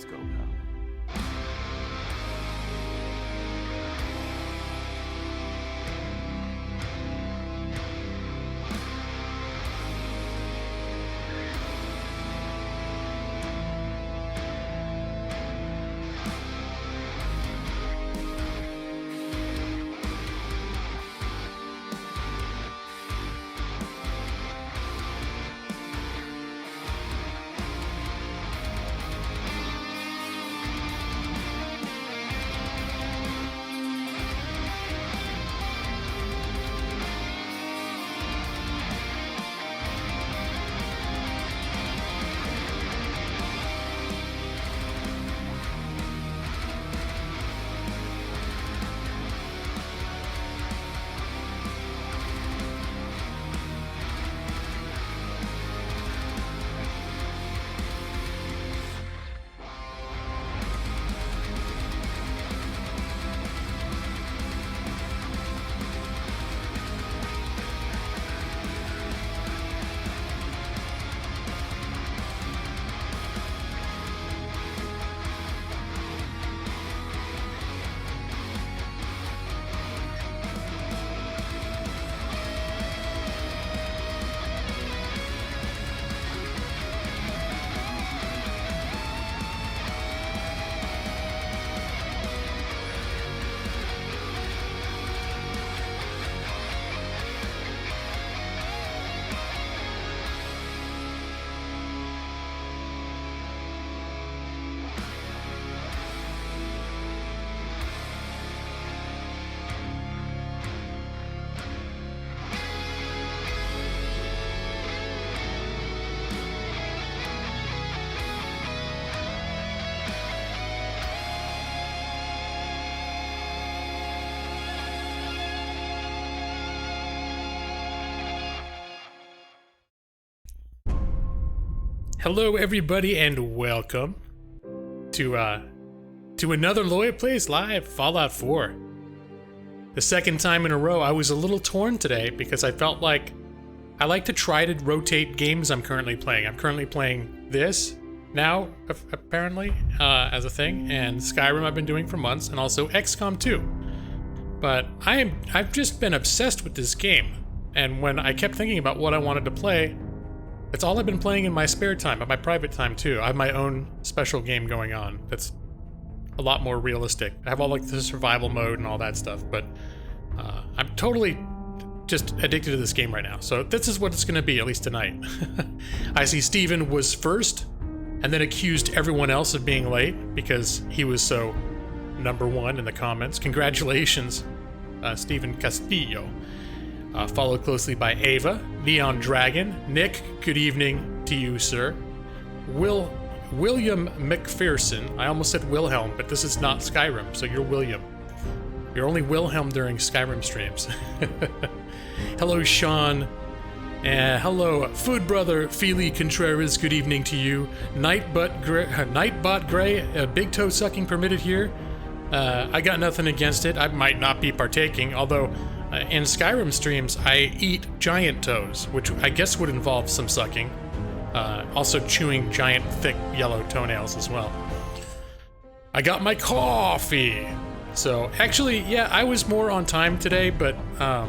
Let's go, pal. Hello, everybody, and welcome to another Lawyer Plays Live Fallout 4. The second time in a row. I was a little torn today because I felt like I like to try to rotate games I'm currently playing. I'm currently playing this now, apparently, as a thing, and Skyrim I've been doing for months, and also XCOM 2. But I've just been obsessed with this game, and when I kept thinking about what I wanted to play, it's all I've been playing in my spare time, at my private time too. I have my own special game going on that's a lot more realistic. I have all like the survival mode and all that stuff, but I'm totally just addicted to this game right now. So this is what it's gonna be, at least tonight. I see Steven was first, and then accused everyone else of being late because he was so #1 in the comments. Congratulations, Steven Castillo. Followed closely by Ava, Neon Dragon, Nick, good evening to you, sir. William McPherson. I almost said Wilhelm, but this is not Skyrim, so you're William. You're only Wilhelm during Skyrim streams. Hello, Sean. Hello, Food Brother Feely Contreras, good evening to you. Nightbot Gray, big toe sucking permitted here. I got nothing against it. I might not be partaking, although in Skyrim streams, I eat giant toes, which I guess would involve some sucking. Also chewing giant, thick, yellow toenails as well. I got my coffee! So, actually, yeah, I was more on time today, but I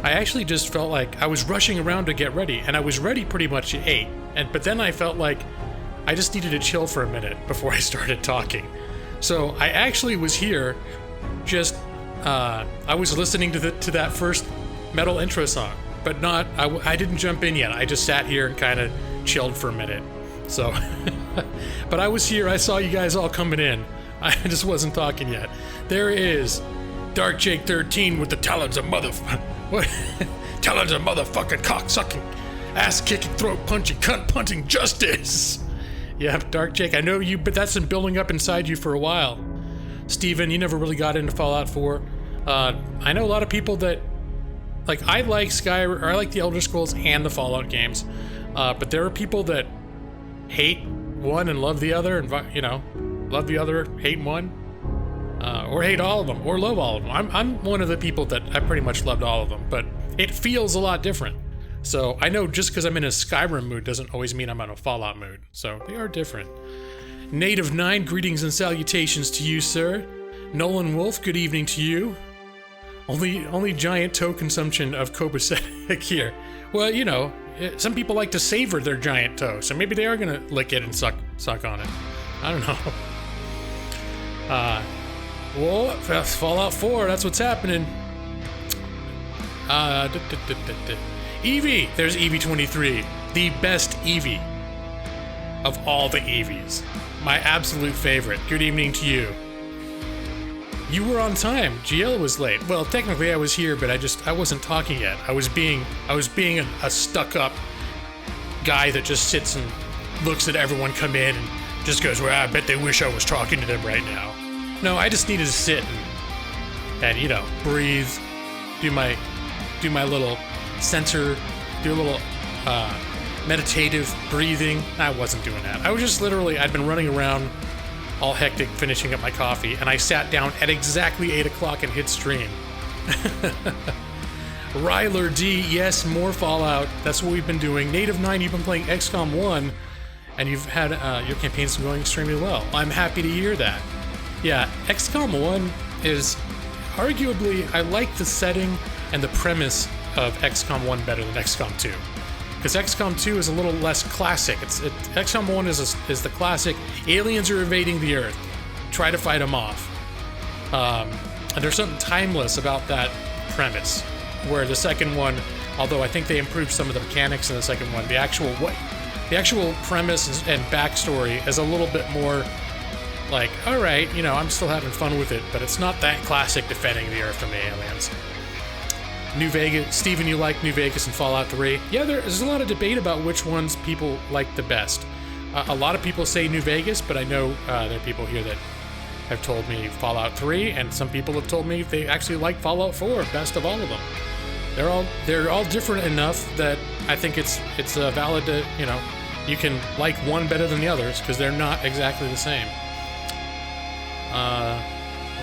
actually just felt like I was rushing around to get ready, and I was ready pretty much at 8. But then I felt like I just needed to chill for a minute before I started talking. So, I actually was here just... I was listening to that first metal intro song, but not. I didn't jump in yet. I just sat here and kind of chilled for a minute. So, but I was here. I saw you guys all coming in. I just wasn't talking yet. There is Dark Jake 13 with the talons of talons of motherfucking cock-sucking, ass-kicking, throat-punching, cunt-punching justice. Yeah, Dark Jake. I know you, but that's been building up inside you for a while. Steven, you never really got into Fallout 4. I know a lot of people that, like, I like Skyrim, or I like the Elder Scrolls and the Fallout games, but there are people that hate one and love the other, and, you know, love the other, hate one, or hate all of them, or love all of them. I'm one of the people that I pretty much loved all of them, but it feels a lot different. So I know just because I'm in a Skyrim mood doesn't always mean I'm in a Fallout mood, so they are different. Native 9, greetings and salutations to you, sir. Nolan Wolf, good evening to you. Only giant toe consumption of copacetic here. Well, you know, some people like to savor their giant toe, so maybe they are gonna lick it and suck on it. I don't know. Well, Fallout 4, that's what's happening. Eevee, there's Eevee 23, the best Eevee of all the Eevees. My absolute favorite. Good evening to you. You were on time. GL was late. Well, technically I was here, but I wasn't talking yet. I was being a stuck-up guy that just sits and looks at everyone come in and just goes, well, I bet they wish I was talking to them right now. No, I just needed to sit and you know, breathe, do my little center, do a little meditative breathing. I wasn't doing that. I was just literally, I'd been running around all hectic finishing up my coffee, and I sat down at exactly 8 o'clock and hit stream. Ryler D, yes, more Fallout. That's what we've been doing. Native 9, you've been playing XCOM 1, and you've had your campaign's going extremely well. I'm happy to hear that. Yeah, XCOM 1 is arguably, I like the setting and the premise of XCOM 1 better than XCOM 2. Because XCOM 2 is a little less classic. XCOM 1 is the classic, aliens are invading the Earth, try to fight them off. And there's something timeless about that premise, where the second one, although I think they improved some of the mechanics in the second one, the actual premise and backstory is a little bit more like, alright, you know, I'm still having fun with it, but it's not that classic defending the Earth from the aliens. New Vegas, Steven, you like New Vegas and Fallout 3? Yeah, there's a lot of debate about which ones people like the best. A lot of people say New Vegas, but I know there are people here that have told me Fallout 3, and some people have told me they actually like Fallout 4 best of all of them. They're all different enough that I think it's valid to, you know, you can like one better than the others because they're not exactly the same.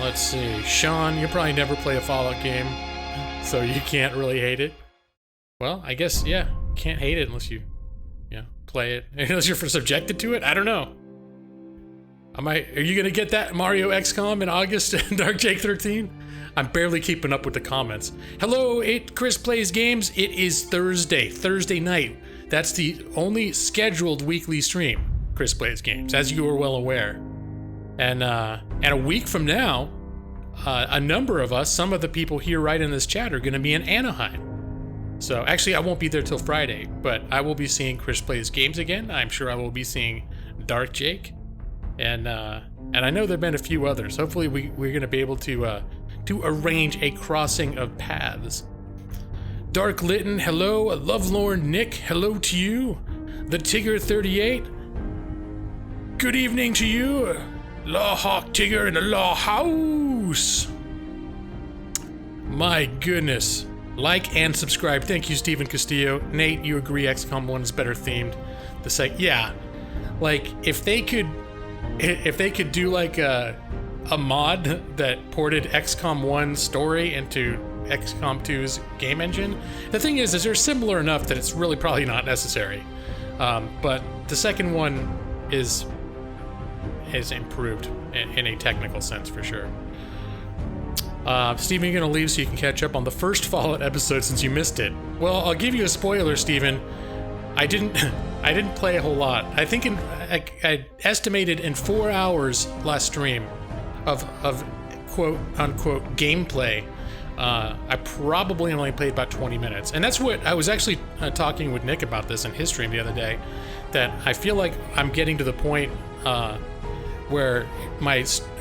Let's see, Sean, you probably never play a Fallout game, so you can't really hate it. Well, I guess, yeah, can't hate it unless you play it. Unless you're subjected to it? I don't know. Are you gonna get that Mario XCOM in August, Dark Jake 13? I'm barely keeping up with the comments. Hello, Chris Plays Games. It is Thursday night. That's the only scheduled weekly stream, Chris Plays Games, as you are well aware. And a week from now, a number of us, some of the people here right in this chat, are going to be in Anaheim. So actually, I won't be there till Friday, but I will be seeing Chris Plays Games again. I'm sure I will be seeing Dark Jake, and I know there've been a few others. Hopefully, we're going to be able to arrange a crossing of paths. Dark Litton, hello. Lovelorn Nick, hello to you. The Tigger 38, good evening to you. Lawhawk Tigger in the Law House. My goodness. Like and subscribe. Thank you, Stephen Castillo. Nate, you agree XCOM 1 is better themed? Yeah. Like, if they could do like a mod that ported XCOM 1's story into XCOM 2's game engine. The thing is they're similar enough that it's really probably not necessary. But the second one is improved in a technical sense for sure. Steven, you're gonna leave so you can catch up on the first Fallout episode since you missed it. Well, I'll give you a spoiler, Steven. I didn't play a whole lot. I think I estimated in 4 hours last stream of quote unquote gameplay. I probably only played about 20 minutes, and that's what I was actually talking with Nick about this in his stream the other day. That I feel like I'm getting to the point where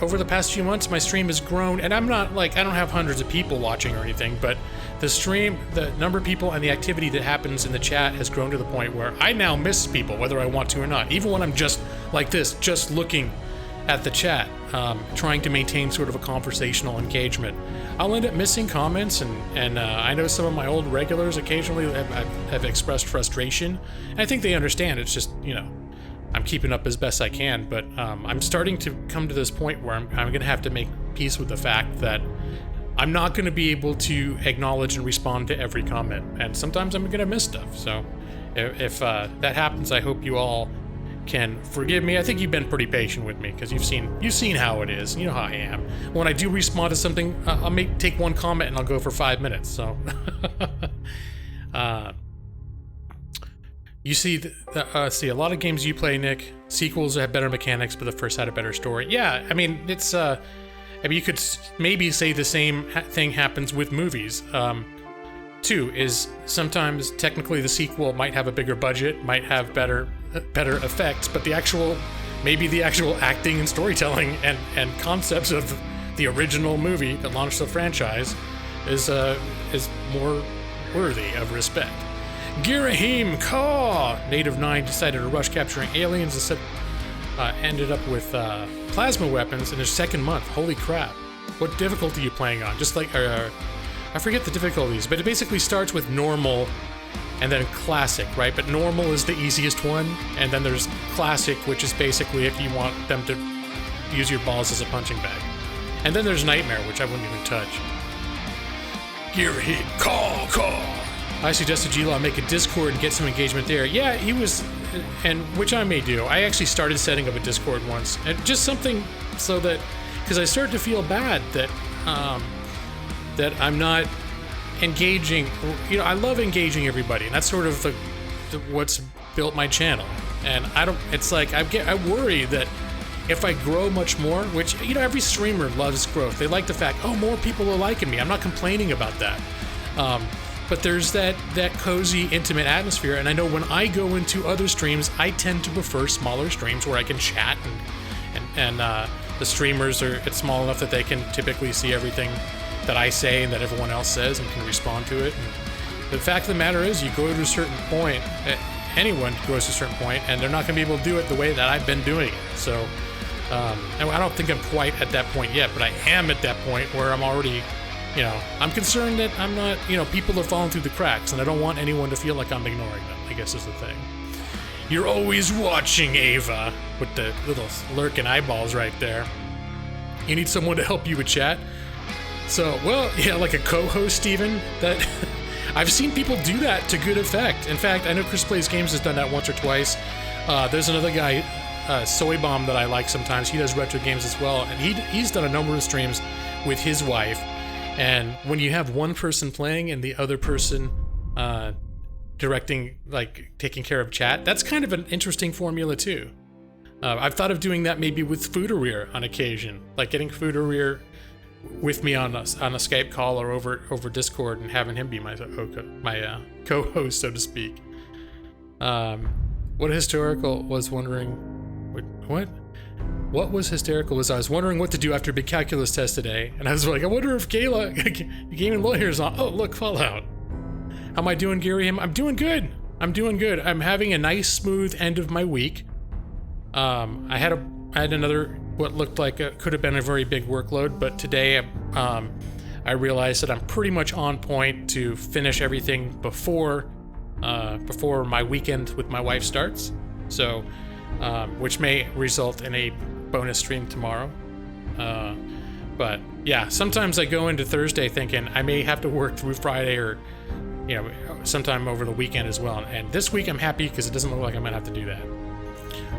over the past few months my stream has grown, and I'm not like, I don't have hundreds of people watching or anything, but the stream, the number of people and the activity that happens in the chat has grown to the point where I now miss people whether I want to or not, even when I'm just like this, just looking at the chat, trying to maintain sort of a conversational engagement. I'll end up missing comments, and I know some of my old regulars occasionally have expressed frustration, and I think they understand. It's just, you know, I'm keeping up as best I can, but I'm starting to come to this point where I'm going to have to make peace with the fact that I'm not going to be able to acknowledge and respond to every comment, and sometimes I'm going to miss stuff. So if that happens, I hope you all can forgive me. I think you've been pretty patient with me because you've seen how it is. You know how I am. When I do respond to something, I'll take one comment and I'll go for 5 minutes. So, you see, see a lot of games you play, Nick. Sequels have better mechanics, but the first had a better story. Yeah, I mean it's. I mean you could maybe say the same thing happens with movies. Too is sometimes technically the sequel might have a bigger budget, might have better effects, but the actual acting and storytelling and concepts of the original movie that launched the franchise is more worthy of respect. Girahim Kaw, Native 9 decided to rush capturing aliens instead, ended up with plasma weapons in his second month. Holy crap! What difficulty are you playing on? Just like I forget the difficulties, but it basically starts with normal and then classic, right? But normal is the easiest one, and then there's classic, which is basically if you want them to use your balls as a punching bag. And then there's nightmare, which I wouldn't even touch. Gear hit, call. I suggested G-Law make a Discord and get some engagement there. Yeah, he was, and which I may do. I actually started setting up a Discord once, and just something so that, because I started to feel bad that I'm not engaging. You know, I love engaging everybody, and that's sort of the what's built my channel. And it's like I worry that if I grow much more, which, you know, every streamer loves growth. They like the fact, oh, more people are liking me. I'm not complaining about that. But there's that cozy, intimate atmosphere, and I know when I go into other streams, I tend to prefer smaller streams where I can chat and the streamers it's small enough that they can typically see everything that I say and that everyone else says and can respond to it. And the fact of the matter is, you go to a certain point, anyone goes to a certain point, and they're not going to be able to do it the way that I've been doing it. So, and I don't think I'm quite at that point yet, but I am at that point where I'm already, you know, I'm concerned that I'm not, you know, people are falling through the cracks, and I don't want anyone to feel like I'm ignoring them, I guess is the thing. You're always watching, Ava, with the little lurking eyeballs right there. You need someone to help you with chat? So, well, yeah, like a co-host even, that I've seen people do that to good effect. In fact, I know Chris Plays Games has done that once or twice. There's another guy, Soy Bomb, that I like sometimes. He does retro games as well, and he's done a number of streams with his wife. And when you have one person playing and the other person directing, like taking care of chat, that's kind of an interesting formula too. I've thought of doing that maybe with Foodereer on occasion, like getting Foodereer with me on a Skype call or over Discord and having him be my co-host, so to speak. What hysterical was wondering, what was hysterical was I was wondering what to do after a big calculus test today, and I was like, I wonder if Gaming Lawyer's on. Oh, look, Fallout. How am I doing, Gary? I'm doing good. I'm having a nice, smooth end of my week. I had another, what looked like could have been a very big workload, but today I realized that I'm pretty much on point to finish everything before my weekend with my wife starts. So, which may result in a bonus stream tomorrow. But yeah, sometimes I go into Thursday thinking I may have to work through Friday or, you know, sometime over the weekend as well. And this week I'm happy because it doesn't look like I'm gonna have to do that.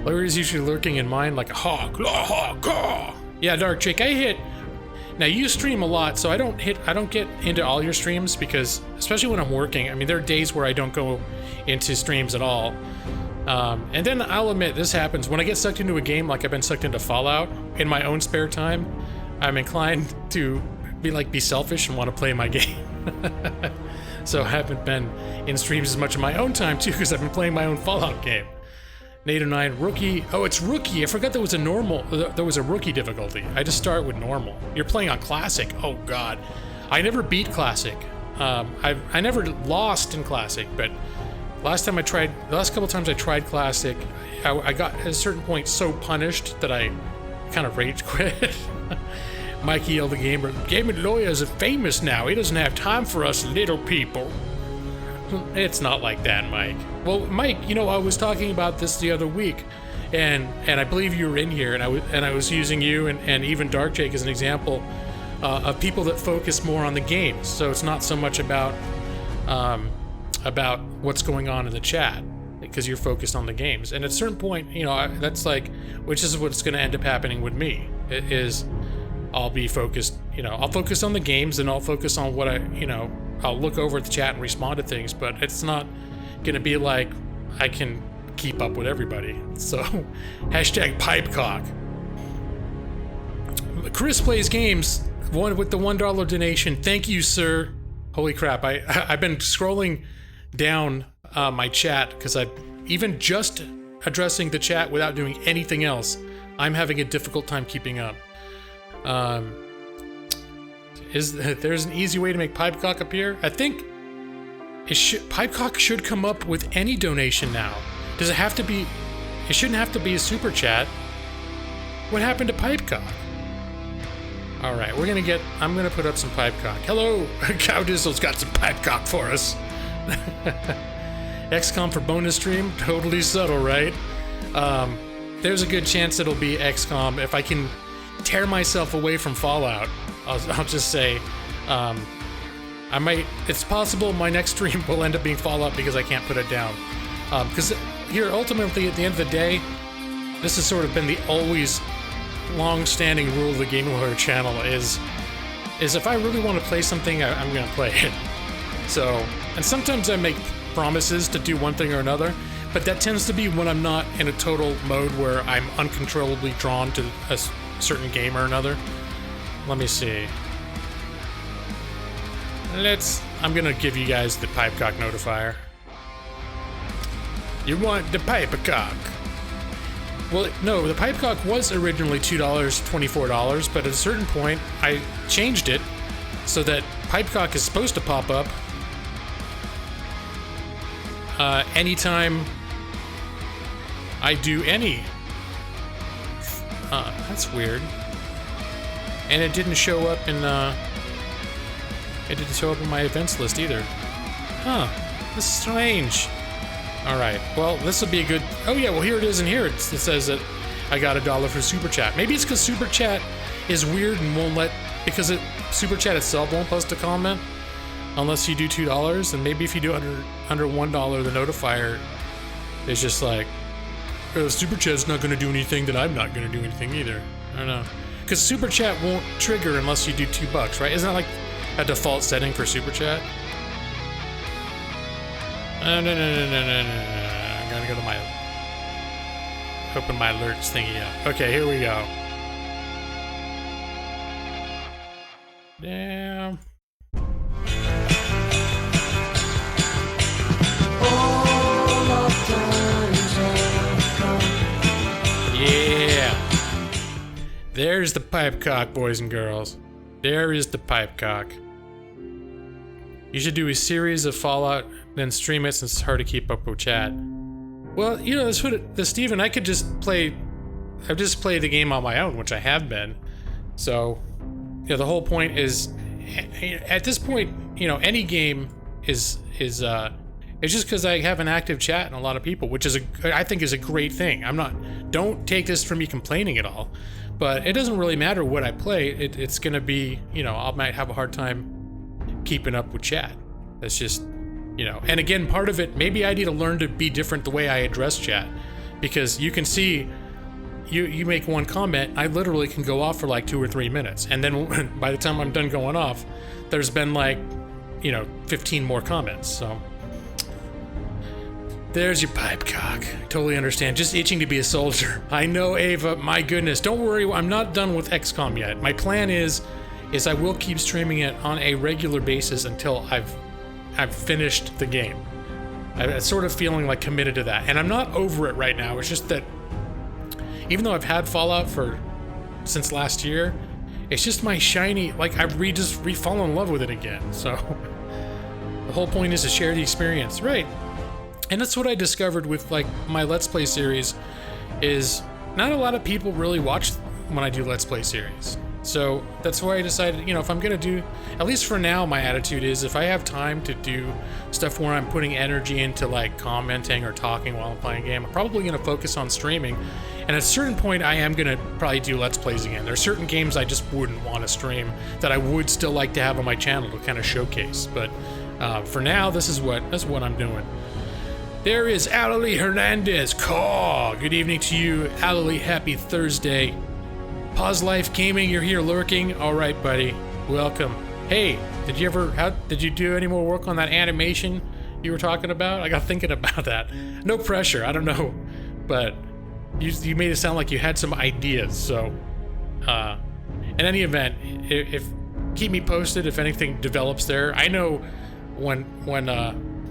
Larry's usually lurking in mine like a hawk. Yeah, Dark Jake, I hit. Now you stream a lot, so I don't get into all your streams because, especially when I'm working, I mean, there are days where I don't go into streams at all. And then I'll admit, this happens when I get sucked into a game like I've been sucked into Fallout in my own spare time. I'm inclined to be selfish and want to play my game. So I haven't been in streams as much in my own time too because I've been playing my own Fallout game. Native 9 rookie. Oh, it's rookie. I forgot there was a normal. There was a rookie difficulty. I just start with normal. You're playing on classic. Oh God, I never beat classic. I never lost in classic, but the last couple times I tried classic, I got at a certain point so punished that I kind of rage quit. Mikey yelled the gamer, Gaming Lawyer is famous now. He doesn't have time for us little people. It's not like that, Mike. Well, Mike, you know, I was talking about this the other week, and I believe you were in here, and I was using you and even Dark Jake as an example of people that focus more on the games. So it's not so much about what's going on in the chat. because you're focused on the games. And at a certain point, you know, that's like, which is what's going to end up happening with me, is I'll be focused, you know, I'll focus on the games and I'll focus on what I'll look over at the chat and respond to things, but it's not going to be like I can keep up with everybody. So, hashtag pipecock. Chris Plays Games, one with the $1 donation. Thank you, sir. Holy crap, I've been scrolling down my chat because I've even just addressing the chat without doing anything else. I'm having a difficult time keeping up. There's an easy way to make pipecock appear? I think pipecock should come up with any donation now. Does it have to be? It shouldn't have to be a super chat. What happened to pipecock? All right, I'm gonna put up some pipecock. Hello, Cowdizzle's got some pipecock for us. XCOM for bonus stream, totally subtle, right? There's a good chance it'll be XCOM if I can tear myself away from Fallout. I'll just say, I might. It's possible my next stream will end up being Fallout because I can't put it down. Because here, ultimately, at the end of the day, this has sort of been the always long-standing rule of the Gaming Lawyer channel is if I really want to play something, I'm going to play it. So, and sometimes I make promises to do one thing or another, but that tends to be when I'm not in a total mode where I'm uncontrollably drawn to a certain game or another. Let me see. I'm going to give you guys the pipecock notifier. You want the pipecock? Well, no, the pipecock was originally $2, $24, but at a certain point, I changed it so that pipecock is supposed to pop up anytime I do any. That's weird. And it didn't show up in my events list either. Huh, this is strange. Alright, well, this will be a good... Oh yeah, well here it is in here. It says that I got $1 for Super Chat. Maybe it's because Super Chat is weird and won't let... Because Super Chat itself won't post a comment unless you do $2. And maybe if you do under $1, the notifier is just like... Super Chat's not going to do anything, then I'm not going to do anything either. I don't know. Because Super Chat won't trigger unless you do $2, right? Isn't that like a default setting for Super Chat? No. I'm gonna go to my... Open my alerts thingy up. Okay, here we go. Damn. Yeah. There's the pipecock, boys and girls. There is the pipecock. You should do a series of Fallout, then stream it since it's hard to keep up with chat. Well, you know, that's what Steven, I could just play... I've just played the game on my own, which I have been. So, you know, the whole point is... At this point, you know, any game is it's just because I have an active chat and a lot of people, which is I think is a great thing. Don't take this from me complaining at all. But it doesn't really matter what I play. It's gonna be, you know, I might have a hard time keeping up with chat. That's just, you know, and again, part of it, maybe I need to learn to be different the way I address chat, because you can see, you make one comment, I literally can go off for like 2 or 3 minutes, and then by the time I'm done going off, there's been like, you know, 15 more comments. So there's your pipecock. Totally understand. Just itching to be a soldier. I know, Ava. My goodness. Don't worry. I'm not done with XCOM yet. My plan is I will keep streaming it on a regular basis until I've finished the game. I'm sort of feeling like committed to that, and I'm not over it right now. It's just that even though I've had Fallout since last year, it's just my shiny, like I've just fallen in love with it again. So the whole point is to share the experience, right? And that's what I discovered with like my Let's Play series, is not a lot of people really watch when I do Let's Play series. So that's why I decided, you know, if I'm gonna do, at least for now, my attitude is if I have time to do stuff where I'm putting energy into like commenting or talking while I'm playing a game, I'm probably gonna focus on streaming. And at a certain point, I am gonna probably do Let's Plays again. There are certain games I just wouldn't want to stream that I would still like to have on my channel to kind of showcase. But for now, that's what I'm doing. There is Alalie Hernandez. Caw. Good evening to you, Alalie. Happy Thursday. Pause Life Gaming, you're here lurking. All right, buddy. Welcome. Hey, did you do any more work on that animation you were talking about? I got thinking about that. No pressure, I don't know. But you made it sound like you had some ideas, so in any event, if keep me posted if anything develops there. I know when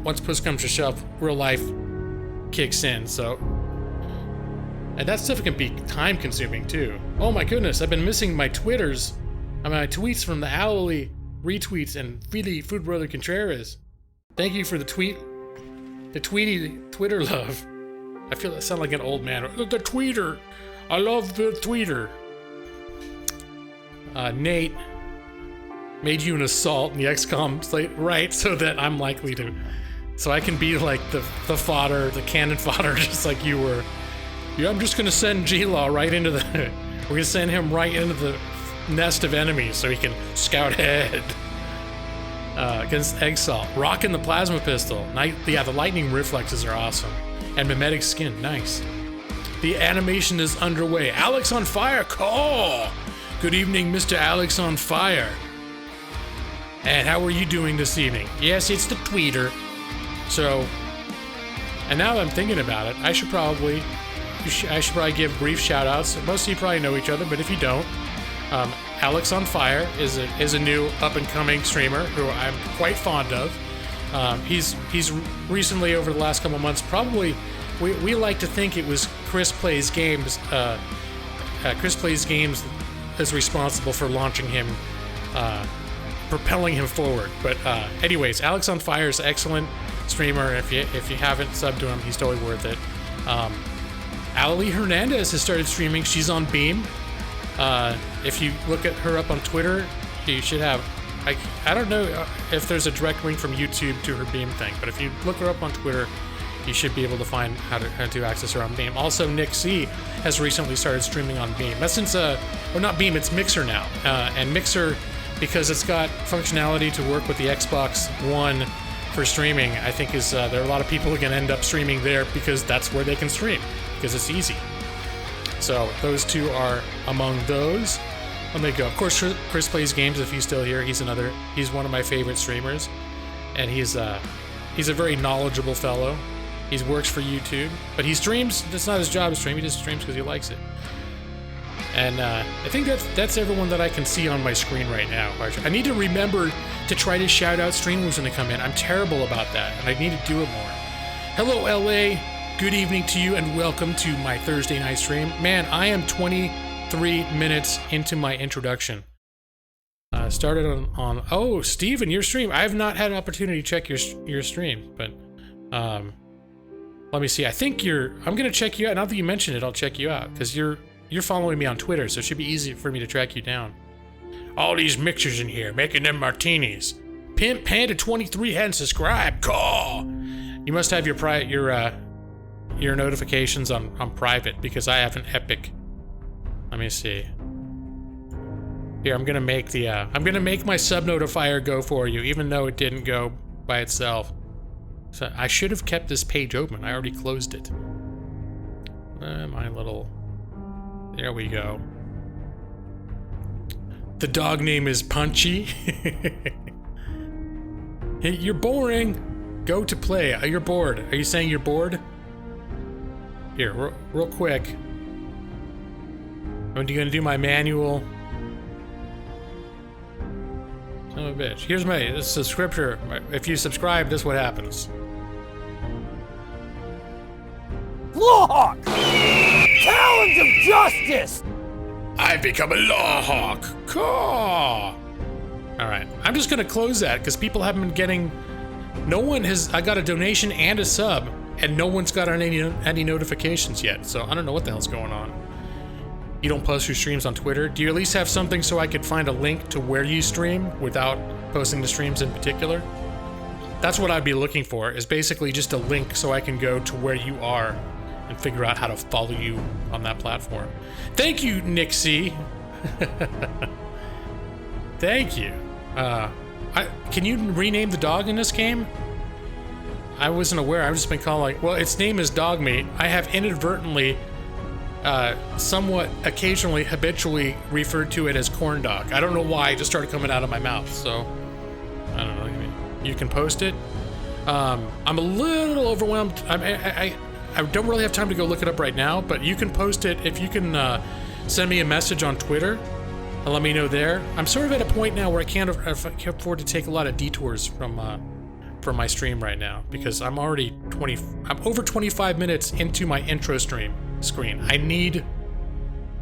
once push comes to shove, real life kicks in, so. And that stuff can be time consuming too. Oh my goodness, I've been missing my tweets from the Alalie retweets and Philly Food Brother Contreras. Thank you for the Twitter love. I feel I sound like an old man. The tweeter. I love the tweeter. Nate made you an assault in the XCOM slate, right? So that I'm likely to, so I can be like the fodder, the cannon fodder, just like you were. Yeah, I'm just gonna send G-Law right into the. We're gonna send him right into the nest of enemies so he can scout ahead. Against Eggsalt. Rocking the plasma pistol. Yeah, the lightning reflexes are awesome. And mimetic skin, nice. The animation is underway. Alex on fire, call! Good evening, Mr. Alex on fire. And how are you doing this evening? Yes, it's the tweeter. So, and now that I'm thinking about it, I should probably give brief shout-outs. Most of you probably know each other, but if you don't, Alex on Fire is a new up-and-coming streamer who I'm quite fond of. He's recently, over the last couple months, probably, we like to think it was Chris Plays Games. Chris Plays Games is responsible for launching him, propelling him forward. But anyways, Alex on Fire is an excellent streamer. If you haven't subbed to him, he's totally worth it. Alalie Hernandez has started streaming. She's on Beam. If you look at her up on Twitter, you should have, I don't know if there's a direct link from YouTube to her Beam thing, but if you look her up on Twitter, you should be able to find how to access her on Beam. Also, Nick C has recently started streaming on Beam. That's since, well, not Beam, it's Mixer now. And Mixer, because it's got functionality to work with the Xbox One for streaming, I think there are a lot of people who can end up streaming there because that's where they can stream, because it's easy. So those two are among those. Let me go. Of course, Chris Plays Games, if he's still here, he's one of my favorite streamers, and he's a very knowledgeable fellow. He works for YouTube, but he streams. That's not his job to stream. He just streams because he likes it. And I think that's everyone that I can see on my screen right now. I need to remember to try to shout out streamers when they come in. I'm terrible about that, and I need to do it more. Hello, LA. Good evening to you, and welcome to my Thursday night stream. Man, I am 23 minutes into my introduction. Started on oh, Steven, your stream. I have not had an opportunity to check your stream, but let me see. I think I'm gonna check you out. Now that you mention it, I'll check you out because you're following me on Twitter, so it should be easy for me to track you down. All these mixers in here, making them martinis. Pimp Panda 23 hadn't subscribed. Call. You must have your notifications on private because I have an Epic. Let me see. Here, I'm gonna make my sub notifier go for you, even though it didn't go by itself. So I should have kept this page open. I already closed it. There we go. The dog name is Punchy. Hey, you're boring. Go to play. You're bored. Are you saying you're bored? Here, real quick. When are you gonna do my manual? Son of a bitch. Here's this is scripture. If you subscribe, this is what happens. Lawhawk! Talons of justice! I've become a Lawhawk. Caw! Alright, I'm just gonna close that because people haven't been getting. I got a donation and a sub, and no one's got any notifications yet, so I don't know what the hell's going on. You don't post your streams on Twitter? Do you at least have something so I could find a link to where you stream without posting the streams in particular? That's what I'd be looking for, is basically just a link so I can go to where you are and figure out how to follow you on that platform. Thank you, Nick C. Thank you. Can you rename the dog in this game? I wasn't aware. I've just been calling, well, its name is dog meat. I have inadvertently, somewhat occasionally, habitually referred to it as corn dog. I don't know why, it just started coming out of my mouth, so I don't know. You can post it. I'm a little overwhelmed. I don't really have time to go look it up right now, but you can post it if you can send me a message on Twitter and let me know there. I'm sort of at a point now where I can't afford to take a lot of detours from my stream right now, because I'm already I'm over 25 minutes into my intro screen. I need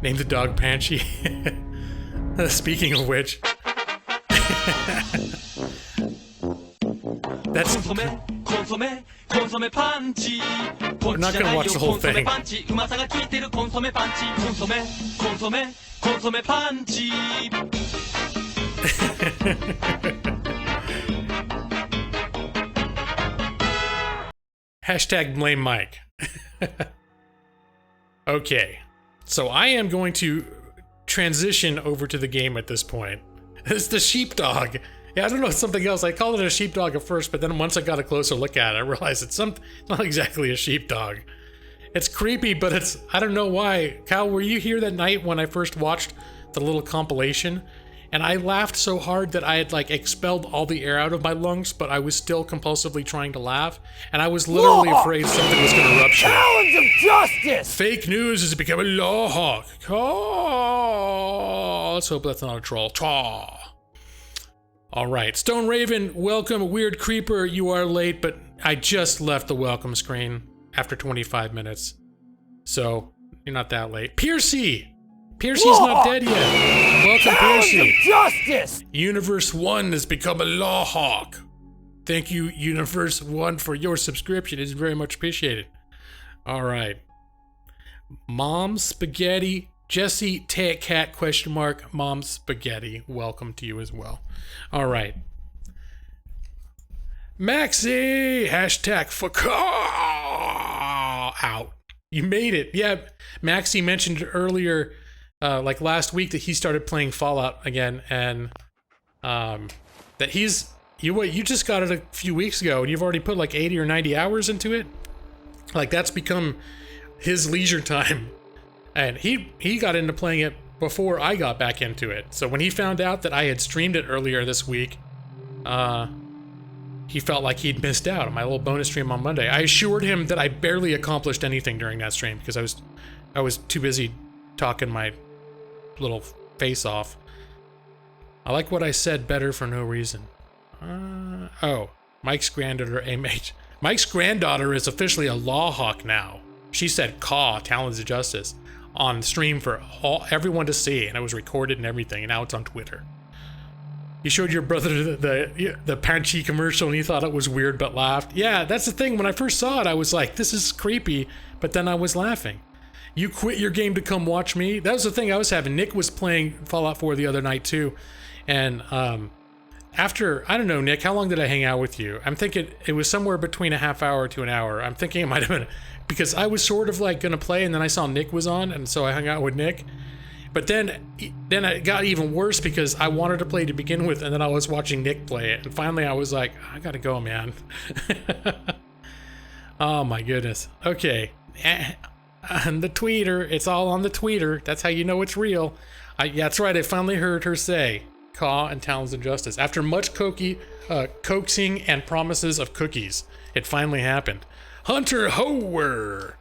name the dog Banshee. Speaking of which, that's we're not gonna watch the whole thing. Hashtag blame Mike. Okay, so I am going to transition over to the game at this point. It's the sheepdog. Yeah, I don't know, it's something else. I called it a sheepdog at first, but then once I got a closer look at it, I realized it's not exactly a sheepdog. It's creepy, but it's, I don't know why. Kyle, were you here that night when I first watched the little compilation? And I laughed so hard that I had like expelled all the air out of my lungs, but I was still compulsively trying to laugh. And I was literally afraid something was going to rupture. Challenge of justice! Fake news is becoming law hawk. Oh, let's hope that's not a troll. Chaw. All right, Stone Raven, welcome. Weird Creeper, you are late, but I just left the welcome screen after 25 minutes. So, you're not that late. Piercy! Piercy's not dead yet. Welcome, Piercy. Justice! Universe 1 has become a law hawk. Thank you, Universe 1, for your subscription. It's very much appreciated. All right. Mom Spaghetti, Jesse Tat Cat question mark, Mom Spaghetti. Welcome to you as well. All right. Maxi, hashtag fuck out. You made it. Yeah, Maxi mentioned earlier, like last week, that he started playing Fallout again, and that you just got it a few weeks ago, and you've already put like 80 or 90 hours into it. Like that's become his leisure time, and he got into playing it before I got back into it. So when he found out that I had streamed it earlier this week, he felt like he'd missed out on my little bonus stream on Monday. I assured him that I barely accomplished anything during that stream because I was too busy talking my little face off. I like what I said better for no reason. Oh, Mike's granddaughter, AMH. Mike's granddaughter is officially a law hawk now. She said "caw" Talons of Justice on stream for everyone to see, and it was recorded and everything, and now it's on Twitter. You showed your brother the Panchi commercial and he thought it was weird but laughed. Yeah, that's the thing. When I first saw it, I was like, this is creepy, but then I was laughing. You quit your game to come watch me? That was the thing I was having. Nick was playing Fallout 4 the other night too, and after, I don't know, Nick, how long did I hang out with you? I'm thinking it was somewhere between a half hour to an hour. I'm thinking it might have been, because I was sort of like gonna play and then I saw Nick was on, and so I hung out with Nick. But then it got even worse because I wanted to play to begin with, and then I was watching Nick play it, and finally I was like, I gotta go, man. Oh my goodness. Okay. And the tweeter, it's all on the tweeter. That's how you know it's real. Yeah, that's right, I finally heard her say "caw" and Talons of Justice. After much coaxing and promises of cookies, it finally happened. Hunter Hower!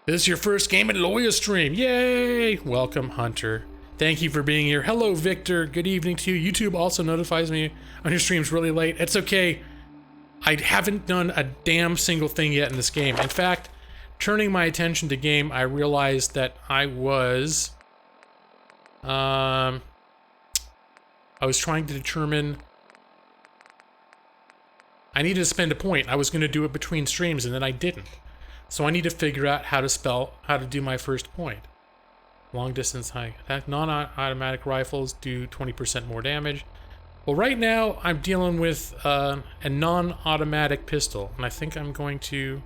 This is your first Game and Lawyer stream. Yay! Welcome, Hunter. Thank you for being here. Hello, Victor. Good evening to you. YouTube also notifies me on your streams really late. It's okay. I haven't done a damn single thing yet in this game. In fact, turning my attention to game, I realized that I was trying to determine, I needed to spend a point. I was going to do it between streams, and then I didn't. So I need to figure out how to do my first point. Long distance high attack. Non-automatic rifles do 20% more damage. Well, right now I'm dealing with a non-automatic pistol, and I think I'm going to...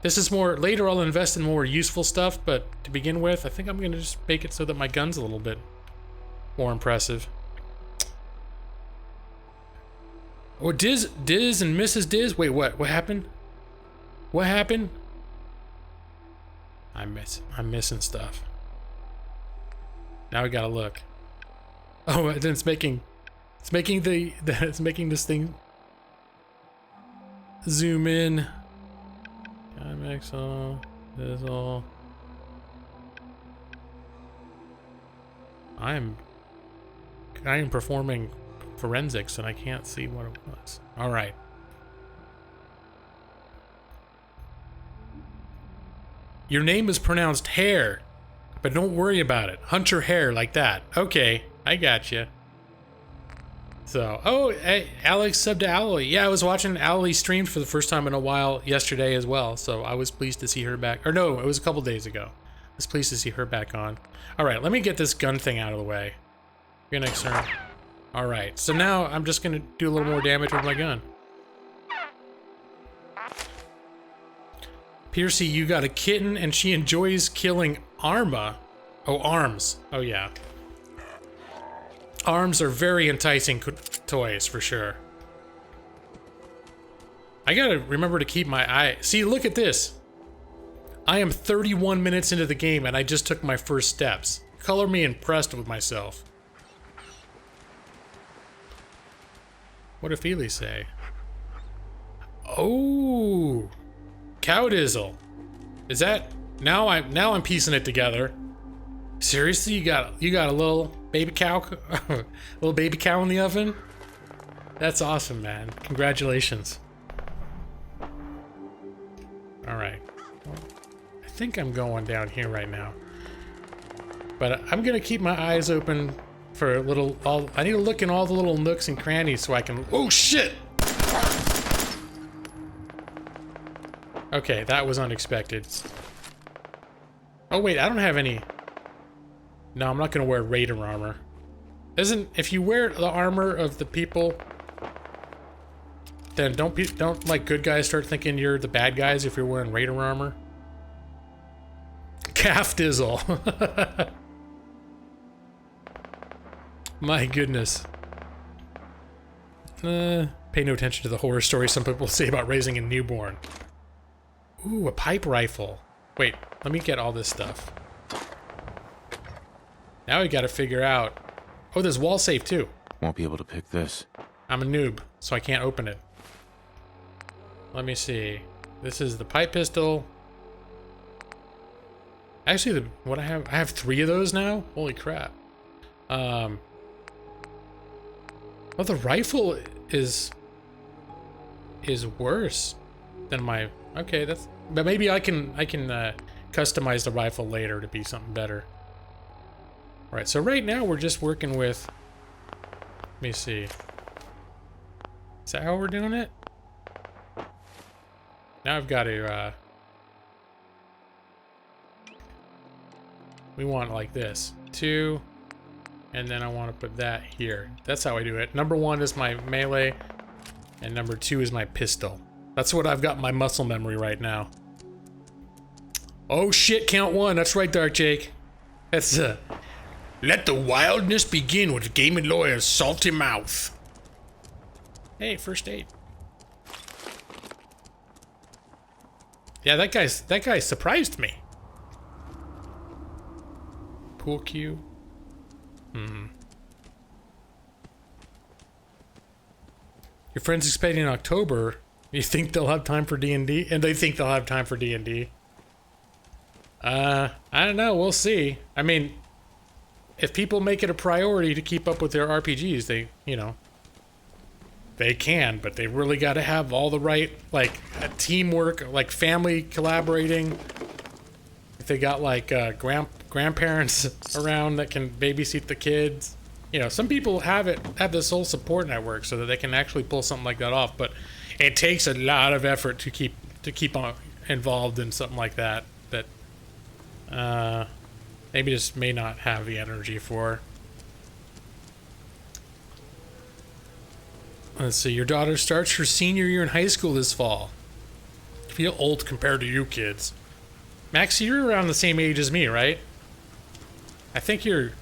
This is more... Later I'll invest in more useful stuff, but to begin with, I think I'm going to just make it so that my gun's a little bit more impressive. Oh, Diz and Mrs. Diz? Wait, what? What happened? What happened? I'm missing stuff. Now we gotta look. Oh, and then it's making this thing zoom in. MXO, this all. I am performing forensics and I can't see what it was. All right. Your name is pronounced Hair, but don't worry about it. Hunter Hair like that. Okay, I got you. So, oh, hey, Alex subbed to Alloy. Yeah, I was watching Alloy stream for the first time in a while yesterday as well, so I was pleased to see her back. Or no, it was a couple days ago. I was pleased to see her back on. All right, let me get this gun thing out of the way. Your next turn. All right, so now I'm just gonna do a little more damage with my gun. Piercy, you got a kitten and she enjoys killing Arma. Oh, arms. Oh, yeah. Arms are very enticing toys, for sure. I gotta remember to keep my eye... See, look at this. I am 31 minutes into the game and I just took my first steps. Color me impressed with myself. What did Feely say? Oh... Cowdizzle. Is that... Now I'm piecing it together. Seriously, you got a little baby cow, little baby cow in the oven? That's awesome, man. Congratulations. All right. I think I'm going down here right now. But I'm gonna keep my eyes open for a little. I need to look in all the little nooks and crannies so I can. Oh shit! Okay, that was unexpected. Oh wait, I don't have any. No, I'm not gonna wear Raider armor. If you wear the armor of the people, then don't like good guys start thinking you're the bad guys if you're wearing Raider armor. Calf Dizzle. My goodness. Pay no attention to the horror story some people say about raising a newborn. Ooh, a pipe rifle. Wait, let me get all this stuff. Now we gotta figure out... Oh, there's wall safe too. Won't be able to pick this. I'm a noob, so I can't open it. Let me see. This is the pipe pistol. Actually, what I have 3 of those now? Holy crap. Well, the rifle is worse than my... Okay, that's... But maybe I can customize the rifle later to be something better. All right, so right now we're just working with... Let me see. Is that how we're doing it? Now I've got to... We want like this. 2... And then I want to put that here. That's how I do it. Number 1 is my melee, and number 2 is my pistol. That's what I've got in my muscle memory right now. Oh shit, count 1. That's right, Dark Jake. That's let the wildness begin with Game & Lawyer's salty mouth. Hey, first aid. Yeah, that guy surprised me. Pool cue. Your friends expecting in October. You think they'll have time for D&D? And they think they'll have time for D&D. I don't know. We'll see. I mean, if people make it a priority to keep up with their RPGs, they, they can, but they really got to have all the right, like, teamwork, like family collaborating. If they got, like, grandparents around that can babysit the kids. Some people have this whole support network so that they can actually pull something like that off, but it takes a lot of effort to keep on involved in something like that maybe just may not have the energy for. Let's see, your daughter starts her senior year in high school this fall. I feel old compared to you kids. Max, you're around the same age as me, right? I think you're...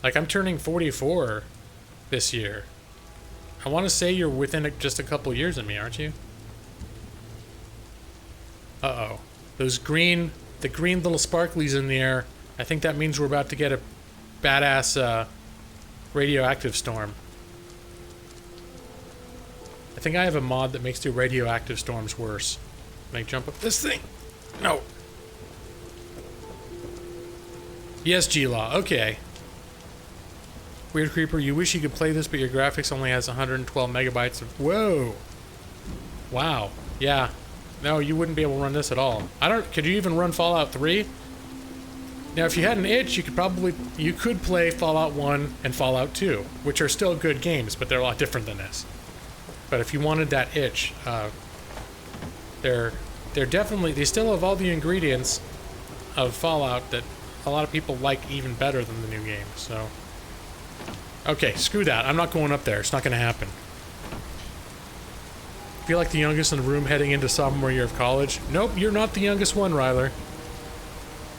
Like, I'm turning 44 this year. I want to say you're within just a couple years of me, aren't you? Uh-oh. The green little sparklies in the air. I think that means we're about to get a badass radioactive storm. I think I have a mod that makes the radioactive storms worse. Can I jump up this thing? No. Yes, G-Law. Okay. Weird Creeper, you wish you could play this, but your graphics only has 112 megabytes of... Whoa! Wow. Yeah. No, you wouldn't be able to run this at all. Could you even run Fallout 3? Now, if you had an itch, you could play Fallout 1 and Fallout 2, which are still good games, but they're a lot different than this. But if you wanted that itch, they're definitely... They still have all the ingredients of Fallout that a lot of people like even better than the new game, so... Okay, screw that. I'm not going up there. It's not going to happen. Feel like the youngest in the room heading into sophomore year of college? Nope, you're not the youngest one, Ryler.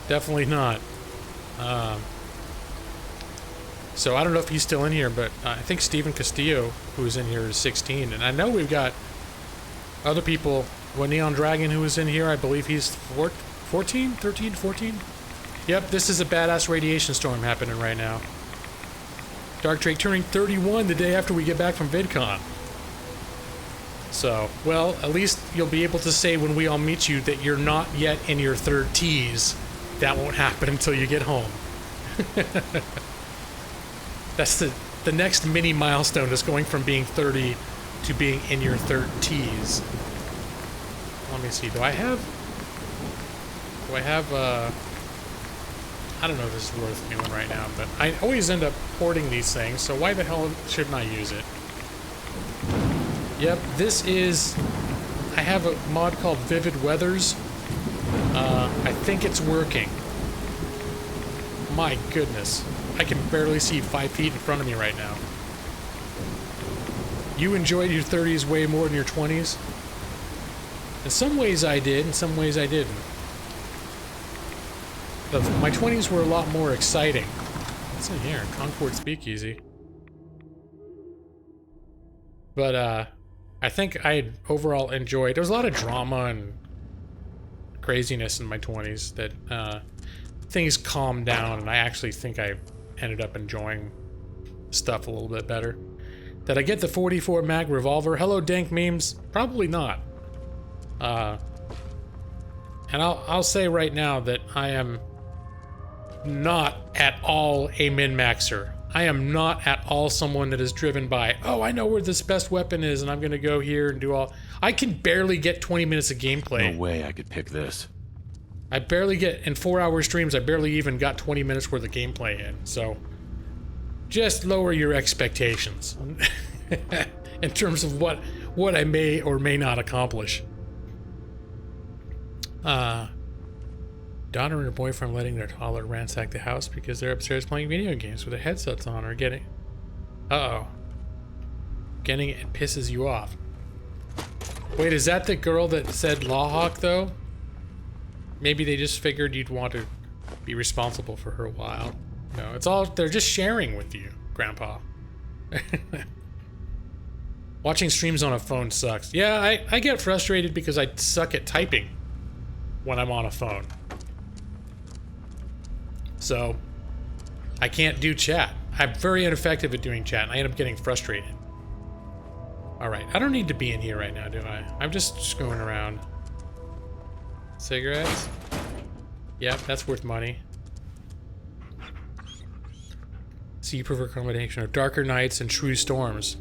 Definitely not. So I don't know if he's still in here, but I think Steven Castillo, who is in here, is 16. And I know we've got other people. Neon Dragon, who is in here, I believe he's 14? 13? 14? Yep, this is a badass radiation storm happening right now. Dark Drake turning 31 the day after we get back from VidCon. So, well, at least you'll be able to say when we all meet you that you're not yet in your 30s. That won't happen until you get home. That's the next mini milestone, is going from being 30 to being in your 30s. Let me see, do I have, I don't know if this is worth doing right now, but I always end up hoarding these things, so why the hell shouldn't I use it? Yep, this is... I have a mod called Vivid Weathers. I think it's working. My goodness. I can barely see 5 feet in front of me right now. You enjoyed your 30s way more than your 20s? In some ways I did, in some ways I didn't. My 20s were a lot more exciting. What's in here? Concord Speakeasy. But, I think I overall enjoyed... There was a lot of drama and craziness in my 20s that, things calmed down, and I actually think I ended up enjoying stuff a little bit better. Did I get the 44 mag revolver? Hello, dank memes? Probably not. And I'll say right now that I am not at all a min-maxer. I am not at all someone that is driven by, oh, I know where this best weapon is, and I'm gonna go here and do all... I can barely get 20 minutes of gameplay. No way I could pick this. I barely get, in 4-hour streams, I barely even got 20 minutes worth of gameplay in, so... Just lower your expectations. In terms of what I may or may not accomplish. Daughter and her boyfriend letting their toddler ransack the house because they're upstairs playing video games with their headsets on or getting... Uh-oh. Getting it pisses you off. Wait, is that the girl that said Lawhawk, though? Maybe they just figured you'd want to be responsible for her a while. No, it's all... They're just sharing with you, Grandpa. Watching streams on a phone sucks. Yeah, I get frustrated because I suck at typing when I'm on a phone. So, I can't do chat. I'm very ineffective at doing chat, and I end up getting frustrated. Alright, I don't need to be in here right now, do I? I'm just screwing around. Cigarettes? Yep, that's worth money. So you prefer a combination of darker nights and true storms.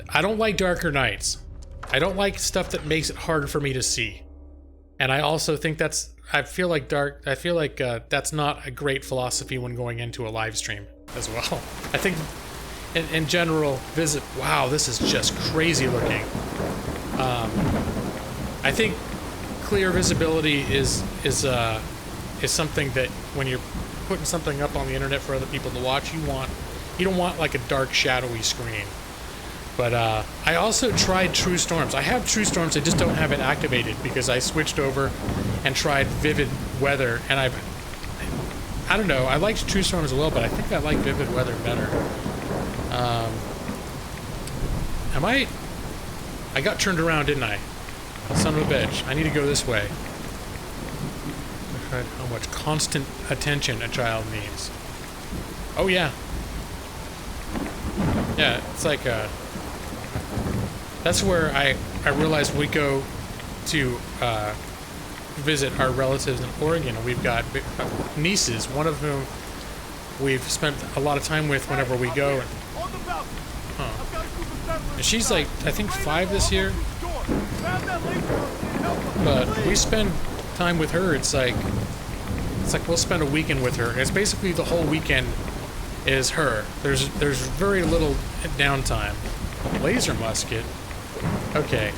I don't like darker nights. I don't like stuff that makes it harder for me to see. And I also think that's... I feel like that's not a great philosophy when going into a live stream as well. I think in general, wow, this is just crazy looking. I think clear visibility is something that when you're putting something up on the internet for other people to watch, you don't want like a dark shadowy screen. But I also tried True Storms. I have True Storms, I just don't have it activated because I switched over and tried Vivid Weather, and I don't know, I liked True Storms as well, but I think I like Vivid Weather better. Am I got turned around, didn't I? Son of a bitch. I need to go this way. How much constant attention a child needs. Oh, yeah. Yeah, it's like, that's where I realized we go to, visit our relatives in Oregon. We've got nieces, one of whom we've spent a lot of time with whenever we go. And she's like, I think 5 this year. But we spend time with her. It's like we'll spend a weekend with her. It's basically the whole weekend is her. There's very little downtime. Laser musket. Okay.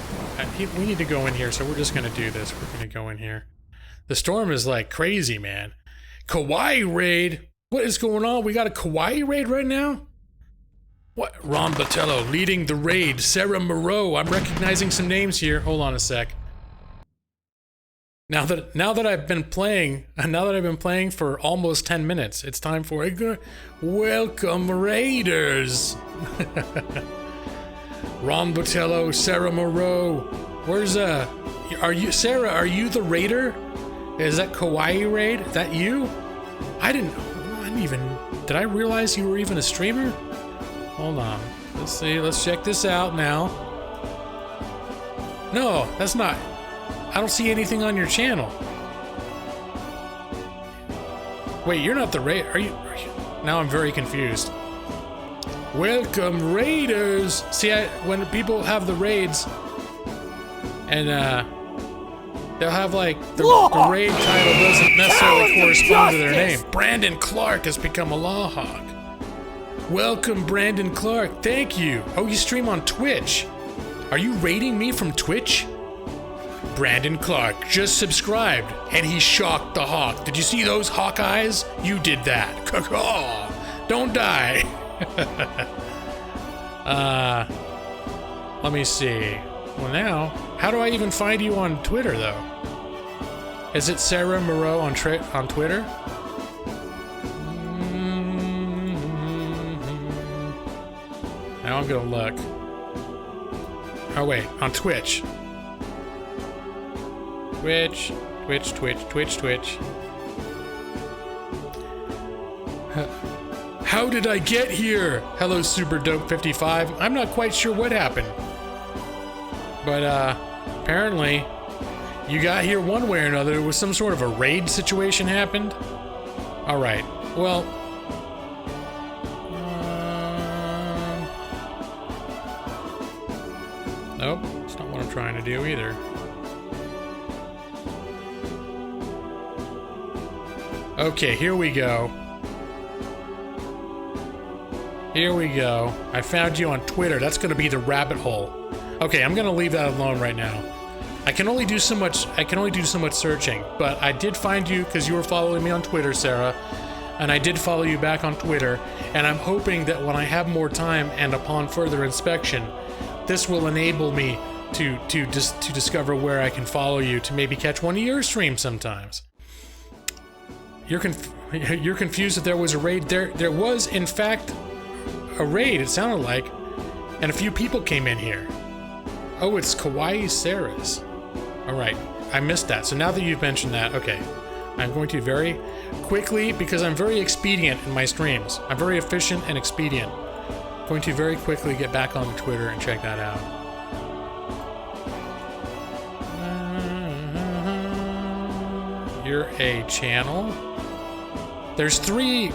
We need to go in here, so we're just gonna do this. We're gonna go in here. The storm is like crazy, man. Kauai raid? What is going on? We got a Kauai raid right now? What? Ron Botello leading the raid. Sarah Moreau. I'm recognizing some names here. Hold on a sec. Now that I've been playing for almost 10 minutes, it's time for a welcome raiders. Ron Botello, Sarah Moreau. Where's are you Sarah? Are you the raider? Is that Kauai raid? Is that you? I didn't even. Did I realize you were even a streamer? Hold on. Let's see. Let's check this out now. No, that's not. I don't see anything on your channel. Wait, you're not the raid. Are you? Now I'm very confused. Welcome, raiders. See, when people have the raids, and they'll have like the raid title doesn't necessarily correspond to their name. Brandon Clark has become a law hawk. Welcome, Brandon Clark. Thank you. Oh, you stream on Twitch. Are you raiding me from Twitch? Brandon Clark just subscribed, and he shocked the hawk. Did you see those hawk eyes? You did that. Caw-caw. Don't die. Let me see. Well, now, how do I even find you on Twitter, though? Is it Sarah Moreau on Twitter? Now I'm gonna look. Oh wait, on Twitch. Twitch. How did I get here? Hello, Super Dope 55. I'm not quite sure what happened. But, apparently, you got here one way or another. There was some sort of a raid situation happened. Alright, well... nope, that's not what I'm trying to do either. Okay, here we go. Here we go. I found you on Twitter. That's gonna be the rabbit hole. Okay, I'm gonna leave that alone right now. I can only do so much searching, but I did find you because you were following me on Twitter, Sarah, and I did follow you back on Twitter, and I'm hoping that when I have more time and upon further inspection, this will enable me to discover where I can follow you to maybe catch one of your streams sometimes. You're confused that there was a raid. There was, in fact, a raid, it sounded like, and a few people came in here. Oh, it's Kauai Sarah's. Alright, I missed that. So now that you've mentioned that, okay. I'm going to very quickly, because I'm very expedient in my streams. I'm very efficient and expedient. I'm going to very quickly get back on Twitter and check that out. You're a channel? There's three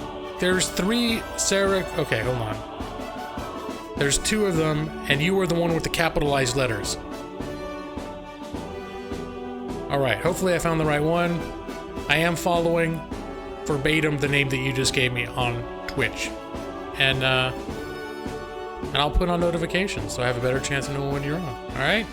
Sarah, okay, hold on. There's 2 of them, and you were the one with the capitalized letters. Alright, hopefully I found the right one. I am following verbatim the name that you just gave me on Twitch. And I'll put on notifications so I have a better chance of knowing when you're on. Alright?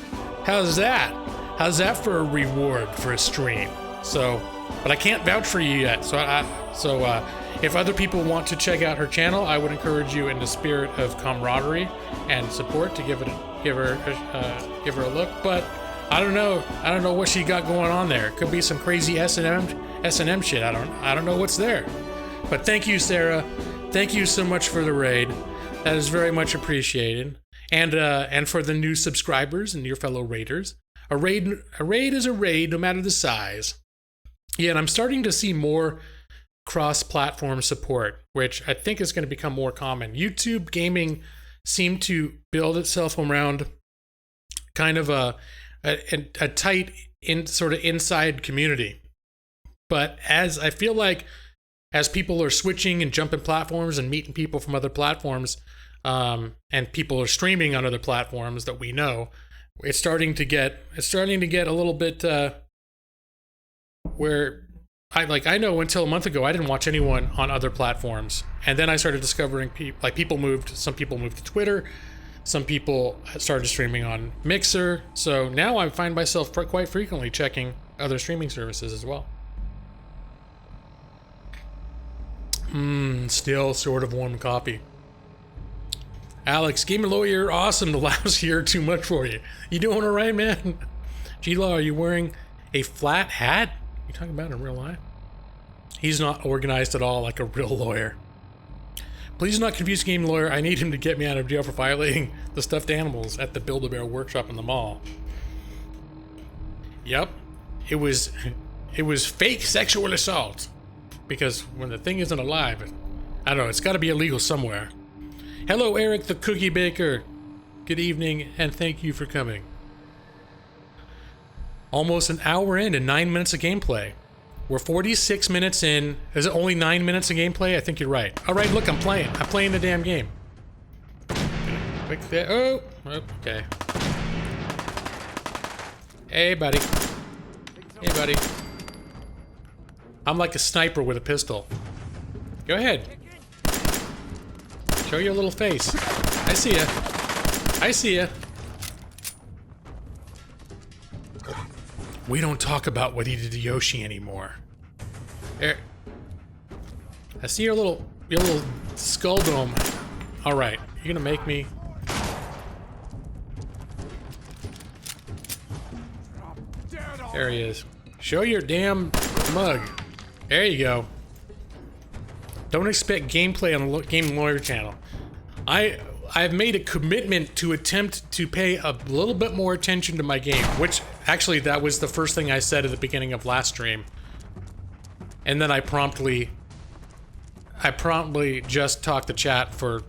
How's that? How's that for a reward for a stream? So, but I can't vouch for you yet, so if other people want to check out her channel, I would encourage you in the spirit of camaraderie and support to give her a look. But I don't know what she got going on there. Could be some crazy S&M shit. I don't know what's there. But thank you, Sarah. Thank you so much for the raid. That is very much appreciated. And for the new subscribers and your fellow raiders, a raid is a raid, no matter the size. Yeah, and I'm starting to see more cross-platform support, which I think is going to become more common. YouTube gaming seemed to build itself around kind of a tight sort of inside community. But as I feel like as people are switching and jumping platforms and meeting people from other platforms, and people are streaming on other platforms that we know, it's starting to get a little bit where I know until a month ago I didn't watch anyone on other platforms, and then I started discovering some people moved to Twitter, some people started streaming on Mixer, so now I find myself quite frequently checking other streaming services as well. Still sort of warm coffee. Alex, Gamer Lawyer, awesome. The laughs here are too much for you. You doing all right, man? G-Law, are you wearing a flat hat? You talking about in real life? He's not organized at all like a real lawyer. Please do not confuse Game Lawyer. I need him to get me out of jail for violating the stuffed animals at the Build-A-Bear workshop in the mall. Yep. It was fake sexual assault. Because when the thing isn't alive, I don't know, it's got to be illegal somewhere. Hello, Eric the Cookie Baker. Good evening, and thank you for coming. Almost an hour in and 9 minutes of gameplay. We're 46 minutes in. Is it only 9 minutes of gameplay? I think you're right. All right, look, I'm playing the damn game. Quick there. Oh, okay. Hey, buddy. Hey, buddy. I'm like a sniper with a pistol. Go ahead. Show your little face. I see ya. I see ya. We don't talk about what he did to Yoshi anymore. There. I see your little skull dome. All right, you're gonna make me. There he is. Show your damn mug. There you go. Don't expect gameplay on the Game Lawyer channel. I've made a commitment to attempt to pay a little bit more attention to my game, which actually that was the first thing I said at the beginning of last stream. And then I promptly just talked to chat for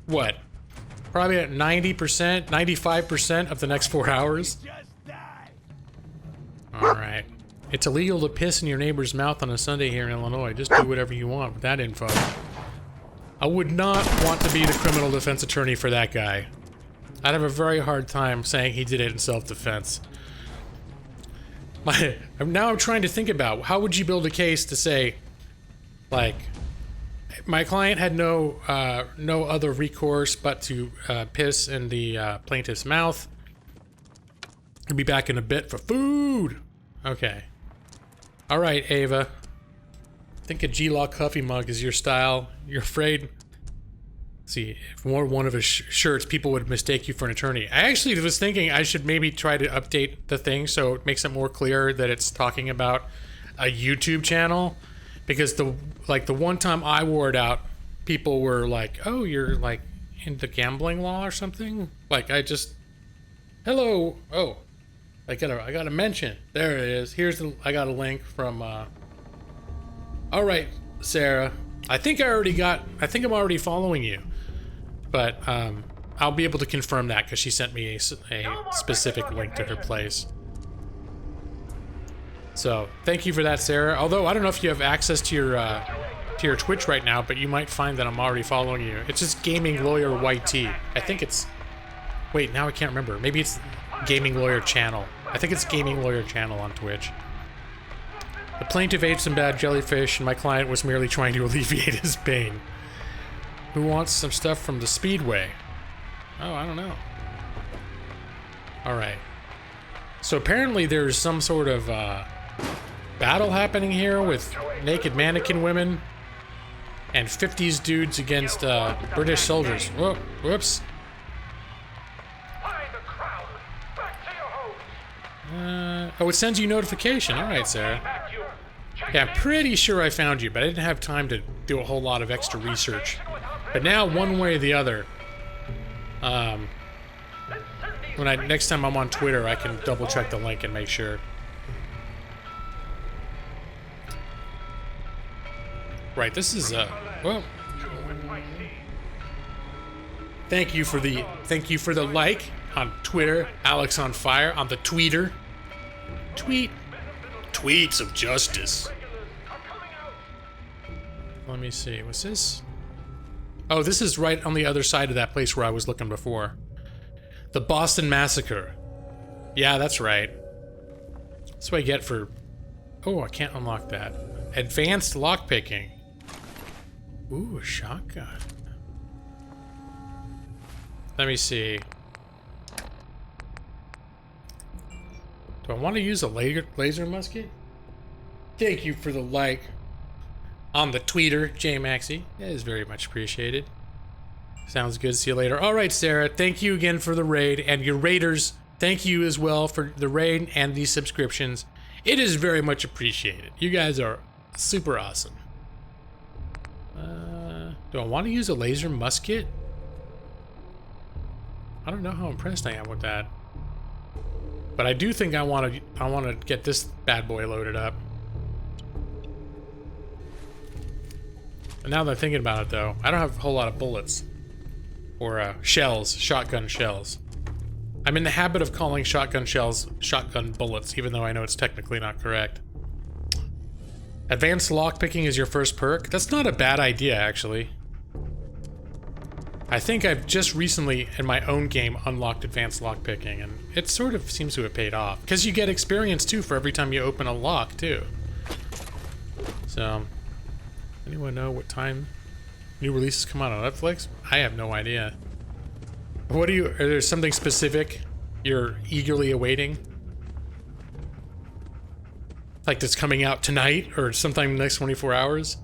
what? Probably at 90%, 95% of the next 4 hours. All right. It's illegal to piss in your neighbor's mouth on a Sunday here in Illinois. Just do whatever you want with that info. I would not want to be the criminal defense attorney for that guy. I'd have a very hard time saying he did it in self-defense. Now I'm trying to think about how would you build a case to say, like, my client had no other recourse but to piss in the plaintiff's mouth. I'll be back in a bit for food. Okay. All right, Ava. I think a G-Law coffee mug is your style. You're afraid? See, if you wore one of his shirts, people would mistake you for an attorney. I actually was thinking I should maybe try to update the thing so it makes it more clear that it's talking about a YouTube channel. Because the one time I wore it out, people were like, "Oh, you're like into gambling law or something?" Like hello. Oh, I gotta mention. There it is. I got a link from. All right, Sarah. I think I'm already following you, but I'll be able to confirm that because she sent me a specific link to her place. So thank you for that, Sarah. Although I don't know if you have access to your Twitch right now, but you might find that I'm already following you. It's just Gaming Lawyer YT. I think it's. Wait, now I can't remember. Maybe it's Gaming Lawyer Channel. I think it's Gaming Lawyer Channel on Twitch. The plaintiff ate some bad jellyfish, and my client was merely trying to alleviate his pain. Who wants some stuff from the Speedway? Oh, I don't know. Alright. So apparently there's some sort of battle happening here with naked mannequin women and 50s dudes against British soldiers. Whoa, whoops. Oh, it sends you notification. Alright, Sarah. Yeah, I'm pretty sure I found you, but I didn't have time to do a whole lot of extra research. But now, one way or the other, Next time I'm on Twitter, I can double check the link and make sure. Right, this is well. Thank you for the like on Twitter, Alex on Fire on the tweeter. Tweets of justice. Let me see. What's this? Oh, this is right on the other side of that place where I was looking before. The Boston Massacre. Yeah, that's right. That's what I get for... Oh, I can't unlock that. Advanced lockpicking. Ooh, a shotgun. Let me see. Do I want to use a laser musket? Thank you for the like on the tweeter, J Maxey. That is very much appreciated. Sounds good. See you later. All right, Sarah. Thank you again for the raid, and your raiders. Thank you as well for the raid and the subscriptions. It is very much appreciated. You guys are super awesome. Do I want to use a laser musket? I don't know how impressed I am with that. But I do think I want to get this bad boy loaded up. And now that I'm thinking about it, though, I don't have a whole lot of bullets. Or shells, shotgun shells. I'm in the habit of calling shotgun shells shotgun bullets, even though I know it's technically not correct. Advanced lockpicking is your first perk? That's not a bad idea, actually. I think I've just recently, in my own game, unlocked advanced lockpicking, and it sort of seems to have paid off. Because you get experience, too, for every time you open a lock, too. So, anyone know what time new releases come out on Netflix? I have no idea. What are there something specific you're eagerly awaiting? Like that's coming out tonight or sometime in the next 24 hours?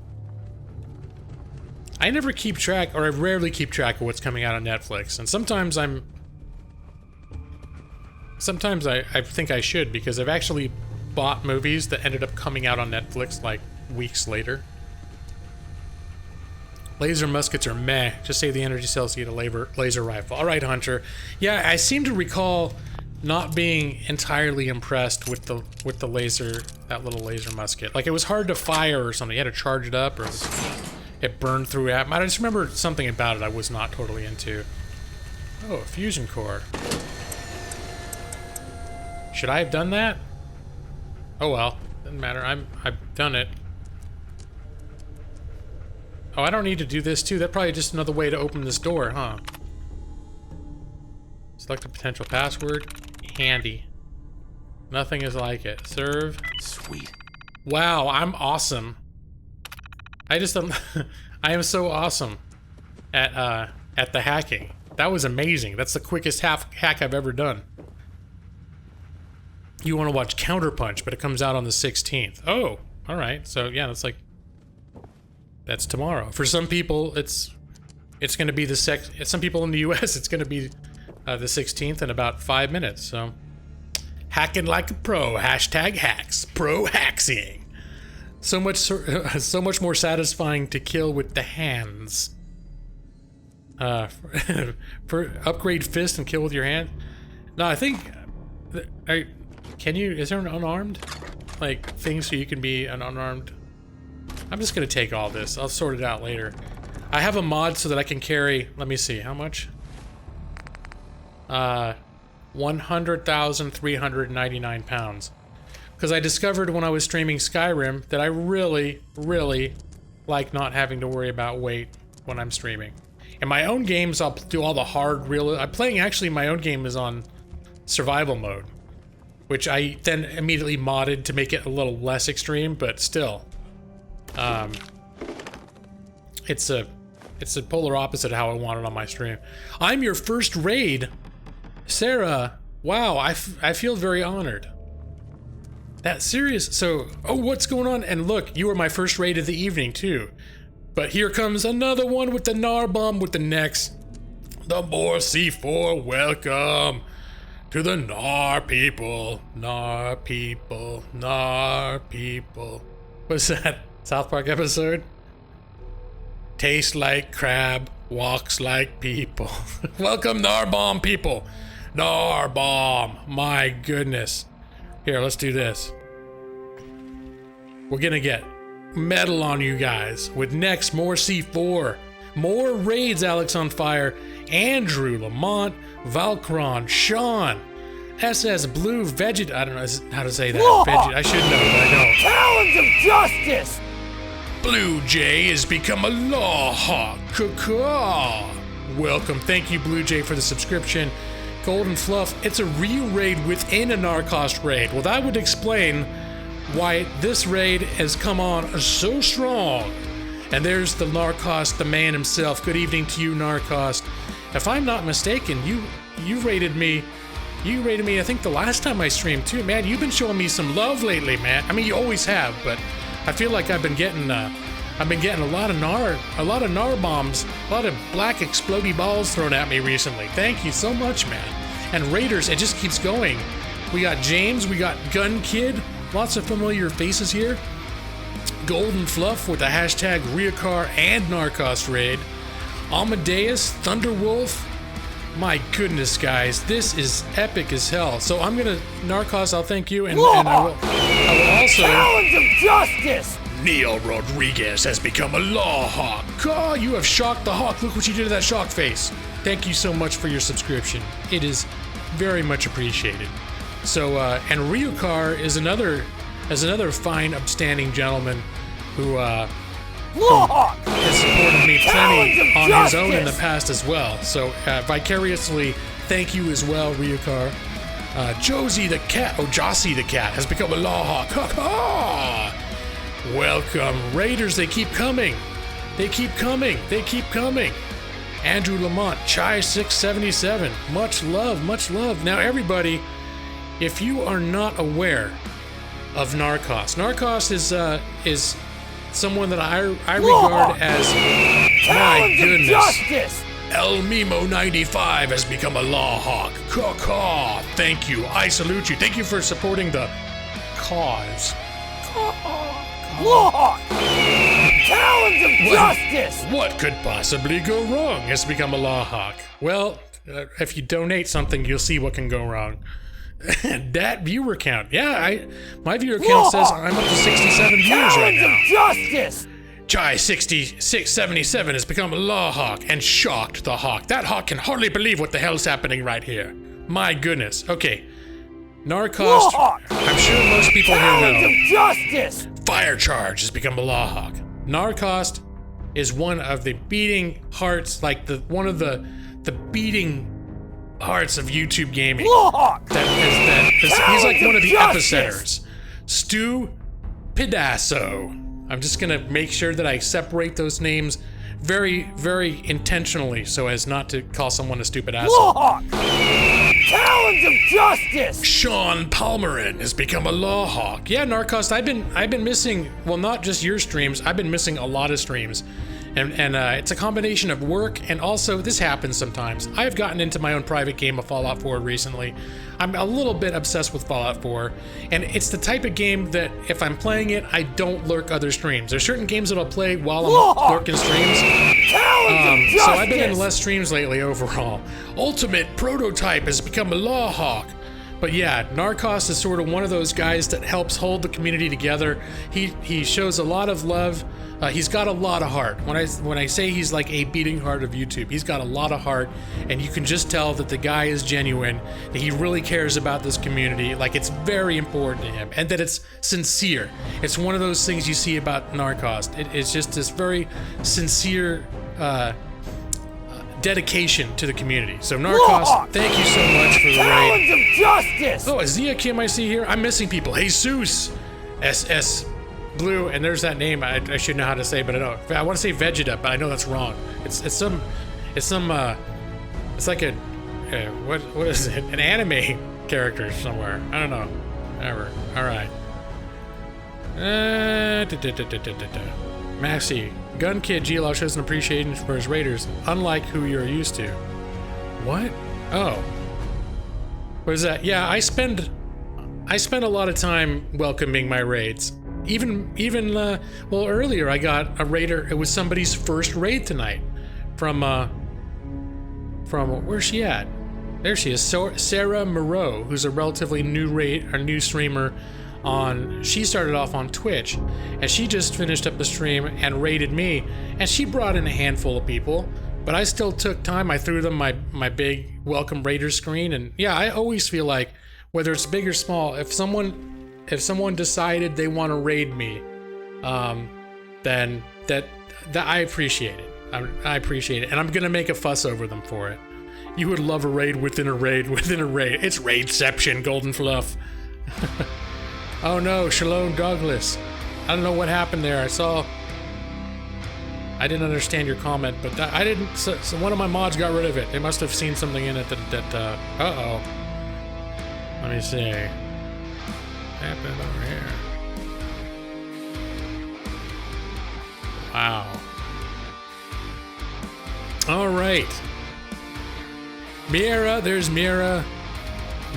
I never keep track, or I rarely keep track of what's coming out on Netflix. And sometimes I think I should, because I've actually bought movies that ended up coming out on Netflix like weeks later. Laser muskets are meh. Just save the energy cells to get a laser rifle. All right, Hunter. Yeah, I seem to recall not being entirely impressed with the laser, that little laser musket. Like it was hard to fire or something. You had to charge it up, or it burned through it. I just remember something about it I was not totally into. Oh, a fusion core. Should I have done that? Oh well, doesn't matter. I've done it. Oh, I don't need to do this too. That's probably just another way to open this door, huh? Select a potential password. Handy. Nothing is like it. Serve. Sweet. Wow, I'm awesome. I am so awesome at the hacking. That was amazing. That's the quickest hack I've ever done. You want to watch Counterpunch, but it comes out on the 16th. Oh, all right. So yeah, that's tomorrow. For some people, it's going to be some people in the U.S. it's going to be the 16th in about 5 minutes. So hacking like a pro. Hashtag hacks. Pro haxing. So much more satisfying to kill with the hands. For upgrade fist and kill with your hand. No, I think. Is there an unarmed like thing so you can be an unarmed? I'm just gonna take all this. I'll sort it out later. I have a mod so that I can carry. Let me see how much. 100,399 pounds. Because I discovered when I was streaming Skyrim that I really, really like not having to worry about weight when I'm streaming. In my own games, I'll do all the hard I'm playing, actually, my own game is on survival mode, which I then immediately modded to make it a little less extreme, but still. It's a polar opposite of how I want it on my stream. I'm your first raid, Sarah. Wow, I feel very honored. That's serious. So, oh, what's going on? And look, you were my first raid of the evening, too. But here comes another one with the Nar bomb with the next. The more C4, welcome to the Nar people. Nar people, Nar people. What's that? South Park episode? tastes like crab, walks like people. Welcome, Narbomb people. Narbomb, my goodness. Here, let's do this. We're gonna get metal on you guys with next more C4. More raids, Alex on Fire, Andrew, Lamont, Valkron, Sean, SS Blue, Veget. I don't know how to say that. Veget. I should know, but I don't. Talons of justice! Blue Jay has become a law hawk. Caw-caw. Welcome. Thank you, Blue Jay, for the subscription. Golden Fluff, it's a re-raid within a Narcost raid. Well, that would explain why this raid has come on so strong. And there's the Narcost, the man himself. Good evening to you, Narcost. If I'm not mistaken, you rated me. You rated me, I think, the last time I streamed too. Man, you've been showing me some love lately, man. I mean, you always have, but I feel like I've been getting a lot of nar bombs, a lot of black explodey balls thrown at me recently. Thank you so much, man. And Raiders, it just keeps going. We got James, we got Gun Kid, lots of familiar faces here. Golden Fluff with the hashtag Reocar and Narcos raid. Amadeus, Thunderwolf. My goodness, guys, this is epic as hell. So I'm gonna Narcos. I'll thank you, and I will also. Talons of justice! Neil Rodriguez has become a law hawk. Oh, you have shocked the hawk. Look what you did to that shock face. Thank you so much for your subscription. It is very much appreciated. So, and Ryukar is another fine, upstanding gentleman who has supported me plenty on his own in the past as well. So, vicariously, thank you as well, Ryukar. Josie the cat, Jossie the cat has become a law hawk. Ha ha! Welcome, Raiders. They keep coming. They keep coming. They keep coming. Andrew Lamont, Chai 677. Much love, much love. Now, everybody, if you are not aware of Narcos, Narcos is someone that I regard as, my goodness, El Mimo 95 has become a law hawk. Caw-caw. Thank you. I salute you. Thank you for supporting the cause. Law! Talons of justice! What could possibly go wrong? Has become a law hawk. Well, if you donate something, you'll see what can go wrong. That viewer count. Yeah, my viewer count says I'm up to 67 viewers right now. Talons of justice! Chai 6677 has become a law hawk and shocked the hawk. That hawk can hardly believe what the hell's happening right here. My goodness. Okay. Narcos, I'm sure most people here know. Of justice! Fire Charge has become a law hawk. Narcos is one of the beating hearts, like one of the beating hearts of YouTube gaming. He's like one of the epicenters. Stu Pidasso. I'm just gonna make sure that I separate those names very, very intentionally so as not to call someone a stupid asshole. Talons of justice! Sean Palmerin has become a law hawk. Yeah, Narcos, I've been missing, well, not just your streams, I've been missing a lot of streams. And it's a combination of work, and also, this happens sometimes. I've gotten into my own private game of Fallout 4 recently. I'm a little bit obsessed with Fallout 4, and it's the type of game that if I'm playing it, I don't lurk other streams. There's certain games that I'll play while I'm lurking streams. So I've been in less streams lately overall. Ultimate Prototype has become a law hawk. But yeah, Narcos is sort of one of those guys that helps hold the community together. He shows a lot of love. He's got a lot of heart. When I say he's like a beating heart of YouTube, he's got a lot of heart, and you can just tell that the guy is genuine, that he really cares about this community, like it's very important to him, and that it's sincere. It's one of those things you see about Narcos. It's just this very sincere dedication to the community. So Narcos, thank you so much for the raid. Of justice! Oh, Azia Kim I see here. I'm missing people. Jesus, SS Blue, and there's that name I should know how to say, but I don't. I want to say Vegeta, but I know that's wrong. It's like a what is it? An anime character somewhere. I don't know. Whatever. All right. Maxi, Gun Kid Gilo shows an appreciation for his raiders, unlike who you're used to. What? Oh. What is that? Yeah, I spend a lot of time welcoming my raids. well, earlier I got a raider. It was somebody's first raid tonight from where's she at? There she is, Sarah Moreau, who's a relatively new streamer on. She started off on Twitch, and she just finished up the stream and raided me, and she brought in a handful of people, but I still took time. I threw them my big welcome raider screen, and yeah, I always feel like whether it's big or small, if someone decided they want to raid me, then that I appreciate it. I appreciate it, and I'm gonna make a fuss over them for it. You would love a raid within a raid within a raid. It's raidception, Golden Fluff. Oh no, Shalom Douglas. I don't know what happened there. I didn't understand your comment, but I didn't. So one of my mods got rid of it. They must have seen something in it that uh-oh. Let me see. What happened over here? Wow. All right. Mira, there's Mira.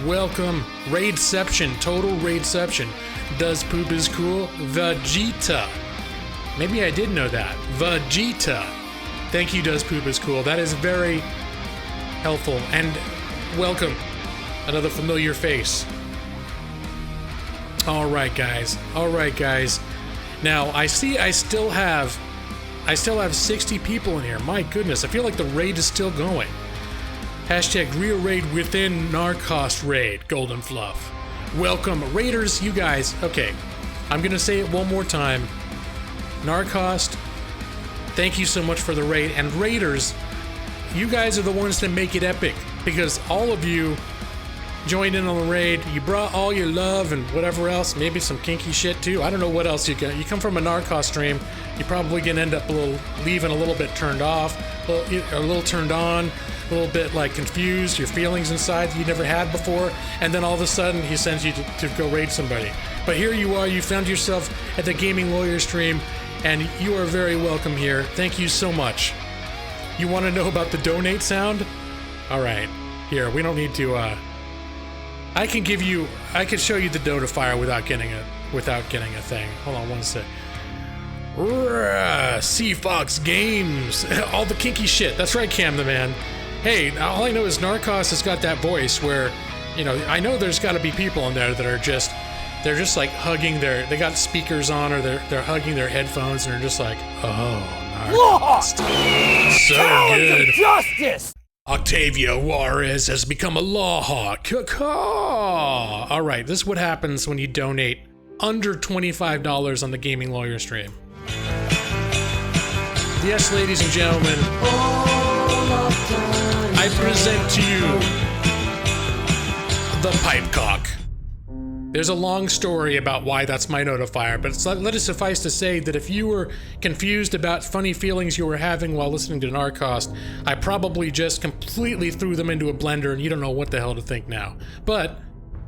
Welcome. Raidception, total raidception. Does poop is cool. Vegeta. Maybe I did know that. Vegeta. Thank you, Does poop is cool. That is very helpful. And welcome. Another familiar face. All right, guys. Now, I see I still have 60 people in here. My goodness, I feel like the raid is still going. Hashtag real raid within Narcost raid, Golden Fluff. Welcome, raiders, you guys. Okay, I'm gonna say it one more time. Narcost, thank you so much for the raid. And raiders, you guys are the ones that make it epic, because all of you joined in on the raid. You brought all your love and whatever else, maybe some kinky shit too. I don't know what else you got. You come from a Narcost stream, you're probably gonna end up leaving a little bit turned off, a little turned on, a little bit like confused, your feelings inside you never had before, and then all of a sudden he sends you to go raid somebody. But here you are, you found yourself at the Gaming Lawyer stream, and you are very welcome here. Thank you so much. You want to know about the donate sound? All right, here, we don't need to, I can show you the notifier without getting a thing. Hold on one sec. Sea Fox Games, all the kinky shit. That's right, Cam the Man. Hey, all I know is Narcos has got that voice where, you know, I know there's got to be people in there that are just, they're just like hugging they got speakers on, or they're hugging their headphones, and they're just like, oh, Narcos, so good. Of justice. Octavia Juarez has become a law hawk. Caw-caw. All right, this is what happens when you donate under $25 on the Gaming Lawyer stream. Yes, ladies and gentlemen, I present to you the Pipecock. There's a long story about why that's my notifier, but let it suffice to say that if you were confused about funny feelings you were having while listening to Narcost, I probably just completely threw them into a blender and you don't know what the hell to think now. But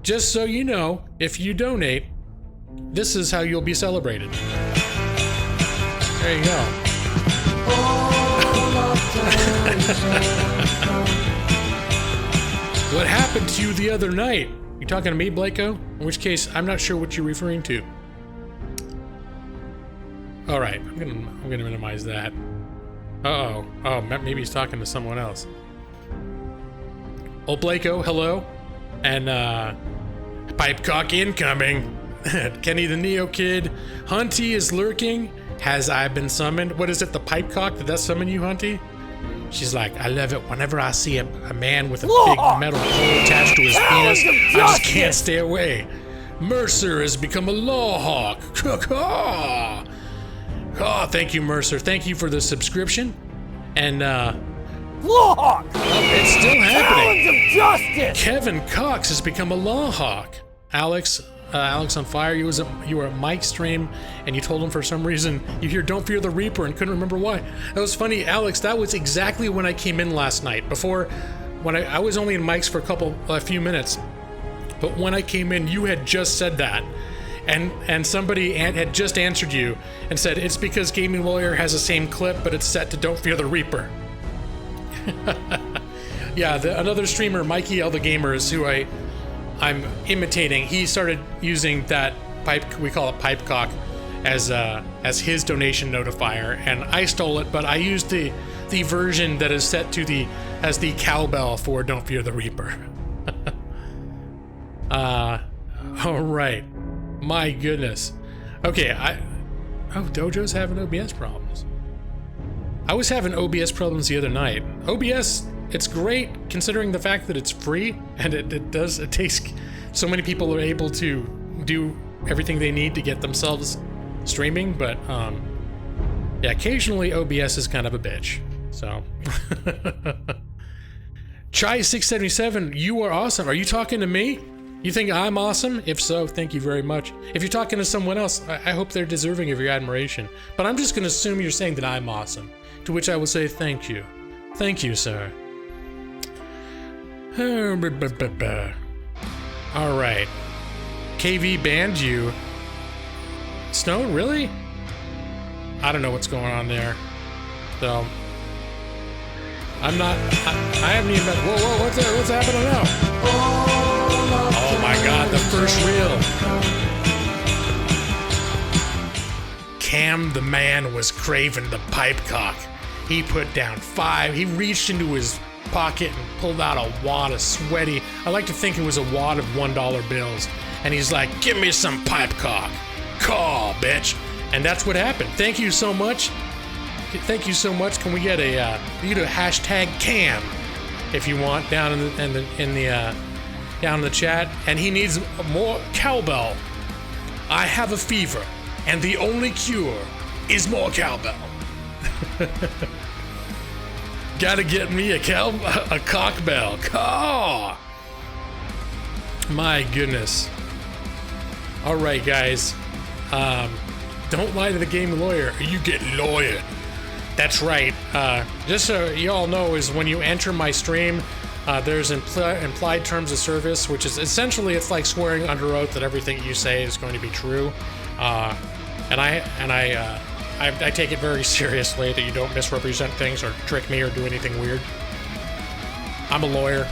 just so you know, if you donate, this is how you'll be celebrated. There you go. What happened to you the other night? You talking to me, Blako? In which case, I'm not sure what you're referring to. All right, I'm gonna minimize that. Uh-oh. Oh, maybe he's talking to someone else. Oh, Blako, hello. And, Pipecock incoming. Kenny the Neo Kid. Hunty is lurking. Has I been summoned? What is it, the Pipecock? Did that summon you, Hunty? She's like, I love it whenever I see a man with a big metal pole attached to his penis. I just can't stay away. Mercer has become a law hawk. Caw-caw. Oh, thank you, Mercer. Thank you for the subscription. And, Law hawk. it's still happening. Talons of justice. Kevin Cox has become a law hawk. Alex on Fire, you were at Mike's stream, and you told him for some reason you hear "Don't Fear the Reaper" and couldn't remember why. That was funny, Alex. That was exactly when I came in last night. Before, when I was only in Mike's for a few minutes, but when I came in, you had just said that, and somebody had just answered you and said it's because Gaming Lawyer has the same clip, but it's set to "Don't Fear the Reaper." Yeah, another streamer, Mikey L the Gamer, is who I'm imitating. He started using that pipe, we call it Pipecock, as his donation notifier, and I stole it, but I used the version that is set to as the cowbell for Don't Fear the Reaper. All right. My goodness. Okay, Dojo's having OBS problems. I was having OBS problems the other night. OBS, it's great considering the fact that it's free, and it takes so many people are able to do everything they need to get themselves streaming, but yeah, occasionally OBS is kind of a bitch. So Chai677, you are awesome. Are you talking to me? You think I'm awesome? If so, thank you very much. If you're talking to someone else, I hope they're deserving of your admiration. But I'm just gonna assume you're saying that I'm awesome. To which I will say thank you. Thank you, sir. Alright. KV banned you. Snow, really? I don't know what's going on there. So I'm not I haven't even been, whoa, what's happening now? Oh my god, the first reel. Cam the man was craving the pipe cock. He put down 5. He reached into his pocket and pulled out a wad of sweaty, I like to think it was a wad of $1 bills. And he's like, give me some pipe cock. Call, bitch. And that's what happened. Thank you so much. Thank you so much. Can we get a, you do a hashtag Cam if you want down in the chat. And he needs more cowbell. I have a fever, and the only cure is more cowbell. Gotta get me a cock bell. Caw! My goodness. All right, guys. Don't lie to the game lawyer, or you get lawyered. That's right. Just so you all know, is when you enter my stream, there's implied terms of service, which is essentially it's like swearing under oath that everything you say is going to be true. And I take it very seriously that you don't misrepresent things or trick me or do anything weird. I'm a lawyer.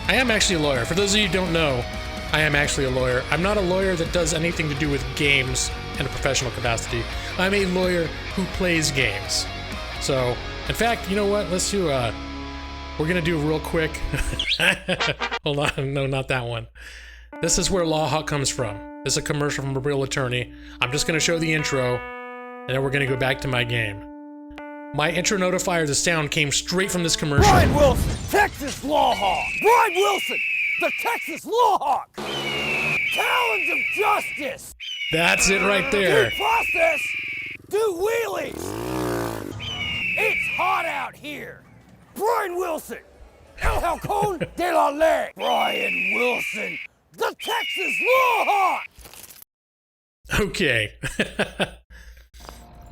I am actually a lawyer. For those of you who don't know, I am actually a lawyer. I'm not a lawyer that does anything to do with games in a professional capacity. I'm a lawyer who plays games. So, in fact, you know what? Let's do we're gonna do real quick. Hold on, no, not that one. This is where Lawhawk comes from. This is a commercial from a real attorney. I'm just gonna show the intro, and then we're gonna go back to my game. My intro notifier, the sound came straight from this commercial. Brian Wilson, Texas Lawhawk. Brian Wilson, the Texas Lawhawk. Talons of justice. That's it right there. Do process. Do wheelies. It's hot out here. Brian Wilson, El Halcon de la Ley. Brian Wilson, the Texas Lawhawk. Okay.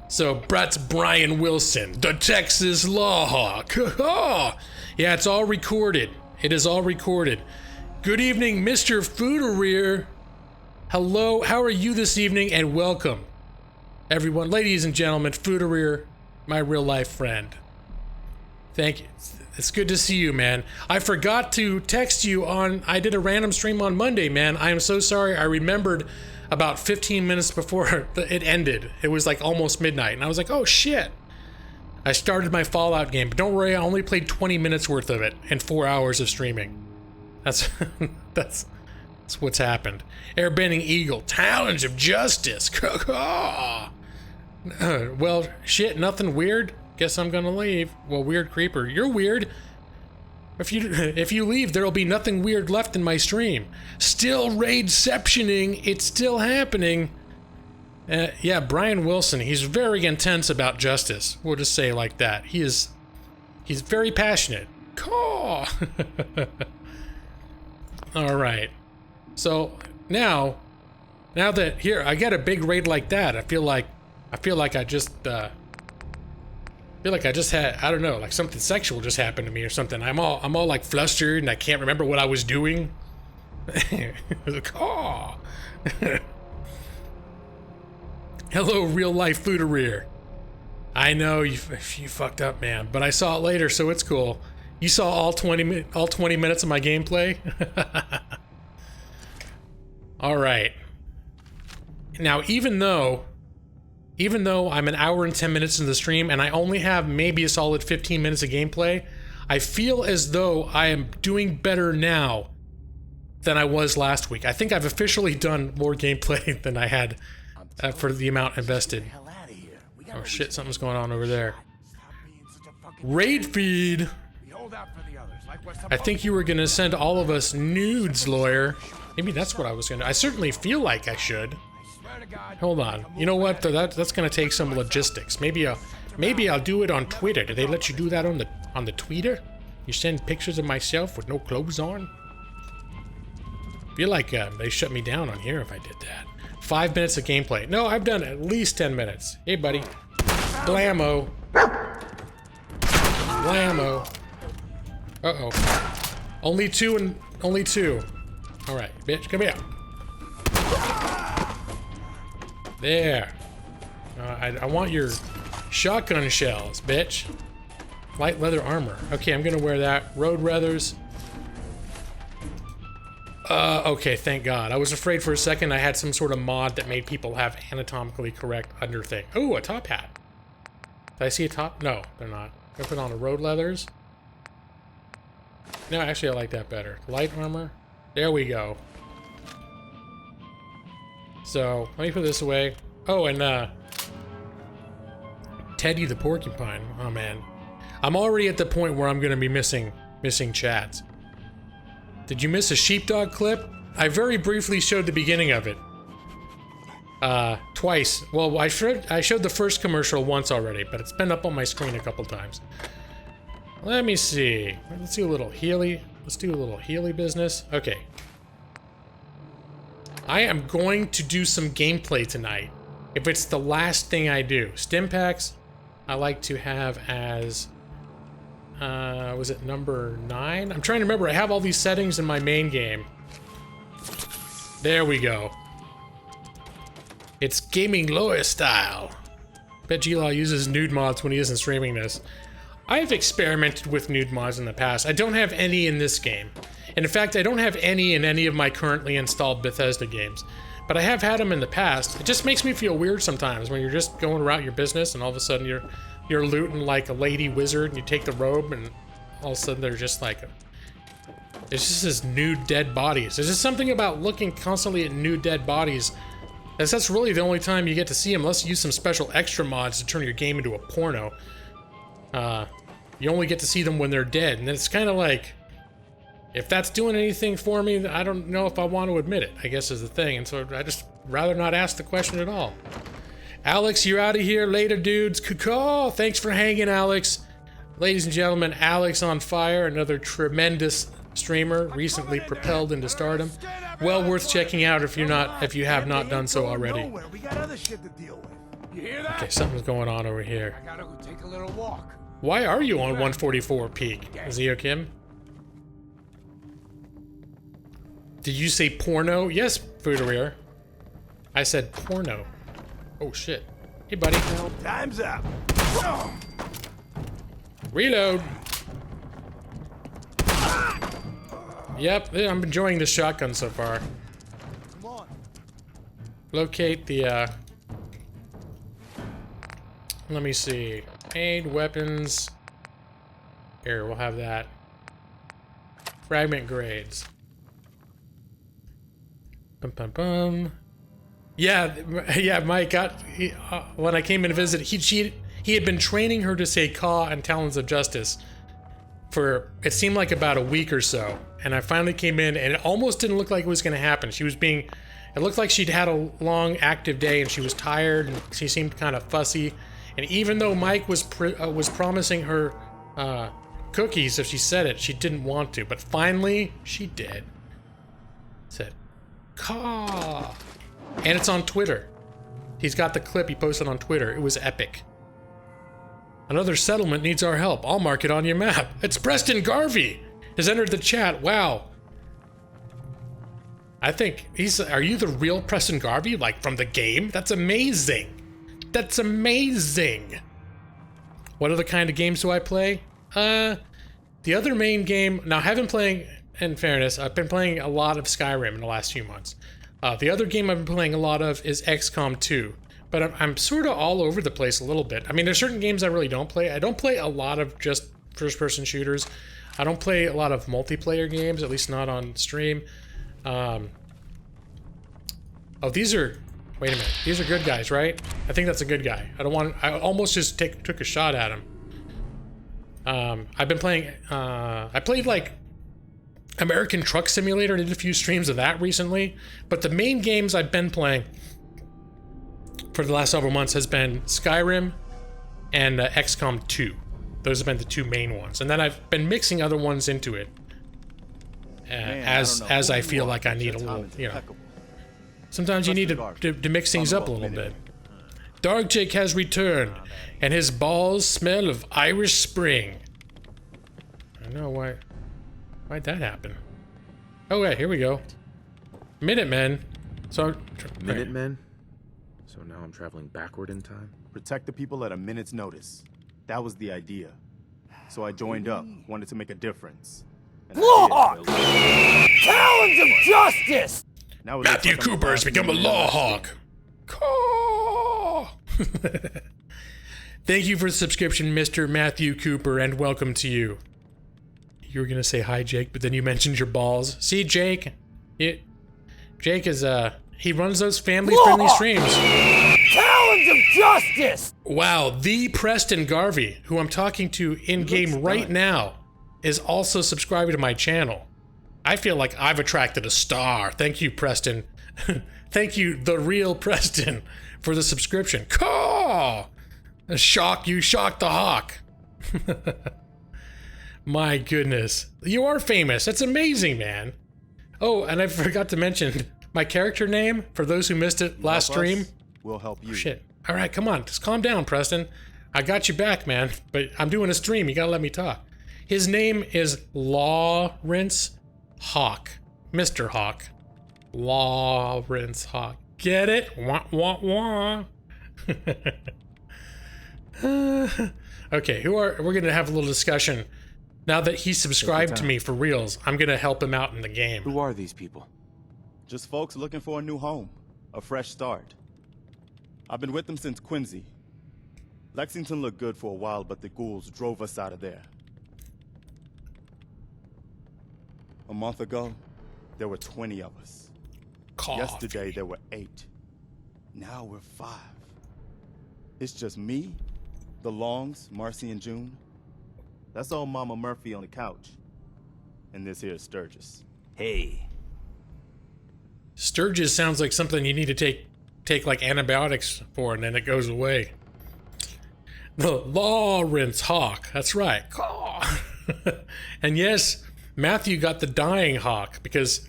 So, that's Brian Wilson, the Texas Lawhawk. Yeah, it's all recorded. It is all recorded. Good evening, Mr. Foodereer. Hello, how are you this evening, and welcome. Everyone, ladies and gentlemen, Foodereer, my real-life friend. Thank you. It's good to see you, man. I forgot to text you I did a random stream on Monday, man. I am so sorry. I remembered about 15 minutes before it ended. It was like almost midnight, and I was like, oh shit. I started my Fallout game, but don't worry, I only played 20 minutes worth of it in 4 hours of streaming. That's what's happened. Airbending Eagle, Talons of Justice. Well, shit, nothing weird. Guess I'm gonna leave. Well, Weird Creeper, you're weird. If you leave, there'll be nothing weird left in my stream. Still raidceptioning, it's still happening. Yeah, Brian Wilson, he's very intense about justice. We'll just say it like that. He's very passionate. Caw. All right. So now that here I get a big raid like that, I feel like I just had, I don't know, like something sexual just happened to me or something. I'm all like flustered and I can't remember what I was doing. Oh. Hello, real life Foodereer. I know you fucked up, man, but I saw it later, so it's cool. You saw all 20 minutes of my gameplay. All right. Now, even though even though I'm an hour and 10 minutes into the stream and I only have maybe a solid 15 minutes of gameplay, I feel as though I am doing better now than I was last week. I think I've officially done more gameplay than I had for the amount invested. Oh shit, something's going on over there. Raid feed! I think you were gonna send all of us nudes, lawyer. Maybe that's what I was gonna. I certainly feel like I should. Hold on. You know what? That's gonna take some logistics. Maybe I'll do it on Twitter. Do they let you do that on the Twitter? You send pictures of myself with no clothes on? I feel like they shut me down on here if I did that. 5 minutes of gameplay. No, I've done at least 10 minutes. Hey, buddy. Blammo. Blammo. Uh-oh. Only two. All right, bitch, come here. There. I want your shotgun shells, bitch. Light leather armor. Okay, I'm gonna wear that. Road leathers. Okay, thank God. I was afraid for a second I had some sort of mod that made people have anatomically correct under thing. Ooh, a top hat. Did I see a top? No, they're not. I put on the road leathers. No, actually, I like that better. Light armor. There we go. So, let me put this away. Oh, and, Teddy the porcupine. Oh, man. I'm already at the point where I'm gonna be missing chats. Did you miss a sheepdog clip? I very briefly showed the beginning of it. Twice. Well, I showed the first commercial once already, but it's been up on my screen a couple times. Let me see. Let's do a little Healy. Let's do a little Healy business. Okay. I am going to do some gameplay tonight. If it's the last thing I do. Stim packs, I like to have as... was it number 9? I'm trying to remember. I have all these settings in my main game. There we go. It's gaming lawyer style. Bet G-Law uses nude mods when he isn't streaming this. I've experimented with nude mods in the past. I don't have any in this game. And in fact, I don't have any in any of my currently installed Bethesda games. But I have had them in the past. It just makes me feel weird sometimes when you're just going about your business and all of a sudden you're looting like a lady wizard and you take the robe and all of a sudden they're just like... It's just this nude dead bodies. There's just something about looking constantly at nude dead bodies. That's really the only time you get to see them, unless you use some special extra mods to turn your game into a porno. You only get to see them when they're dead, and it's kind of like, if that's doing anything for me, I don't know if I want to admit it, I guess is the thing, and so I just rather not ask the question at all. Alex, you're out of here later, dudes. Caw, thanks for hanging, Alex. Ladies and gentlemen, Alex on Fire, another tremendous streamer, recently propelled into stardom. Well worth checking out if you have not done so already. Okay, something's going on over here. I gotta go take a little walk. Why are you on 144 peak, Zio Kim? Did you say porno? Yes, Foodarier. I said porno. Oh shit. Hey buddy. Time's up. Reload. Yep, I'm enjoying the shotgun so far. Come on. Locate the, let me see. Aid, weapons. Here, we'll have that. Fragment grades. Bum bum bum. Yeah, Mike got... when I came in to visit, he had been training her to say caw and talons of justice for, it seemed like about a week or so. And I finally came in, and it almost didn't look like it was going to happen. She was being... It looked like she'd had a long, active day, and she was tired, and she seemed kind of fussy. And even though Mike was promising her cookies if she said it, she didn't want to. But finally, she did. Said, caw. And it's on Twitter. He's got the clip he posted on Twitter. It was epic. Another settlement needs our help. I'll mark it on your map. It's Preston Garvey has entered the chat. Wow. I think he's... Are you the real Preston Garvey? Like, from the game? That's amazing. That's amazing. What other kind of games do I play? The other main game... Now, I haven't playing... In fairness, I've been playing a lot of Skyrim in the last few months. The other game I've been playing a lot of is XCOM 2, but I'm sort of all over the place a little bit. I mean, there's certain games I really don't play. I don't play a lot of just first-person shooters. I don't play a lot of multiplayer games, at least not on stream. Oh, these are... Wait a minute. These are good guys, right? I think that's a good guy. I almost just took a shot at him. I've been playing... I played, like, American Truck Simulator. I did a few streams of that recently. But the main games I've been playing for the last several months has been Skyrim and XCOM 2. Those have been the two main ones. And then I've been mixing other ones into it. As I feel like I need a little, you know... Sometimes you need to mix things up a little bit. Dark Jake has returned, and his balls smell of Irish Spring. I know why'd that happen? Oh yeah, here we go. Minutemen. So Minutemen? So now I'm traveling backward in time? Protect the people at a minute's notice. That was the idea. So I joined up, wanted to make a difference. Lawhawk! Talons of justice! Now Matthew Cooper has become a lawhawk. Thank you for the subscription, Mr. Matthew Cooper, and welcome to you. You were gonna say hi, Jake, but then you mentioned your balls. See, Jake? Jake is, he runs those family-friendly streams. Talons of justice! Wow, the Preston Garvey, who I'm talking to in-game right now, is also subscribing to my channel. I feel like I've attracted a star. Thank you, Preston. Thank you, the real Preston, for the subscription. Caw! You shocked the hawk. My goodness. You are famous. That's amazing, man. Oh, and I forgot to mention my character name, for those who missed it last stream. We'll help you. Oh, shit. All right, come on. Just calm down, Preston. I got you back, man. But I'm doing a stream. You gotta let me talk. His name is Lawrence Hawk. Mr. Hawk. Lawrence Hawk. Get it? Wah, wah, wah. Okay, we're gonna have a little discussion. Now that he subscribed to me for reals, I'm gonna help him out in the game. Who are these people? Just folks looking for a new home, a fresh start. I've been with them since Quincy. Lexington looked good for a while, but the ghouls drove us out of there. A month ago, there were 20 of us. Coffee. Yesterday, there were 8. Now we're 5. It's just me, the Longs, Marcy and June. That's old Mama Murphy on the couch. And this here is Sturgis. Hey. Sturgis sounds like something you need to take like antibiotics for, and then it goes away. The Lawrence Hawk. That's right. And yes, Matthew got the dying hawk because,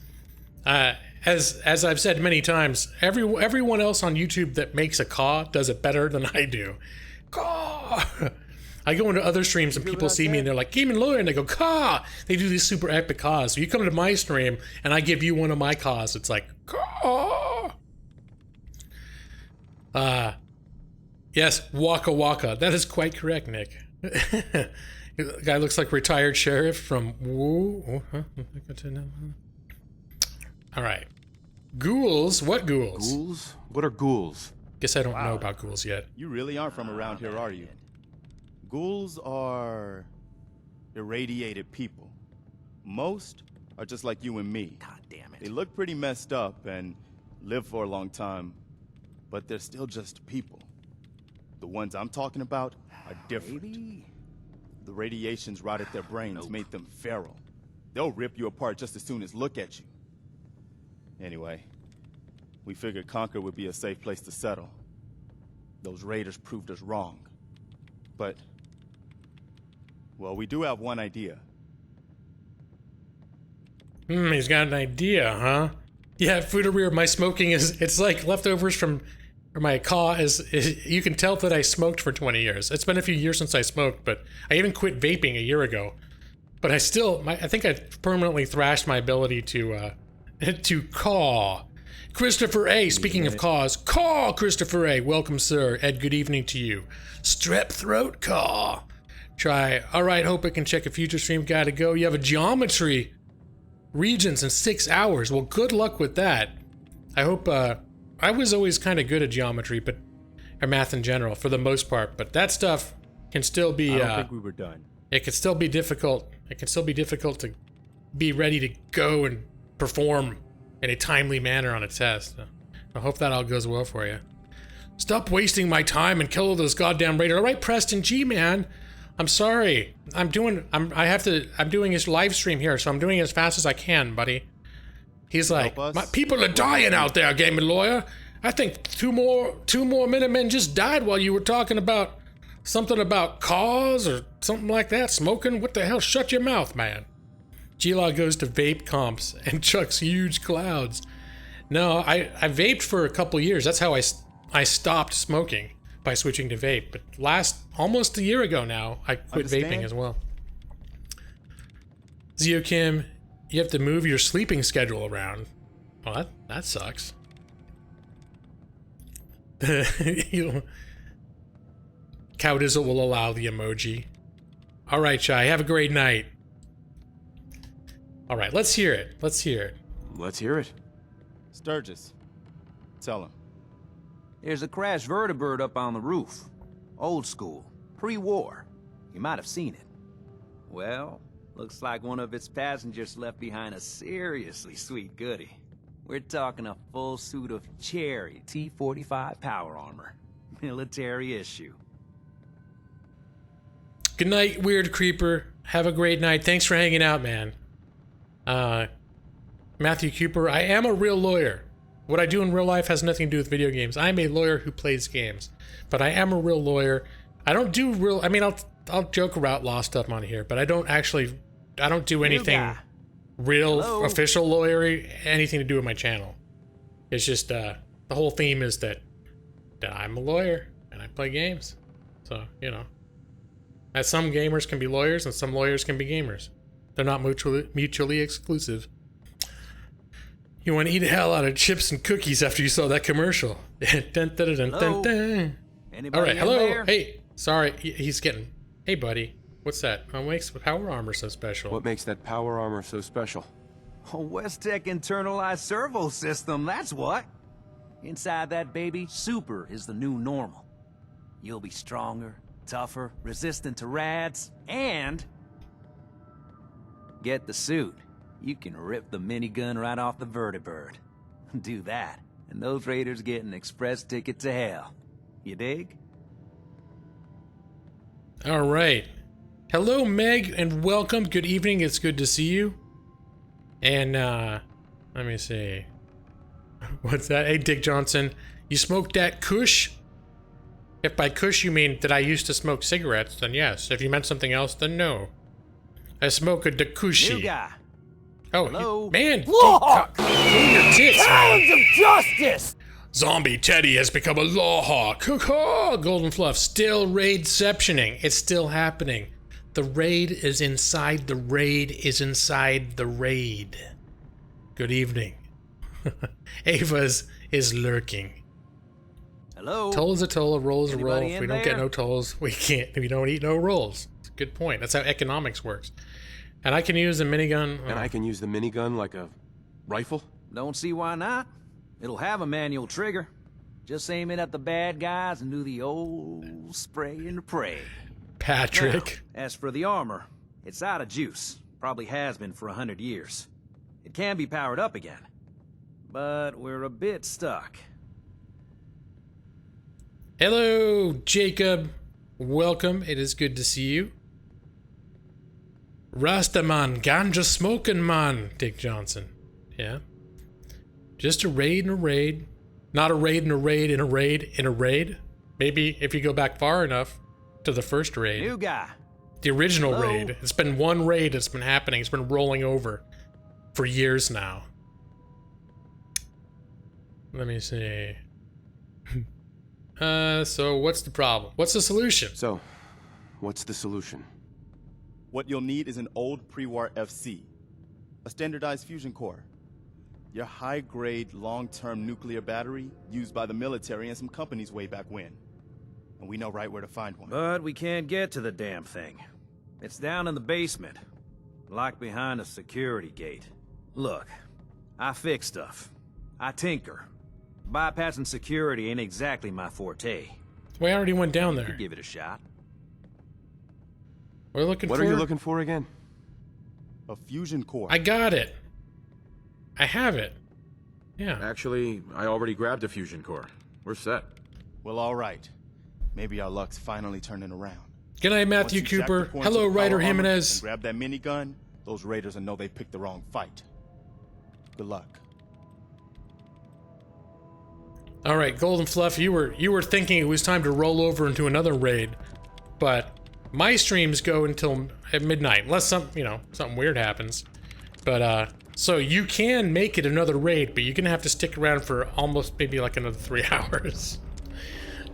as I've said many times, everyone else on YouTube that makes a caw does it better than I do. Caw. I go into other streams and people see me and they're like, Game and Lawyer, and they go, caw. They do these super epic caws. So you come to my stream and I give you one of my caws. It's like, caw. Yes, Waka Waka. That is quite correct, Nick. The guy looks like retired sheriff from Woo. All right. Ghouls? What ghouls? Ghouls? What are ghouls? Guess I don't know about ghouls yet. You really aren't from around here, are you? Ghouls are irradiated people. Most are just like you and me. God damn it. They look pretty messed up and live for a long time, but they're still just people. The ones I'm talking about are different. Baby. The radiations rotted their brains, made them feral. They'll rip you apart just as soon as look at you. Anyway, we figured Concord would be a safe place to settle. Those raiders proved us wrong. But, well, we do have one idea. He's got an idea, huh? Yeah, Foodareer, my smoking it's like leftovers from my caw is you can tell that I smoked for 20 years. It's been a few years since I smoked, but I even quit vaping a year ago. But I think I permanently thrashed my ability to caw. Christopher A, speaking of caws, caw, Christopher A, welcome sir, Ed, good evening to you. Strep throat caw. Try, alright, hope I can check a future stream, gotta go. You have a geometry regions in 6 hours. Well, good luck with that. I hope, I was always kind of good at geometry, but or math in general for the most part. But that stuff can still be. I don't think we were done. It can still be difficult. It can still be difficult to be ready to go and perform in a timely manner on a test. I hope that all goes well for you. Stop wasting my time and kill all those goddamn raiders. All right, Preston G, man. I'm sorry. I'm doing his live stream here, so I'm doing it as fast as I can, buddy. He's like, my people are dying out there, gaming lawyer. I think two more Minutemen just died while you were talking about something about cars or something like that. Smoking? What the hell? Shut your mouth, man. G-Log goes to vape comps and chucks huge clouds. No, I vaped for a couple years. That's how I stopped smoking, by switching to vape. But almost a year ago now, I quit vaping as well. Zio Kim, you have to move your sleeping schedule around. Well, that sucks. Cowdizzle will allow the emoji. All right, Shy, have a great night. All right, let's hear it. Let's hear it. Let's hear it. Sturgis, tell him. There's a crashed vertibird up on the roof. Old school, pre-war. You might have seen it. Well, looks like one of its passengers left behind a seriously sweet goodie. We're talking a full suit of cherry T-45 power armor. Military issue. Good night, Weird Creeper. Have a great night. Thanks for hanging out, man. Matthew Cooper, I am a real lawyer. What I do in real life has nothing to do with video games. I'm a lawyer who plays games, but I am a real lawyer. I don't do real. I mean, I'll joke about law stuff on here, but I don't do anything real official lawyery, anything to do with my channel. It's just the whole theme is that I'm a lawyer and I play games. So you know, as some gamers can be lawyers and some lawyers can be gamers. They're not mutually exclusive. You want to eat the hell out of chips and cookies after you saw that commercial. Dun, dun, dun, dun, dun. Anybody All right, hello. there? Hey, sorry, he's getting. Hey, buddy, what's that? What makes the power armor so special? What makes that power armor so special? A Westech internalized servo system, that's what. Inside that baby, super is the new normal. You'll be stronger, tougher, resistant to rads, and get the suit. You can rip the minigun right off the vertibird. Do that, and those raiders get an express ticket to hell. You dig? All right. Hello, Meg, and welcome. Good evening. It's good to see you. And, let me see. What's that? Hey, Dick Johnson. You smoked that kush? If by kush you mean that I used to smoke cigarettes, then yes. If you meant something else, then no. I smoke a dakushi. New guy. Oh, hello? Man. Law! Clean your tits, man. Hounds of justice! Zombie Teddy has become a law hawk. Golden Fluff still raidceptioning. It's still happening. The raid is inside the raid is inside the raid. Good evening. Ava's is lurking. Hello? Toll is a toll, a roll is a roll. Anybody If in we don't get there? no tolls, we don't eat no rolls. It's a good point. That's how economics works. And I can use a minigun. And I can use the minigun like a rifle? Don't see why not. It'll have a manual trigger. Just aim it at the bad guys and do the old spray and pray. Patrick. Now, as for the armor, it's out of juice. Probably has been for 100 years. It can be powered up again. But we're a bit stuck. Hello, Jacob. Welcome. It is good to see you. Rastaman, ganja smoking man, Dick Johnson. Yeah. Just a raid and a raid. Not a raid and a raid and a raid and a raid. Maybe if you go back far enough to the first raid. New guy. The original Hello? raid. It's been one raid that's been happening. It's been rolling over for years now. Let me see. So what's the problem? What's the solution? So, what's the solution? What you'll need is an old pre-war FC, a standardized fusion core, your high-grade, long-term nuclear battery used by the military and some companies way back when. And we know right where to find one. But we can't get to the damn thing. It's down in the basement, locked behind a security gate. Look, I fix stuff. I tinker. Bypassing security ain't exactly my forte. We already went down Could there. give it a shot. We're looking What for... are you looking for again? A fusion core. I got it. I have it. Yeah. Actually, I already grabbed a fusion core. We're set. Well, all right. Maybe our luck's finally turning around. Good night, Once Matthew you jack Cooper. the points Hello, of the Ryder power armor Jimenez. and grab that minigun, those raiders will know they picked the wrong fight. Good luck. All right, Golden Fluff, you were thinking it was time to roll over into another raid, but my streams go until at midnight, unless something weird happens. But so you can make it another raid, but you're gonna have to stick around for almost maybe like another 3 hours.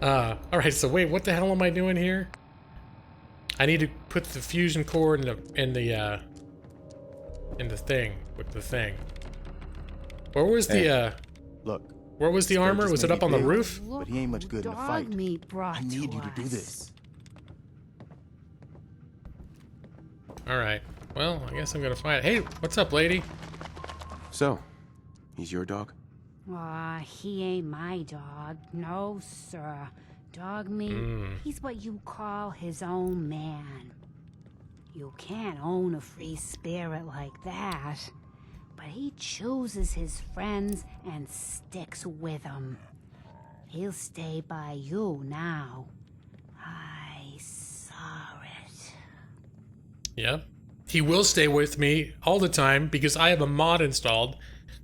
All right, so wait, what the hell am I doing here? I need to put the fusion core in the thing with the thing. Where was the Look, where was the armor? Was it up on the roof? but he ain't much good in a fight. Meat brought I need to you to do us. this. All right. Well, I guess I'm gonna find it. Hey, what's up, lady? So, he's your dog? Aw, he ain't my dog. No, sir. Dog meat, he's what you call his own man. You can't own a free spirit like that. But he chooses his friends and sticks with them. He'll stay by you now. I saw it. Yep. He will stay with me all the time because I have a mod installed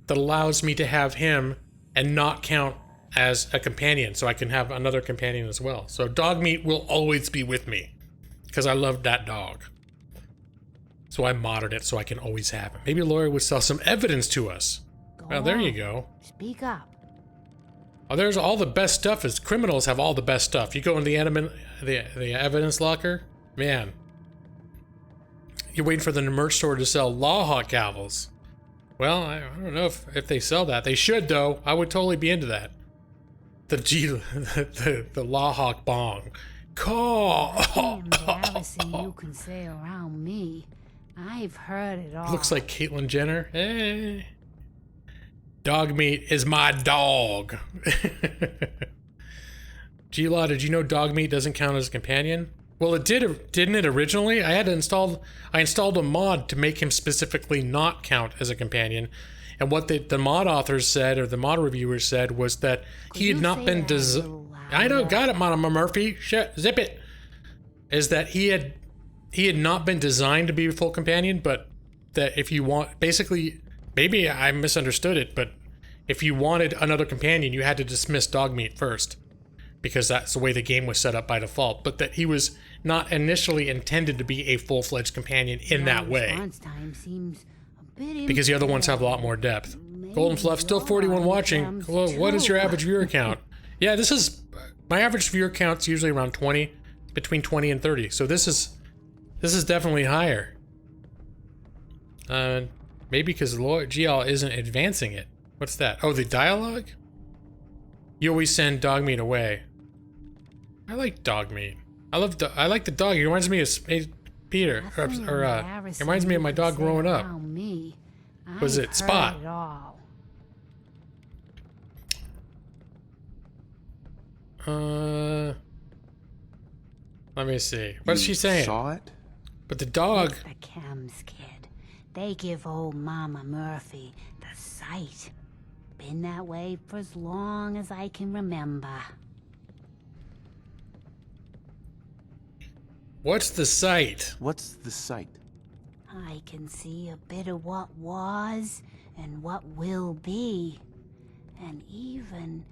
that allows me to have him and not count as a companion, so I can have another companion as well. So dog meat will always be with me because I love that dog. So I modded it so I can always have it. Maybe Lori would sell some evidence to us. Well, there you go. Speak up. Oh, there's all the best stuff. Is criminals have all the best stuff. You go in the evidence locker, man. You're waiting for the merch store to sell Lawhawk gavels. Well, I don't know if they sell that. They should, though. I would totally be into that. The Lawhawk bong. Call. Embarrassing you can say around me. I've heard it all. Looks like Caitlyn Jenner. Eh. Dog meat is my dog. G-Law, did you know dog meat doesn't count as a companion? Well, it didn't it originally? I installed a mod to make him specifically not count as a companion. And what the mod authors said, or the mod reviewers said, was that he had not been I know, got it, Mama Murphy. Shit, zip it. Is that he had not been designed to be a full companion, but that if you want, basically, maybe I misunderstood it, but if you wanted another companion, you had to dismiss Dogmeat first, because that's the way the game was set up by default. But that he was not initially intended to be a full-fledged companion in that way, Time seems a bit because the other ones have a lot more depth. Golden Fluff, still 41 watching. Hello, what is your average viewer count? Yeah, this is my average viewer count's usually around 20, between 20 and 30. So this is definitely higher. Maybe because GL isn't advancing it. What's that? Oh, the dialogue? You always send Dogmeat away. I like Dogmeat. I like the dog. He reminds me of Peter. It reminds me of my dog growing up. Was it Spot? Let me see. What's she saying? Saw it? But the dog. The chems, kid. They give old Mama Murphy the sight. Been that way for as long as I can remember. What's the sight? What's the sight? I can see a bit of what was and what will be. And even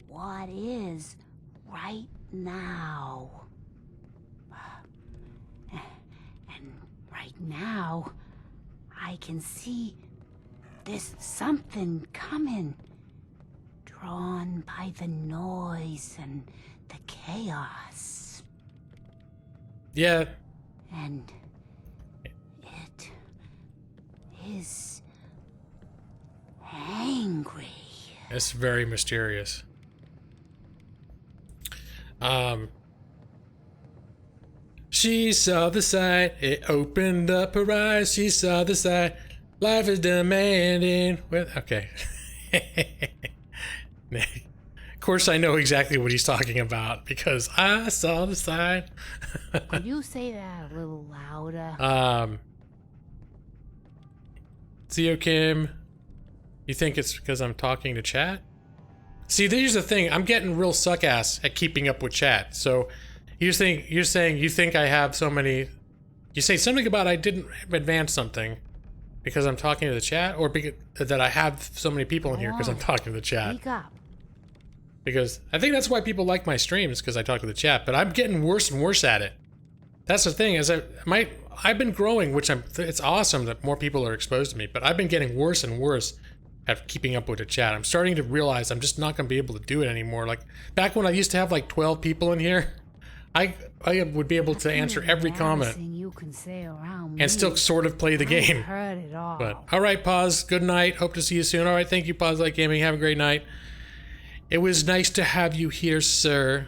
what is right now. And right now, I can see there's something coming. Drawn by the noise and the chaos. Yeah. And it is angry. It's very mysterious. She saw the sight, it opened up her eyes, she saw the sight, life is demanding with, okay. Of course, I know exactly what he's talking about because I saw the sign. Could you say that a little louder? Theo Kim, you think it's because I'm talking to chat? See, here's the thing. I'm getting real suck-ass at keeping up with chat. So you're saying you think I have so many... You say something about I didn't advance something because I'm talking to the chat, or because that I have so many people in here because I'm talking to the chat. Speak up. Because I think that's why people like my streams, because I talk to the chat, but I'm getting worse and worse at it. That's the thing, is I've been growing, which it's awesome that more people are exposed to me, but I've been getting worse and worse at keeping up with the chat. I'm starting to realize I'm just not going to be able to do it anymore. Like, back when I used to have like 12 people in here, I would be able to answer every comment You can say around and still sort of play the game. I've heard it all. But, alright, Paz, good night. Hope to see you soon. Alright, thank you, Paz Light Gaming. Have a great night. It was nice to have you here, sir.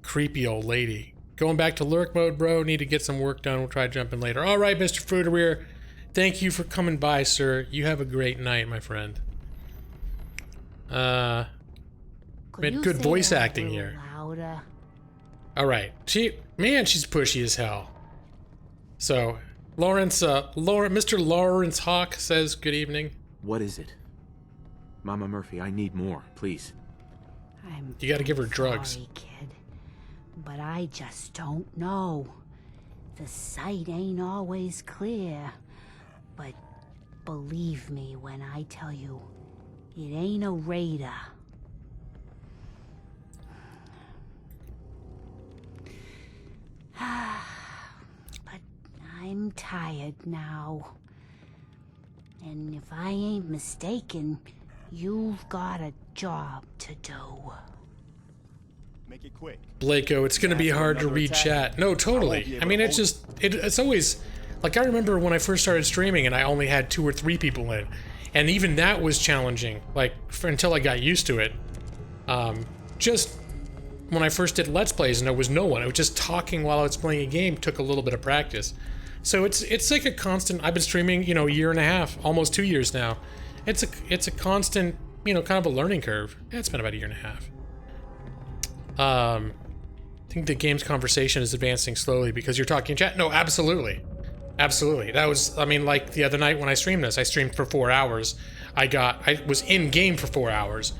Creepy old lady. Going back to lurk mode, bro. Need to get some work done. We'll try jumping later. Alright, Mr. Fruiterweir. Thank you for coming by, sir. You have a great night, my friend. Good voice acting here. Louder? Alright. She's pushy as hell. So, Mr. Lawrence Hawk says good evening. What is it? Mama Murphy, I need more, please. You gotta give her drugs. Sorry, kid, but I just don't know. The sight ain't always clear, but believe me when I tell you, it ain't a raider. But I'm tired now. And if I ain't mistaken, you've got a job to do. Make it quick. Blako, it's gonna be hard to read chat. No, totally. I mean, it's just, it's always, like, I remember when I first started streaming and I only had 2 or 3 people in, and even that was challenging, like, until I got used to it. Just when I first did Let's Plays and there was no one, it was just talking while I was playing a game took a little bit of practice. So it's like a constant, I've been streaming, you know, a year and a half, almost 2 years now. It's a constant, you know, kind of a learning curve. Yeah, it's been about a year and a half. I think the game's conversation is advancing slowly because you're talking chat. No, absolutely. Absolutely. That was, I mean, like the other night when I streamed this, I streamed for 4 hours. I was in game for 4 hours,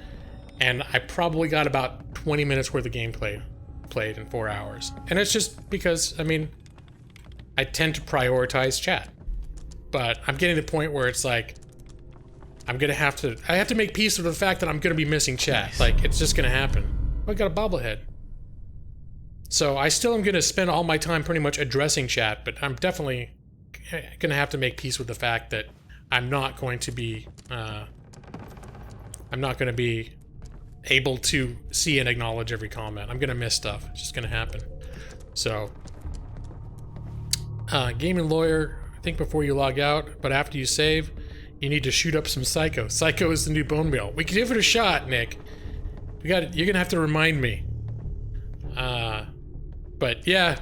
and I probably got about 20 minutes worth of gameplay played in 4 hours. And it's just because, I mean, I tend to prioritize chat. But I'm getting to the point where it's like, I have to make peace with the fact that I'm gonna be missing chat. Nice. Like, it's just gonna happen. I got a bobblehead. So I still am gonna spend all my time pretty much addressing chat, but I'm definitely gonna have to make peace with the fact that I'm not going to be able to see and acknowledge every comment. I'm gonna miss stuff. It's just gonna happen. So gaming lawyer, I think before you log out, but after you save, you need to shoot up some Psycho. Psycho is the new bone meal. We can give it a shot, Nick. You're gonna have to remind me. But yeah,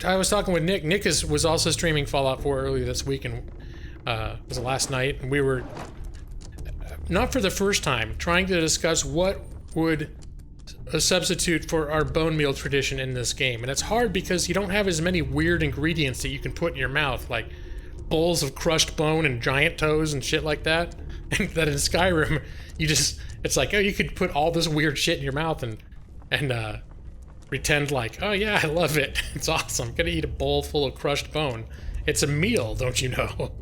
I was talking with Nick. Nick was also streaming Fallout 4 earlier this week, and was last night, and we were, not for the first time, trying to discuss what would a substitute for our bone meal tradition in this game. And it's hard because you don't have as many weird ingredients that you can put in your mouth, like bowls of crushed bone and giant toes and shit like that. And that in Skyrim, it's like, oh, you could put all this weird shit in your mouth and pretend like, oh yeah, I love it. It's awesome. I'm gonna eat a bowl full of crushed bone. It's a meal, don't you know?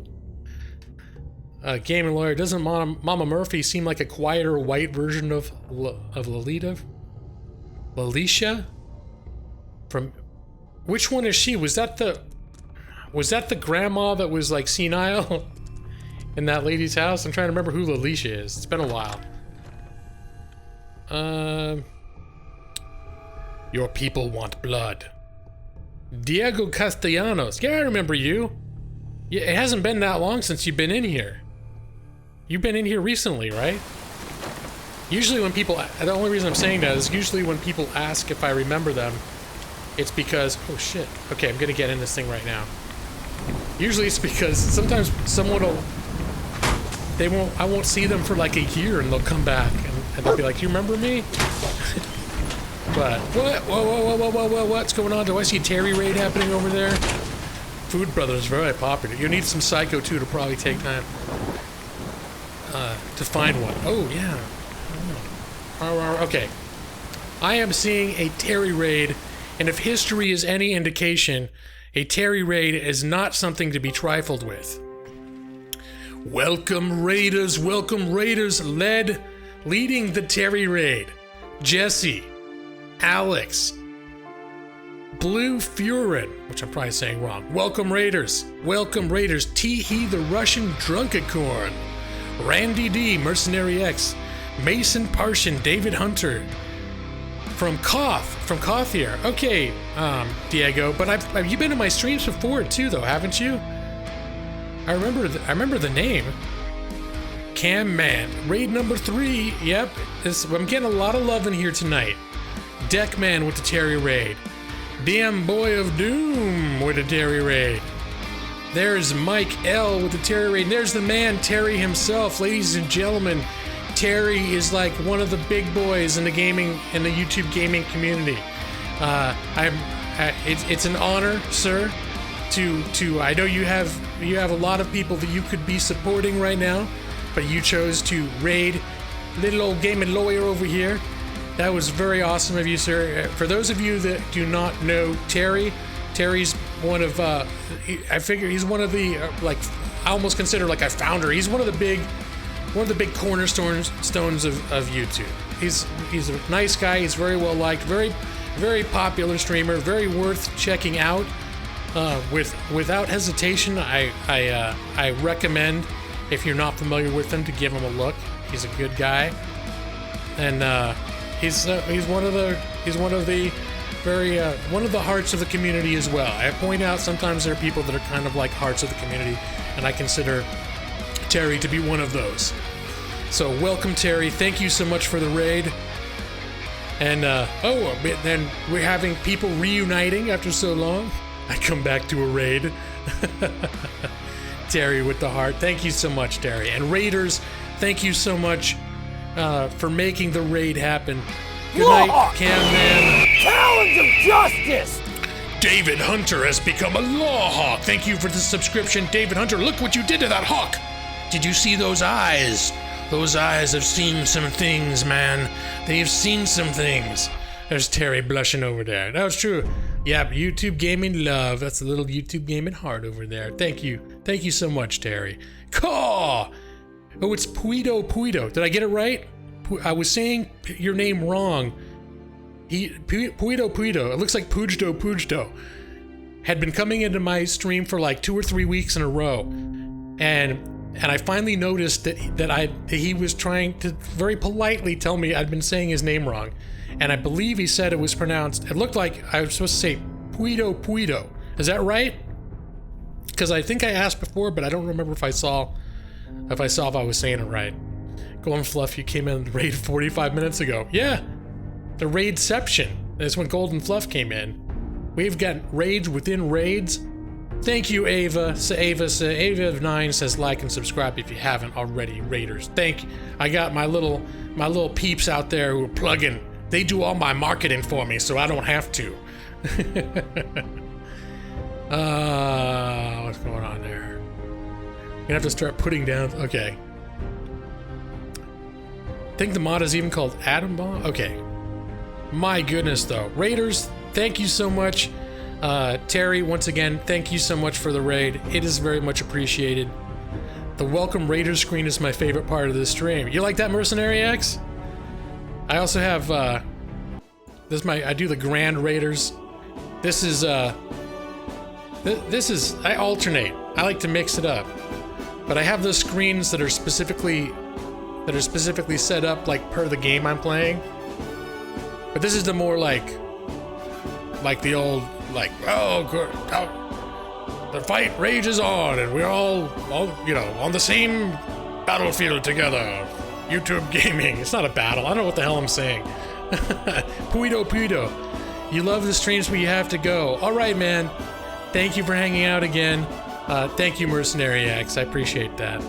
Gaming lawyer, doesn't Mama Murphy seem like a quieter white version of Lolita? Lalicia? From which one is she? Was that the grandma that was like senile in that lady's house? I'm trying to remember who Lalicia is. It's been a while. Your people want blood. Diego Castellanos. Yeah, I remember you. Yeah, it hasn't been that long since you've been in here. You've been in here recently, right? Usually when people, the only reason I'm saying that is usually when people ask if I remember them, it's because, oh shit. Okay, I'm gonna get in this thing right now. Usually it's because sometimes someone will, I won't see them for like a year and they'll come back. And and they'll be like, "Do you remember me?" But what? Whoa! What's going on? Do I see a Terry raid happening over there? Food Brothers very popular. You need some Psycho too to probably take time to find one. Oh yeah. Okay. I am seeing a Terry raid, and if history is any indication, a Terry raid is not something to be trifled with. Welcome Raiders, leading the Terry raid. Jesse, Alex, Blue Furin, which I'm probably saying wrong. Welcome Raiders, Teehee the Russian Drunkicorn, Randy D, Mercenary X, Mason Parshin, David Hunter, from Koth here. Okay, Diego, but you've been to my streams before too, though, haven't you? I remember the name. Cam Man, raid number 3. Yep, I'm getting a lot of love in here tonight. Deckman with the Terry raid. Damn Boy of Doom with the Terry raid. There's Mike L with the Terry raid. And there's the man, Terry himself, ladies and gentlemen. Terry is like one of the big boys in the YouTube gaming community. It's an honor, sir, to I know you have a lot of people that you could be supporting right now, but you chose to raid little old gaming lawyer over here. That was very awesome of you, sir. For those of you that do not know Terry's one of I figure he's one of the I almost consider like a founder. He's one of the big cornerstones of YouTube. He's a nice guy. He's very well liked. Very popular streamer. Very worth checking out. Without hesitation, I recommend, if you're not familiar with him, to give him a look. He's a good guy, and he's one of the hearts of the community as well. I point out sometimes there are people that are kind of like hearts of the community, and I consider Terry to be one of those. So welcome, Terry. Thank you so much for the raid. And then we're having people reuniting after so long. I come back to a raid. Terry with the heart. Thank you so much, Terry. And Raiders, thank you so much for making the raid happen. Good night, Cam Man. Talons of justice! David Hunter has become a law hawk. Thank you for the subscription, David Hunter. Look what you did to that hawk. Did you see those eyes? Those eyes have seen some things, man. They've seen some things. There's Terry blushing over there. That was true. Yep, YouTube gaming love. That's a little YouTube gaming heart over there. Thank you. Thank you so much, Terry. Caw! Oh, it's Puido. Did I get it right? I was saying your name wrong. Puido. It looks like Pujdo. Had been coming into my stream for like 2 or 3 weeks in a row. And I finally noticed that he was trying to very politely tell me I'd been saying his name wrong. And I believe he said it was pronounced, it looked like I was supposed to say Puido. Is that right? Because I think I asked before, but I don't remember if I saw if I was saying it right. Go on, Fluff, you came in the raid 45 minutes ago. Yeah, the raidception. That's when Golden Fluff came in. We've got raids within raids. Thank you, Ava. Ava of 9 says like and subscribe if you haven't already, Raiders. Thank you. I got my little peeps out there who are plugging. They do all my marketing for me, so I don't have to. What's going on there? I'm gonna have to start putting down. Okay. I think the mod is even called Atom Bomb. Okay. My goodness, though. Raiders, thank you so much. Terry, once again, thank you so much for the raid. It is very much appreciated. The welcome Raiders screen is my favorite part of this stream. You like that, Mercenary X? I also have, I do the Grand Raiders. This is, I alternate. I like to mix it up. But I have those screens that are specifically set up like per the game I'm playing. But this is the more like the old, like, the fight rages on and we're all, on the same battlefield together. YouTube gaming. It's not a battle. I don't know what the hell I'm saying. Puido. You love the streams, but you have to go. All right, man. Thank you for hanging out again. Thank you, Mercenary X. I appreciate that.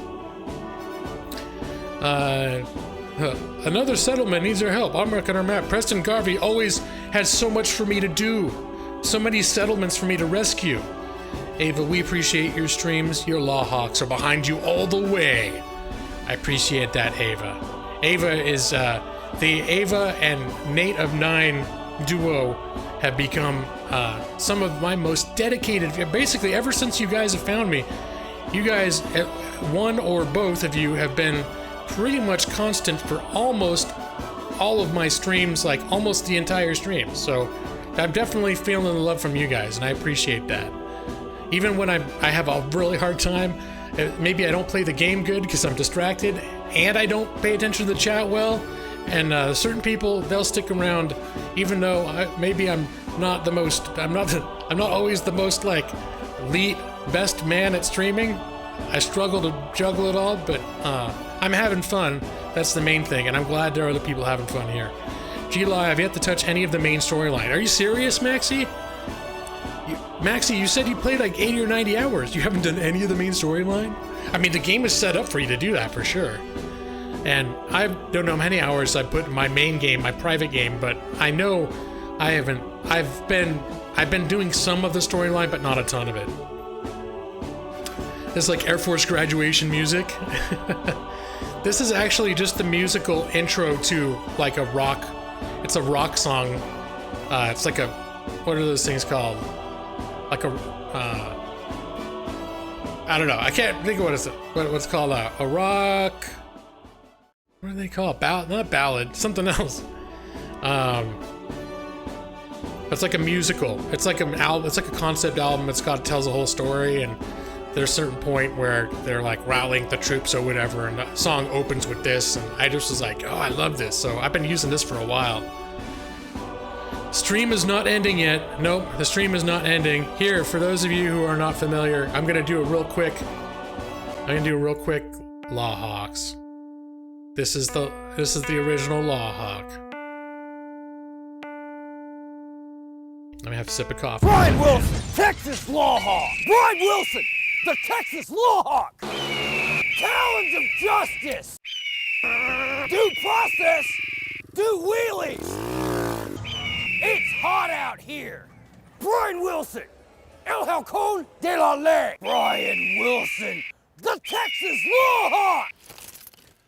Another settlement needs our help. I'm marking our map. Preston Garvey always has so much for me to do. So many settlements for me to rescue. Ava, we appreciate your streams. Your Lawhawks are behind you all the way. I appreciate that, Ava. Ava is, the Ava and Nate of 9 duo have become some of my most dedicated, basically ever since you guys have found me, you guys, one or both of you have been pretty much constant for almost all of my streams, like almost the entire stream. So I'm definitely feeling the love from you guys, and I appreciate that. Even when I have a really hard time, maybe I don't play the game good because I'm distracted, and I don't pay attention to the chat well, and certain people, they'll stick around, even though maybe I'm not the most, I'm not always the most like elite best man at streaming. I struggle to juggle it all, but I'm having fun. That's the main thing, and I'm glad there are other people having fun here. G-Li, I've yet to touch any of the main storyline. Are you serious, Maxie? Maxie, you said you played like 80 or 90 hours. You haven't done any of the main storyline? I mean, the game is set up for you to do that for sure. And I don't know how many hours I put in my main game, my private game, but I know I haven't. I've been doing some of the storyline, but not a ton of it. This is like Air Force graduation music. This is actually just the musical intro to like a rock. It's a rock song. It's like a, what are those things called? Like a, I don't know. I can't think of what's called a rock. What do they call it? Not ballad, something else. It's like a musical. It's like an album. It's like a concept album. Tells a whole story, and there's a certain point where they're like rallying the troops or whatever, and the song opens with this, and I just was like, oh, I love this. So I've been using this for a while. Stream is not ending yet. Nope, the stream is not ending. Here, for those of you who are not familiar, I'm gonna do a real quick Lawhawks. This is the original Lawhawk. Let me have a sip of coffee. Brian Wilson, Texas Lawhawk. Brian Wilson, the Texas Lawhawk. Talons of justice. Due process. Do wheelies. It's hot out here. Brian Wilson, El Halcon de la Ley. Brian Wilson, the Texas Lawhawk.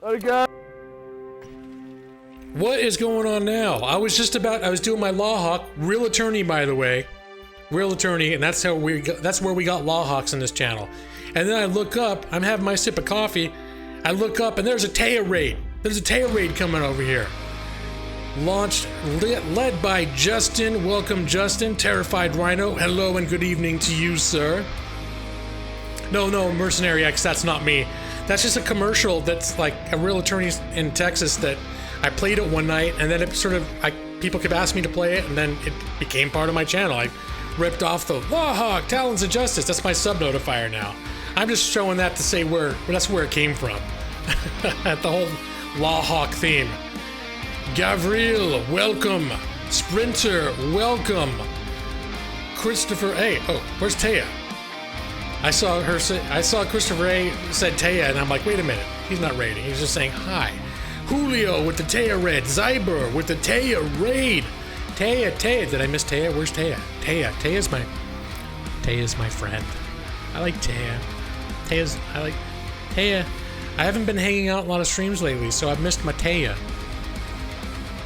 Okay. What is going on now? I was doing my Lawhawk, real attorney, by the way. Real attorney, and that's where we got Lawhawks in this channel. And then I look up, I'm having my sip of coffee, I look up and there's a Taya raid. There's a Taya raid coming over here. Led by Justin. Welcome, Justin. Terrified Rhino. Hello and good evening to you, sir. No, Mercenary X, that's not me. That's just a commercial that's like a real attorney in Texas that I played it one night, and then it sort of, people kept asking me to play it, and then it became part of my channel. I ripped off the Lawhawk, Talons of Justice. That's my sub notifier now. I'm just showing that to say that's where it came from. The whole Lawhawk theme. Gavril, welcome. Sprinter, welcome. Christopher A. Oh, where's Taya? I saw Christopher A. said Taya, and I'm like, wait a minute. He's not raiding. He's just saying hi. Julio with the Taya raid. Zyber with the Taya raid. Taya. Did I miss Taya? Where's Taya? Taya's my friend. I like Taya. I like Taya. I haven't been hanging out a lot of streams lately, so I've missed my Taya.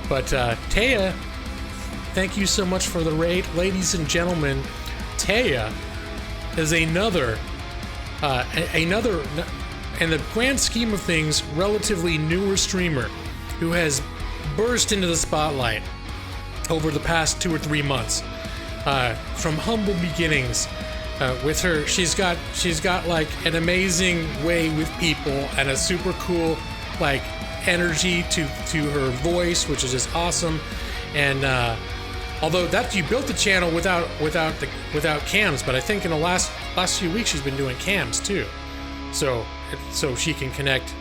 But Taya, thank you so much for the raid. Ladies and gentlemen, Taya is another, in the grand scheme of things, relatively newer streamer who has burst into the spotlight over the past 2 or 3 months. From humble beginnings, with her, she's got like an amazing way with people and a super cool like energy to her voice, which is just awesome. And although that you built the channel without cams, but I think in the last few weeks she's been doing cams too, so she can connect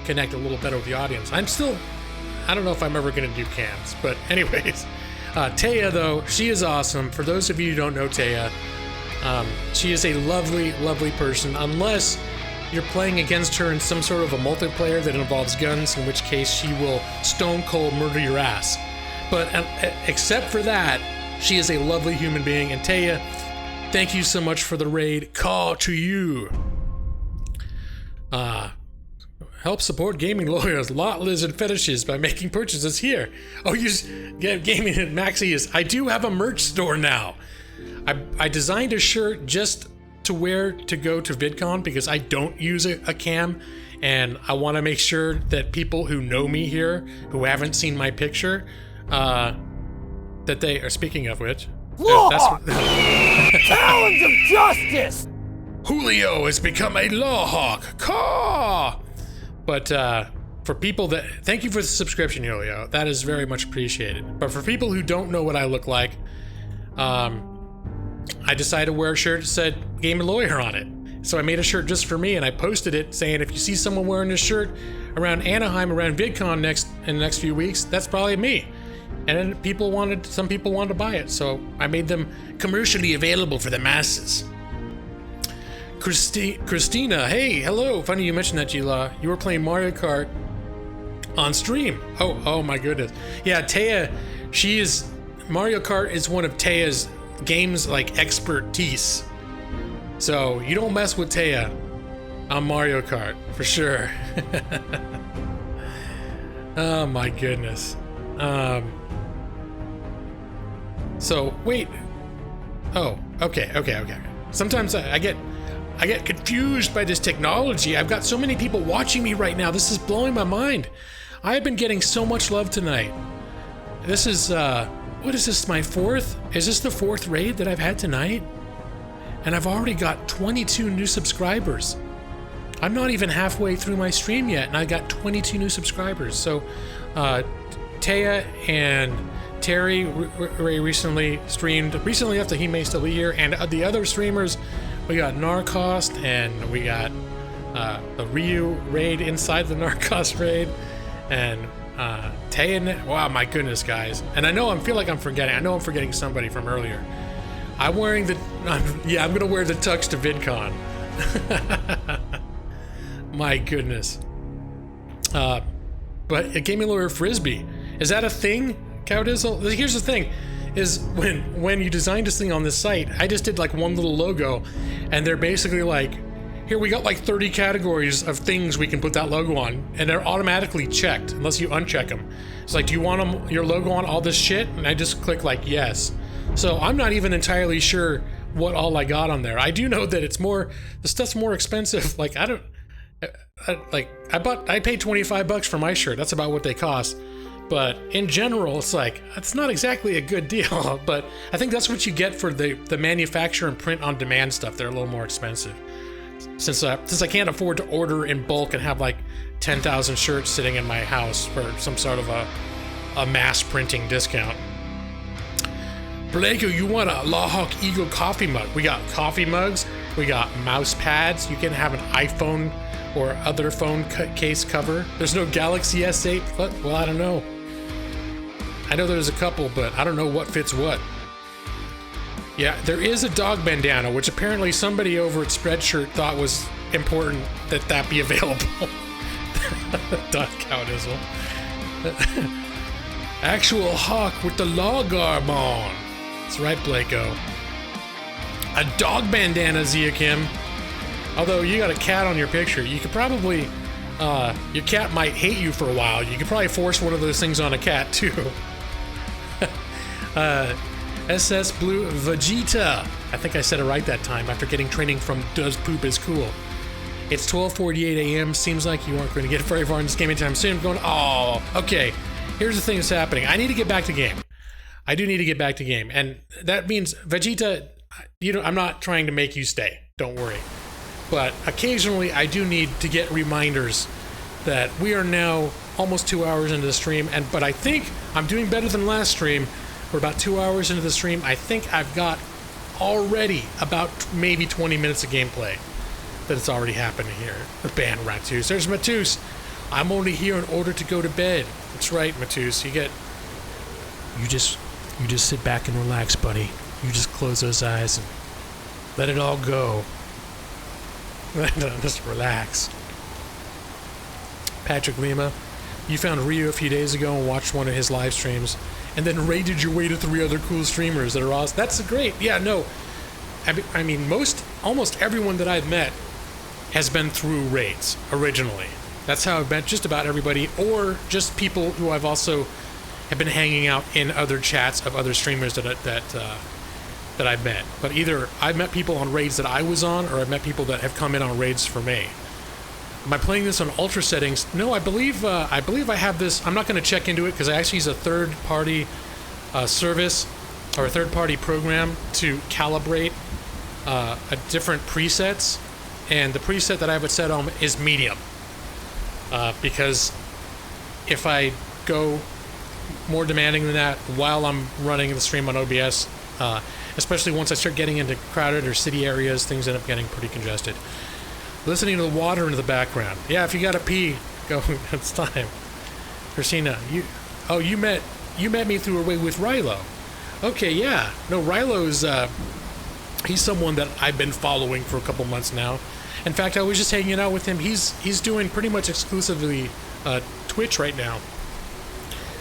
a little better with the audience. I don't know if I'm ever gonna do cams, but anyways, Taya though, she is awesome. For those of you who don't know Taya, she is a lovely person, unless you're playing against her in some sort of a multiplayer that involves guns, in which case she will stone cold murder your ass. But except for that, she is a lovely human being. And Taya, thank you so much for the raid. Call to you. Help support gaming lawyers, lot lizard fetishes by making purchases here. Oh, you gaming at Maxius. I do have a merch store now. I designed a shirt just to wear to go to VidCon because I don't use a cam, and I want to make sure that people who know me here, who haven't seen my picture, that they are. Speaking of which, Law! Talons of justice! Julio has become a law hawk. Caw! But for people that, thank you for the subscription, Julio. That is very much appreciated. But for people who don't know what I look like, I decided to wear a shirt that said Game Lawyer on it. So I made a shirt just for me, and I posted it saying, if you see someone wearing this shirt around Anaheim, around VidCon in the next few weeks, that's probably me. And then some people wanted to buy it, so I made them commercially available for the masses. Christina, hey, hello. Funny you mentioned that, Gila. You were playing Mario Kart on stream. Oh my goodness. Yeah, Taya, Mario Kart is one of Taya's games like expertise. So you don't mess with Taya on Mario Kart, for sure. Oh my goodness. So wait. Oh, okay. Sometimes I get confused by this technology. I've got so many people watching me right now. This is blowing my mind. I have been getting so much love tonight. This is what is this, my fourth? Is this the fourth raid that I've had tonight? And I've already got 22 new subscribers. I'm not even halfway through my stream yet, and I got 22 new subscribers. So, Taya and Terry recently streamed, recently after he may still be here, and the other streamers, we got Narcost, and we got the Ryu raid inside the Narcost raid, and Taya. Wow, my goodness, guys! And I feel like I'm forgetting. I know I'm forgetting somebody from earlier. I'm wearing I'm gonna wear the tux to VidCon. My goodness. But a gaming lawyer frisbee, is that a thing, Cowdizzle? Here's the thing, is when you designed this thing on this site, I just did like one little logo, and they're basically like, here, we got like 30 categories of things we can put that logo on, and they're automatically checked unless you uncheck them. It's like, do you want your logo on all this shit? And I just click like yes. So I'm not even entirely sure what all I got on there. I do know that the stuff's more expensive. Like, I paid $25 for my shirt. That's about what they cost. But in general, it's like, it's not exactly a good deal. But I think that's what you get for the manufacture and print on demand stuff. They're a little more expensive. Since I can't afford to order in bulk and have like 10,000 shirts sitting in my house for some sort of a mass printing discount. Blako, you want a Lawhawk Eagle coffee mug? We got coffee mugs, we got mouse pads, you can have an iPhone or other phone case cover. There's no Galaxy S8, but, well, I don't know. I know there's a couple, but I don't know what fits what. Yeah, there is a dog bandana, which apparently somebody over at Spreadshirt thought was important that be available. Dot Cowdizzle. Actual hawk with the law garb on. That's right, Blako. A dog bandana, Zia Kim. Although you got a cat on your picture, you could probably, your cat might hate you for a while. You could probably force one of those things on a cat too. SS Blue Vegeta. I think I said it right that time after getting training from Does Poop is Cool. It's 12:48 a.m. Seems like you aren't going to get very far in this game anytime soon. I'm going, oh, okay. Here's the thing that's happening. I need to get back to game. I do need to get back to game. And that means, Vegeta, I'm not trying to make you stay. Don't worry. But occasionally I do need to get reminders that we are now almost 2 hours into the stream. But I think I'm doing better than last stream. We're about 2 hours into the stream. I think I've got already about maybe 20 minutes of gameplay that it's already happening here. The band Ratus. There's Matus. I'm only here in order to go to bed. That's right, Matus. You just sit back and relax, buddy. You just close those eyes and let it all go. Just relax. Patrick Lima, you found Ryu a few days ago and watched one of his live streams, and then raided your way to 3 other cool streamers that are awesome. That's great. Yeah, no. I mean, almost everyone that I've met has been through raids originally. That's how I've met just about everybody, or just people who I've also have been hanging out in other chats of other streamers that I've met. But either I've met people on raids that I was on, or I've met people that have come in on raids for me. Am I playing this on ultra settings? No, I believe I have this. I'm not going to check into it because I actually use a third-party service or a third-party program to calibrate a different presets, and the preset that I have it set on is medium. Because if I go more demanding than that while I'm running the stream on OBS, especially once I start getting into crowded or city areas, things end up getting pretty congested. Listening to the water in the background. Yeah, if you gotta pee, go. It's time. Christina, you met me through a way with Rilo. Okay, yeah. No, Rilo's he's someone that I've been following for a couple months now. In fact, I was just hanging out with him. He's doing pretty much exclusively Twitch right now,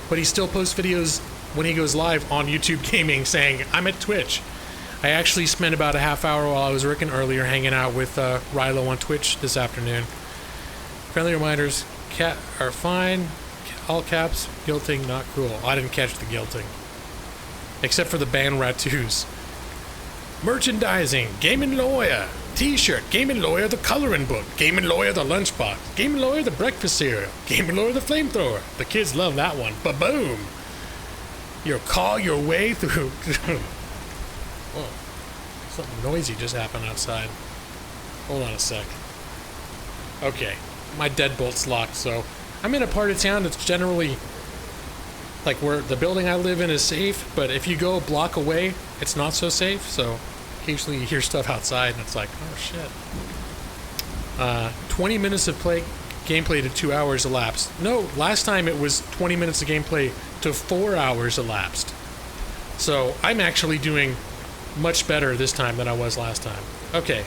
but he still posts videos when he goes live on YouTube Gaming saying, I'm at Twitch. I actually spent about a half hour while I was working earlier hanging out with Rilo on Twitch this afternoon. Friendly reminders, cat are fine, all caps, guilting, not cool. I didn't catch the guilting. Except for the ban ratus. Merchandising, Gaming Lawyer, T-shirt, Gaming Lawyer the coloring book, Gaming Lawyer the lunchbox, Gaming Lawyer the breakfast cereal, Gaming Lawyer the flamethrower. The kids love that one. Ba-boom! You'll call your way through... Whoa. Something noisy just happened outside. Hold on a sec. Okay. My deadbolt's locked, so... I'm in a part of town that's generally... like, where the building I live in is safe, but if you go a block away, it's not so safe, so... occasionally you hear stuff outside, and it's like, oh shit. 20 minutes of gameplay to 2 hours elapsed. No, last time it was 20 minutes of gameplay to 4 hours elapsed. So, I'm actually doing much better this time than I was last time. Okay.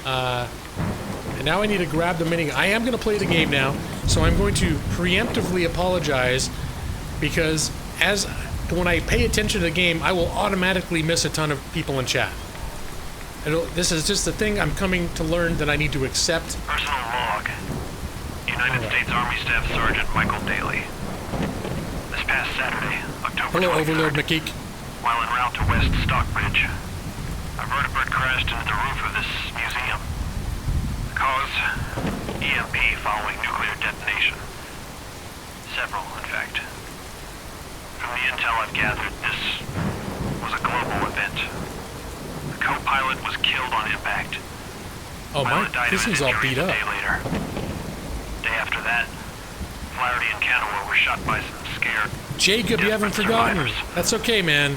And now I need to grab the mini. I am going to play the game now, so I'm going to preemptively apologize, because when I pay attention to the game, I will automatically miss a ton of people in chat. This is just the thing I'm coming to learn that I need to accept. Personal log. United States Army Staff Sergeant Michael Daly. This past Saturday, October 23rd, hello, Overlord McGeek. while en route to West Stockbridge, a vertibird crashed into the roof of this museum. The cause? EMP following nuclear detonation. Several, in fact. From the intel I've gathered, this was a global event. The co-pilot was killed on impact. Oh my, this thing's all beat up. A day later. Day after that, Flaherty and Canaway were shot by some scared... Jacob, you haven't forgotten. survivors. That's okay, man.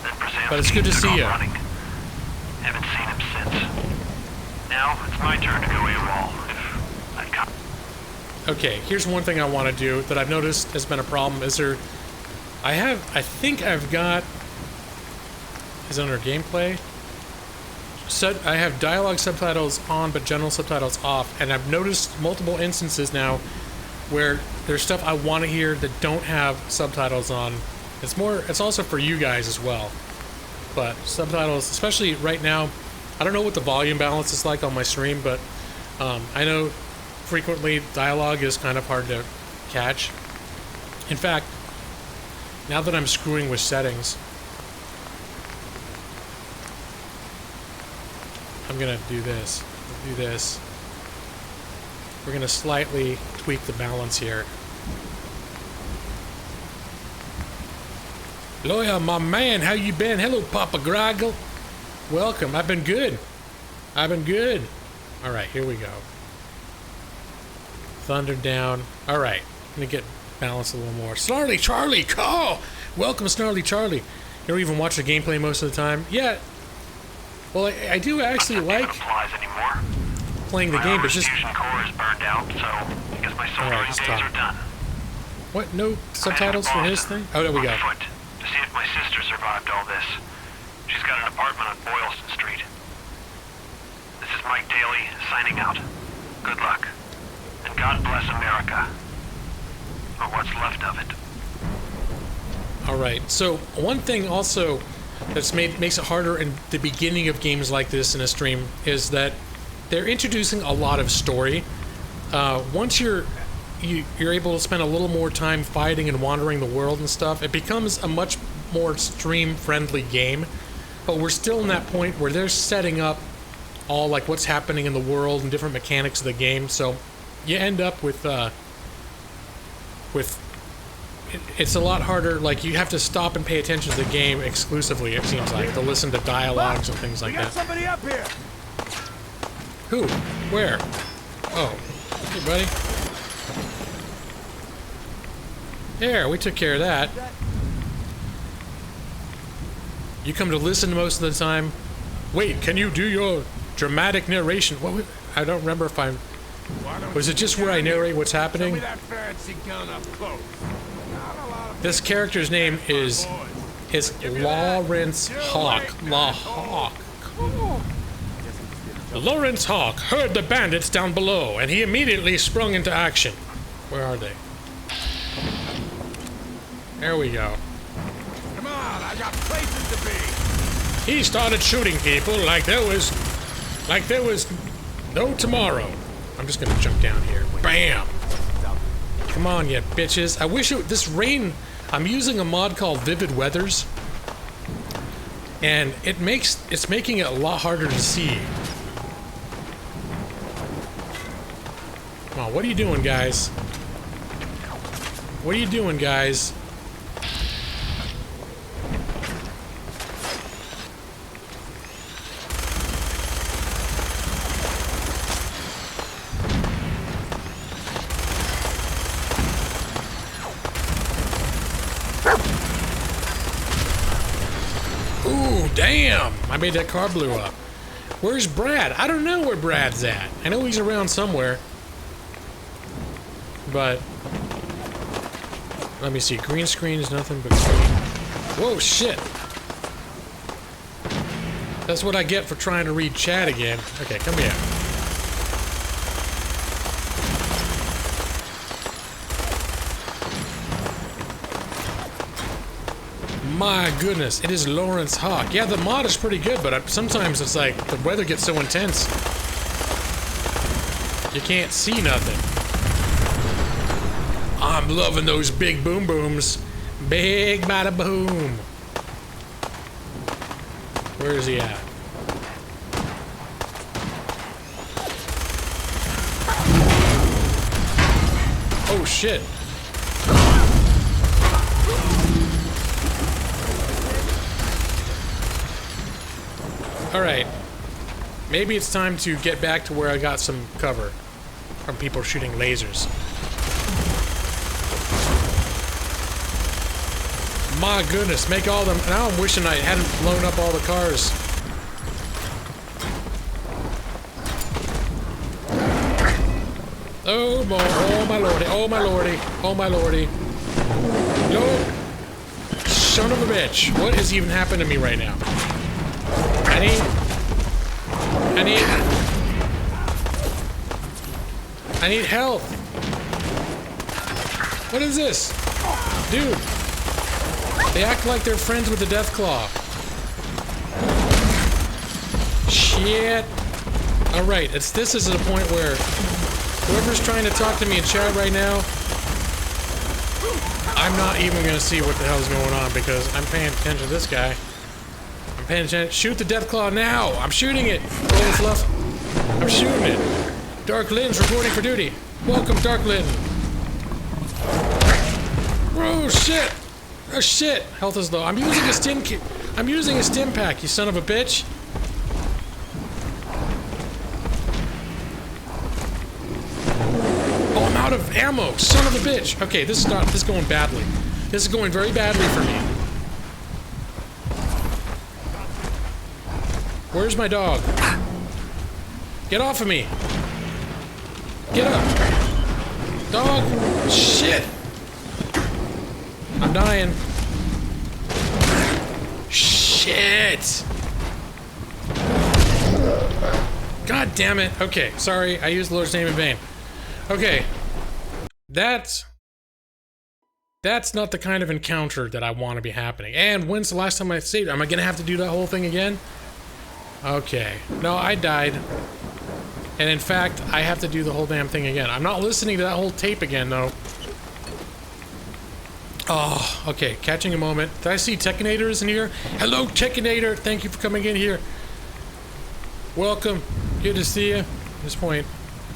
Then But it's good to see you. running. Haven't seen him since. Now, it's my turn to go AWOL, if I've got... Okay, here's one thing I want to do that I've noticed has been a problem. Is there... I think I've got... Is it under gameplay? I have dialogue subtitles on, but general subtitles off, and I've noticed multiple instances now where there's stuff I want to hear that don't have subtitles on. It's also for you guys as well. But subtitles, especially right now, I don't know what the volume balance is like on my stream, but I know frequently dialogue is kind of hard to catch. In fact, now that I'm screwing with settings, I'm gonna do this. Do this. We're gonna slightly tweak the balance here. Lawyer, my man, how you been? Hello, Papa Groggle. Welcome. I've been good. I've been good. All right, here we go. Thunder down. All right, I'm gonna get balanced a little more. Snarly Charlie, call. Welcome, Snarly Charlie. You don't even watch the gameplay most of the time. Yeah. Well, I do actually like playing the game, but just... fusion core is burned out, so I guess my soldering days are done. What? No subtitles for his thing? Oh, there we go. On foot to see if my sister survived all this. She's got an apartment on Boylston Street. The is Mike Daly, signing out. Good luck. And God bless America. Or what's left of it. Alright, so one thing also that's makes it harder in the beginning of games like this in a stream is that they're introducing a lot of story. Once you're able to spend a little more time fighting and wandering the world and stuff, it becomes a much more stream-friendly game. But we're still in that point where they're setting up all like what's happening in the world and different mechanics of the game. So you end up with it's a lot harder. Like you have to stop and pay attention to the game exclusively. It seems like to listen to dialogues and things like that. Somebody up here. Who? Where? Oh, hey, buddy. There, we took care of that. You come to listen most of the time. Wait, can you do your dramatic narration? What? I don't remember if I'm. Was it just where I narrate what's happening? This character's name is Lawrence Hawk. Hawk. Lawrence Hawk heard the bandits down below, and he immediately sprung into action. Where are they? There we go. Come on, I got places to be. He started shooting people like there was no tomorrow. I'm just gonna jump down here. Bam! Come on, you bitches. I wish this rain. I'm using a mod called Vivid Weathers, and it's making it a lot harder to see. Come on, what are you doing, guys? What are you doing, guys? Ooh, damn! I made that car blew up. Where's Brad? I don't know where Brad's at. I know he's around somewhere. But let me see. Green screen is nothing but green. Whoa, shit! That's what I get for trying to read chat again. Okay, come here. My goodness, it is Lawrence Hawk. Yeah, the mod is pretty good, but sometimes it's like the weather gets so intense you can't see nothing. I'm loving those big boom booms. Big bada boom. Where is he at? Oh shit. Alright. Maybe it's time to get back to where I got some cover from people shooting lasers. My goodness, make all them. Now I'm wishing I hadn't blown up all the cars. Oh boy, oh my lordy, oh my lordy, oh my lordy. No! Son of a bitch. What has even happened to me right now? I need help. What is this? Dude. They act like they're friends with the Deathclaw. Shit. Alright, this is a point where whoever's trying to talk to me in chat right now, I'm not even gonna see what the hell's going on because I'm paying attention to this guy. I'm paying attention. Shoot the Deathclaw now! I'm shooting it! Holy fluff. I'm shooting it. Dark Lynn's reporting for duty. Welcome, Dark Lynn. Oh shit! Oh shit! Health is low. I'm using a stim kit. I'm using a stim pack, you son of a bitch. Oh, I'm out of ammo, son of a bitch. Okay, this is going badly. This is going very badly for me. Where's my dog? Get off of me. Get up. Dog. Shit. I'm dying. Shit. God damn it. Okay, sorry, I used the Lord's name in vain. Okay. That's not the kind of encounter that I want to be happening. And when's the last time I saved? Am I gonna have to do that whole thing again? Okay. No, I died. And in fact, I have to do the whole damn thing again. I'm not listening to that whole tape again, though. Oh, okay. Catching a moment. Did I see Tekinator in here? Hello, Tekinator. Thank you for coming in here. Welcome. Good to see you. At this point,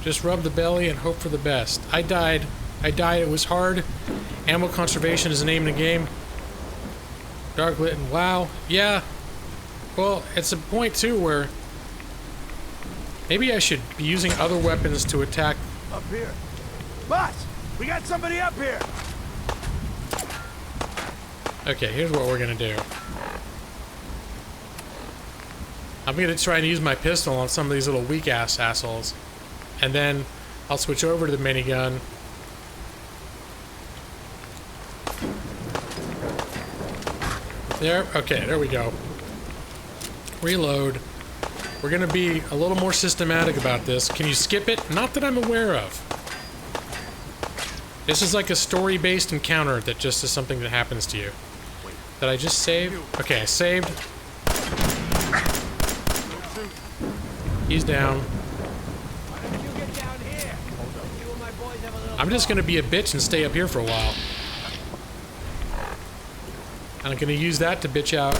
just rub the belly and hope for the best. I died. It was hard. Ammo conservation is the name of the game. Dark lit and wow. Yeah. Well, it's a point too where maybe I should be using other weapons to attack. Up here. Boss, we got somebody up here. Okay, here's what we're gonna do. I'm gonna try and use my pistol on some of these little weak ass assholes. And then I'll switch over to the minigun. There, okay, there we go. Reload. We're gonna be a little more systematic about this. Can you skip it? Not that I'm aware of. This is like a story-based encounter that just is something that happens to you. Did I just save? Okay, I saved. He's down. I'm just gonna be a bitch and stay up here for a while. I'm gonna use that to bitch out.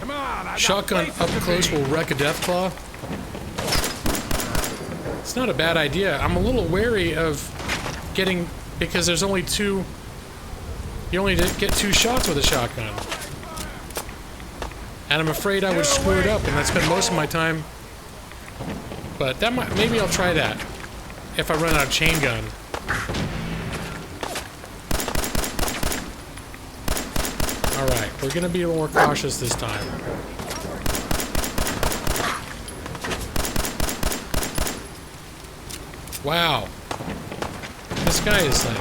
Come on, Shotgun up close will wreck a Deathclaw. It's not a bad idea. I'm a little wary of getting, because there's only two, you only get 2 shots with a shotgun. And I'm afraid I would screw it up, and I'd spend most of my time. But that might, maybe I'll try that if I run out of chain gun. Alright, we're gonna be more cautious this time. Wow. This guy is like...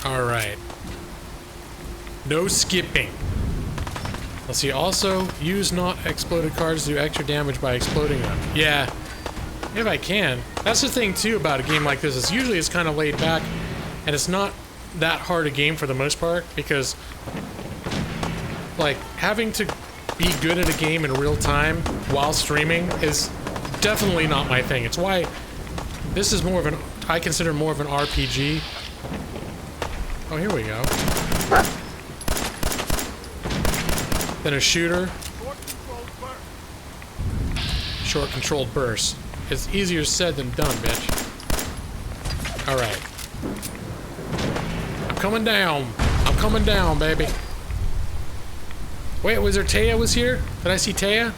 Alright. No skipping. Let's see, also, use not exploded cards to do extra damage by exploding them. Yeah. If I can. That's the thing, too, about a game like this, is usually it's kind of laid back, and it's not that hard a game for the most part, because, like, having to be good at a game in real time while streaming is definitely not my thing. It's why this is more of an, I consider more of an RPG. Oh, here we go. Then a shooter. Short controlled burst. It's easier said than done, bitch. Alright. I'm coming down. I'm coming down, baby. Wait, was there Taya was here? Did I see Taya?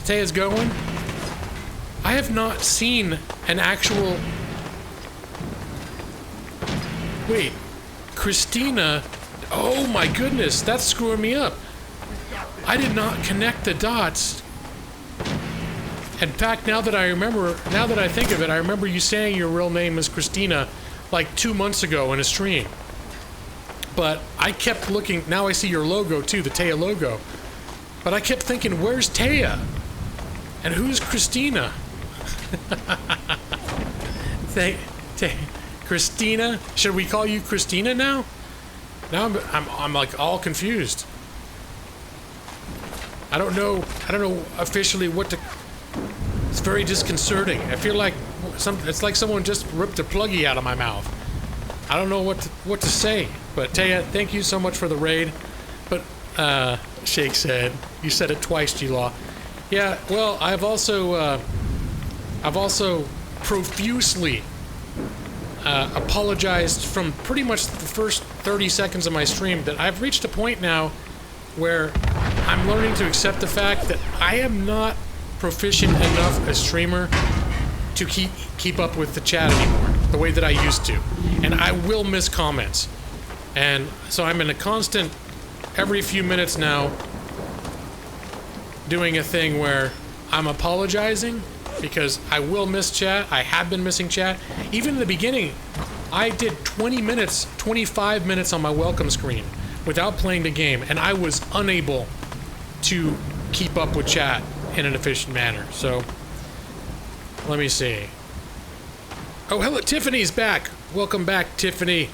Taya's going? I have not seen an actual... Wait. Christina... Oh my goodness, that's screwing me up. I did not connect the dots. In fact, now that I think of it, I remember you saying your real name is Christina like 2 months ago in a stream. But I kept looking, now I see your logo too, the Taya logo. But I kept thinking, where's Taya? And who's Christina? Christina? Should we call you Christina now? Now I'm like all confused. I don't know officially what to... It's very disconcerting. I feel like it's like someone just ripped a pluggy out of my mouth. I don't know what to say. But Taya, thank you so much for the raid. But Shake said, you said it twice, G-Law. Yeah, well, I've also profusely apologized from pretty much the first 30 seconds of my stream that I've reached a point now where I'm learning to accept the fact that I am not proficient enough a streamer to keep up with the chat anymore, the way that I used to. And I will miss comments. And so I'm in a constant, every few minutes now, doing a thing where I'm apologizing because I will miss chat. I have been missing chat. Even in the beginning, I did 20 minutes, 25 minutes on my welcome screen without playing the game, and I was unable to keep up with chat in an efficient manner. So, let me see. Oh, hello, Tiffany's back. Welcome back, Tiffany.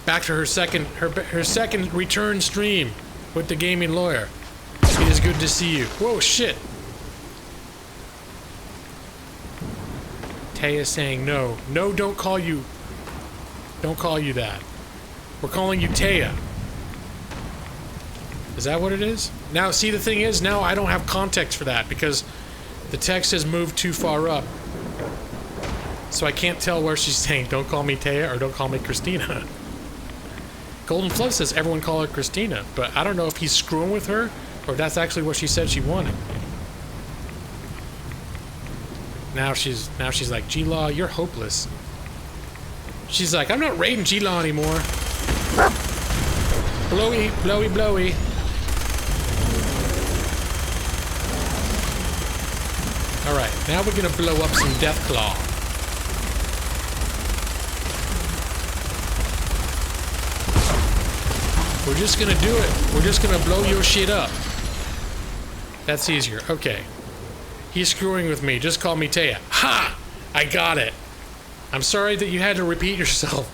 Back to her second return stream with the gaming lawyer. It is good to see you. Whoa, shit. Taya saying no. No, don't call you that. We're calling you Taya. Is that what it is? Now, see, the thing is, now I don't have context for that because the text has moved too far up. So I can't tell where she's saying, don't call me Taya or don't call me Christina. Golden Flood says everyone call her Christina, but I don't know if he's screwing with her or if that's actually what she said she wanted. Now she's like, G-Law, you're hopeless. She's like, I'm not raiding G-Law anymore. Blowy, blowy, blowy. Alright, now we're gonna blow up some Deathclaw. We're just gonna do it. We're just gonna blow your shit up. That's easier. Okay. He's screwing with me. Just call me Taya. Ha! I got it. I'm sorry that you had to repeat yourself.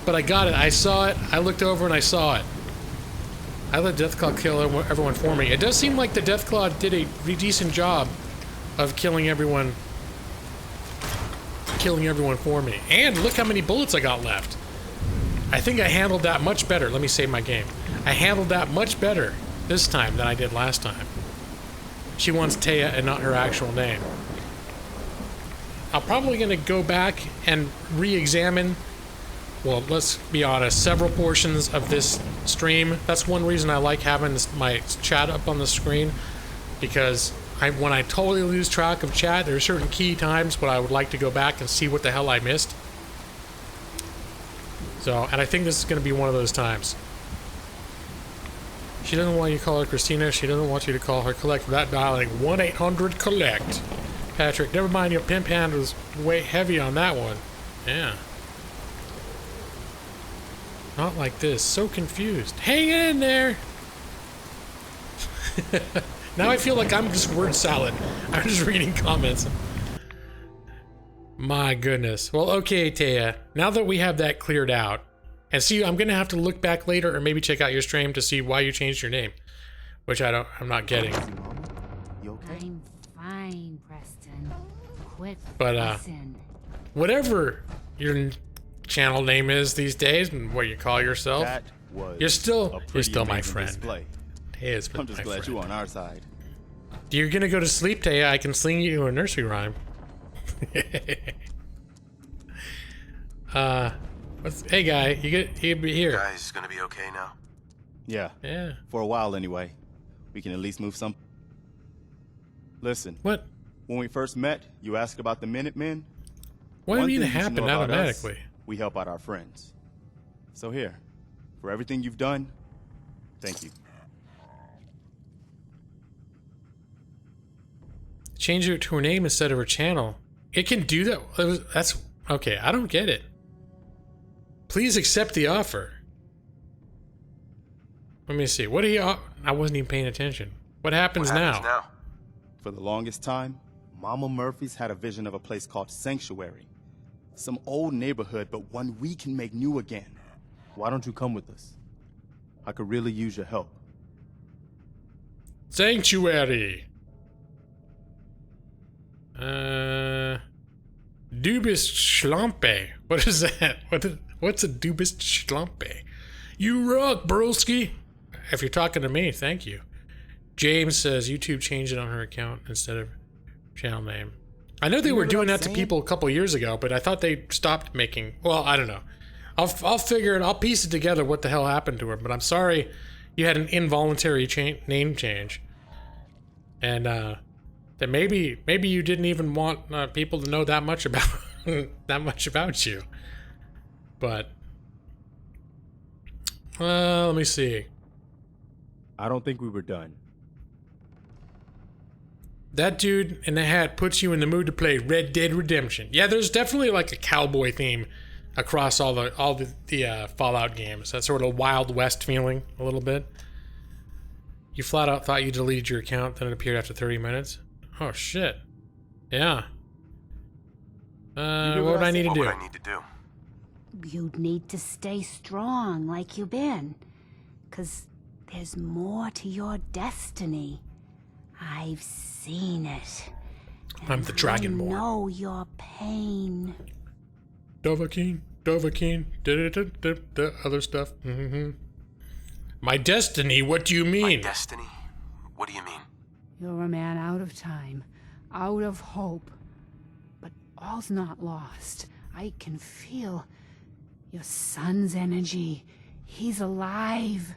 But I got it. I saw it. I looked over and I saw it. I let Deathclaw kill everyone for me. It does seem like the Deathclaw did a decent job of killing everyone for me. And look how many bullets I got left. I think I handled that much better. Let me save my game. I handled that much better this time than I did last time. She wants Taya and not her actual name. I'm probably going to go back and re-examine, well, let's be honest, several portions of this stream. That's one reason I like having my chat up on the screen, because when I totally lose track of chat, there are certain key times when I would like to go back and see what the hell I missed. So, and I think this is going to be one of those times. She doesn't want you to call her Christina. She doesn't want you to call her Collect without dialing 1-800-COLLECT. Patrick, never mind, your pimp hand was way heavy on that one. Yeah. Not like this. So confused. Hang in there! Now I feel like I'm just word salad. I'm just reading comments. My goodness. Well, okay, Taya. Now that we have that cleared out, and see, I'm gonna have to look back later or maybe check out your stream to see why you changed your name, which I'm not getting. You okay? I'm fine, Preston. Quit But whatever your channel name is these days and what you call yourself, you're still my friend. Taya's I'm just glad you're on our side. You're gonna go to sleep, Taya. I can sing you a nursery rhyme. Hey guy, you be here. Guys gonna be okay now? Yeah. Yeah. For a while anyway. We can at least move some. Listen. What? When we first met, you asked about the Minutemen. What do you mean it happened automatically? We help out our friends. So here, for everything you've done, thank you. Change it to her name instead of her channel. It can do that. That's okay. I don't get it. Please accept the offer. Let me see. What do you? I wasn't even paying attention. What happens now? For the longest time, Mama Murphy's had a vision of a place called Sanctuary. Some old neighborhood, but one we can make new again. Why don't you come with us? I could really use your help. Sanctuary. Dubis Schlampe. What is that? What's a Dubis Schlampe? You rock, broski. If you're talking to me, thank you. James says YouTube changed it on her account instead of channel name. I know they were doing that to people a couple years ago, but I thought they stopped making. Well, I don't know. I'll figure it. I'll piece it together what the hell happened to her. But I'm sorry, you had an involuntary name change, and that maybe you didn't even want people to know that much about you. But let me see. I don't think we were done. That dude in the hat puts you in the mood to play Red Dead Redemption. Yeah, there's definitely like a cowboy theme across all the Fallout games. That sort of Wild West feeling, a little bit. You flat out thought you deleted your account, then it appeared after 30 minutes. Oh shit. Yeah. What would I need to do? You'd need to stay strong like you've been. 'Cause there's more to your destiny. I've seen it. I'm the Dragonborn. I know your pain. Dovahkiin, the other stuff. My destiny, what do you mean? My destiny? What do you mean? You're a man out of time, out of hope. But all's not lost. I can feel your son's energy. He's alive.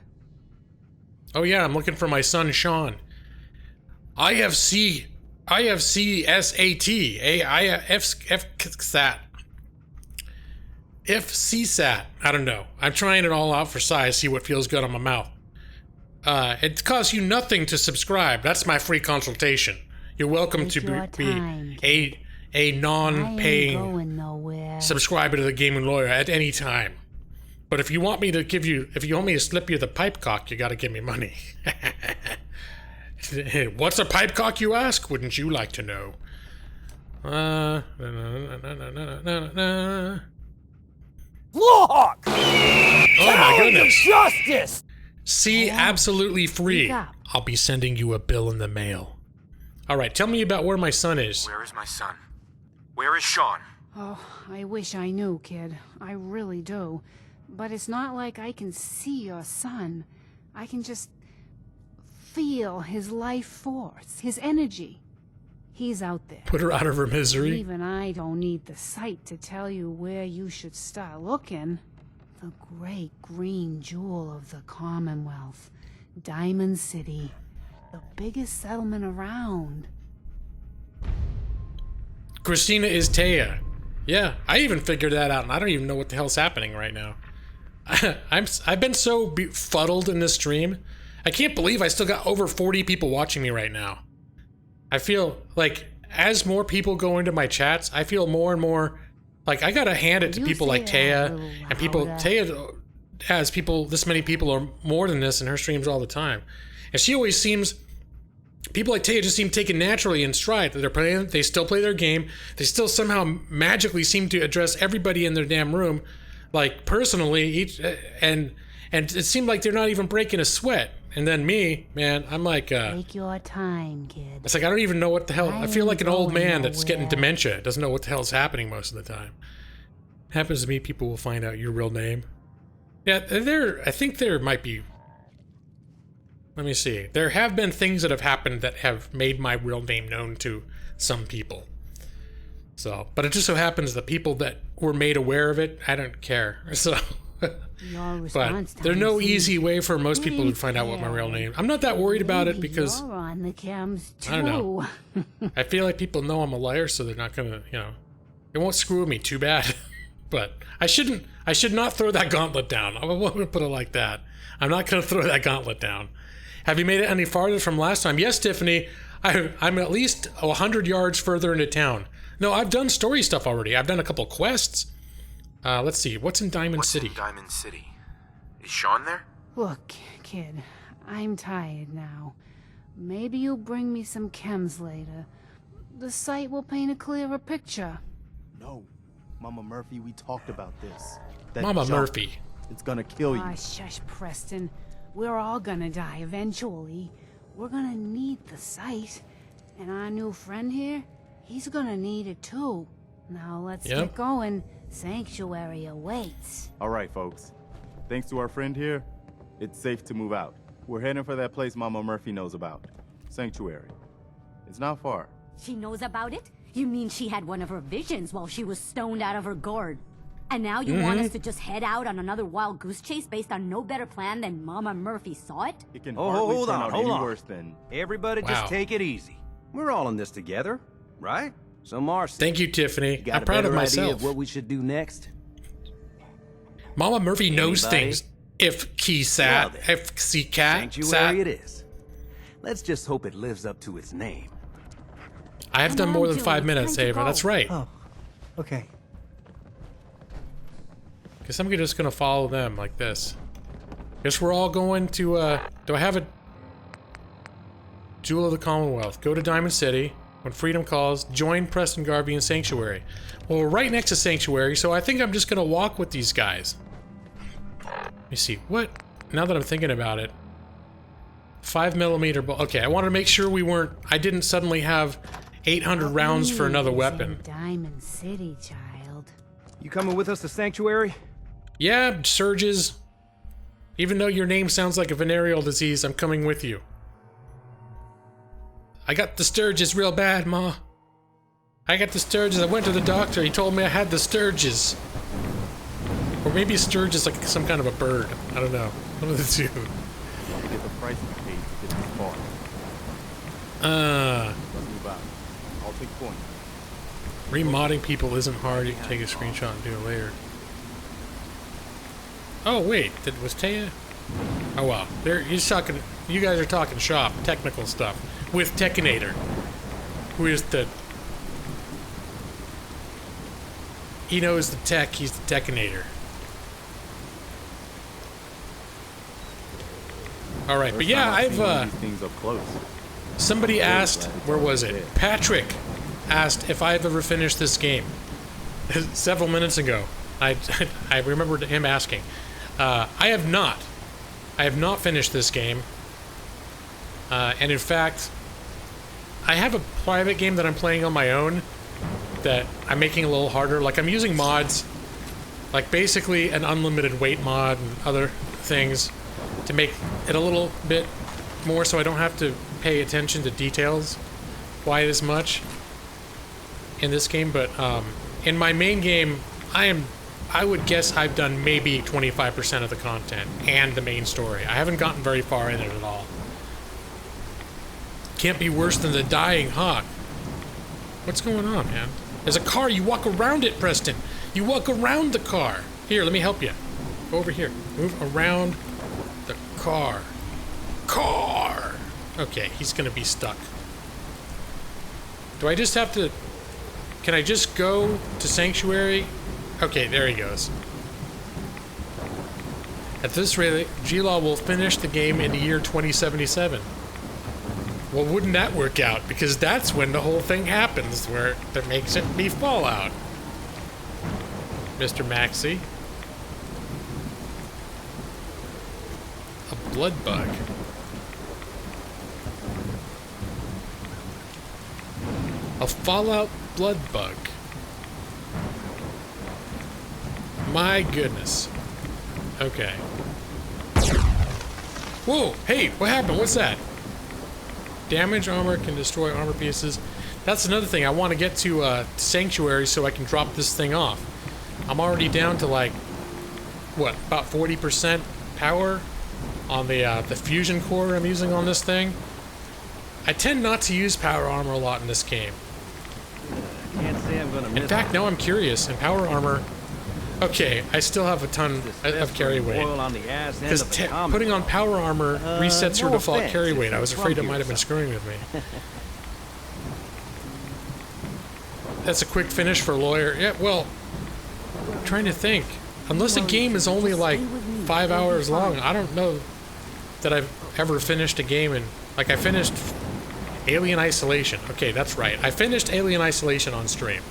Oh yeah, I'm looking for my son, Sean. IFC SAT. FCSAT. FCSAT. I don't know. I'm trying it all out for size, see what feels good on my mouth. It costs you nothing to subscribe. That's my free consultation. You're welcome to be a non-paying subscriber to the Gaming Lawyer at any time. But if you want me to slip you the pipe cock, you gotta give me money. What's a pipe cock, you ask? Wouldn't you like to know? Look! Oh my goodness. Justice! See, absolutely free. I'll be sending you a bill in the mail. Alright, tell me about where my son is. Where is my son? Where is Sean? Oh, I wish I knew, kid. I really do. But it's not like I can see your son. I can just feel his life force, his energy. He's out there. Put her out of her misery. Even I don't need the sight to tell you where you should start looking. The great green jewel of the Commonwealth. Diamond City. The biggest settlement around. Christina is Taya. Yeah, I even figured that out, and I don't even know what the hell's happening right now. I've been so befuddled in this stream. I can't believe I still got over 40 people watching me right now. I feel like as more people go into my chats, I feel more and more like I gotta hand it to people like Taya and people. Taya has people, this many people or more than this in her streams all the time, and she always seems. People like Taya just seem taken naturally in stride. They're playing, they still play their game. They still somehow magically seem to address everybody in their damn room, like personally. And it seemed like they're not even breaking a sweat. And then me, man, I'm like, take your time, kid. It's like I don't even know what the hell. I feel like an old man that's getting dementia. Doesn't know what the hell's happening most of the time. Happens to me, people will find out your real name. Yeah, I think there might be. Let me see. There have been things that have happened that have made my real name known to some people. So, but it just so happens the people that were made aware of it, I don't care. So, but there's no easy way for most people to find out what my real name. I'm not that worried about it because you're on the cams too. I don't know. I feel like people know I'm a liar, so they're not gonna, it won't screw me too bad. But I should not throw that gauntlet down. I want to put it like that. I'm not gonna throw that gauntlet down. Have you made it any farther from last time? Yes, Tiffany. I'm at least 100 yards further into town. No, I've done story stuff already. I've done a couple quests. Let's see. What's in Diamond City? What's in Diamond City? Is Sean there? Look, kid. I'm tired now. Maybe you'll bring me some chems later. The site will paint a clearer picture. No. Mama Murphy, we talked about this. Mama Murphy. It's gonna kill you. Ah, shush, Preston. We're all gonna die eventually. We're gonna need the site. And our new friend here, he's gonna need it too. Now let's get going. Sanctuary awaits. All right, folks. Thanks to our friend here, it's safe to move out. We're heading for that place Mama Murphy knows about. Sanctuary. It's not far. She knows about it? You mean she had one of her visions while she was stoned out of her gourd? And now you want us to just head out on another wild goose chase based on no better plan than Mama Murphy saw it? It can hardly turn out any worse than... Everybody just take it easy. We're all in this together, right? So Marcy. Thank you, Tiffany. I'm proud of myself. Idea of what we should do next? Mama Murphy knows things. If KeySat, FCCat, Sanctuary it is. Let's just hope it lives up to its name. I have done more than 5 minutes, Ava. That's right. Oh, okay. Guess I'm just gonna follow them like this. Guess we're all going to, do I have a... Jewel of the Commonwealth. Go to Diamond City. When freedom calls, join Preston Garvey in Sanctuary. Well, we're right next to Sanctuary, so I think I'm just gonna walk with these guys. Let me see, what? Now that I'm thinking about it. 5mm okay, I wanted to make sure I didn't suddenly have 800 rounds for another weapon. Diamond City, child. You coming with us to Sanctuary? Yeah, Surges. Even though your name sounds like a venereal disease, I'm coming with you. I got the Sturges real bad, Ma. I got the Sturges. I went to the doctor. He told me I had the Sturges. Or maybe Sturge is like some kind of a bird. I don't know. One of the two. Get the price you paid to get this far. Uh. Let's move out. I'll take point. Remodding people isn't hard. You can take a screenshot and do it later. Oh wait, was Taya? Oh well, he's talking. You guys are talking shop, technical stuff with Tekinator, who is the. He knows the tech. He's the Tekinator. All right, but yeah, I've. Things up close. Somebody asked, where was it? Patrick asked if I've ever finished this game. Several minutes ago, I remembered him asking. I have not. I have not finished this game. And in fact, I have a private game that I'm playing on my own that I'm making a little harder. Like, I'm using mods, like basically an unlimited weight mod and other things to make it a little bit more so I don't have to pay attention to details quite as much in this game. But in my main game, I would guess I've done maybe 25% of the content and the main story. I haven't gotten very far in it at all. Can't be worse than the dying hawk. What's going on, man? There's a car, you walk around it, Preston. You walk around the car. Here, let me help you. Go over here. Move around the car. Car! Okay, he's gonna be stuck. Do I just have to... Can I just go to Sanctuary? Okay, there he goes. At this rate, G-Law will finish the game in the year 2077. Well, wouldn't that work out? Because that's when the whole thing happens, where that makes it be Fallout. Mr. Maxey. A blood bug. A Fallout blood bug. My goodness. Okay. Whoa! Hey, what happened? What's that? Damage armor can destroy armor pieces. That's another thing. I want to get to Sanctuary so I can drop this thing off. I'm already down to like, what, about 40% power on the fusion core I'm using on this thing. I tend not to use power armor a lot in this game. Can't say I'm gonna miss. In fact, now I'm curious. In power armor, okay, I still have a ton of carry weight. Because putting on power armor resets your default carry weight. I was afraid it might have been screwing with me. That's a quick finish for lawyer. Yeah, well, I'm trying to think. Unless a game is only like 5 hours long, I don't know that I've ever finished a game in... Like, I finished Alien Isolation. Okay, that's right. I finished Alien Isolation on stream.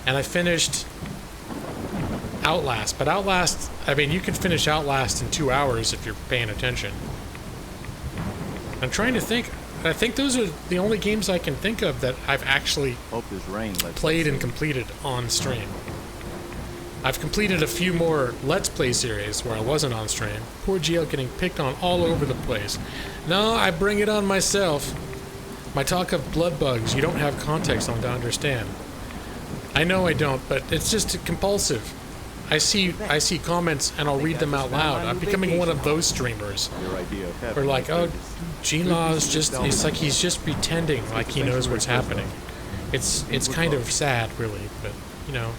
And I finished Outlast. But Outlast, I mean, you can finish Outlast in 2 hours if you're paying attention. I'm trying to think. I think those are the only games I can think of that I've actually played and completed on stream. I've completed a few more Let's Play series where I wasn't on stream. Poor Gio getting picked on all over the place. No, I bring it on myself. My talk of blood bugs, you don't have context on to understand. I know I don't, but it's just compulsive. I see comments and I'll read them out loud. I'm becoming one of those streamers. Where like, oh, G-Law's just, it's like he's just pretending like he knows what's happening. It's kind of sad, really, but, you know.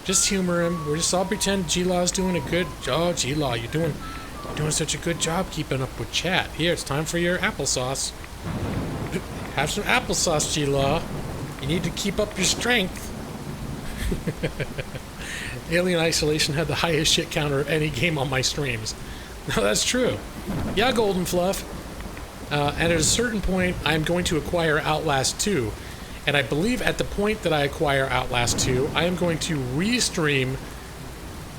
Just humor him. We're just all pretend G-Law's doing a good... Oh, G-Law, you're doing such a good job keeping up with chat. Here, it's time for your applesauce. Have some applesauce, G-Law. You need to keep up your strength. Alien Isolation had the highest shit counter of any game on my streams. No, that's true. Yeah, Golden Fluff. And at a certain point, I'm going to acquire Outlast 2. And I believe at the point that I acquire Outlast 2, I am going to restream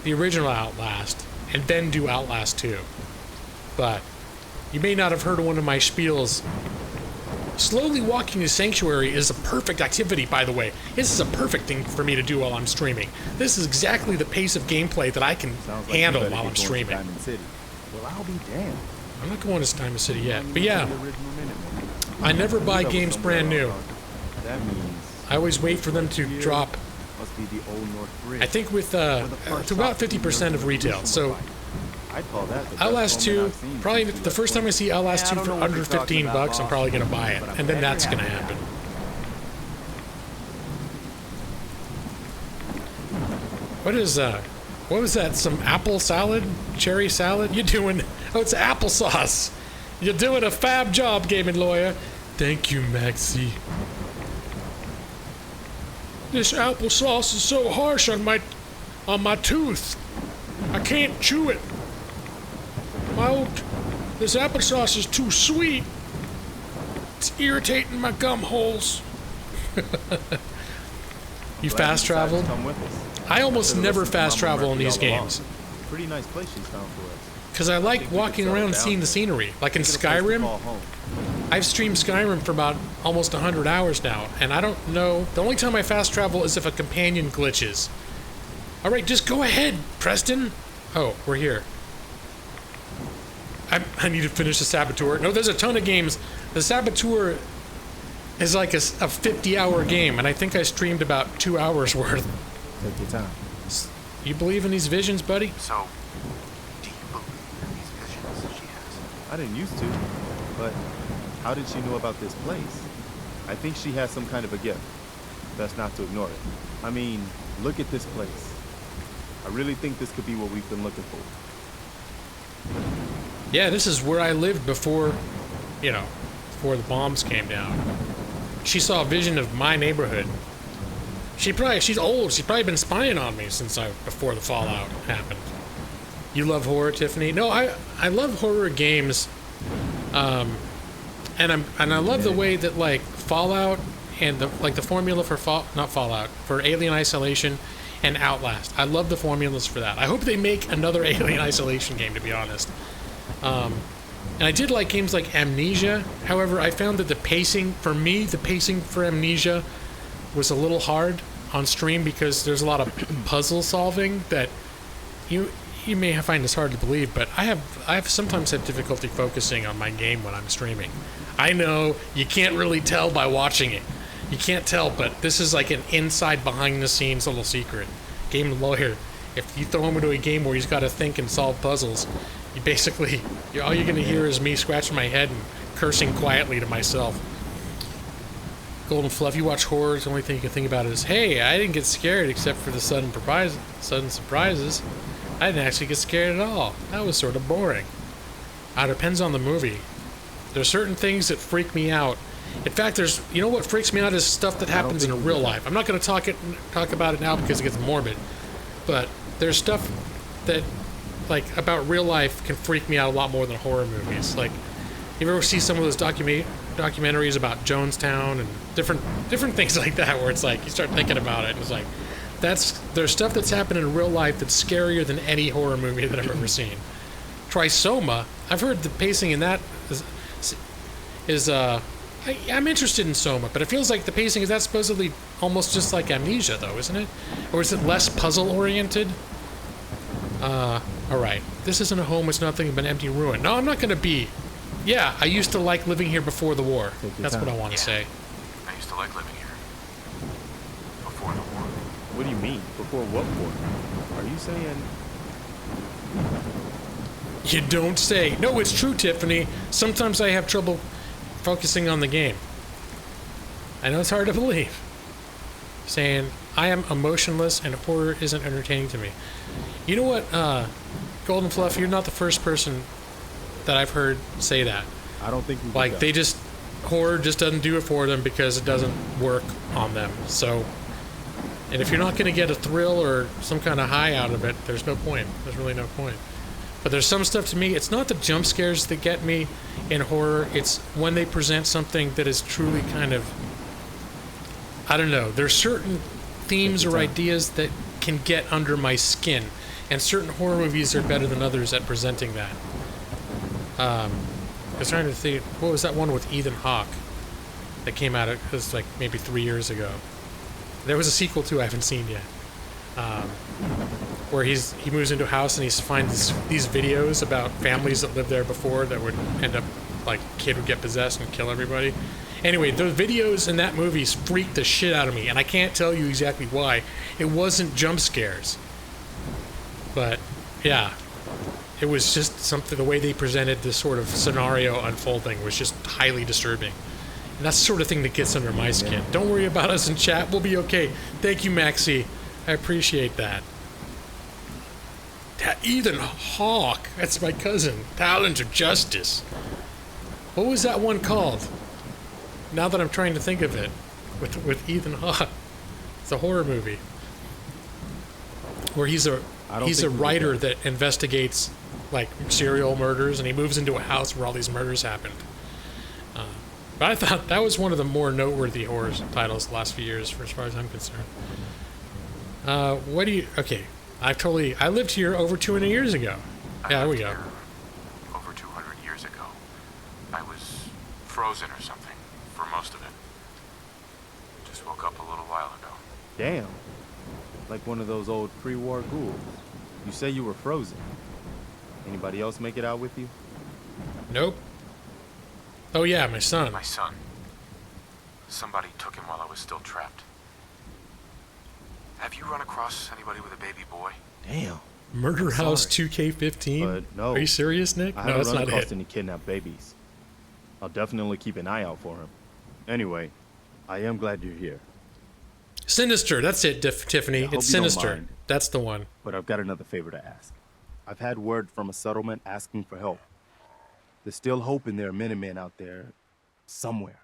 the original Outlast and then do Outlast 2. But you may not have heard one of my spiels. Slowly walking to Sanctuary is a perfect activity, by the way. This is a perfect thing for me to do while I'm streaming. This is exactly the pace of gameplay that I can handle while I'm streaming. Well, I'll be damned. I'm not going to Diamond City yet, but yeah. I never buy games brand new. That means I always wait for them to drop. must be the Old North Bridge. I think with to about 50% of retail. So I'd call that the Outlast 2, probably the first time I see Outlast 2 for under 15 bucks, I'm probably going to buy it. And then that's going to happen. What is what was that? Some apple salad? Cherry salad? You doing? Oh, it's applesauce. You're doing a fab job, gaming lawyer. Thank you, Maxie. This applesauce is so harsh on my tooth. I can't chew it. This applesauce is too sweet. It's irritating my gum holes. You fast traveled? I almost never fast travel in these games. Pretty nice place she's found for us. Because I like walking around and seeing the scenery. Like in Skyrim, I've streamed Skyrim for about almost 100 hours now, and I don't know. The only time I fast travel is if a companion glitches. Alright, just go ahead, Preston. Oh, we're here. I need to finish the Saboteur. No, there's a ton of games. The Saboteur is like a 50-hour game, and I think I streamed about 2 hours worth. Take your time. You believe in these visions, buddy? So, do you believe in these visions she has? I didn't used to, but how did she know about this place? I think she has some kind of a gift. Best not to ignore it. I mean, look at this place. I really think this could be what we've been looking for. Yeah, this is where I lived before, you know, before the bombs came down. She saw a vision of my neighborhood. She's old. She's probably been spying on me since before the fallout happened. You love horror, Tiffany? No, I love horror games. And I love the way that like Fallout and the formula for for Alien Isolation and Outlast. I love the formulas for that. I hope they make another Alien Isolation game, to be honest. And I did like games like Amnesia. However, I found that the pacing for Amnesia was a little hard on stream because there's a lot of puzzle solving that you may find this hard to believe, but I've sometimes had difficulty focusing on my game when I'm streaming. I know you can't really tell by watching it. You can't tell, but this is like an inside behind the scenes little secret. Game lawyer, if you throw him into a game where he's got to think and solve puzzles, you basically, all you're gonna hear is me scratching my head and cursing quietly to myself. Golden Fluff, you watch horror, the only thing you can think about is, hey, I didn't get scared except for the sudden surprises. I didn't actually get scared at all. That was sort of boring. It depends on the movie. There's certain things that freak me out. In fact, you know what freaks me out is stuff that happens in real life. I'm not going to talk about it now because it gets morbid, but there's stuff that, like, about real life can freak me out a lot more than horror movies. Like, you ever see some of those documentaries about Jonestown and different things like that, where it's like you start thinking about it and it's like there's stuff that's happened in real life that's scarier than any horror movie that I've ever seen. Trisoma, I've heard the pacing in that is I'm interested in Soma, but it feels like the pacing is that supposedly almost just like Amnesia, though, isn't it? Or is it less puzzle oriented? Alright. This isn't a home, it's nothing but an empty ruin. No, I'm not gonna be. Yeah, I used to like living here before the war. That's what I want to say. I used to like living here. Before the war. What do you mean? Before what war? Are you saying... You don't say. No, it's true, Tiffany. Sometimes I have trouble focusing on the game. I know it's hard to believe. Saying, I am emotionless and horror isn't entertaining to me. You know what, Golden Fluff, you're not the first person that I've heard say that. I don't think like horror just doesn't do it for them because it doesn't work on them. So And if you're not going to get a thrill or some kind of high out of it, there's no point. There's really no point. But there's some stuff to me, it's not the jump scares that get me in horror, it's when they present something that is truly kind of, I don't know, there's certain themes or ideas that can get under my skin, and certain horror movies are better than others at presenting that. I was trying to think, what was that one with Ethan Hawke that came out, it was like maybe 3 years ago. There was a sequel too I haven't seen yet. Where he moves into a house and he finds these videos about families that lived there before that would end up, like, kid would get possessed and kill everybody. Anyway, those videos in that movie freaked the shit out of me, and I can't tell you exactly why. It wasn't jump scares. But, yeah. It was just something, the way they presented this sort of scenario unfolding was just highly disturbing. And that's the sort of thing that gets under my skin. Don't worry about us in chat, we'll be okay. Thank you, Maxie. I appreciate that. Ethan Hawke, that's my cousin. Talent of Justice. What was that one called? Now that I'm trying to think of it, with Ethan Hawke, it's a horror movie where he's a writer that investigates like serial murders, and he moves into a house where all these murders happened. But I thought that was one of the more noteworthy horror titles the last few years, as far as I'm concerned. What do you? Okay, I lived here over 200 years ago. Yeah, there we go. Over 200 years ago. I was frozen or something for most of it. Just woke up a little while ago. Damn. Like one of those old pre-war ghouls. You say you were frozen. Anybody else make it out with you? Nope. Oh yeah, my son. My son. Somebody took him while I was still trapped. Have you run across anybody with a baby boy? Damn. Murder House 2K15? But no. Are you serious, Nick? I No, haven't that's run not across it. any kidnapped babies. I'll definitely keep an eye out for him. Anyway, I am glad you're here. Sinister, that's it, Tiffany. Hope It's you don't Sinister. mind, That's the one. but I've got another favor to ask. I've had word from a settlement asking for help. There's still hope in there are Minutemen out there somewhere.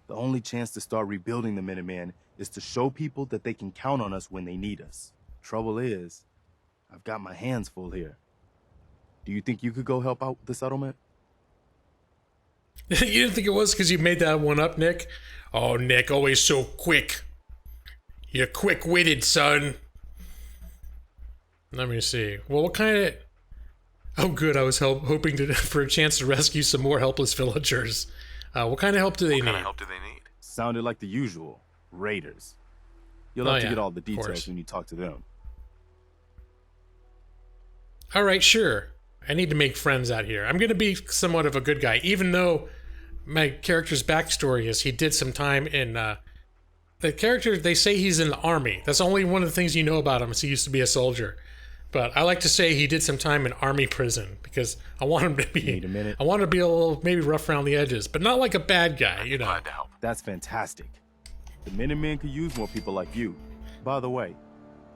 The only chance to start rebuilding the Minutemen is to show people that they can count on us when they need us. Trouble is, I've got my hands full here. Do you think you could go help out with the settlement? You didn't think it was because you made that one up, Nick? Oh, Nick, always so quick. You're quick-witted, son. Let me see. Well, what kind of... Oh, good. I was hoping for a chance to rescue some more helpless villagers. What kind of help do they need? What kind of help do they need? Sounded like the usual. Raiders. You'll have to get all the details when you talk to them. All right, sure. I need to make friends out here. I'm going to be somewhat of a good guy, even though my character's backstory is he did some time in... the character, they say he's in the army. That's only one of the things you know about him, is he used to be a soldier. But I like to say he did some time in army prison, because I want him to be... Need a minute? I want to be a little, maybe rough around the edges, but not like a bad guy, you know. Glad to help. That's fantastic. The Minutemen could use more people like you. By the way,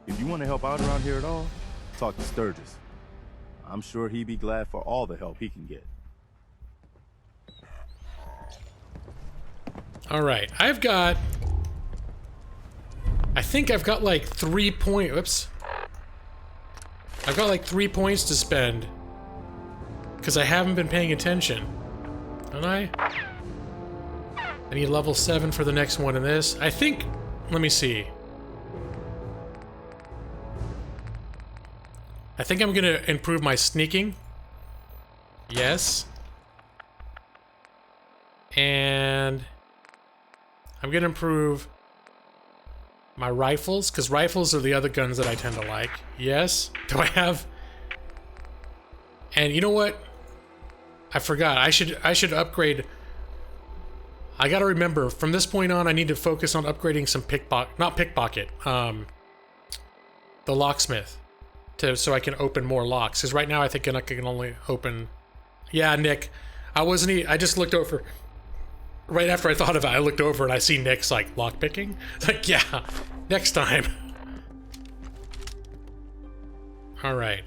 if you want to help out around here at all, talk to Sturgis. I'm sure he'd be glad for all the help he can get. All right, I think I've got like 3 points. Whoops. I've got like 3 points to spend because I haven't been paying attention. Don't I? I need level 7 for the next one in this. I think, let me see. I think I'm gonna improve my sneaking. Yes. And I'm gonna improve my rifles, because rifles are the other guns that I tend to like. Yes. Do I have... And you know what? I forgot. I should upgrade... I gotta remember, from this point on, I need to focus on upgrading some not pickpocket, the locksmith, so I can open more locks. Because right now I think I can only open... Yeah, Nick, I just looked over... Right after I thought of it, I looked over and I see Nick's like lockpicking. Like, yeah, next time. All right.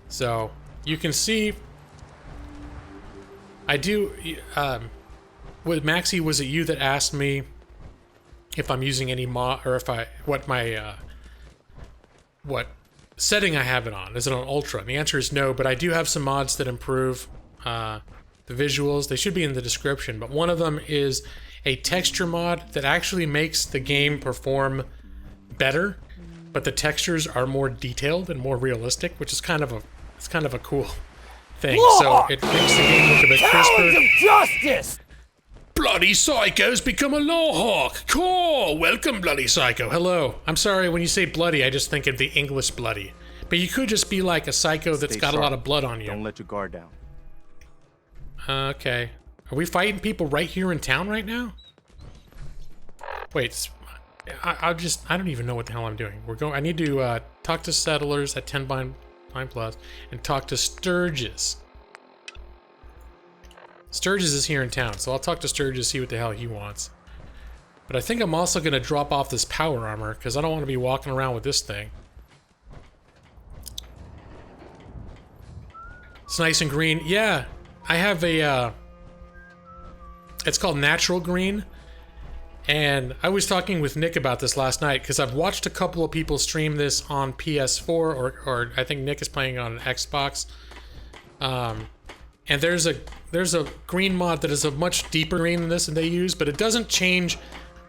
So you can see, I do. With Maxie, was it you that asked me if I'm using any mod, or if what setting I have it on. Is it on Ultra? And the answer is no, but I do have some mods that improve the visuals. They should be in the description, but one of them is a texture mod that actually makes the game perform better, but the textures are more detailed and more realistic, which is kind of a cool thing. So it makes the game look a bit crisper. Talons of justice! Bloody Psycho's become a Lawhawk! Cool! Welcome, Bloody Psycho. Hello. I'm sorry, when you say bloody, I just think of the English bloody. But you could just be like a psycho that's got a lot of blood on you. Don't let your guard down. Okay. Are we fighting people right here in town right now? Wait, I don't even know what the hell I'm doing. I need to talk to settlers at 10 Pine Plus and talk to Sturgis. Sturgis is here in town, so I'll talk to Sturgis, see what the hell he wants. But I think I'm also going to drop off this power armor, because I don't want to be walking around with this thing. It's nice and green. Yeah, I have a, it's called Natural Green. And I was talking with Nick about this last night, because I've watched a couple of people stream this on PS4, or I think Nick is playing on an Xbox. And there's a green mod that is a much deeper green than this, and they use, but it doesn't change.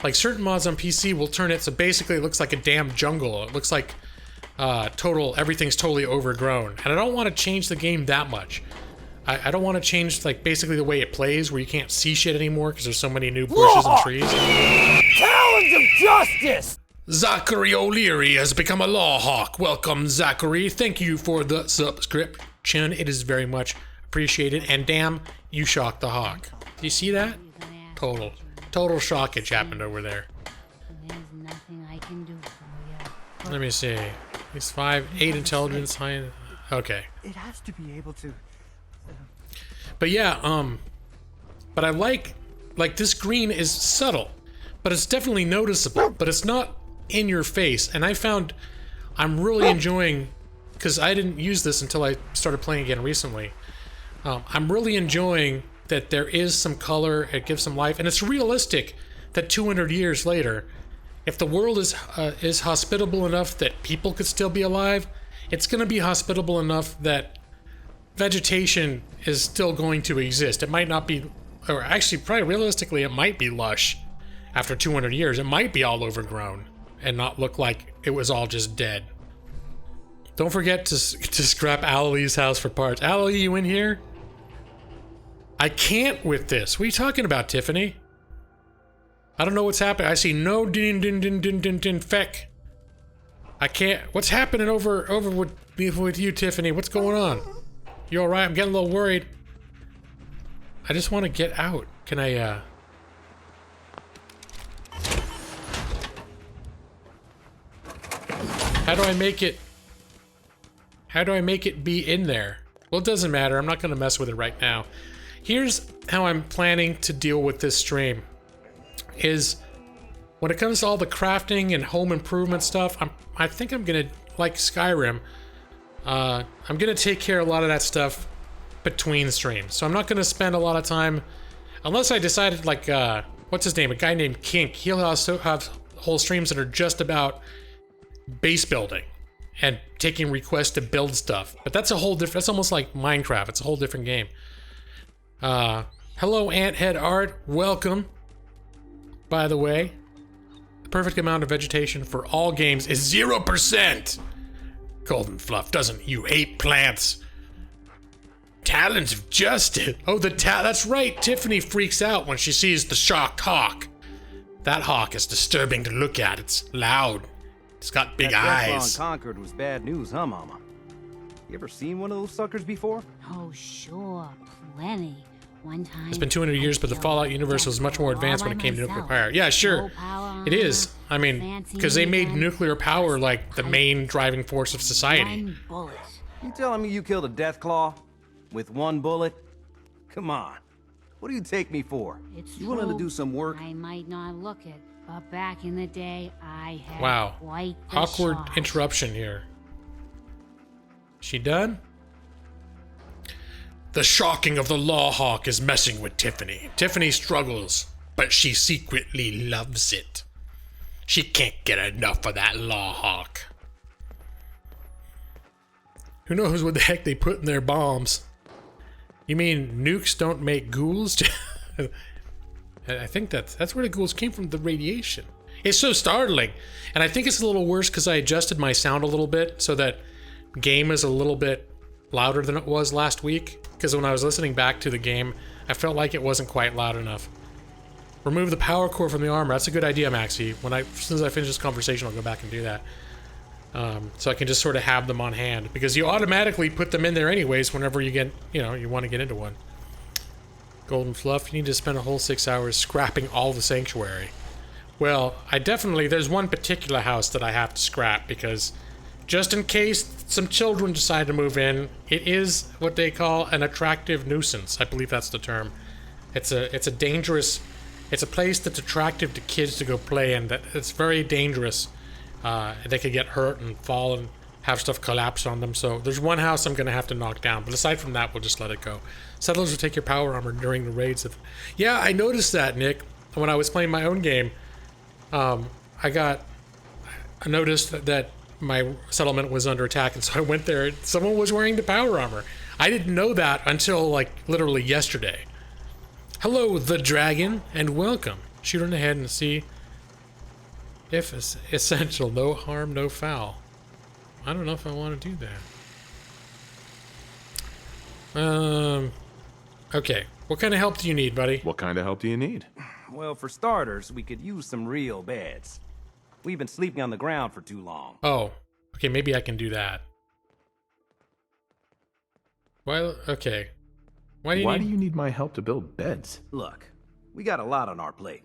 Like certain mods on PC will turn it so basically it looks like a damn jungle. It looks like everything's totally overgrown, and I don't want to change the game that much. I don't want to change like basically the way it plays, where you can't see shit anymore because there's so many new bushes and trees. Talons of justice! Zachary O'Leary has become a Lawhawk. Welcome, Zachary. Thank you for the subscription. It is very much appreciated. And damn, you shocked the hawk. Do you see that? Total shockage happened over there. There's nothing I can do for you. Let me see. He's 8 intelligence, high. Okay. It has to be able to. But yeah, but I like this green is subtle, but it's definitely noticeable, but it's not in your face. And I found I'm really enjoying, because I didn't use this until I started playing again recently. I'm really enjoying that there is some color, it gives some life, and it's realistic that 200 years later, if the world is hospitable enough that people could still be alive, it's going to be hospitable enough that vegetation is still going to exist. It might not be, or actually probably realistically it might be lush after 200 years. It might be all overgrown and not look like it was all just dead. Don't forget to scrap Allie's house for parts. Allie, you in here? I can't with this. What are you talking about, Tiffany? I don't know what's happening. I see no din feck. I can't. What's happening over with you, Tiffany? What's going on? You all right? I'm getting a little worried. I just want to get out. Can I? How do I make it? How do I make it be in there? Well, it doesn't matter. I'm not going to mess with it right now. Here's how I'm planning to deal with this stream. Is when it comes to all the crafting and home improvement stuff, I think I'm gonna, like Skyrim, I'm gonna take care of a lot of that stuff between streams. So I'm not gonna spend a lot of time, unless I decided, like, what's his name? A guy named Kink. He'll also have whole streams that are just about base building and taking requests to build stuff. But that's a whole different, that's almost like Minecraft. It's a whole different game. Hello, Anthead Art. Welcome. By the way, the perfect amount of vegetation for all games is 0%. Golden Fluff, doesn't you hate plants? Talons of justice. Oh, that's right. Tiffany freaks out when she sees the shocked hawk. That hawk is disturbing to look at. It's loud. It's got big eyes. That on Concord was bad news, huh, Mama? You ever seen one of those suckers before? Oh, sure, plenty. One time. It's been 200 years, but the Fallout universe was much more advanced when it came to nuclear power. Yeah, sure. It is. I mean, because they made nuclear power like the main driving force of society. You telling me you killed a Deathclaw with one bullet? Come on. What do you take me for? You willing to do some work? I might not look it, but back in the day, I had quite the awkward shot. Interruption here. She done? The shocking of the Lawhawk is messing with Tiffany. Tiffany struggles, but she secretly loves it. She can't get enough of that Lawhawk. Who knows what the heck they put in their bombs? You mean nukes don't make ghouls? I think that's where the ghouls came from, the radiation. It's so startling. And I think it's a little worse because I adjusted my sound a little bit so that game is a little bit louder than it was last week. Because when I was listening back to the game, I felt like it wasn't quite loud enough. Remove the power core from the armor. That's a good idea, Maxie. As soon as I finish this conversation, I'll go back and do that. So I can just sort of have them on hand. Because you automatically put them in there anyways whenever you get, you want to get into one. Golden Fluff, you need to spend a whole 6 hours scrapping all the sanctuary. Well, there's one particular house that I have to scrap because just in case some children decide to move in, it is what they call an attractive nuisance. I believe that's the term. It's a place that's attractive to kids to go play in. That it's very dangerous. They could get hurt and fall and have stuff collapse on them. So there's one house I'm going to have to knock down. But aside from that, we'll just let it go. Settlers will take your power armor during the raids. Yeah, I noticed that, Nick. When I was playing my own game, I noticed that my settlement was under attack, and so I went there. Someone was wearing the power armor. I didn't know that until, literally yesterday. Hello, the dragon, and welcome. Shoot on ahead and see if it's essential. No harm, no foul. I don't know if I want to do that. Okay. What kind of help do you need, buddy? What kind of help do you need? Well, for starters, we could use some real beds. We've been sleeping on the ground for too long. Oh, okay, maybe I can do that. Well, okay. Why do you need my help to build beds? Look, we got a lot on our plate,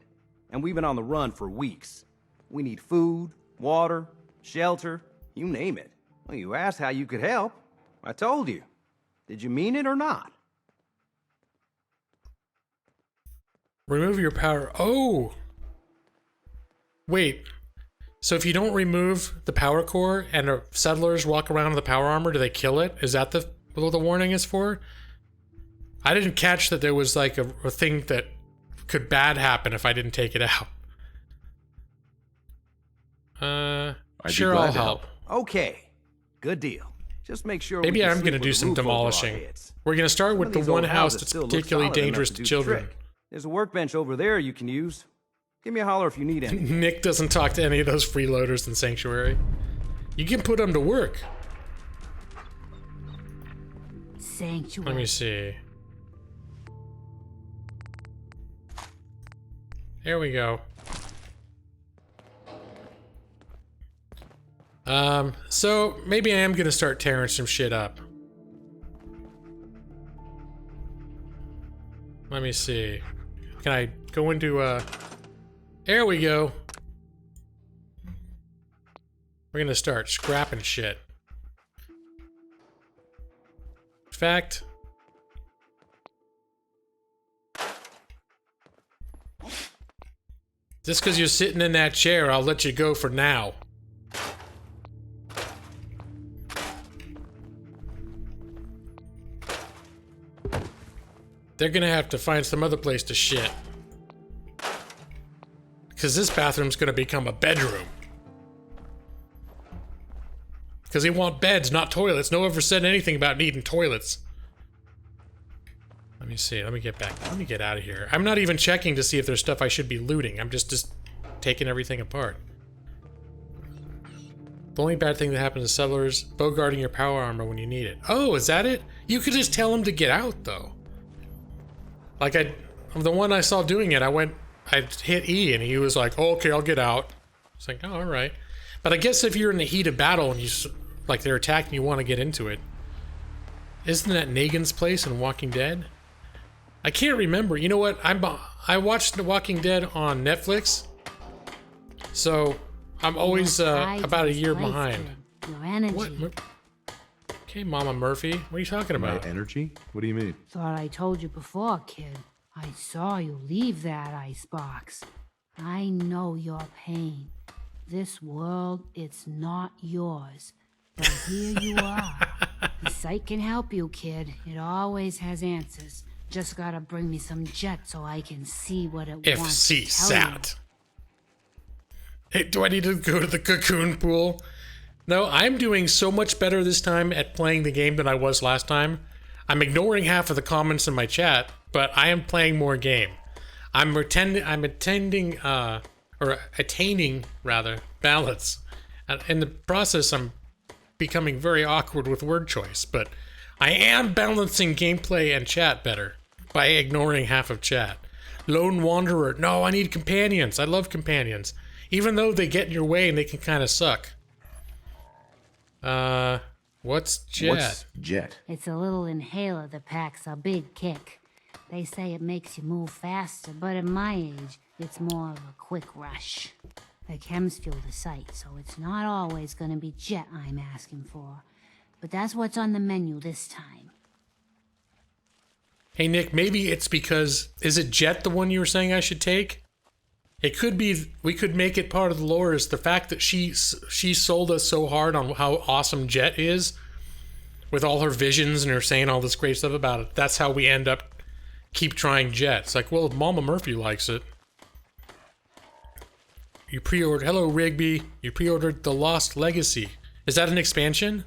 and we've been on the run for weeks. We need food, water, shelter, you name it. Well, you asked how you could help. I told you. Did you mean it or not? Remove your power. Oh! Wait. So if you don't remove the power core and the settlers walk around with the power armor, do they kill it? Is that what the warning is for? I didn't catch that there was a thing that could bad happen if I didn't take it out. Sure, I'll help. Okay. Good deal. Just make sure maybe I'm going to do some demolishing. We're going to start with the one house that's particularly dangerous to children. There's a workbench over there you can use. Give me a holler if you need anything. Nick doesn't talk to any of those freeloaders in Sanctuary. You can put them to work. Sanctuary. Let me see. There we go. So maybe I am gonna start tearing some shit up. Let me see. Can I go into, there we go. We're gonna start scrapping shit. In fact, just because you're sitting in that chair, I'll let you go for now. They're gonna have to find some other place to shit. Because this bathroom's gonna become a bedroom. Because they want beds, not toilets. No one ever said anything about needing toilets. Let me see, let me get back. Let me get out of here. I'm not even checking to see if there's stuff I should be looting. I'm just taking everything apart. The only bad thing that happens to settlers, bogarting your power armor when you need it. Oh, is that it? You could just tell them to get out, though. Like, the one I saw doing it, I hit E, and he was like, oh, okay, I'll get out. It's like, oh, all right. But I guess if you're in the heat of battle and they're attacking, you want to get into it. Isn't that Negan's place in Walking Dead? I can't remember. You know what? I watched The Walking Dead on Netflix, so I'm always about a year behind. Your energy. What? Okay, Mama Murphy. What are you talking about? My energy? What do you mean? Thought I told you before, kid. I saw you leave that icebox. I know your pain. This world, it's not yours. But here you are. The site can help you, kid. It always has answers. Just gotta bring me some jet so I can see what it wants to tell FC-SAT. Hey, do I need to go to the cocoon pool? No, I'm doing so much better this time at playing the game than I was last time. I'm ignoring half of the comments in my chat, but I am playing more game. I'm attaining balance. In the process, I'm becoming very awkward with word choice, but I am balancing gameplay and chat better by ignoring half of chat. Lone Wanderer. No, I need companions. I love companions. Even though they get in your way and they can kind of suck. What's Jet? What's Jet? It's a little inhaler that packs a big kick. They say it makes you move faster, but at my age, it's more of a quick rush. The chems fuel the site, so it's not always gonna be Jet I'm asking for. But that's what's on the menu this time. Hey Nick, maybe it's because... Is it Jet the one you were saying I should take? It could be... We could make it part of the lore is the fact that she sold us so hard on how awesome Jet is. With all her visions and her saying all this great stuff about it. That's how we end up... Keep trying Jet. It's like, well, if Mama Murphy likes it. You pre-ordered... Hello, Rigby. You pre-ordered The Lost Legacy. Is that an expansion?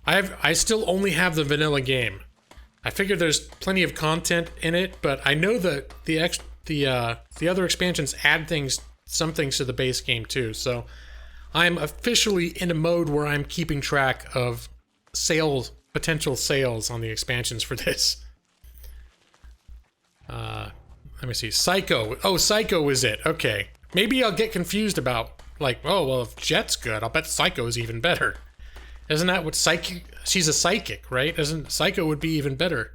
I still only have the vanilla game. I figure there's plenty of content in it, but I know that the other expansions add some things to the base game too. So I'm officially in a mode where I'm keeping track of potential sales on the expansions for this. Let me see. Psycho. Oh, Psycho is it. Okay. Maybe I'll get confused about, like, oh, well, if Jet's good, I'll bet Psycho is even better. Isn't that what psychic... She's a psychic, right? Isn't Psycho would be even better.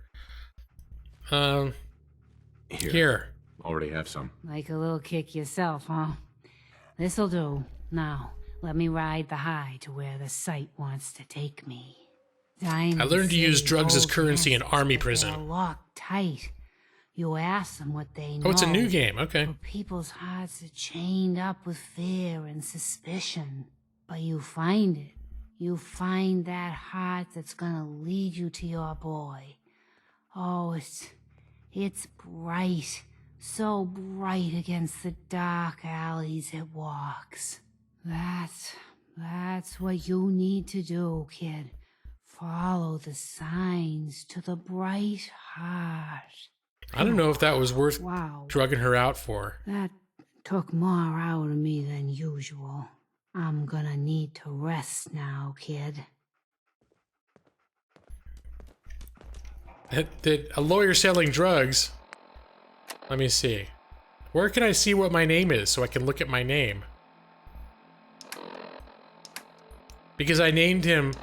Here. Already have some. Like a little kick yourself, huh? This'll do. Now, let me ride the high to where the site wants to take me. I learned to use drugs as currency in army prison. They're locked tight. You ask them what they know. Oh, it's a new game. Okay. But people's hearts are chained up with fear and suspicion. But you find it. You find that heart that's gonna lead you to your boy. Oh, it's bright. So bright against the dark alleys it walks. That's what you need to do, kid. Follow the signs to the bright heart. I don't know if that was worth drugging her out for. That took more out of me than usual. I'm gonna need to rest now, kid. A lawyer selling drugs? Let me see. Where can I see what my name is so I can look at my name? Because I named him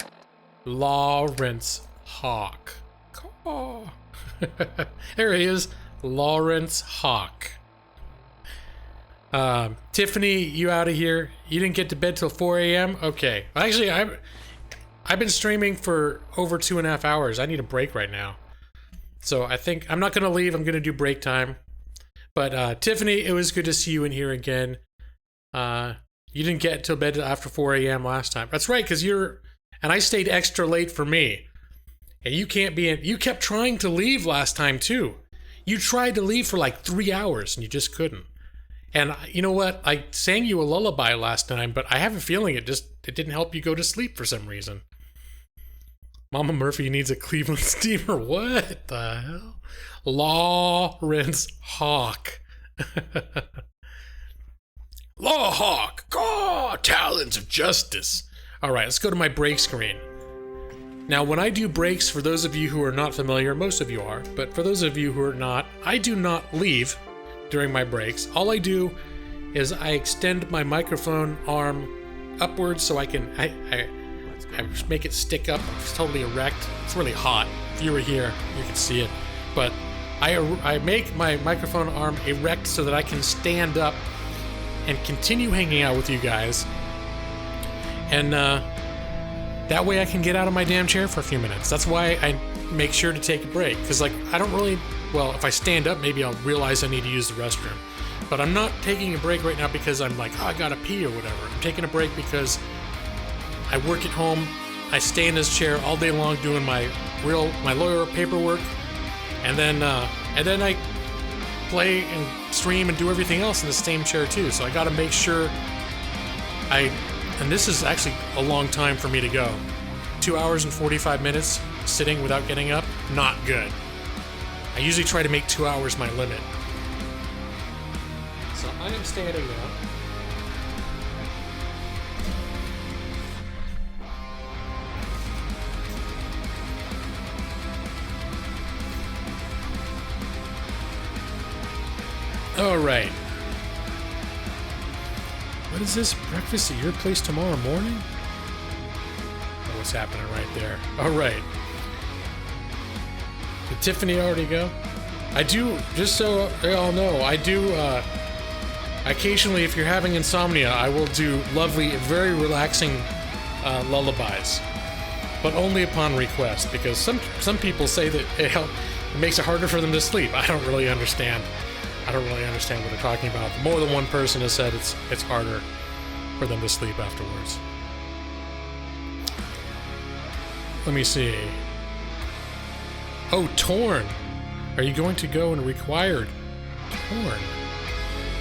Lawrence Hawk. Oh. There he is, Lawrence Hawk. Tiffany, you out of here? You didn't get to bed till 4 a.m.? Okay. Actually, I've been streaming for over 2.5 hours. I need a break right now. So I think I'm not going to leave. I'm going to do break time. But Tiffany, it was good to see you in here again. You didn't get till bed after 4 a.m. last time. That's right, because and I stayed extra late for me. And you can't be in... You kept trying to leave last time, too. You tried to leave for like 3 hours, and you just couldn't. And you know what? I sang you a lullaby last time, but I have a feeling it didn't help you go to sleep for some reason. Mama Murphy needs a Cleveland steamer. What the hell? Lawrence Hawk. Law Hawk. Oh, talons of justice. All right, let's go to my break screen. Now, when I do breaks, for those of you who are not familiar, most of you are, but for those of you who are not, I do not leave during my breaks. All I do is I extend my microphone arm upwards so I can I make it stick up. It's totally erect. It's really hot. If you were here, you could see it. But I make my microphone arm erect so that I can stand up and continue hanging out with you guys. And that way I can get out of my damn chair for a few minutes. That's why I make sure to take a break. Because, like, I don't really... Well, if I stand up, maybe I'll realize I need to use the restroom. But I'm not taking a break right now because I'm like, oh, I gotta pee or whatever. I'm taking a break because I work at home. I stay in this chair all day long doing my lawyer paperwork. And then I play and stream and do everything else in the same chair too. So I got to make sure and this is actually a long time for me to go. 2 hours and 45 minutes sitting without getting up, not good. I usually try to make 2 hours my limit. So I am standing now. All right. What is this? Breakfast at your place tomorrow morning? Oh, what's happening right there? All right. Did Tiffany already go? I do, just so you all know, I do, occasionally, if you're having insomnia, I will do lovely, very relaxing lullabies. But only upon request, because some people say that it makes it harder for them to sleep. I don't really understand. I don't really understand what they're talking about. More than one person has said it's harder for them to sleep afterwards. Let me see. Oh, Torn. Are you going to go and required? Torn.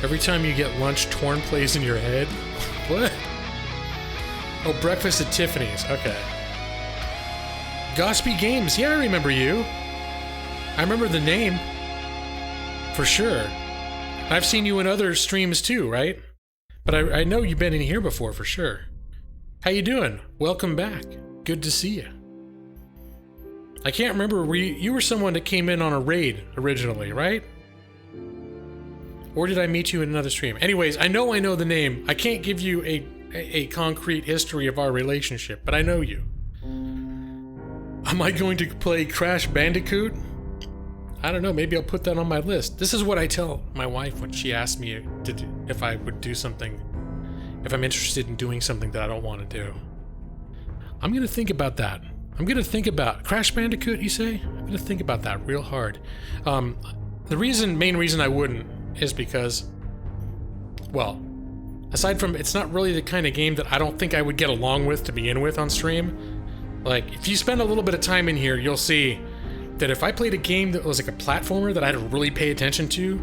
Every time you get lunch, Torn plays in your head? What? Oh, breakfast at Tiffany's. Okay. Gospy Games. Yeah, I remember you. I remember the name. For sure. I've seen you in other streams too, right? But I know you've been in here before, for sure. How you doing? Welcome back. Good to see you. I can't remember, you were someone that came in on a raid originally, right? Or did I meet you in another stream? Anyways, I know the name. I can't give you a concrete history of our relationship, but I know you. Am I going to play Crash Bandicoot? I don't know, maybe I'll put that on my list. This is what I tell my wife when she asks me if I would do something, if I'm interested in doing something that I don't want to do. I'm going to think about that. I'm going to think about Crash Bandicoot, you say? I'm going to think about that real hard. The main reason I wouldn't is because, well, aside from it's not really the kind of game that I don't think I would get along with to begin with on stream. Like, if you spend a little bit of time in here, you'll see that if I played a game that was like a platformer that I had to really pay attention to,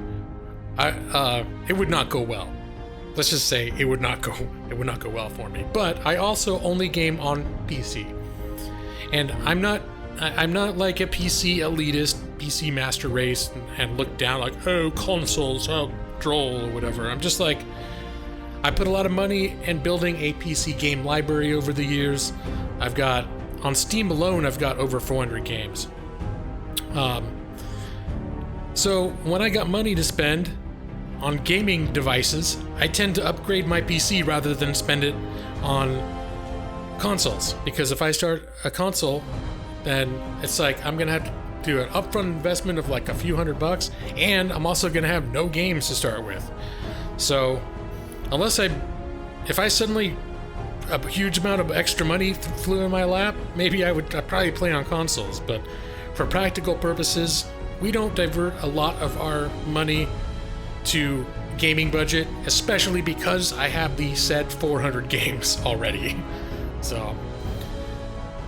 it would not go well. Let's just say it would not go well for me. But I also only game on PC. And I'm not like a PC elitist, PC master race and look down like, oh, consoles, oh, droll or whatever. I'm just like, I put a lot of money in building a PC game library over the years. On Steam alone, I've got over 400 games. So when I got money to spend on gaming devices, I tend to upgrade my PC rather than spend it on consoles. Because if I start a console, then it's like I'm gonna have to do an upfront investment of like a few $100, and I'm also gonna have no games to start with. So if I suddenly a huge amount of extra money flew in my lap, maybe I'd probably play on consoles, but for practical purposes, we don't divert a lot of our money to gaming budget, especially because I have the said 400 games already. So,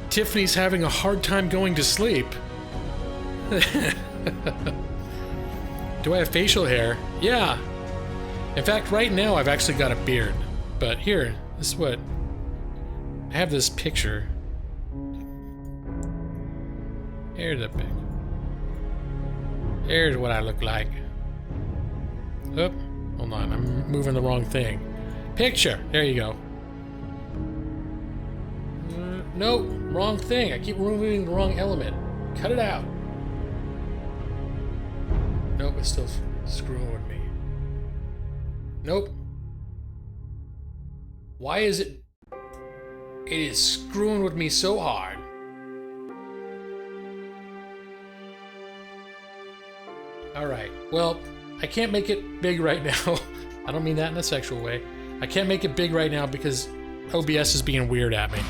Tiffany's having a hard time going to sleep. Do I have facial hair? Yeah. In fact, right now I've actually got a beard. But here, this is what... I have this picture. Here's a pic. Here's what I look like. Oop, hold on, I'm moving the wrong thing. Picture, there you go. Nope, wrong thing. I keep moving the wrong element. Cut it out. Nope, it's still screwing with me. Nope. Why is it? It is screwing with me so hard. Alright, well, I can't make it big right now. I don't mean that in a sexual way. I can't make it big right now because OBS is being weird at me.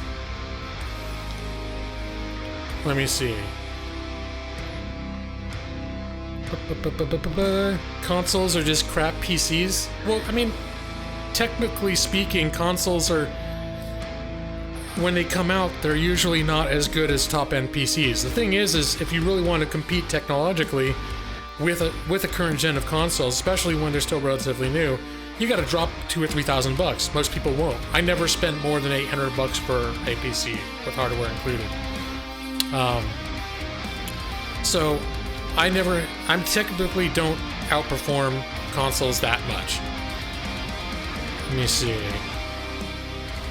Let me see. Consoles are just crap PCs? Well, I mean, technically speaking, consoles are... When they come out, they're usually not as good as top-end PCs. The thing is if you really want to compete technologically, with a current gen of consoles, especially when they're still relatively new, you got to drop $2,000 or $3,000. Most people won't. I never spent more than $800 for a PC with hardware included. So I typically don't outperform consoles that much. Let me see.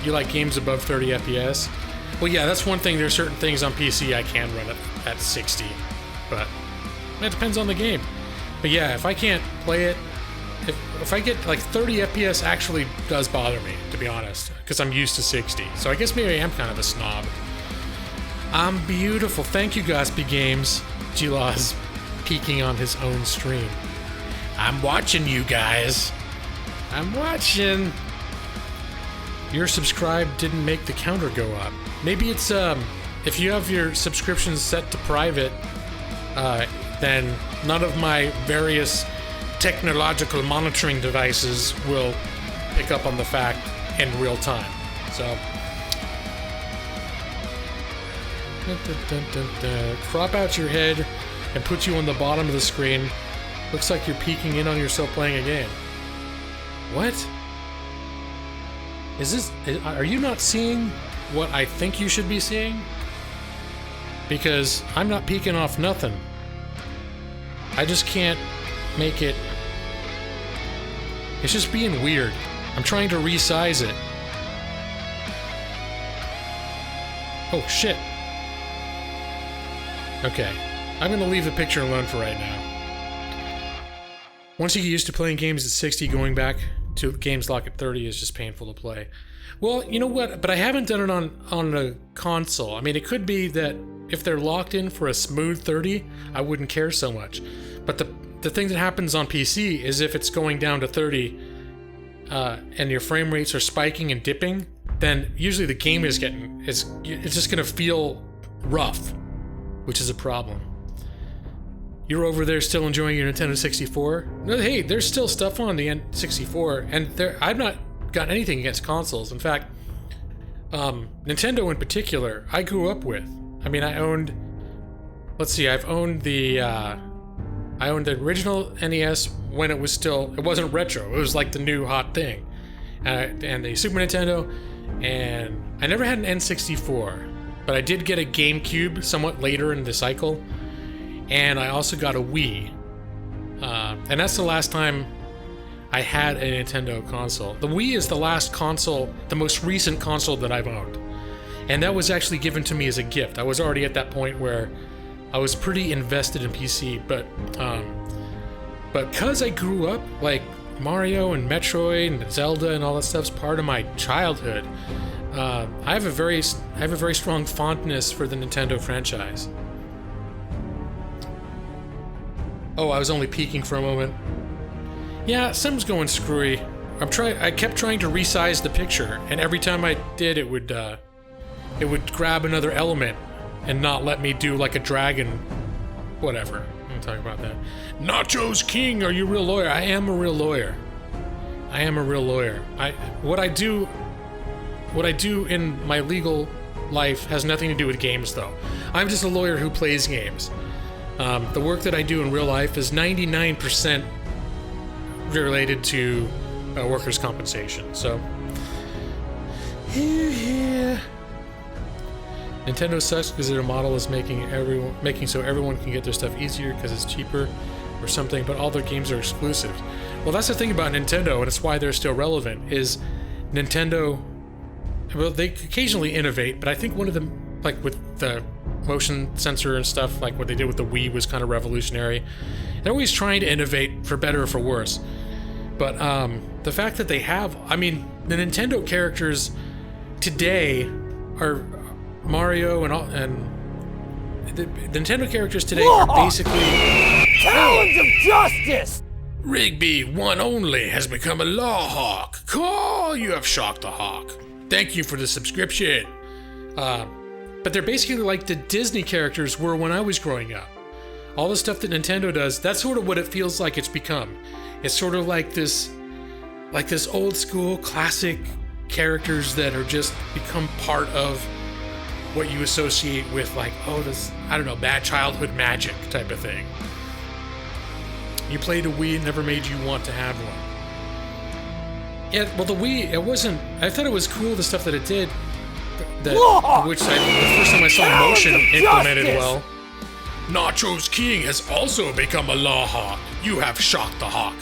You like games above 30 FPS? Well, yeah, that's one thing. There's certain things on PC I can run at 60, but it depends on the game. But yeah, if I can't play it, if I get like 30 FPS actually does bother me, to be honest, because I'm used to 60. So I guess maybe I am kind of a snob. I'm beautiful. Thank you, Gospy Games. G-Law's peeking on his own stream. I'm watching you guys. I'm watching. Your subscribe didn't make the counter go up. Maybe it's if you have your subscriptions set to private, then none of my various technological monitoring devices will pick up on the fact in real time. So crop out your head and put you on the bottom of the screen. Looks like you're peeking in on yourself playing a game. What? Is this... Are you not seeing what I think you should be seeing? Because I'm not peeking off nothing. I just can't make it... It's just being weird. I'm trying to resize it. Oh, shit. Okay. I'm gonna leave the picture alone for right now. Once you get used to playing games at 60, going back to games locked at 30 is just painful to play. Well, you know what? But I haven't done it on a console. I mean, it could be that if they're locked in for a smooth 30, I wouldn't care so much. But the thing that happens on PC is if it's going down to 30 and your frame rates are spiking and dipping, then usually the game it's just gonna feel rough, which is a problem. You're over there still enjoying your Nintendo 64? No, hey, there's still stuff on the N64, and I've not got anything against consoles. In fact, Nintendo in particular, I grew up with. I mean, I've owned the original NES when it wasn't retro. It was like the new hot thing. And the Super Nintendo, and I never had an N64, but I did get a GameCube somewhat later in the cycle, and I also got a Wii. And that's the last time I had a Nintendo console. The Wii is the last console, the most recent console that I've owned. And that was actually given to me as a gift. I was already at that point where I was pretty invested in PC, but because I grew up, like Mario and Metroid and Zelda and all that stuff's part of my childhood, I have a very strong fondness for the Nintendo franchise. Oh, I was only peeking for a moment. Yeah, something's going screwy. I kept trying to resize the picture, and every time I did, it would grab another element and not let me do like a dragon. Whatever. I'm gonna talk about that. Nachos King, are you a real lawyer? I am a real lawyer. I am a real lawyer. What I do in my legal life has nothing to do with games, though. I'm just a lawyer who plays games. The work that I do in real life is 99% related to workers' compensation. So, yeah. Nintendo sucks because their model is making so everyone can get their stuff easier because it's cheaper or something, but all their games are exclusive. Well, that's the thing about Nintendo, and it's why they're still relevant, is Nintendo, well, they occasionally innovate, but I think one of them, like with the motion sensor and stuff, like what they did with the Wii was kind of revolutionary. They're always trying to innovate for better or for worse. But the fact that they have, I mean, the Nintendo characters today are Mario and the Nintendo characters today are basically Talons of justice! Rigby, one only, has become a law hawk. Call, you have shocked the hawk. Thank you for the subscription. But they're basically like the Disney characters were when I was growing up. All the stuff that Nintendo does, that's sort of what it feels like it's become. It's sort of like this old school classic characters that are just become part of what you associate with, like, oh, this, I don't know, bad childhood magic type of thing. You played a Wii, it never made you want to have one. Yeah, well, the Wii, it wasn't... I thought it was cool, the stuff that it did. The first time I saw motion implemented well. Nacho's King has also become a law hawk. You have shocked the hawk.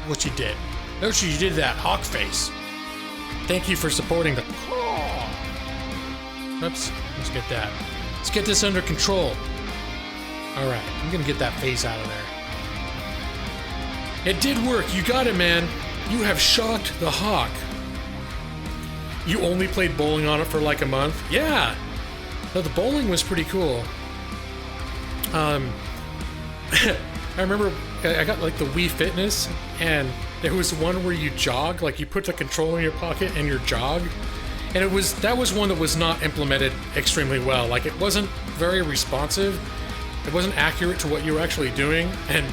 What you did. Notice you did that hawk face. Thank you for supporting the... Oops, let's get that. Let's get this under control. Alright, I'm gonna get that face out of there. It did work, you got it, man. You have shocked the hawk. You only played bowling on it for like a month? Yeah! No, the bowling was pretty cool. I remember I got like the Wii Fitness, and there was one where you jog, like you put the controller in your pocket and you jog. And that was one that was not implemented extremely well. Like, it wasn't very responsive. It wasn't accurate to what you were actually doing. And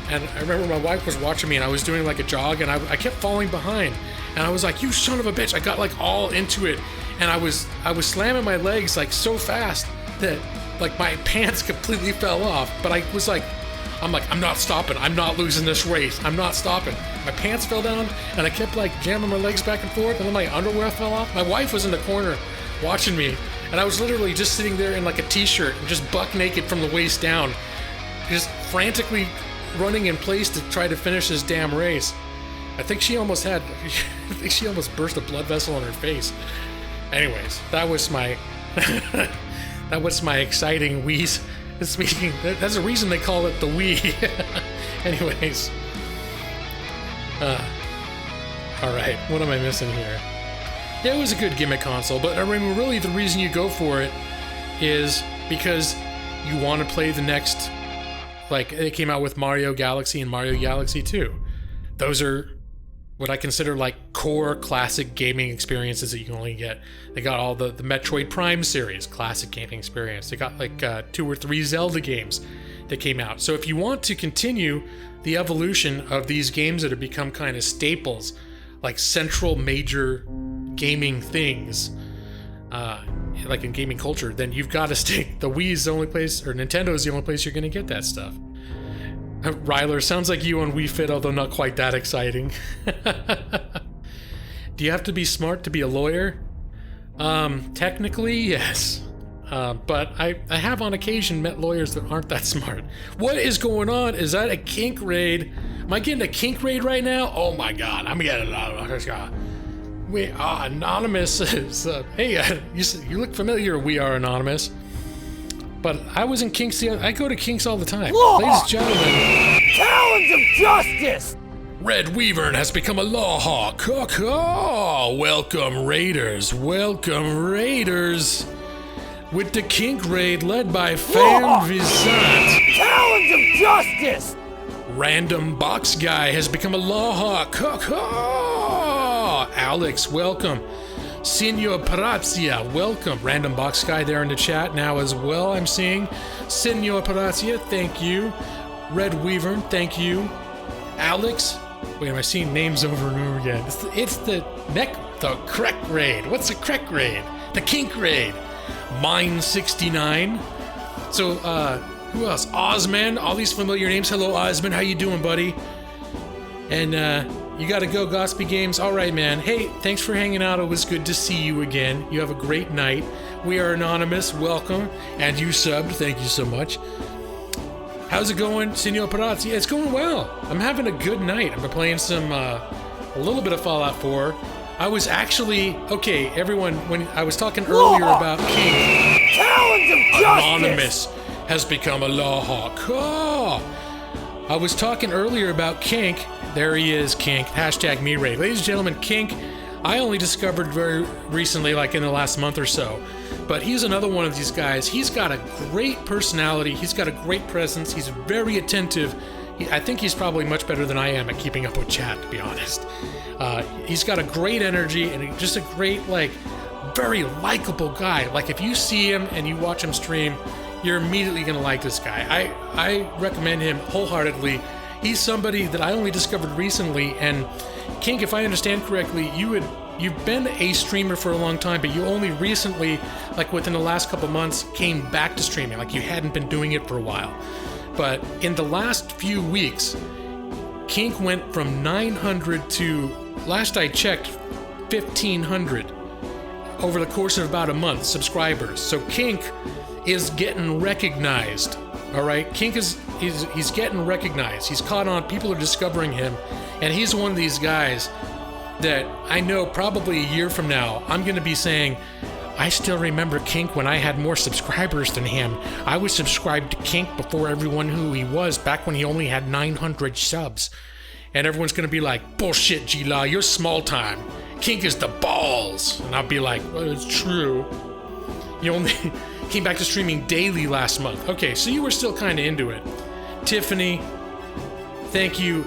I remember my wife was watching me, and I was doing like a jog, and I kept falling behind. And I was like, you son of a bitch. I got like all into it. And I was slamming my legs like so fast that like my pants completely fell off. But I'm not stopping. I'm not losing this race. I'm not stopping. My pants fell down, and I kept like jamming my legs back and forth, and then my underwear fell off. My wife was in the corner watching me, and I was literally just sitting there in like a t-shirt, just buck naked from the waist down, just frantically running in place to try to finish this damn race. I think she almost burst a blood vessel on her face. Anyways, that was my exciting Wii. Speaking, that's the reason they call it the Wii. Anyways. Alright, what am I missing here? Yeah, it was a good gimmick console, but I mean, really the reason you go for it is because you want to play the next, like, it came out with Mario Galaxy and Mario Galaxy 2. Those are what I consider like core classic gaming experiences that you can only get. They got all the Metroid Prime series, classic gaming experience. They got like 2 or 3 Zelda games that came out. So if you want to continue the evolution of these games that have become kind of staples, like central major gaming things, like in gaming culture, then you've got to stick. The Wii is the only place, or Nintendo is the only place you're going to get that stuff. Ryler, sounds like you on Wii Fit, although not quite that exciting. Do you have to be smart to be a lawyer? Technically, yes. But I have on occasion met lawyers that aren't that smart. What is going on? Is that a kink raid? Am I getting a kink raid right now? Oh my god, I'm getting a lot of... We are Anonymous. Hey, you look familiar, We Are Anonymous. But I was in Kinks, I go to Kinks all the time. Law! Ladies and gentlemen. Talons of justice! Red Weavern has become a law hawk. Welcome, Raiders. Welcome, Raiders. With the Kink raid led by Fan Visant. Talons of justice! Random Box Guy has become a law hawk. Alex, welcome. Senor Parazia, welcome. Random Box Guy there in the chat now as well, I'm seeing. Senor Parazia, thank you. Red Weaver, thank you. Alex, wait, am I seeing names over and over again? It's the correct raid. What's the correct raid? The Kink raid. Mine 69. So, who else? Ozman, all these familiar names. Hello, Ozman, how you doing, buddy? And, you gotta go, Gospy Games. Alright, man. Hey, thanks for hanging out. It was good to see you again. You have a great night. We Are Anonymous, welcome. And you subbed, thank you so much. How's it going, Senor Parazzi? It's going well. I'm having a good night. I've been playing some, a little bit of Fallout 4. I was actually, okay, everyone, when I was talking earlier about King, Talons of justice! Anonymous has become a law hawk. I was talking earlier about Kink. There he is, Kink. Hashtag me raid. Ladies and gentlemen, Kink, I only discovered very recently, like in the last month or so. But he's another one of these guys. He's got a great personality. He's got a great presence. He's very attentive. I think he's probably much better than I am at keeping up with chat, to be honest. He's got a great energy and just a great, like, very likable guy. Like, if you see him and you watch him stream, you're immediately going to like this guy. I recommend him wholeheartedly. He's somebody that I only discovered recently, and Kink, if I understand correctly, you've been a streamer for a long time, but you only recently, like within the last couple months, came back to streaming. Like you hadn't been doing it for a while. but in the last few weeks, Kink went from 900 to, last I checked, 1,500 over the course of about a month, subscribers. So Kink is getting recognized, all right? Kink he's getting recognized. He's caught on, people are discovering him, and he's one of these guys that I know probably a year from now, I'm gonna be saying, I still remember Kink when I had more subscribers than him. I was subscribed to Kink before everyone knew who he was, back when he only had 900 subs. And everyone's gonna be like, bullshit, G-Law, you're small time. Kink is the balls. And I'll be like, well, it's true. You only came back to streaming daily last month. Okay, so you were still kind of into it. Tiffany, thank you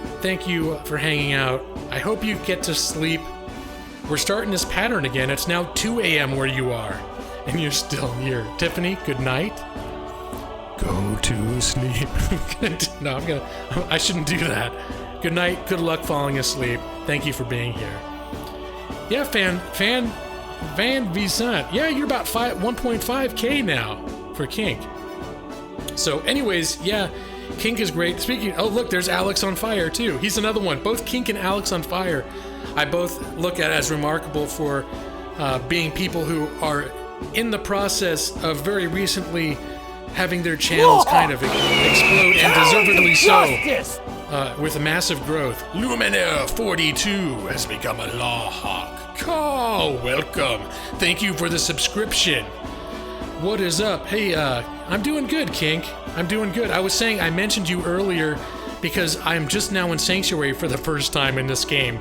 for hanging out. I hope you get to sleep. We're starting this pattern again. It's now 2 a.m. where you are, and you're still here. Tiffany, good night. Go to sleep. No, I shouldn't do that. Good night, good luck falling asleep. Thank you for being here. Yeah, Van Vicent. Yeah, you're about 1.5K now for Kink. So anyways, yeah, Kink is great. Speaking, oh look, there's Alex on Fire too. He's another one. Both Kink and Alex on Fire, I both look at as remarkable for being people who are in the process of very recently having their channels kind of explode, and deservedly so, with a massive growth. Luminaire 42 has become a law hawk. Oh, welcome. Thank you for the subscription. What is up? Hey, I'm doing good, Kink. I'm doing good. I was saying, I mentioned you earlier because I'm just now in Sanctuary for the first time in this game,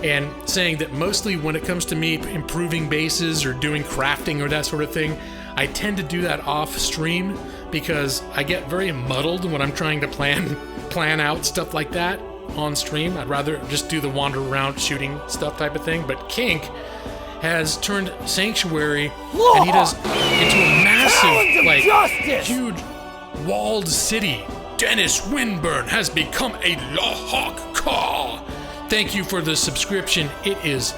and saying that mostly when it comes to me improving bases or doing crafting or that sort of thing, I tend to do that off stream because I get very muddled when I'm trying to plan out stuff like that on stream. I'd rather just do the wander around shooting stuff type of thing. But Kink has turned Sanctuary, and he does into a massive, like, huge walled city. Dennis Winburn has become a Lawhawk Call. Thank you for the subscription. It is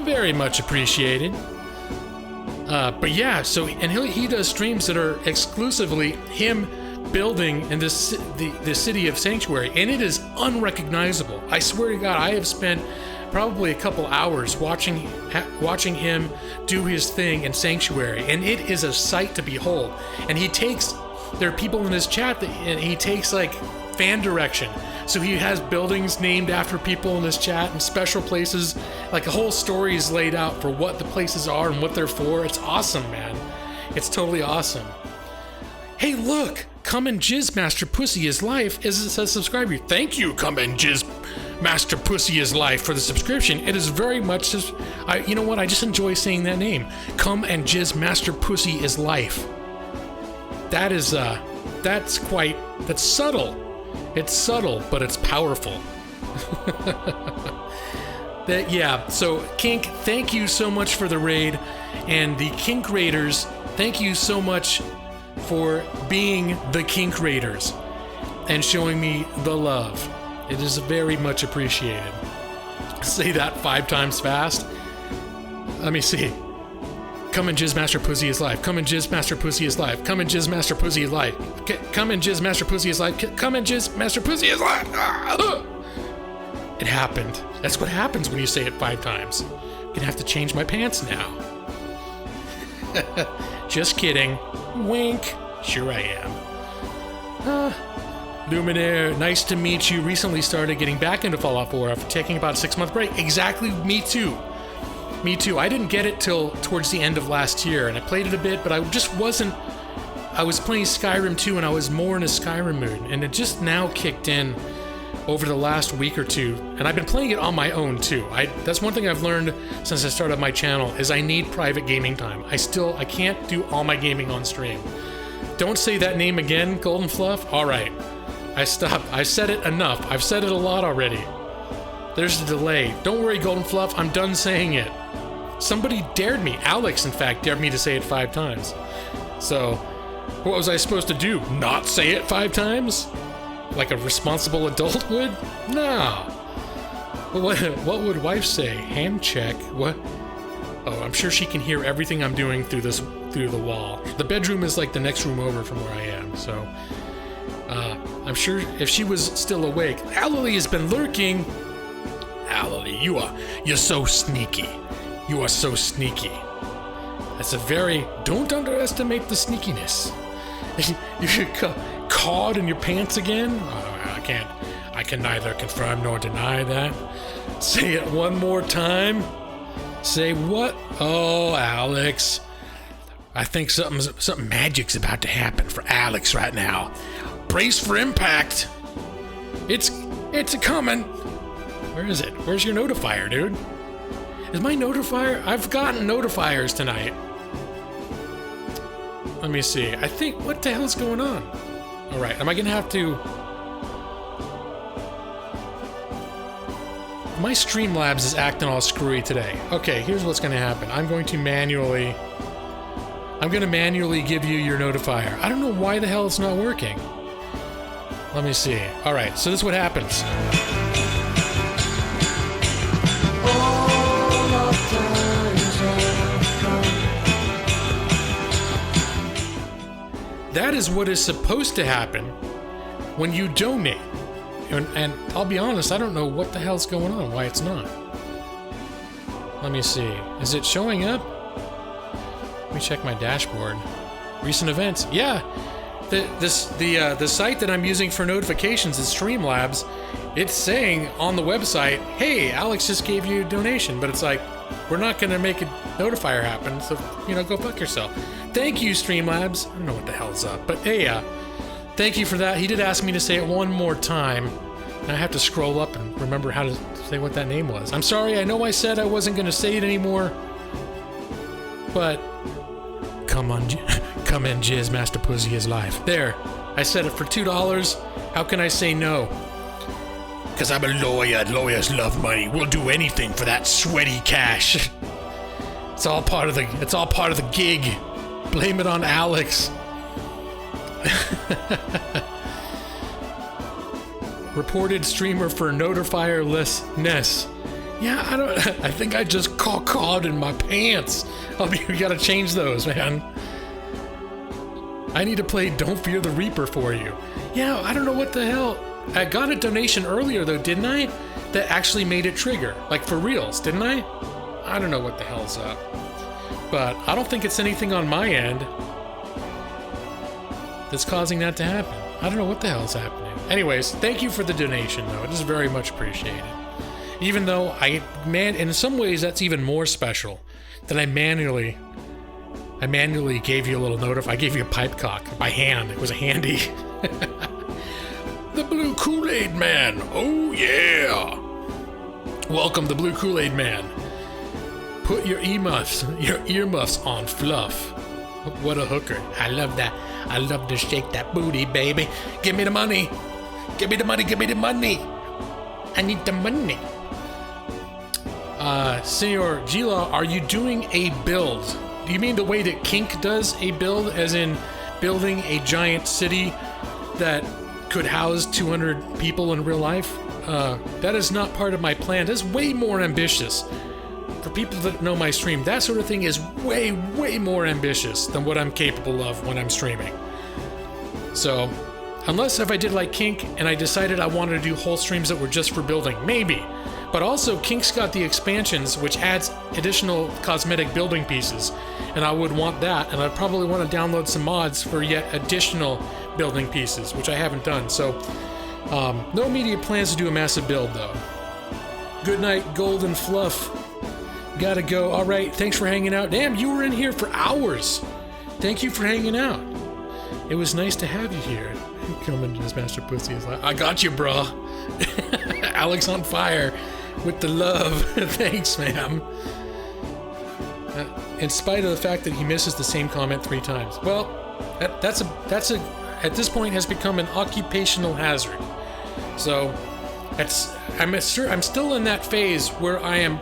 very much appreciated. But yeah, so, and he does streams that are exclusively him building in the city of Sanctuary, and it is unrecognizable. I swear to God, I have spent probably a couple hours watching him do his thing in Sanctuary, and it is a sight to behold. And there are people in his chat and he takes like fan direction. So he has buildings named after people in his chat and special places. Like a whole story is laid out for what the places are and what they're for. It's awesome, man. It's totally awesome. Hey, look! Come and Jizz Master Pussy is Life is a subscriber. Thank you, Come and Jizz Master Pussy is Life, for the subscription. It is very much just, you know what? I just enjoy saying that name. Come and Jizz Master Pussy is Life. That is, that's subtle. It's subtle, but it's powerful. Yeah, so Kink, thank you so much for the raid. And the Kink Raiders, thank you so much for being the Kink Raiders and showing me the love. It is very much appreciated. Say that 5 times fast. Let me see. Come and Jizz Master Pussy is Life. Come and Jizz Master Pussy is Life. Come and Jizz Master Pussy is Life. Come and Jizz Master Pussy is Life. Come and Jizz Master Pussy is Life. It happened. That's what happens when you say it 5 times. I'm gonna have to change my pants now. Just kidding. Wink. Sure I am. Luminaire, nice to meet you. Recently started getting back into Fallout 4 after taking about a 6-month break. Exactly, me too. Me too. I didn't get it till towards the end of last year, and I played it a bit, but I just wasn't... I was playing Skyrim too, and I was more in a Skyrim mood, and it just now kicked in over the last week or two, and I've been playing it on my own too. That's one thing I've learned since I started my channel, is I need private gaming time. I can't do all my gaming on stream. Don't say that name again, Golden Fluff. All right. I stopped. I said it enough. I've said it a lot already. There's a delay. Don't worry, Golden Fluff. I'm done saying it. Somebody dared me. Alex, in fact, dared me to say it 5 times. So, what was I supposed to do? Not say it 5 times? Like a responsible adult would? No. What would wife say? Hand check? What? Oh, I'm sure she can hear everything I'm doing through the wall. The bedroom is like the next room over from where I am, so... I'm sure if she was still awake. Alley has been lurking. Alley, you're so sneaky. You are so sneaky. That's a very, don't underestimate the sneakiness. You should caught in your pants again? I can neither confirm nor deny that. Say it one more time. Say what? Oh, Alex. I think something magic's about to happen for Alex right now. Brace for impact. It's a coming. Where is it? Where's your notifier, dude? Is my notifier? I've gotten notifiers tonight. Let me see. I think, what the hell is going on? All right, am I gonna have to? My Streamlabs is acting all screwy today. Okay, here's what's gonna happen. I'm gonna manually give you your notifier. I don't know why the hell it's not working. Let me see. All right, so this is what happens. That is what is supposed to happen when you donate. And I'll be honest, I don't know what the hell's going on, why it's not. Let me see. Is it showing up? Let me check my dashboard. Recent events. Yeah. The site that I'm using for notifications is Streamlabs. It's saying on the website, hey, Alex just gave you a donation, but it's like, we're not gonna make a notifier happen, so, go fuck yourself. Thank you, Streamlabs. I don't know what the hell's up, but hey, thank you for that. He did ask me to say it one more time, and I have to scroll up and remember how to say what that name was. I'm sorry, I know I said I wasn't gonna say it anymore, but come in, Jizz Master Pussy is live. There, I said it for $2. How can I say no? Because I'm a lawyer. Lawyers love money. We'll do anything for that sweaty cash. It's all part of the gig. Blame it on Alex. Reported streamer for notifierlessness. Yeah, I think I just caught in my pants. We gotta change those, man. I need to play Don't Fear the Reaper for you. Yeah, I don't know what the hell. I got a donation earlier though, didn't I? That actually made it trigger. Like for reals, didn't I? I don't know what the hell's up. But I don't think it's anything on my end that's causing that to happen. I don't know what the hell's happening. Anyways, thank you for the donation though. It is very much appreciated. Even though in some ways that's even more special that I manually gave you a little I gave you a pipe cock by hand. It was handy. The Blue Kool-Aid Man. Oh yeah. Welcome, the Blue Kool-Aid Man. Put your earmuffs on fluff. What a hooker. I love that. I love to shake that booty, baby. Give me the money. Give me the money. Give me the money. I need the money. Senor Gila, are you doing a build? Do you mean the way that Kink does a build, as in building a giant city that could house 200 people in real life? That is not part of my plan. That's way more ambitious. For people that know my stream, that sort of thing is way, way more ambitious than what I'm capable of when I'm streaming. So, unless if I did like Kink and I decided I wanted to do whole streams that were just for building, maybe. But also, Kink's got the expansions, which adds additional cosmetic building pieces, and I would want that, and I'd probably want to download some mods for yet additional building pieces, which I haven't done. So, no immediate plans to do a massive build, though. Good night, Golden Fluff. Gotta go. All right, thanks for hanging out. Damn, you were in here for hours. Thank you for hanging out. It was nice to have you here. Coming to this Master Pussy is like, I got you, bro. Alex on fire with the love. Thanks, ma'am. In spite of the fact that he misses the same comment 3 times. Well, that's at this point has become an occupational hazard. So, I'm still in that phase where I am,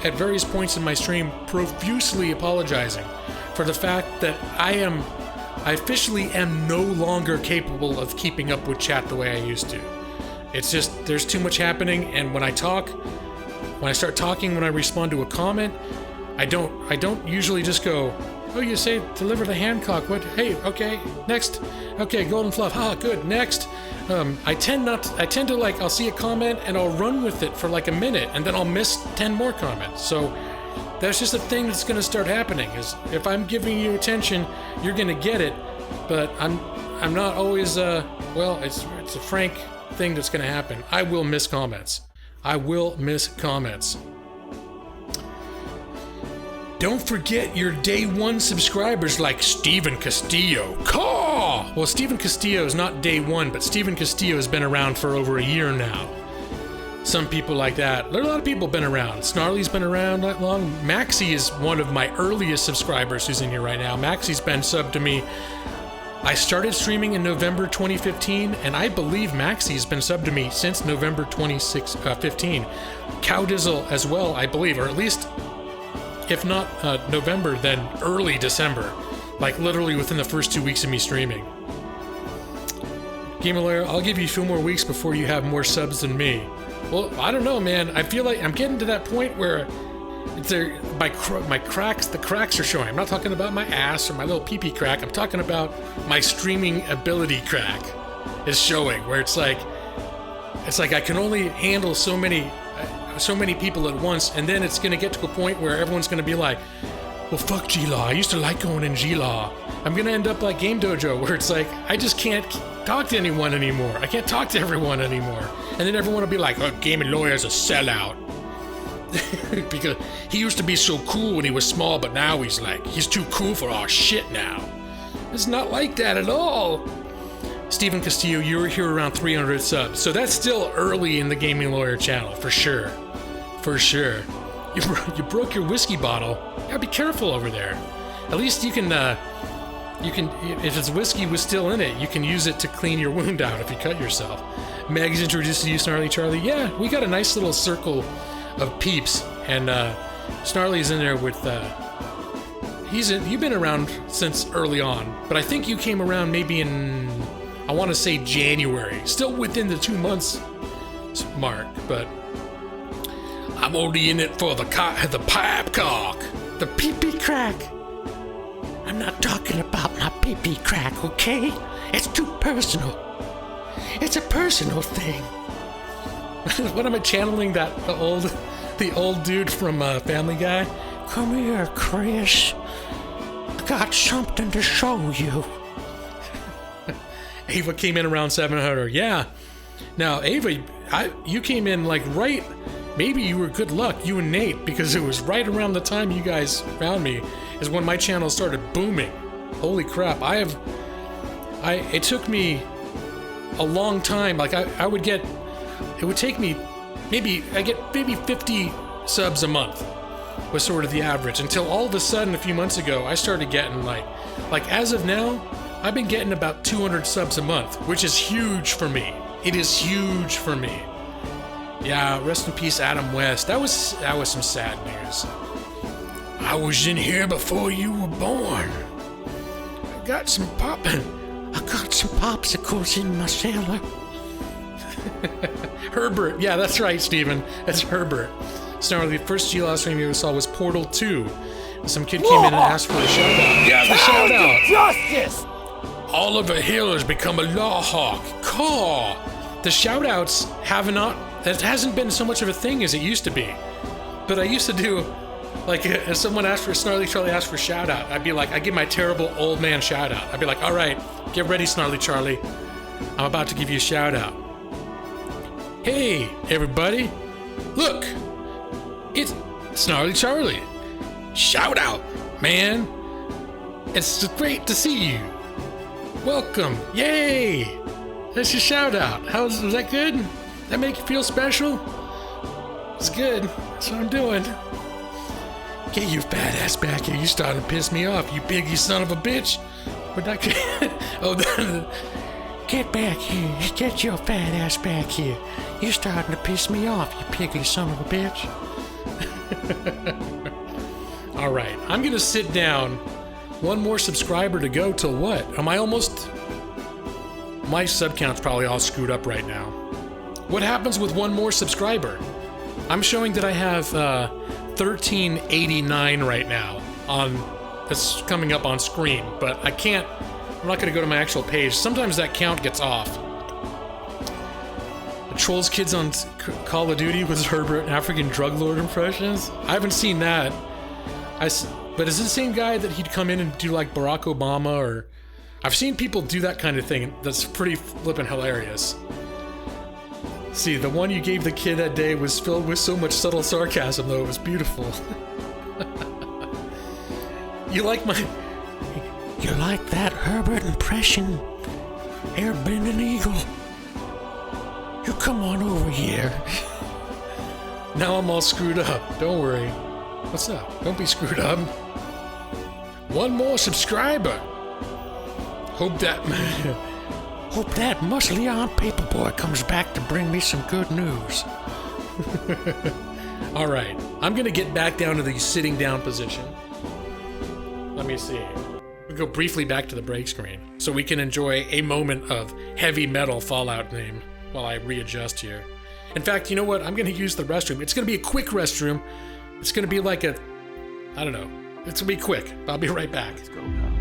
at various points in my stream, profusely apologizing for the fact that I officially am no longer capable of keeping up with chat the way I used to. It's just, there's too much happening, and when I start talking, when I respond to a comment, I don't usually just go, Oh, you say deliver the Hancock. What? Hey, okay, next. Okay, Golden Fluff. Ah, good, next. I tend to like, I'll see a comment and I'll run with it for like a minute and then I'll miss 10 more comments. So that's just a thing that's gonna start happening, is if I'm giving you attention, you're gonna get it, but I'm not always, well, it's a frank thing that's gonna happen. I will miss comments. I will miss comments. Don't forget your day one subscribers like Steven Castillo. Caw! Well, Steven Castillo is not day one, but Steven Castillo has been around for over a year now. Some people like that. There are a lot of people been around. Snarly's been around that long. Maxie is one of my earliest subscribers who's in here right now. Maxie's been subbed to me. I started streaming in November 2015, and I believe Maxie's been subbed to me since November 2015. Cowdizzle as well, I believe, or at least, if not November, then early December. Like literally within the first 2 weeks of me streaming. Gamer Lawyer, I'll give you a few more weeks before you have more subs than me. Well, I don't know, man. I feel like I'm getting to that point where the cracks are showing. I'm not talking about my ass or my little pee-pee crack. I'm talking about my streaming ability crack is showing, where it's like I can only handle so many people at once, and then it's gonna get to a point where everyone's gonna be like, well, fuck G-Law. I used to like going in G-Law. I'm gonna end up like Game Dojo, where it's like, I just can't talk to anyone anymore. I can't talk to everyone anymore. And then everyone will be like, oh, Gaming Lawyer's a sellout. Because he used to be so cool when he was small, but now he's too cool for our shit now. It's not like that at all. Steven Castillo, you were here around 300 subs, so that's still early in the Gaming Lawyer channel, for sure. For sure. You broke your whiskey bottle. You gotta be careful over there. At least you can, if its whiskey was still in it, you can use it to clean your wound out if you cut yourself. Meg's introduced to you, Snarly Charlie. Yeah, we got a nice little circle of peeps, and Snarly's in there with, you've been around since early on, but I think you came around maybe in, I want to say January, still within the 2 months mark, but I'm only in it for the pipe cock, the pee-pee crack. I'm not talking about my pee-pee crack, okay? It's too personal. It's a personal thing. What am I channeling? The old dude from Family Guy? Come here, Chris. I got something to show you. Ava came in around 700. Yeah. Now, Ava, you came in like right. Maybe you were good luck, you and Nate, because it was right around the time you guys found me is when my channel started booming. Holy crap! It took me a long time. Like I would get. It would take me I get maybe 50 subs a month was sort of the average, until all of a sudden a few months ago I started getting like as of now I've been getting about 200 subs a month, which is huge for me. It is huge for me. Yeah, rest in peace Adam West. That was some sad news. I was in here before you were born. I got some popsicles in my cellar. Herbert, yeah, that's right, Steven. That's Herbert. Snarly, the first G-Law stream you ever saw was Portal 2. Some kid came in and asked for a shout-out. Yeah, the shout-out! Justice! Oliver Hill has become a law hawk. Caw! The shout-outs that hasn't been so much of a thing as it used to be. But I used to do, like, if someone asked for Snarly Charlie asked for a shout-out, I'd be like, I'd give my terrible old man shout-out. I'd be like, alright, get ready, Snarly Charlie. I'm about to give you a shout-out. Hey, everybody. Look, it's Snarly Charlie. Shout out, man. It's great to see you. Welcome. Yay. That's your shout out. Was that good? That make you feel special? It's good. That's what I'm doing. Get you fat ass back here. You starting to piss me off, you biggie son of a bitch. Get back here. Get your fat ass back here. You're starting to piss me off, you piggy son of a bitch. Alright, I'm gonna sit down. One more subscriber to go till what? Am I almost... My sub count's probably all screwed up right now. What happens with one more subscriber? I'm showing that I have 1389 right now on that's coming up on screen, but I can't, I'm not going to go to my actual page. Sometimes that count gets off. The Trolls Kids on Call of Duty was Herbert African drug lord impressions. I haven't seen that. But is it the same guy that he'd come in and do like Barack Obama, or I've seen people do that kind of thing. That's pretty flippin' hilarious. See, the one you gave the kid that day was filled with so much subtle sarcasm, though. It was beautiful. You like that Herbert impression? Airbending Eagle. You come on over here. Now I'm all screwed up. Don't worry. What's up? Don't be screwed up. One more subscriber. Hope that muscly-armed paperboy comes back to bring me some good news. All right, I'm gonna get back down to the sitting down position. Let me see. We'll go briefly back to the break screen so we can enjoy a moment of heavy metal Fallout name while I readjust here. In fact, you know what? I'm gonna use the restroom. It's gonna be a quick restroom. It's gonna be like I don't know. It's gonna be quick. I'll be right back. Let's go, pal.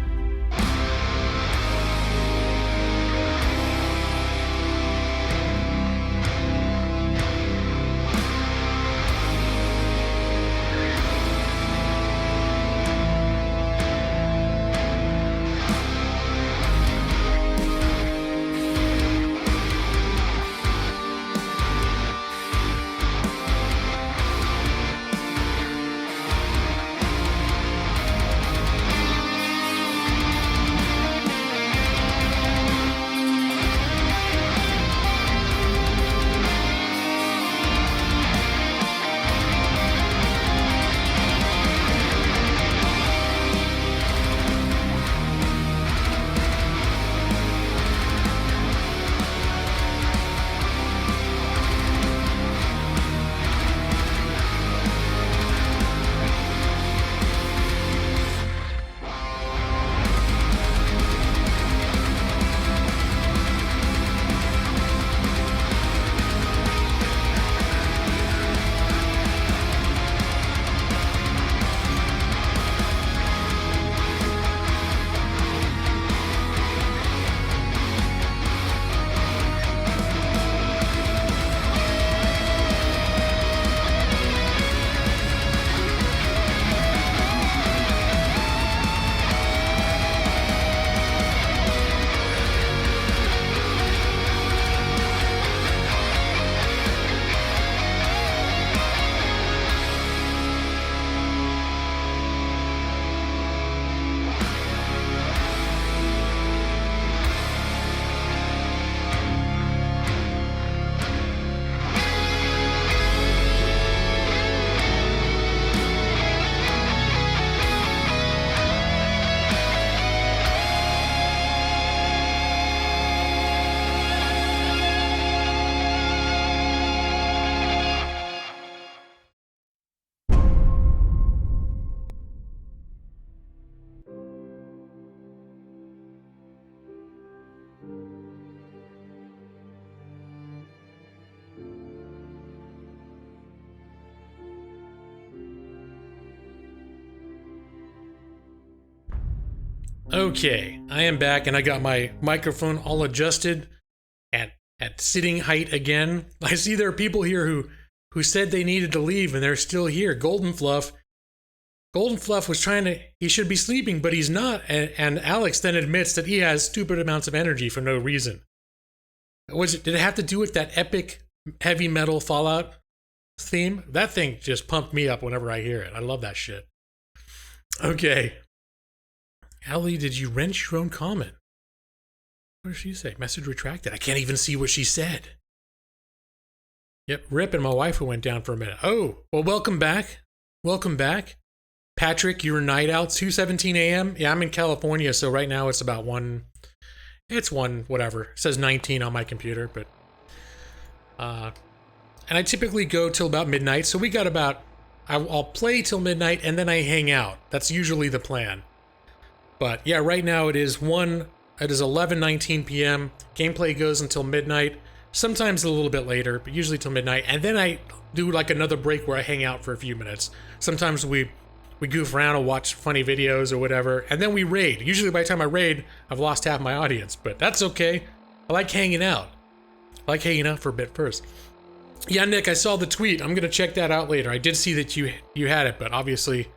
Okay, I am back and I got my microphone all adjusted at sitting height again. I see there are people here who said they needed to leave and they're still here. Golden Fluff was he should be sleeping, but he's not. And Alex then admits that he has stupid amounts of energy for no reason. Did it have to do with that epic heavy metal Fallout theme? That thing just pumped me up whenever I hear it. I love that shit. Okay. Allie, did you wrench your own comment? What did she say? Message retracted. I can't even see what she said. Yep, Rip and my wife who went down for a minute. Oh, well, welcome back. Welcome back. Patrick, you're night out, 2:17 a.m. Yeah, I'm in California, so right now it's about 1. It's 1, whatever. It says 19 on my computer, but... and I typically go till about midnight, so we got about... I'll play till midnight, and then I hang out. That's usually the plan. But yeah, right now it is 11:19 p.m. Gameplay goes until midnight. Sometimes a little bit later, but usually till midnight. And then I do like another break where I hang out for a few minutes. Sometimes we we goof around and watch funny videos or whatever, and then we raid. Usually by the time I raid, I've lost half my audience, but that's okay. I like hanging out. I like hanging out for a bit first. Yeah, Nick, I saw the tweet. I'm gonna check that out later. I did see that you had it, but obviously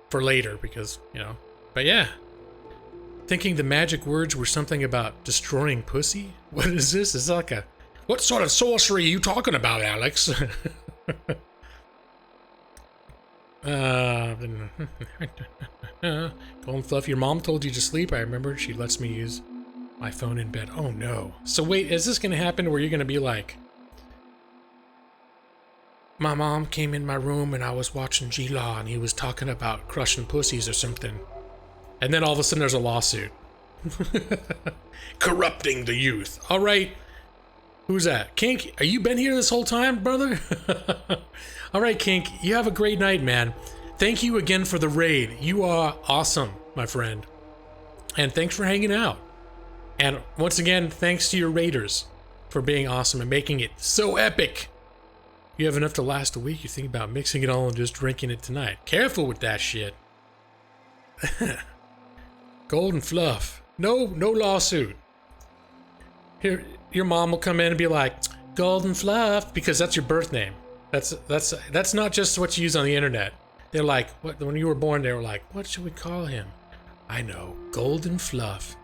for later because, you know. But yeah. Thinking the magic words were something about destroying pussy? What is this? It's like a... What sort of sorcery are you talking about, Alex? Golden Fluff, your mom told you to sleep. I remember she lets me use my phone in bed. Oh no. So wait, is this gonna happen where you're gonna be like, my mom came in my room and I was watching G-Law and he was talking about crushing pussies or something. And then all of a sudden there's a lawsuit. Corrupting the youth. All right. Who's that? Kink, are you been here this whole time, brother? All right, Kink, you have a great night, man. Thank you again for the raid. You are awesome, my friend. And thanks for hanging out. And once again, thanks to your raiders for being awesome and making it so epic. You have enough to last a week. You think about mixing it all and just drinking it tonight. Careful with that shit. Golden Fluff. No lawsuit. Here, your mom will come in and be like, Golden Fluff, because that's your birth name. That's not just what you use on the internet. They're like, what? When you were born, they were like, what should we call him? I know, Golden Fluff.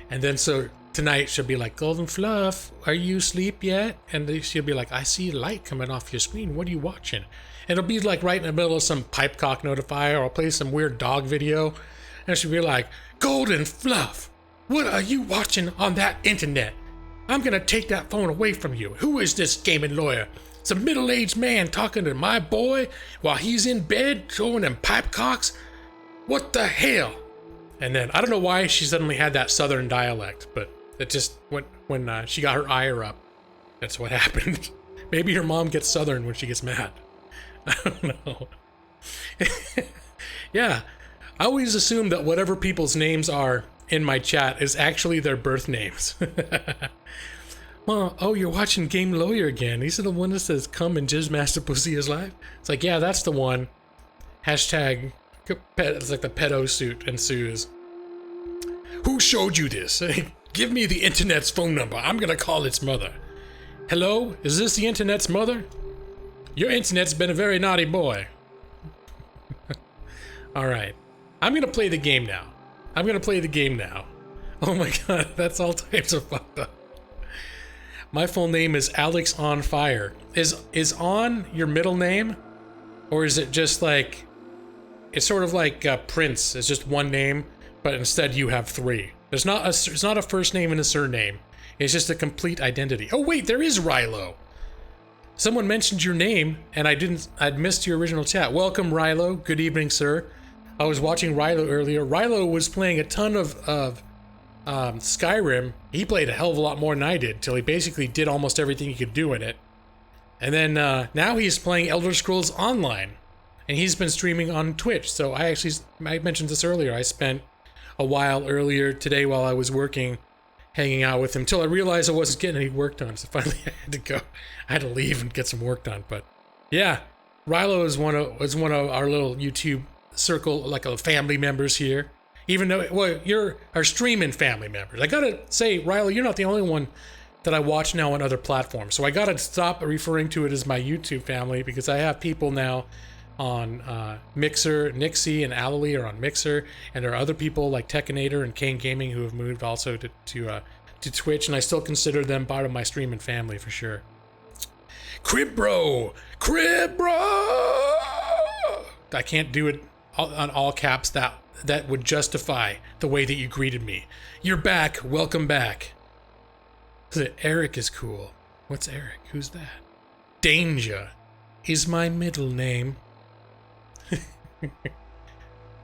And then so tonight she'll be like, Golden Fluff, are you asleep yet? And she'll be like, I see light coming off your screen. What are you watching? And it'll be like right in the middle of some pipe cock notifier, or I'll play some weird dog video. And she'll be like, Golden Fluff, what are you watching on that internet? I'm gonna take that phone away from you. Who is this gaming lawyer? It's a middle-aged man talking to my boy while he's in bed showing him pipe cocks? What the hell? And then, I don't know why she suddenly had that southern dialect, but it just, when she got her ire up, that's what happened. Maybe her mom gets southern when she gets mad. I don't know. Yeah, I always assume that whatever people's names are in my chat is actually their birth names. Well, oh, you're watching Game Lawyer again. These are the one that says, come and Jizz Master Pussy is live. It's like, yeah, that's the one. Hashtag, it's like the pedo suit ensues. Who showed you this? Give me the internet's phone number. I'm gonna call its mother. Hello? Is this the internet's mother? Your internet's been a very naughty boy. Alright. I'm gonna play the game now. Oh my god, that's all types of fucked up. My full name is Alex On Fire. Is On your middle name? Or is it just like... It's sort of like Prince. It's just one name, but instead you have three. There's not a first name and a surname. It's just a complete identity. Oh wait, there is Rilo. Someone mentioned your name, and I'd missed your original chat. Welcome, Rilo. Good evening, sir. I was watching Rilo earlier. Rilo was playing a ton of Skyrim. He played a hell of a lot more than I did, till he basically did almost everything he could do in it. And then now he's playing Elder Scrolls Online, and he's been streaming on Twitch. So I mentioned this earlier. I spent a while earlier today while I was working, hanging out with him, till I realized I wasn't getting any work done. So finally I had to go. I had to leave and get some work done. But yeah, Rilo is one of our little YouTube circle, like a family members here. Even though, well, you're our streaming family members. I gotta say, Rilo, you're not the only one that I watch now on other platforms. So I gotta stop referring to it as my YouTube family, because I have people now on Mixer. Nixie and Alalie are on Mixer, and there are other people like Tekinator and Kane Gaming who have moved also to Twitch, and I still consider them part of my streaming family for sure. Crib Bro! I can't do it on all caps. That would justify the way that you greeted me. You're back. Welcome back. Eric is cool. What's Eric? Who's that? Danger is my middle name.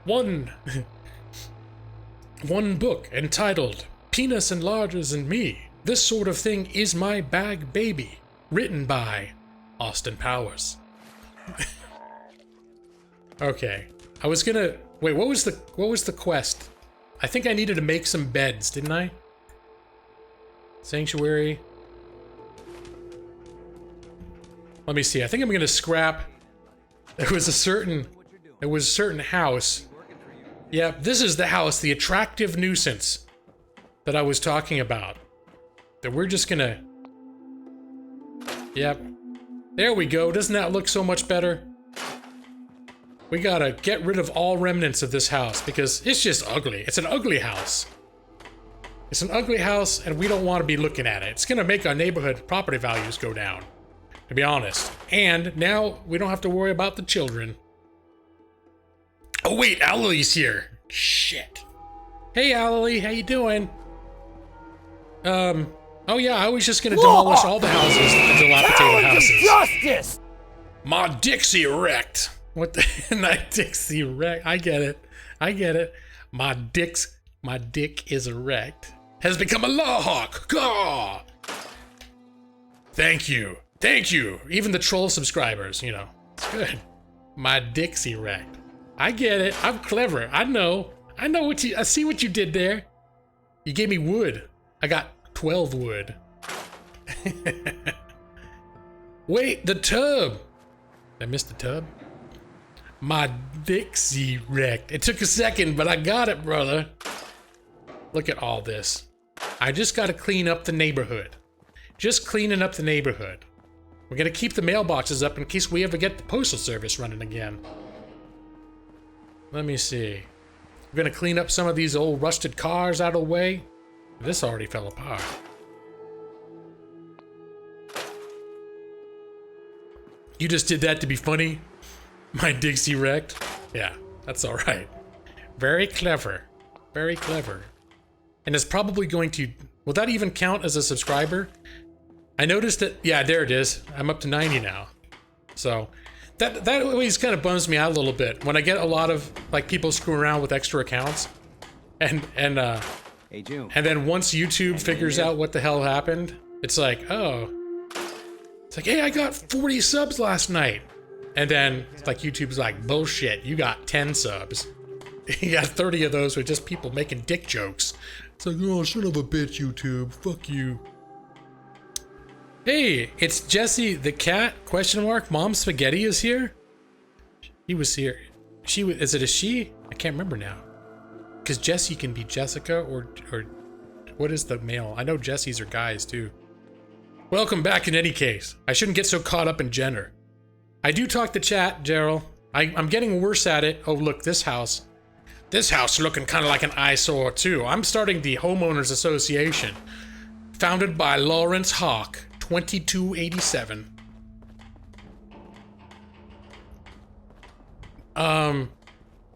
One book entitled Penis Enlarges in Me. This sort of thing is my bag baby. Written by Austin Powers. Okay. I was gonna... Wait, what was the quest? I think I needed to make some beds, didn't I? Sanctuary. Let me see. I think I'm gonna scrap. There was a certain There was a certain house. Yeah, this is the house, the attractive nuisance that I was talking about. That we're just gonna... Yep. There we go. Doesn't that look so much better? We gotta get rid of all remnants of this house because it's just ugly. It's an ugly house. It's an ugly house and we don't want to be looking at it. It's gonna make our neighborhood property values go down, to be honest. And now we don't have to worry about the children. Oh wait, Allie's here. Shit. Hey Allie, how you doing? Oh yeah, I was just gonna demolish all the houses, the dilapidated houses. Justice! My dick's erect. What the? My dick's erect. I get it. I get it. My dick is erect. Has become a law hawk. Gah! Thank you. Thank you. Even the troll subscribers, you know. It's good. My dick's erect. I get it. I'm clever. I know. I know what I see what you did there. You gave me wood. I got 12 wood. Wait, the tub. I missed the tub. My dick's erect. It took a second, but I got it, brother. Look at all this. I just gotta clean up the neighborhood. Just cleaning up the neighborhood. We're gonna keep the mailboxes up in case we ever get the postal service running again. Let me see. We're gonna clean up some of these old rusted cars out of the way. This already fell apart. You just did that to be funny? My dick's erect? Yeah, that's alright. Very clever. Very clever. And it's probably going to... Will that even count as a subscriber? I noticed that... Yeah, there it is. I'm up to 90 now. So, that always kind of bums me out a little bit. When I get a lot of, like, people screwing around with extra accounts. And Hey, June. and then once YouTube figures out what the hell happened, it's like, oh. It's like, hey, I got 40 subs last night. And then, it's like, YouTube's like, bullshit, you got 10 subs. You got 30 of those with just people making dick jokes. It's like, oh, son of a bitch, YouTube. Fuck you. Hey, it's Jesse the cat, question mark. Mom Spaghetti is here? He was here. She was, is it a she? I can't remember now. Because Jesse can be Jessica or what is the male? I know Jessies are guys too. Welcome back in any case. I shouldn't get so caught up in gender. I do talk to chat, Gerald. I'm getting worse at it. Oh, look, this house. This house looking kind of like an eyesore too. I'm starting the Homeowners Association. Founded by Lawrence Hawk, 2287.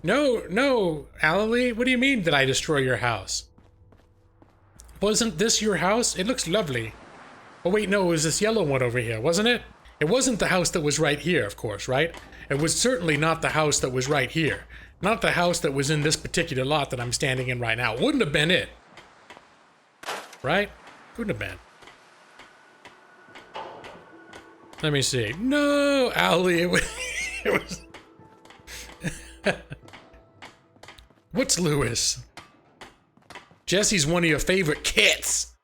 No, Allie, what do you mean that I destroy your house? Wasn't this your house? It looks lovely. Oh wait, no, it was this yellow one over here, wasn't it? It wasn't the house that was right here, of course, right? It was certainly not the house that was right here. Not the house that was in this particular lot that I'm standing in right now. Wouldn't have been it. Right? Couldn't have been. Let me see. No, Allie, it was... What's Lewis? Jesse's one of your favorite kits.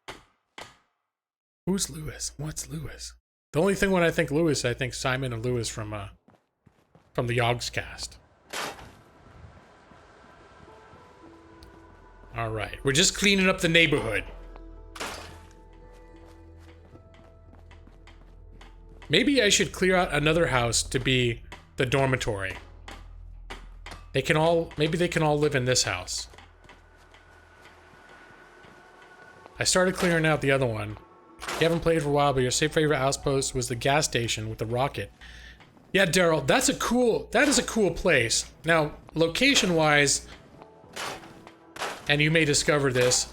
Who's Lewis? What's Lewis? The only thing when I think Lewis, I think Simon and Lewis from the AWKCR. All right, we're just cleaning up the neighborhood. Maybe I should clear out another house to be the dormitory. They can all, maybe they can all live in this house. I started clearing out the other one. You haven't played for a while, but your favorite outpost was the gas station with the rocket. Yeah, Daryl, that is a cool place. Now, location-wise, and you may discover this,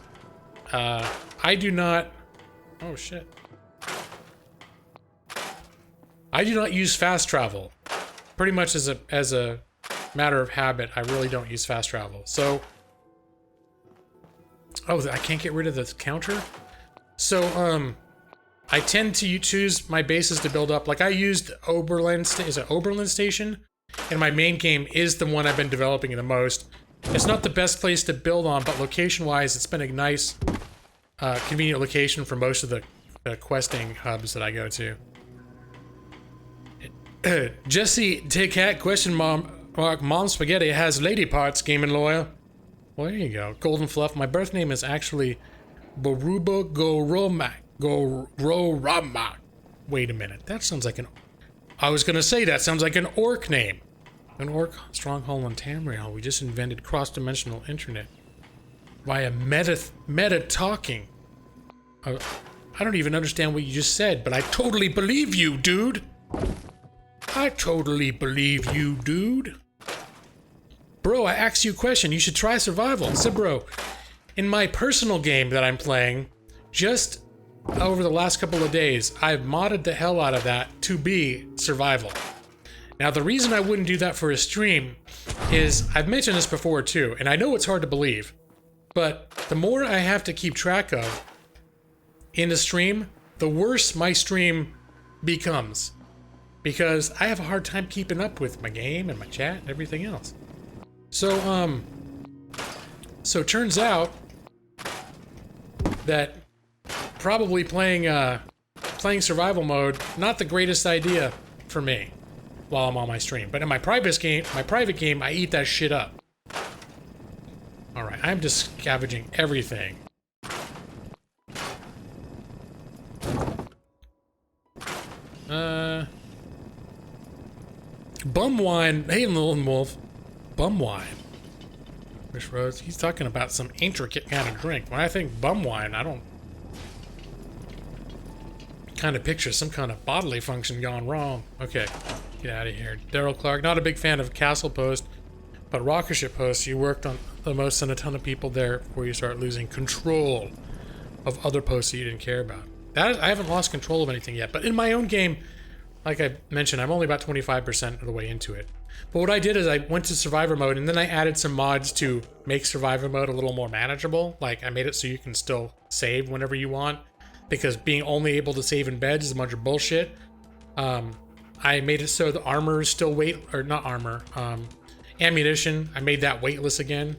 I do not, oh shit. I do not use fast travel. Pretty much as a matter of habit, I really don't use fast travel. So, oh, I can't get rid of the counter? So, I tend to choose my bases to build up. Like I used Oberlin Station? And my main game is the one I've been developing the most. It's not the best place to build on, but location-wise, it's been a nice, convenient location for most of the questing hubs that I go to. Jesse, take hat, question Mom Spaghetti has lady parts, Game and Lawyer. Well, there you go. Golden Fluff. My birth name is actually Baruba Goroma. Wait a minute. That sounds like an... I was going to say that sounds like an orc name. An orc stronghold on Tamriel. We just invented cross-dimensional internet. Via meta talking. I don't even understand what you just said, but I totally believe you, dude. I totally believe you, dude. Bro, I asked you a question. You should try survival. So, bro, in my personal game that I'm playing, just over the last couple of days, I've modded the hell out of that to be survival. Now, the reason I wouldn't do that for a stream is, I've mentioned this before too, and I know it's hard to believe, but the more I have to keep track of in a stream, the worse my stream becomes. Because I have a hard time keeping up with my game and my chat and everything else. So, so it turns out that probably playing survival mode, not the greatest idea for me while I'm on my stream. But in my private game, I eat that shit up. Alright, I'm just scavenging everything. Bum wine. Hey, Lone Wolf. Bum wine. Chris Rhodes, he's talking about some intricate kind of drink. When I think bum wine, I don't kind of picture some kind of bodily function gone wrong. Okay, get out of here. Daryl Clark, not a big fan of Castle Post, but Rocketship Post. You worked on the most and a ton of people there before you start losing control of other posts that you didn't care about. I haven't lost control of anything yet, but in my own game, like I mentioned, I'm only about 25% of the way into it. But what I did is I went to Survivor mode, and then I added some mods to make Survivor mode a little more manageable. Like, I made it so you can still save whenever you want, because being only able to save in beds is a bunch of bullshit. I made it so the armor is still ammunition. I made that weightless again.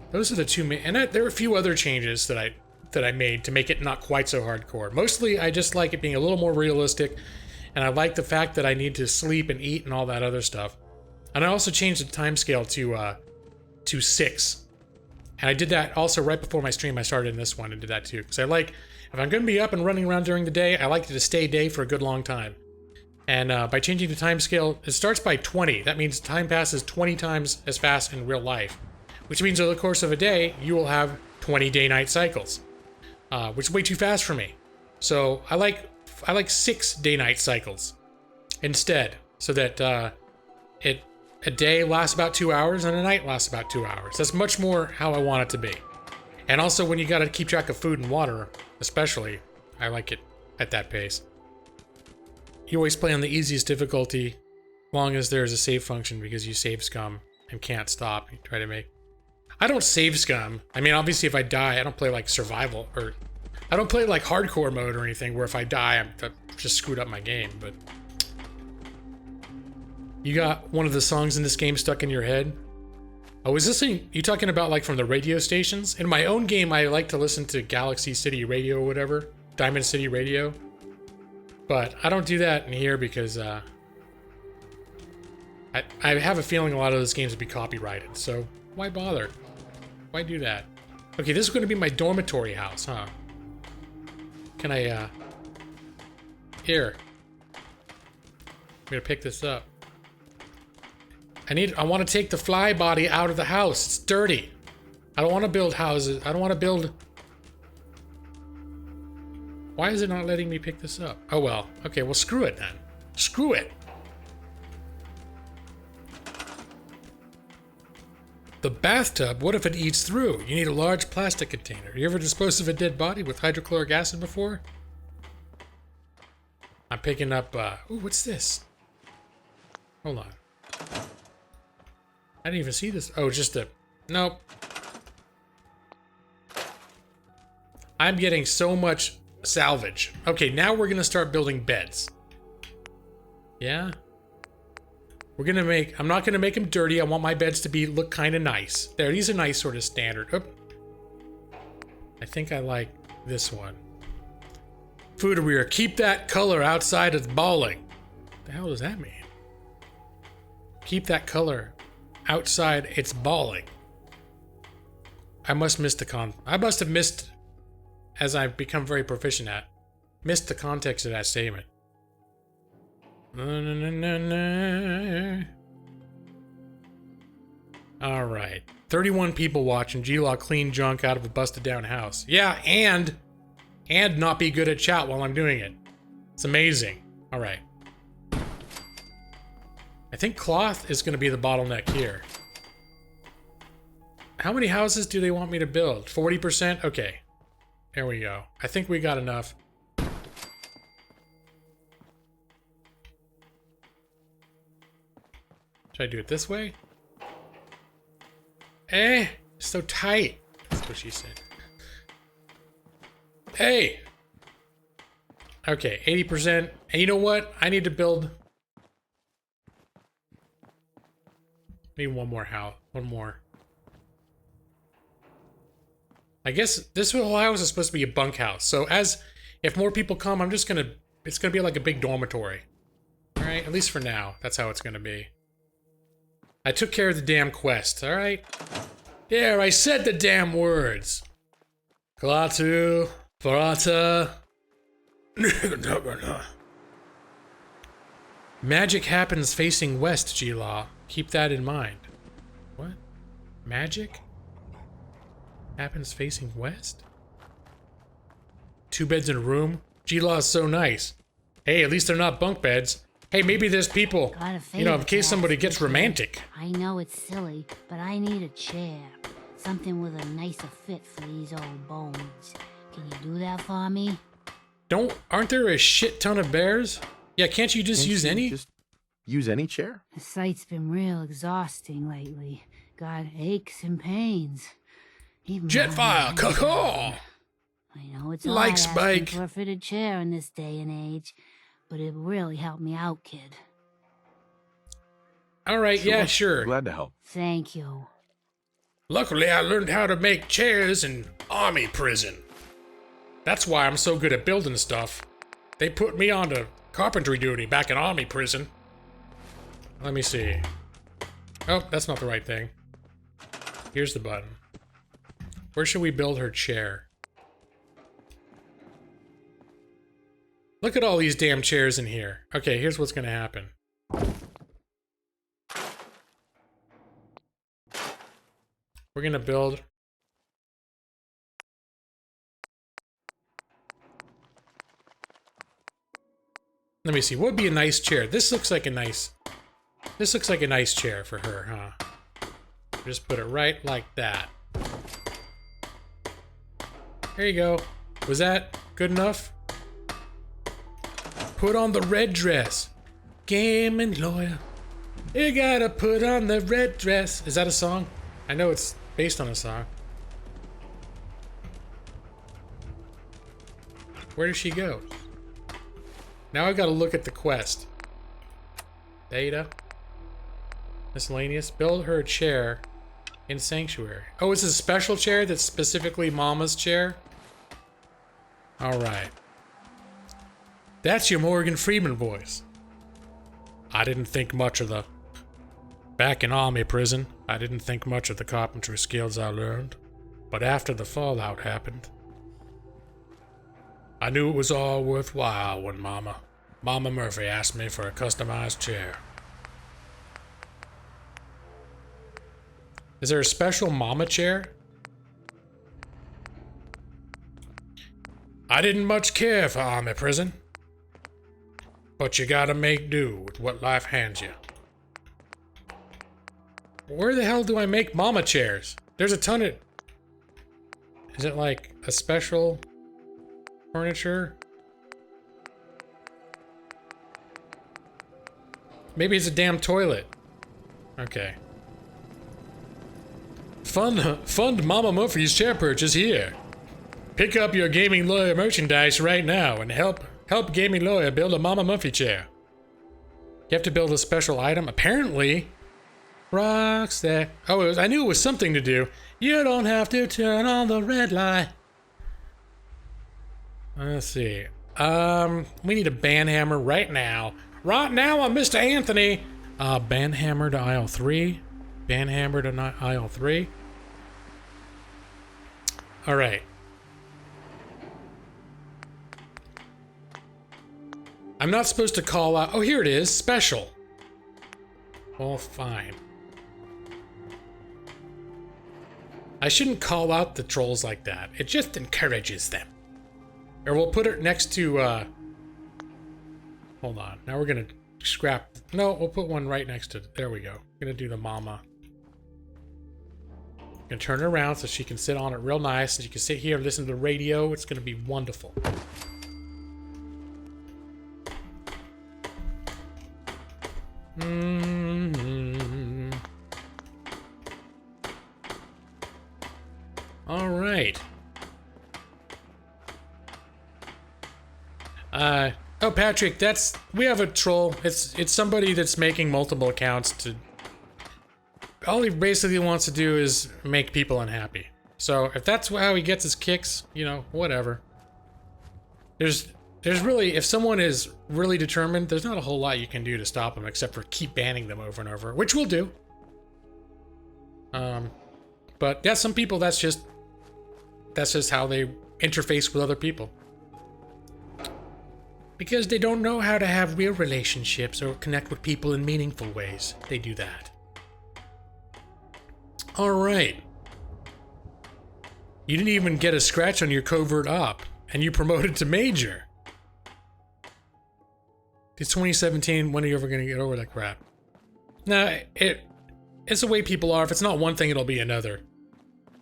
Those are the two main, and there were a few other changes that I made to make it not quite so hardcore. Mostly, I just like it being a little more realistic. And I like the fact that I need to sleep and eat and all that other stuff. And I also changed the timescale to 6. And I did that also right before my stream. I started in this one and did that too. Because I like, if I'm going to be up and running around during the day, I like it to stay day for a good long time. And by changing the timescale, it starts by 20. That means time passes 20 times as fast in real life. Which means over the course of a day, you will have 20 day-night cycles. Which is way too fast for me. So I like 6 day-night cycles instead, so that a day lasts about 2 hours and a night lasts about 2 hours. That's much more how I want it to be. And also, when you gotta keep track of food and water, especially, I like it at that pace. You always play on the easiest difficulty, as long as there's a save function, because you save scum and can't stop. You try to make... I don't save scum. I mean, obviously, if I die, I don't play like survival, or... I don't play like hardcore mode or anything where if I die, I've just screwed up my game, but... You got one of the songs in this game stuck in your head? Oh, is this you talking about like from the radio stations? In my own game, I like to listen to Galaxy City Radio or whatever. Diamond City Radio. But I don't do that in here because I have a feeling a lot of those games would be copyrighted, so why bother? Why do that? Okay, this is going to be my dormitory house, huh? Can I, here. I'm gonna pick this up. I want to take the fly body out of the house. It's dirty. I don't want to build houses. I don't want to build... Why is it not letting me pick this up? Oh, well. Okay, well, screw it then. Screw it. The bathtub, what if it eats through? You need a large plastic container. You ever disposed of a dead body with hydrochloric acid before? I'm picking up, ooh, what's this? Hold on. I didn't even see this. Oh, just a... Nope. I'm getting so much salvage. Okay, now we're gonna start building beds. Yeah? We're gonna make... I'm not gonna make them dirty. I want my beds to look kind of nice. There, these are nice, sort of standard. Oop. I think I like this one. Food weir. Keep that color outside of the balling. What the hell does that mean? Keep that color outside. It's balling. I must have missed, as I've become very proficient at, missed the context of that statement. Alright. 31 people watching G-Law clean junk out of a busted down house. Yeah, and not be good at chat while I'm doing it. It's amazing. Alright. I think cloth is going to be the bottleneck here. How many houses do they want me to build? 40%? Okay. There we go. I think we got enough. Should I do it this way? So tight. That's what she said. Hey! Okay, 80%. And you know what? I need to build... Need one more house. One more. I guess this whole house is supposed to be a bunkhouse. So if more people come, it's gonna be like a big dormitory. Alright, at least for now. That's how it's gonna be. I took care of the damn quest, alright? There, I said the damn words. Glatu, Varata. Magic happens facing west, G-Law. Keep that in mind. What? Magic? Happens facing west? 2 beds in a room? G-Law is so nice. Hey, at least they're not bunk beds. Hey, maybe there's people, you know, in case somebody gets romantic. I know it's silly, but I need a chair. Something with a nicer fit for these old bones. Can you do that for me? Aren't there a shit ton of bears? Yeah, can't you just use any? Just use any chair? The site's been real exhausting lately. Got aches and pains. Even Jetfire, caw. I know it's Like hard Spike. asking for a fitted chair in this day and age, but it really helped me out, kid. Alright, yeah, sure. Glad to help. Thank you. Luckily, I learned how to make chairs in army prison. That's why I'm so good at building stuff. They put me on to carpentry duty back in army prison. Let me see. Oh, that's not the right thing. Here's the button. Where should we build her chair? Look at all these damn chairs in here. Okay, here's what's gonna happen. We're gonna build... Let me see, what would be a nice chair? This looks like a nice chair for her, huh? Just put it right like that. There you go. Was that good enough? Put on the red dress. Gaming lawyer. You gotta put on the red dress. Is that a song? I know it's based on a song. Where does she go? Now I gotta look at the quest. Data. Miscellaneous. Build her a chair in Sanctuary. Oh, it's a special chair that's specifically Mama's chair? Alright. That's your Morgan Freeman voice. I didn't think much of the... Back in army prison, I didn't think much of the carpentry skills I learned. But after the fallout happened, I knew it was all worthwhile when Mama Murphy asked me for a customized chair. Is there a special Mama chair? I didn't much care for army prison. But you gotta make do with what life hands you. Where the hell do I make Mama chairs? There's a ton of... Is it like a special furniture? Maybe it's a damn toilet. Okay. Fund Mama Murphy's chair purchase here. Pick up your Gaming Lawyer merchandise right now and help Gaming Lawyer build a Mama Murphy chair. You have to build a special item. Apparently, rocks there. Oh, I knew it was something to do. You don't have to turn on the red light. Let's see. We need a banhammer right now. Right now, I'm Mr. Anthony. Banhammer to aisle 3. Banhammer to aisle 3. Alright. I'm not supposed to call out... Oh, here it is. Special. Well, fine. I shouldn't call out the trolls like that. It just encourages them. Or we'll put it next to... Hold on. Now we're gonna scrap... No, we'll put one right next to... There we go. Gonna do the mama. Gonna turn her around so she can sit on it real nice. And she can sit here and listen to the radio. It's gonna be wonderful. All right. Oh, Patrick, we have a troll. It's somebody that's making multiple accounts to... All he basically wants to do is make people unhappy. So if that's how he gets his kicks, you know, whatever. There's really, if someone is really determined, there's not a whole lot you can do to stop them except for keep banning them over and over, which we'll do. But yeah, some people, that's just how they interface with other people. Because they don't know how to have real relationships or connect with people in meaningful ways. They do that. All right. You didn't even get a scratch on your covert op, and you promoted to major. It's 2017. When are you ever going to get over that crap? Nah, it's the way people are. If it's not one thing, it'll be another.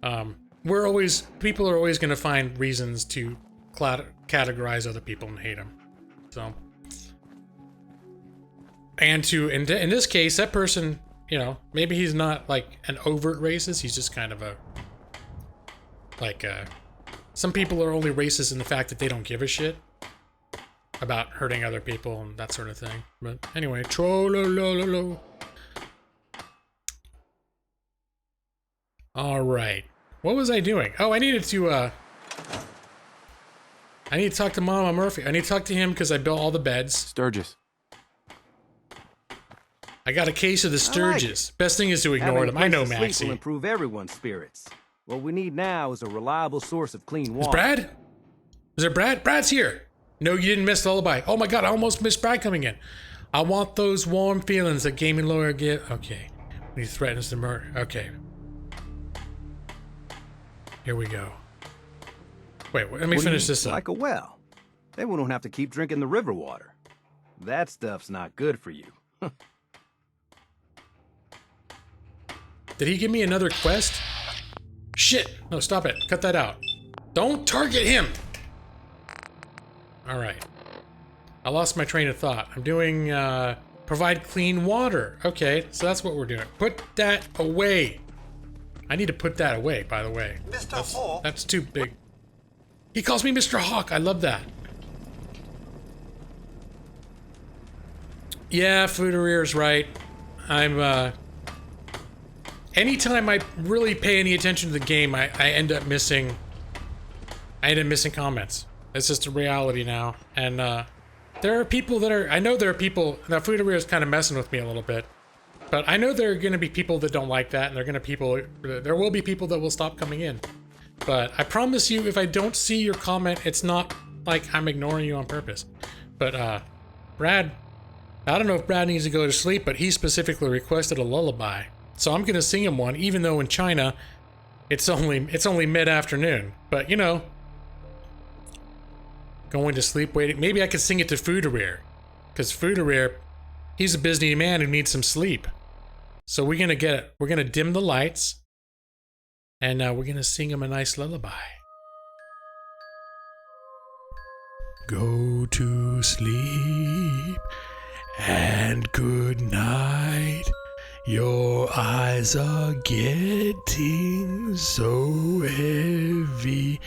People are always going to find reasons to categorize other people and hate them. So, and in this case, that person, you know, maybe he's not like an overt racist. He's just kind of some people are only racist in the fact that they don't give a shit about hurting other people and that sort of thing. But anyway, trollololo. All right. What was I doing? Oh, I need to talk to Mama Murphy. I need to talk to him because I built all the beds. Sturgis. I got a case of the Sturgis. Best thing is to ignore them. I know, Maxie. Will improve everyone's spirits. What we need now is a reliable source of clean water. Is Brad? Is there Brad? Brad's here. No, you didn't miss Lullaby. Oh my god, I almost missed Brad coming in. I want those warm feelings that gaming lawyer get. Okay. When he threatens to murder. Okay. Here we go. Wait, let me finish this up. Like a well. Then we don't have to keep drinking the river water. That stuff's not good for you. Did he give me another quest? Shit! No, stop it. Cut that out. Don't target him! Alright. I lost my train of thought. I'm doing, provide clean water. Okay, so that's what we're doing. Put that away. I need to put that away, by the way. That's too big. He calls me Mr. Hawk. I love that. Yeah, Fooderier's right. I'm, anytime I really pay any attention to the game, I end up missing comments. It's just a reality now. And, there are people that are, I know there are people, now Fooderia is kind of messing with me a little bit. But I know there are going to be people that don't like that, and there will be people that will stop coming in. But I promise you, if I don't see your comment, it's not like I'm ignoring you on purpose. But, Brad, I don't know if Brad needs to go to sleep, but he specifically requested a lullaby. So I'm going to sing him one, even though in China, it's only mid-afternoon. But, you know, going to sleep, waiting. Maybe I could sing it to Fooderia. Because Fooderia, he's a busy man who needs some sleep. So we're gonna dim the lights, and we're gonna sing him a nice lullaby. Go to sleep, and good night. Your eyes are getting so heavy.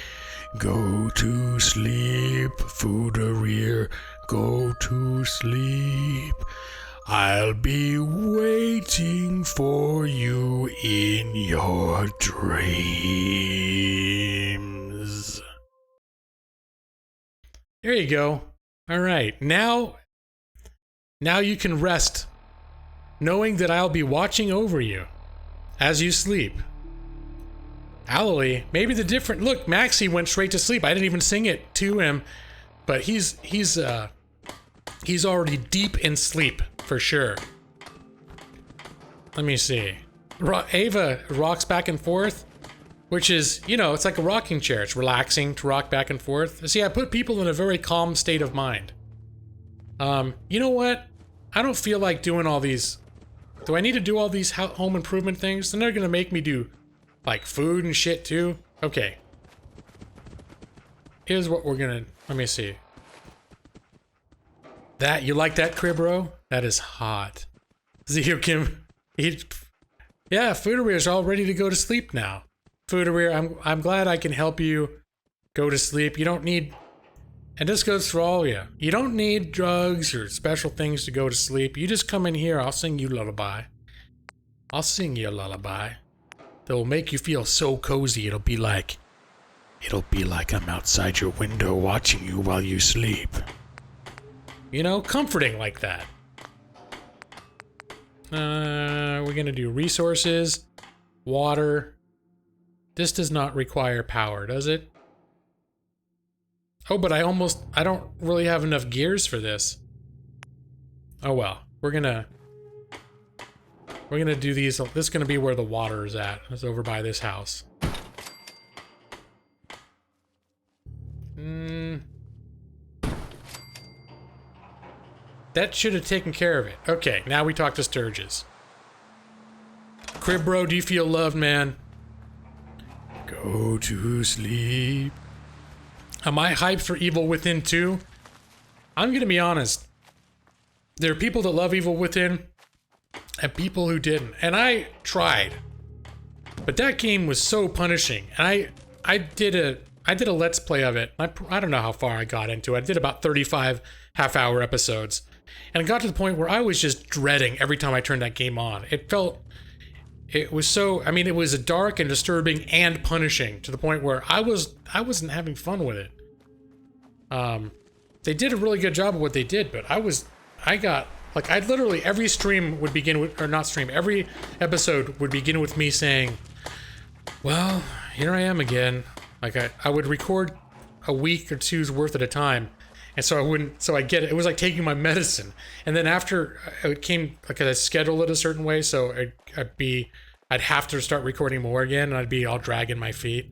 Go to sleep, Fooderia. Go to sleep. I'll be waiting for you in your dreams. There you go. All right. Now you can rest knowing that I'll be watching over you as you sleep. Alley, maybe the different... Look, Maxie went straight to sleep. I didn't even sing it to him, but he's already deep in sleep, for sure. Let me see. Ava rocks back and forth, which is, you know, it's like a rocking chair. It's relaxing to rock back and forth. See, I put people in a very calm state of mind. You know what? I don't feel like doing all these... Do I need to do all these home improvement things? Then they're gonna make me do, like, food and shit, too? Okay. Here's what we're gonna... Let me see. That, you like that, Cribro? That is hot. Zio Kim... Yeah, Foodaweer's all ready to go to sleep now. Foodaweer, I'm glad I can help you go to sleep. You don't need... And this goes for all of you. You don't need drugs or special things to go to sleep. You just come in here, I'll sing you a lullaby. I'll sing you a lullaby that will make you feel so cozy, it'll be like I'm outside your window watching you while you sleep. You know, comforting like that. We're gonna do resources, water. This does not require power, does it? Oh, but I don't really have enough gears for this. Oh well, we're gonna do these. This is gonna be where the water is at. It's over by this house. That should have taken care of it. Okay, now we talk to Sturgis. Crib bro, do you feel loved, man? Go to sleep. Am I hyped for Evil Within 2? I'm gonna be honest. There are people that love Evil Within and people who didn't. And I tried. But that game was so punishing. And I did a Let's Play of it. I don't know how far I got into it. I did about 35 half-hour episodes. And it got to the point where I was just dreading every time I turned that game on. It was so, I mean, it was dark and disturbing and punishing to the point where I wasn't having fun with it. They did a really good job of what they did, but I literally, every stream would begin with, or not stream, every episode would begin with me saying, well, here I am again. Like I would record a week or two's worth at a time. And so I get it. It was like taking my medicine. And then after it came, like I scheduled it a certain way, so I'd have to start recording more again, and I'd be all dragging my feet.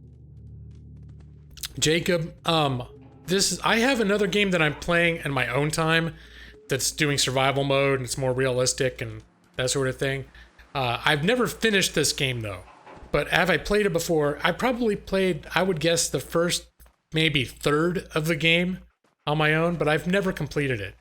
Jacob, I have another game that I'm playing in my own time that's doing survival mode, and it's more realistic and that sort of thing. I've never finished this game though, but have I played it before? I probably played, I would guess, the first maybe third of the game on my own, but I've never completed it.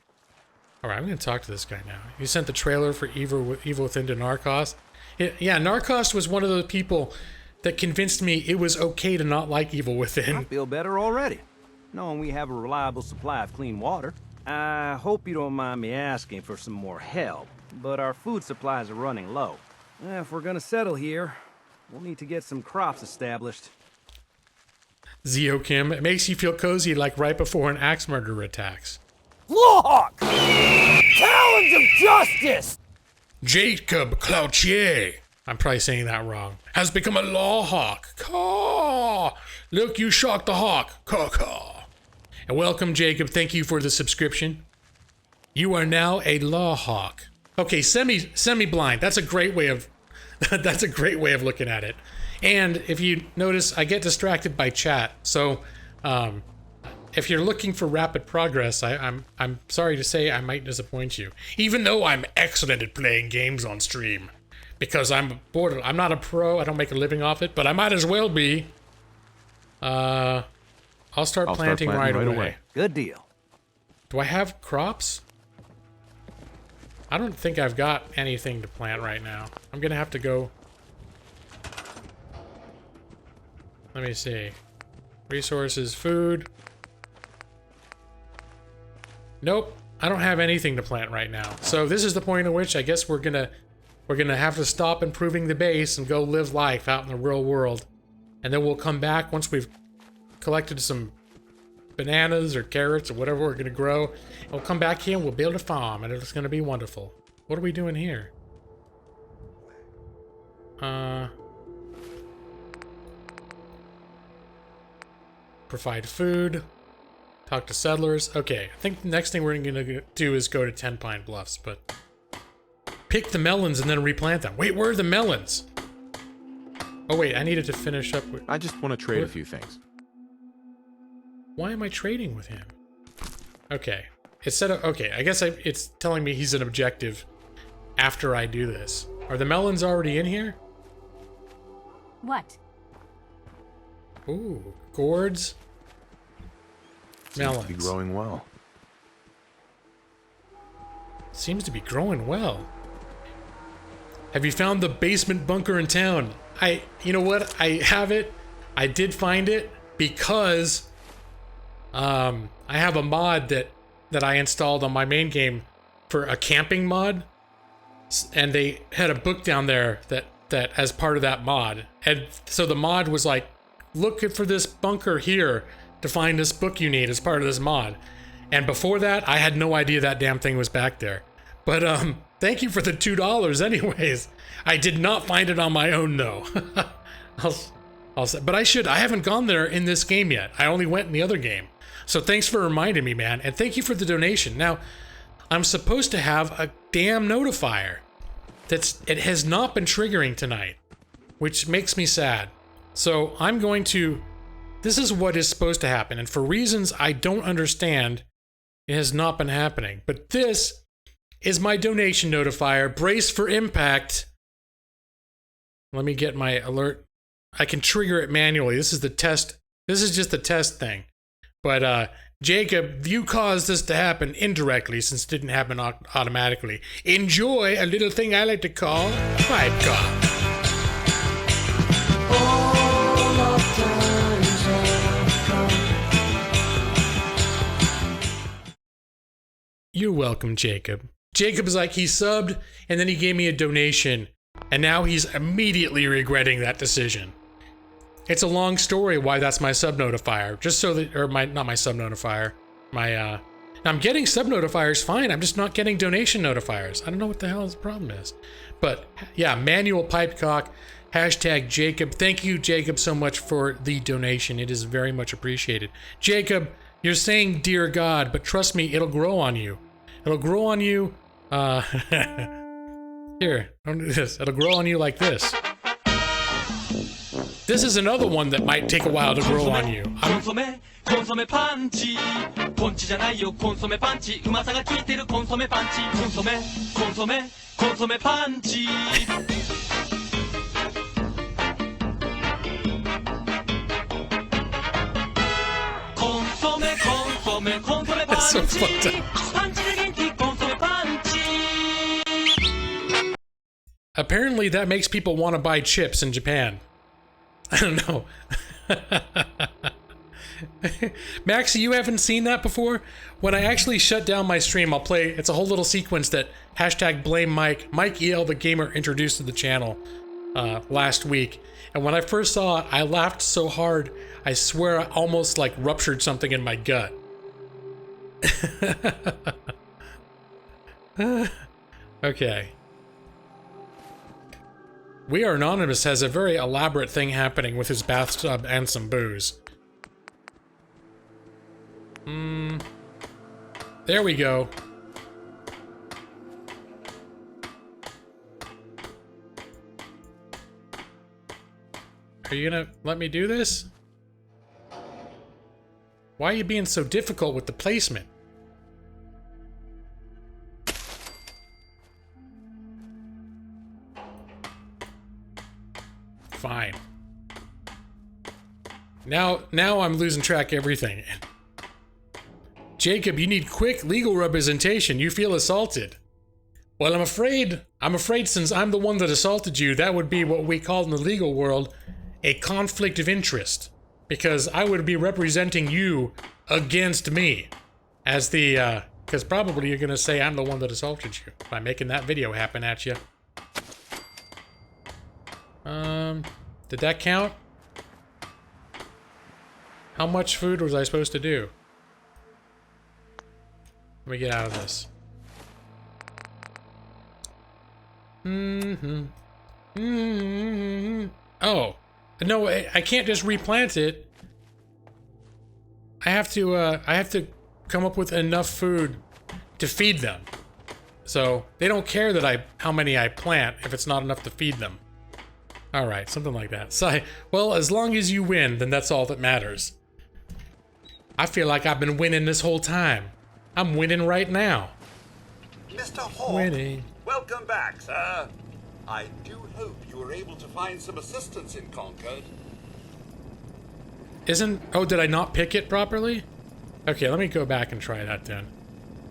All right, I'm going to talk to this guy now. You sent the trailer for Evil Within to Narcos. Yeah, Narcos was one of those people that convinced me it was okay to not like Evil Within. I feel better already, knowing we have a reliable supply of clean water. I hope you don't mind me asking for some more help, but our food supplies are running low. If we're going to settle here, we'll need to get some crops established. Zio Kim, it makes you feel cozy like right before an axe murderer attacks. Lawhawk! Talons of justice! Jacob Cloutier, I'm probably saying that wrong, has become a lawhawk. Caw! Look, you shocked the hawk. Caw, caw. And welcome, Jacob. Thank you for the subscription. You are now a lawhawk. Okay, semi-blind. That's a great way of looking at it. And if you notice, I get distracted by chat. So, if you're looking for rapid progress, I'm sorry to say I might disappoint you. Even though I'm excellent at playing games on stream, because I'm bored. I'm not a pro. I don't make a living off it, but I might as well be. I'll start planting right away. Good deal. Do I have crops? I don't think I've got anything to plant right now. I'm gonna have to go. Let me see. Resources, food. Nope, I don't have anything to plant right now. So this is the point at which I guess we're gonna have to stop improving the base and go live life out in the real world. And then we'll come back once we've collected some bananas or carrots or whatever we're gonna grow. And we'll come back here and we'll build a farm and it's gonna be wonderful. What are we doing here? Provide food. Talk to settlers. Okay, I think the next thing we're gonna do is go to 10 Pine Bluffs, but pick the melons and then replant them. Wait, where are the melons? Oh wait, I needed to finish up with... I just want to trade a few things. Why am I trading with him? Okay, it said, okay, I guess it's telling me he's an objective after I do this. Are the melons already in here? What? Ooh, gourds. Melons. Seems to be growing well. Seems to be growing well. Have you found the basement bunker in town? You know what? I have it. I did find it because I have a mod that I installed on my main game for a camping mod, and they had a book down there that as part of that mod, and so the mod was like, look for this bunker here to find this book you need as part of this mod. And before that, I had no idea that damn thing was back there. But thank you for the $2 anyways. I did not find it on my own though. I'll say, but I should. I haven't gone there in this game yet. I only went in the other game. So thanks for reminding me, man. And thank you for the donation. Now, I'm supposed to have a damn notifier. It has not been triggering tonight, which makes me sad. So I'm going to... This is what is supposed to happen, and for reasons I don't understand, it has not been happening. But this is my donation notifier. Brace for impact. Let me get my alert. I can trigger it manually. This is the test. This is just the test thing. But Jacob, you caused this to happen indirectly since it didn't happen automatically. Enjoy a little thing I like to call Pipe Cock. You're welcome, Jacob. Jacob is like, he subbed, and then he gave me a donation, and now he's immediately regretting that decision. It's a long story why that's my sub notifier. Just so that, or not my sub notifier. Now I'm getting sub notifiers fine, I'm just not getting donation notifiers. I don't know what the hell the problem is. But yeah, manual pipecock, hashtag Jacob. Thank you, Jacob, so much for the donation. It is very much appreciated. Jacob, you're saying dear God, but trust me, it'll grow on you. It'll grow on you, here, don't do this. It'll grow on you like this. This is another one that might take a while to grow on you. That's so fucked up. Apparently that makes people want to buy chips in Japan. I don't know. Maxie, you haven't seen that before? When I actually shut down my stream, I'll play, it's a whole little sequence that hashtag blame Mike, Mike EL the gamer introduced to the channel last week. And when I first saw it, I laughed so hard, I swear I almost like ruptured something in my gut. Okay. We Are Anonymous has a very elaborate thing happening with his bathtub and some booze. There we go. Are you gonna let me do this? Why are you being so difficult with the placement? Fine. Now I'm losing track of everything. Jacob, you need quick legal representation. You feel assaulted. Well, I'm afraid since I'm the one that assaulted you, that would be what we call in the legal world a conflict of interest. Because I would be representing you against me. As the, because probably you're gonna say I'm the one that assaulted you by making that video happen at you. Did that count? How much food was I supposed to do? Let me get out of this. Oh. No, I can't just replant it. I have to come up with enough food to feed them. So they don't care that how many I plant if it's not enough to feed them. All right, something like that. So, well, as long as you win, then that's all that matters. I feel like I've been winning this whole time. I'm winning right now. Mr. Hawk, winning. Welcome back, sir. I do hope you were able to find some assistance in Concord. Oh, did I not pick it properly? Okay, let me go back and try that then.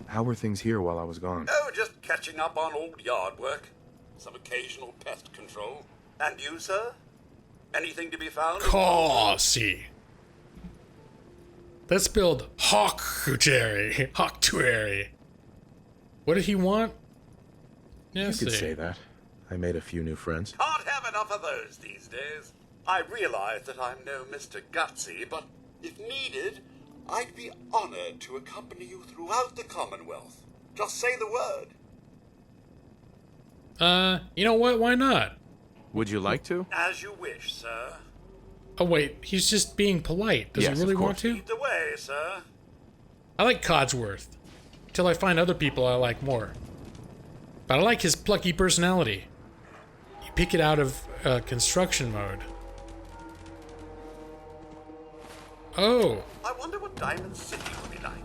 How were things here while I was gone? Oh, just catching up on old yard work. Some occasional pest control. And you, sir? Anything to be found? Causey. Let's build Hawktuary. Hawktuary. What did he want? You could say that. I made a few new friends. Can't have enough of those these days. I realize that I'm no Mr. Gutsy, but if needed, I'd be honored to accompany you throughout the Commonwealth. Just say the word. You know what? Why not? Would you like to? As you wish, sir. Oh, wait. He's just being polite. Does he really want to? Lead the way, sir. I like Codsworth. Till I find other people I like more. But I like his plucky personality. You pick it out of construction mode. Oh. I wonder what Diamond City would be like.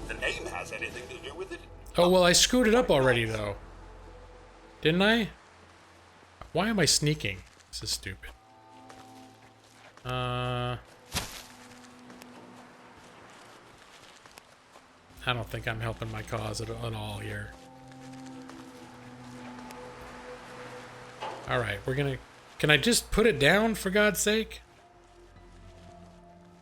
If the name has anything to do with it. Oh, well, I screwed it up already, though. Didn't I? Why am I sneaking? This is stupid. I don't think I'm helping my cause at all here. Alright, we're gonna... Can I just put it down, for God's sake?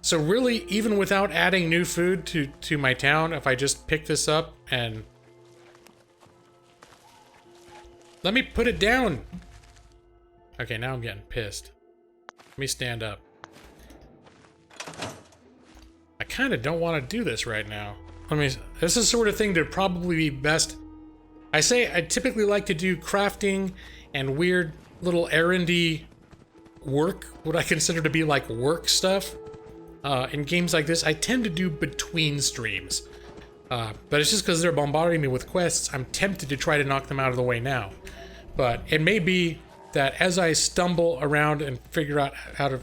So really, even without adding new food to my town, if I just pick this up and... Let me put it down! Okay, now I'm getting pissed. Let me stand up. I kind of don't want to do this right now. This is the sort of thing that would probably be best. I typically like to do crafting and weird little errandy work, what I consider to be like work stuff. In games like this, I tend to do between streams. But it's just because they're bombarding me with quests, I'm tempted to try to knock them out of the way now. But it may be that as I stumble around and figure out how to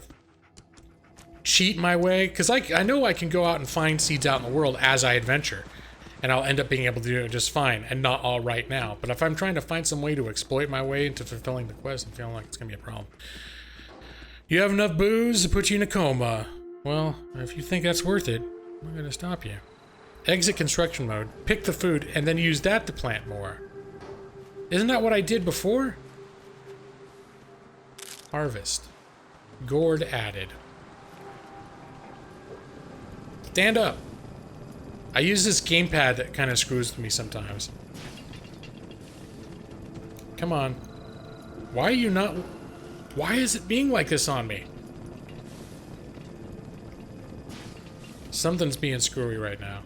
cheat my way, because I know I can go out and find seeds out in the world as I adventure, and I'll end up being able to do it just fine, and not all right now. But if I'm trying to find some way to exploit my way into fulfilling the quest, I'm feeling like it's going to be a problem. You have enough booze to put you in a coma. Well, if you think that's worth it, I'm going to stop you. Exit construction mode, pick the food, and then use that to plant more. Isn't that what I did before? Harvest. Gourd added. Stand up. I use this gamepad that kind of screws with me sometimes. Come on. Why are you not... Why is it being like this on me? Something's being screwy right now.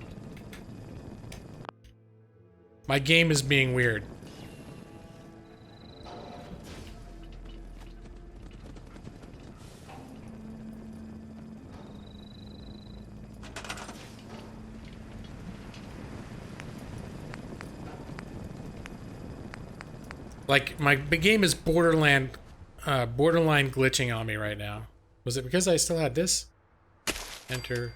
My game is being weird. Like, my game is borderline glitching on me right now. Was it because I still had this? Enter.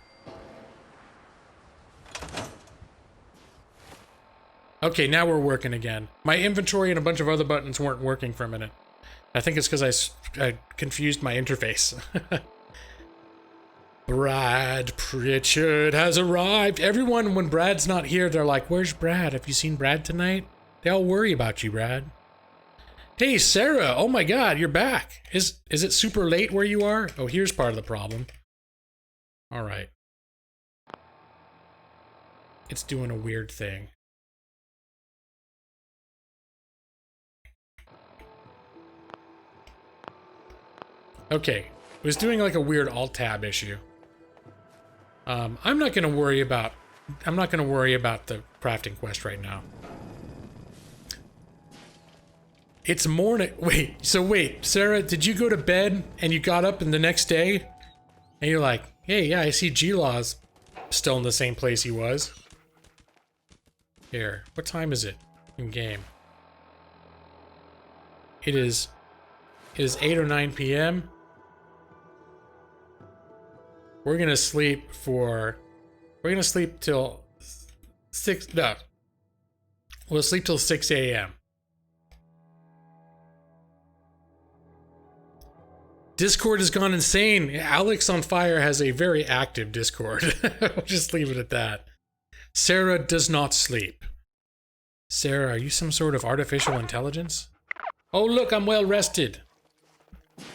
Okay, now we're working again. My inventory and a bunch of other buttons weren't working for a minute. I think it's because I confused my interface. Brad Pritchard has arrived. Everyone, when Brad's not here, they're like, "Where's Brad? Have you seen Brad tonight?" They all worry about you, Brad. Hey, Sarah! Oh my God, you're back. Is it super late where you are? Oh, here's part of the problem. All right. It's doing a weird thing. Okay, it was doing like a weird Alt-Tab issue. I'm not gonna worry about the crafting quest right now. It's morning. Wait, Sarah, did you go to bed and you got up in the next day? And you're like, hey, yeah, I see G-Law's still in the same place he was. Here, what time is it in game? It is 8 or 9 p.m. We're gonna sleep till 6, no. We'll sleep till 6 a.m. Discord has gone insane. Alex on Fire has a very active Discord. I'll just leave it at that. Sarah does not sleep. Sarah, are you some sort of artificial intelligence? Oh, look, I'm well rested.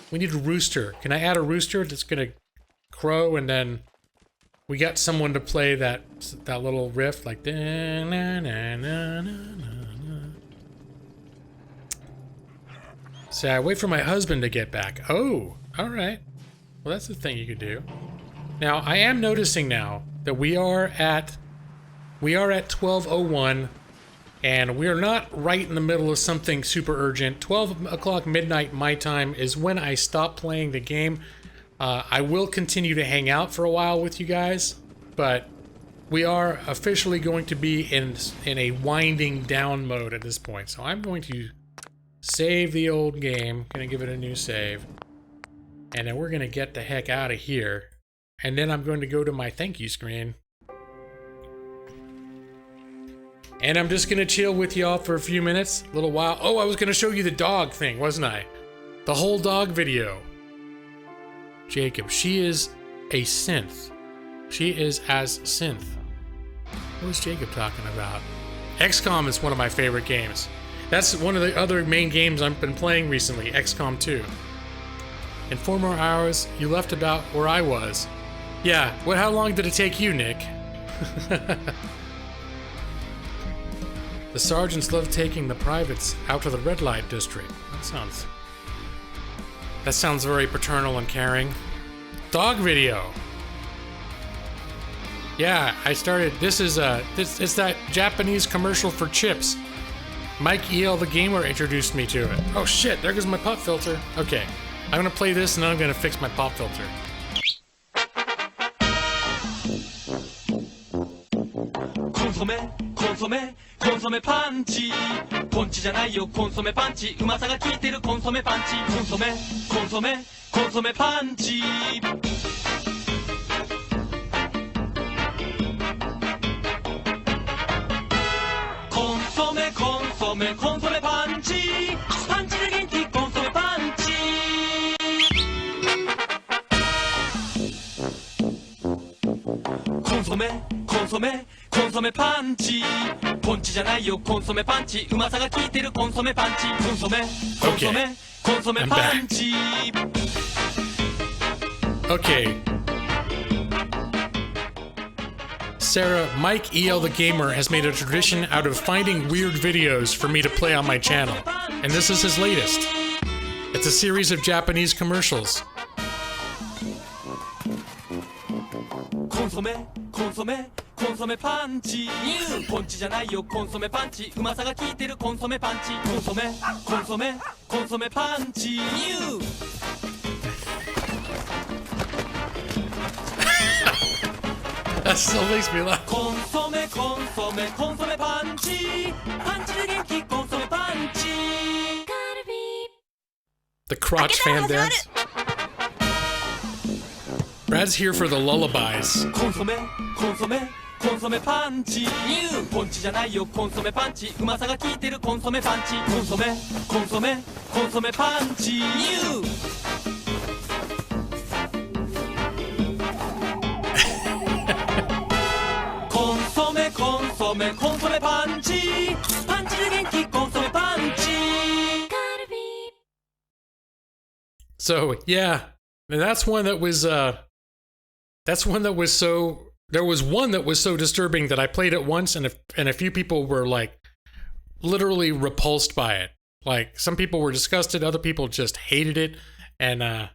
We need a rooster. Can I add a rooster that's gonna crow, and then we got someone to play that little riff like da, na, na, na, na, na. So I wait for my husband to get back. Oh, all right. Well, that's the thing you could do. Now I am noticing now that we are at 12:01, and we are not right in the middle of something super urgent. 12 o'clock midnight my time is when I stop playing the game. I will continue to hang out for a while with you guys, but we are officially going to be in a winding down mode at this point. So I'm going to save the old game, gonna give it a new save, and then we're gonna get the heck out of here. And then I'm going to go to my thank you screen. And I'm just gonna chill with y'all for a few minutes, a little while. Oh, I was gonna show you the dog thing, wasn't I? The whole dog video. Jacob, she is a synth. She is as synth. What was Jacob talking about? XCOM is one of my favorite games. That's one of the other main games I've been playing recently, XCOM 2. In 4 more hours, you left about where I was. Yeah, how long did it take you, Nick? The sergeants love taking the privates out to the red light district. That sounds very paternal and caring. Dog video. Yeah, I started. This is it's that Japanese commercial for chips. Mike EL the Gamer introduced me to it. Oh shit, there goes my pop filter. Okay, I'm gonna play this and then I'm gonna fix my pop filter. Consome panchi ポンチじゃないよコンソメパンチうまさが効いてるコンソメパンチコンソメパンチコンソメパンチパンチで元気コンソメパンチコンソメパンチポンチじゃないよコンソメパンチうまさが効いてるコンソメパンチコンソメパンチ Okay. Sarah, Mike EL the Gamer has made a tradition out of finding weird videos for me to play on my channel, and this is his latest. It's a series of Japanese commercials. コンソメパンチポンチじゃないよコンソメパンチうまさが効いてるコンソメパンチコンソメパンチThat still makes me laugh. コンソメパンチパンチで元気コンソメパンチ The crotch fan dance. Brad's here for the lullabies. コンソメパンチポンチじゃないよコンソメパンチうまさが効いてるコンソメパンチコンソメパンチコンソメパンチパンチで元気コンソメパンチ So yeah, and that's one that was so. There was one that was so disturbing that I played it once, and a few people were like literally repulsed by it. Like some people were disgusted, other people just hated it, and I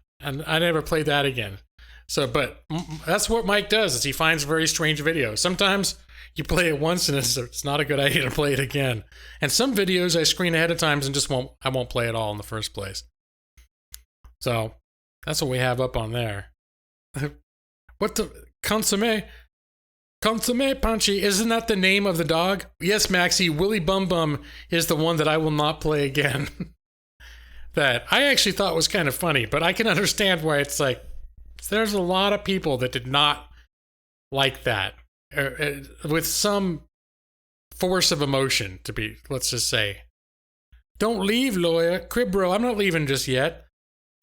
never played that again. So, but that's what Mike does: is he finds very strange videos. Sometimes You play it once and it's not a good idea to play it again. And some videos I screen ahead of time and just I won't play it all in the first place. So that's what we have up on there. What the consomme? Consomme Punchy, isn't that the name of the dog? Yes, Maxie, Willy Bum Bum is the one that I will not play again. That I actually thought was kind of funny, but I can understand why it's like, there's a lot of people that did not like that. With some force of emotion, to be, let's just say. Don't leave, lawyer. Crib-bro, I'm not leaving just yet.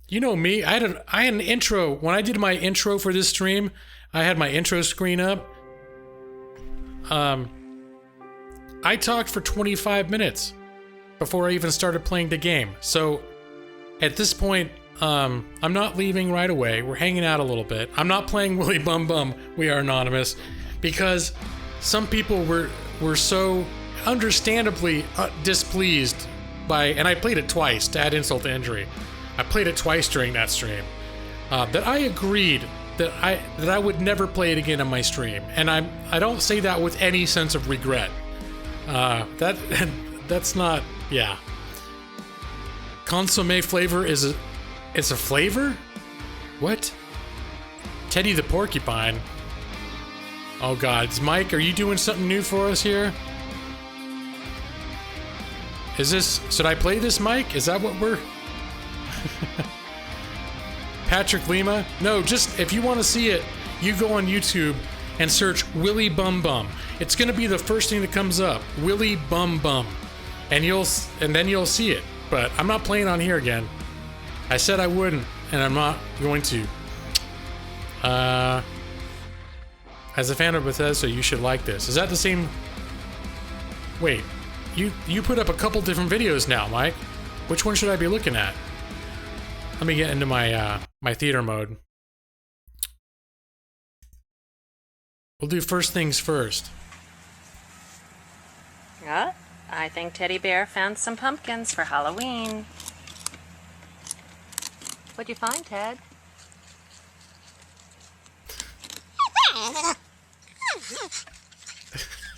You know me, I had an intro. When I did my intro for this stream, I had my intro screen up. I talked for 25 minutes before I even started playing the game. So at this point, I'm not leaving right away. We're hanging out a little bit. I'm not playing Willy Bum Bum, We Are Anonymous, because some people were so understandably displeased by, and I played it twice to add insult to injury. I played it twice during that stream, that I agreed that I would never play it again on my stream, and I don't say that with any sense of regret. That's not, yeah. Consomme flavor is a flavor? What? Teddy the Porcupine. Oh God, Mike, are you doing something new for us here? Should I play this, Mike? Is that what we're... Patrick Lima? No, just, if you want to see it, you go on YouTube and search Willy Bum Bum. It's gonna be the first thing that comes up. Willy Bum Bum. And then you'll see it. But I'm not playing on here again. I said I wouldn't, and I'm not going to. As a fan of Bethesda, you should like this. Is that the same? Wait, you put up a couple different videos now, Mike. Which one should I be looking at? Let me get into my my theater mode. We'll do first things first. I think Teddy Bear found some pumpkins for Halloween. What'd you find, Ted?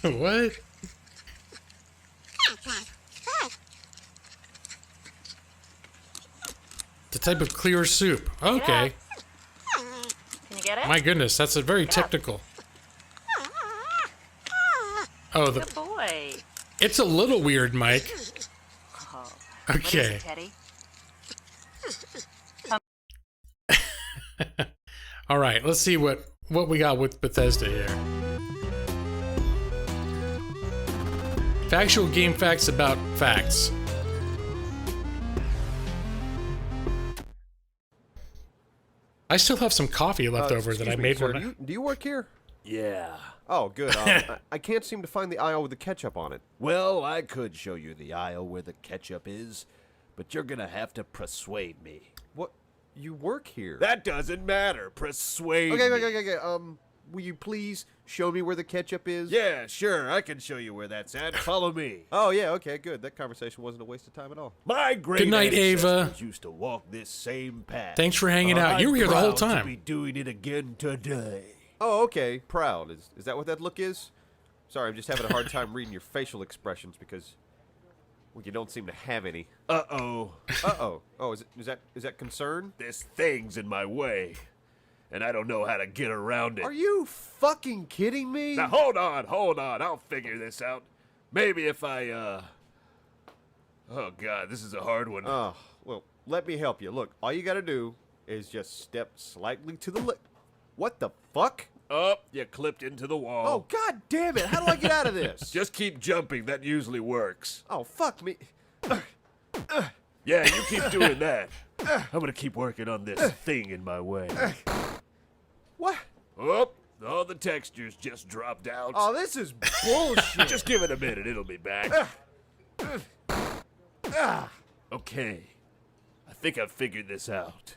What? The type of clear soup. Okay. Yeah. Can you get it? My goodness, that's a very technical. Oh, Good boy. It's a little weird, Mike. Oh, Okay. what is it, Teddy? All right, let's see what we got with Bethesda here. Factual game facts about facts. I still have some coffee left over that I made sir, when do you work here? Yeah. Oh, good. I can't seem to find the aisle with the ketchup on it. Well, I could show you the aisle where the ketchup is, but you're gonna have to persuade me. What? You work here? That doesn't matter. Persuade me. Okay. Will you please show me where the ketchup is? Yeah, sure. I can show you where that's at. Follow me. Oh, yeah, okay, good. That conversation wasn't a waste of time at all. My great Good night, Ava. ancestors used to walk this same path. Thanks for hanging out. You were here the whole I'm proud time. to be doing it again today. Oh, okay. Proud. Is that what that look is? Sorry, I'm just having a hard time reading your facial expressions because, well, you don't seem to have any. Uh-oh. Uh-oh. Oh, is that concern? This thing's in my way, and I don't know how to get around it. Are you fucking kidding me? Now, hold on. I'll figure this out. Maybe if I, Oh, God, this is a hard one. Oh, well, let me help you. Look, all you gotta do is just step slightly to the left. What the fuck? Oh, you clipped into the wall. Oh, God damn it. How do I get out of this? Just keep jumping. That usually works. Oh, fuck me. Yeah, you keep doing that. I'm gonna keep working on this thing in my way. What? Oh, all the textures just dropped out. Oh, this is bullshit. Just give it a minute. It'll be back. Okay. I think I've figured this out.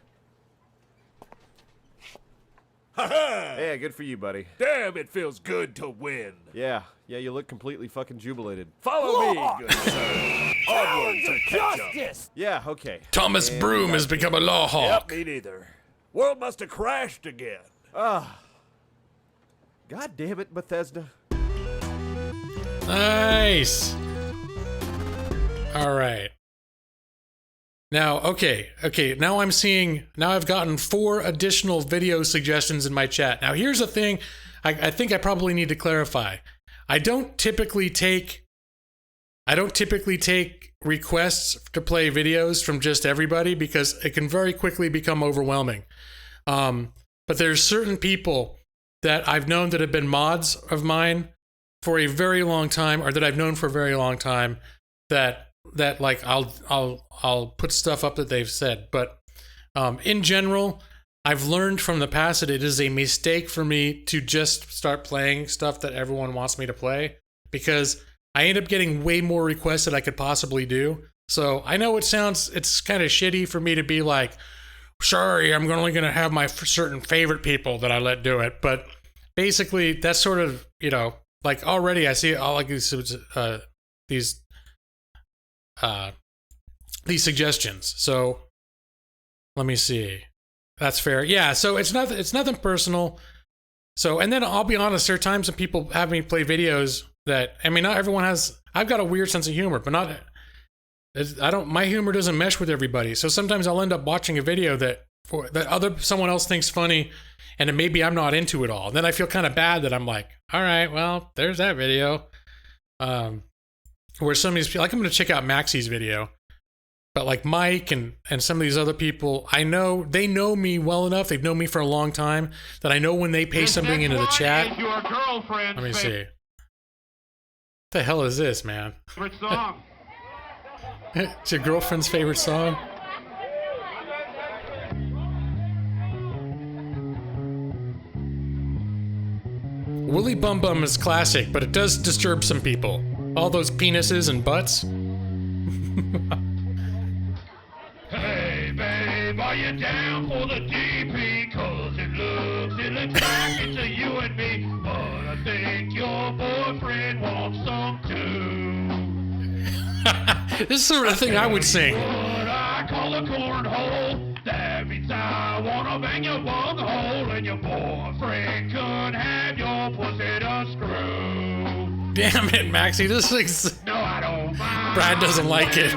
Ha-ha! Yeah, good for you, buddy. Damn, it feels good to win. Yeah, you look completely fucking jubilated. Follow me, good sir. Onward to ketchup. Yeah, okay. Thomas Broom has become a law hawk. Yep, me neither. World must have crashed again. God damn it, Bethesda. Nice. All right. Now, okay. Now I've gotten 4 additional video suggestions in my chat. Now, here's the thing. I think I probably need to clarify. I don't typically take requests to play videos from just everybody because it can very quickly become overwhelming. But there's certain people that I've known that have been mods of mine for a very long time, or that I've known for a very long time, that like I'll put stuff up that they've said. But in general, I've learned from the past that it is a mistake for me to just start playing stuff that everyone wants me to play, because I end up getting way more requests than I could possibly do. So I know it's kind of shitty for me to be like, sorry, I'm only going to have my certain favorite people that I let do it. But basically, that's sort of, you know, like already I see all like these suggestions. So let me see. That's fair. Yeah. So it's nothing personal. So, and then I'll be honest, there are times when people have me play videos that, I mean, not everyone has, I've got a weird sense of humor, but my humor doesn't mesh with everybody. So sometimes I'll end up watching a video that someone else thinks funny, and then maybe I'm not into it all. And then I feel kind of bad that I'm like, all right, well, there's that video. Where some of these people, like I'm going to check out Maxie's video, but like Mike and some of these other people, I know, they know me well enough, they've known me for a long time, that I know when they paste something into the chat. Let me see. What the hell is this, man? Favorite song. It's your girlfriend's favorite song? Willy Bum Bum is classic, but it does disturb some people. All those penises and butts. Hey, babe, are you down for the DP? 'Cause it looks like it's a you and me. But I think your boyfriend wants some too. This is the sort of thing I would sing. What I call a cornhole. That means I wanna bang your bung hole, and your boyfriend could have your pussy to screw. Damn it, Maxie, this is... No, I don't mind. Brad doesn't like it.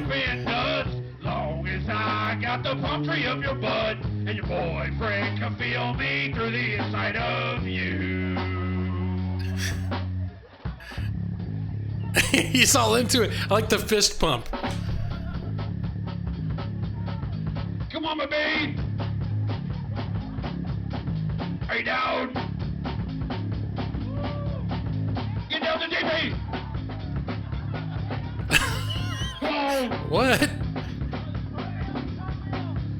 Long as I got the palm tree of your butt, and your boyfriend can feel me through the inside of you. He's all into it. I like the fist pump. Come on, my babe. Are you down? Get down to DP. What?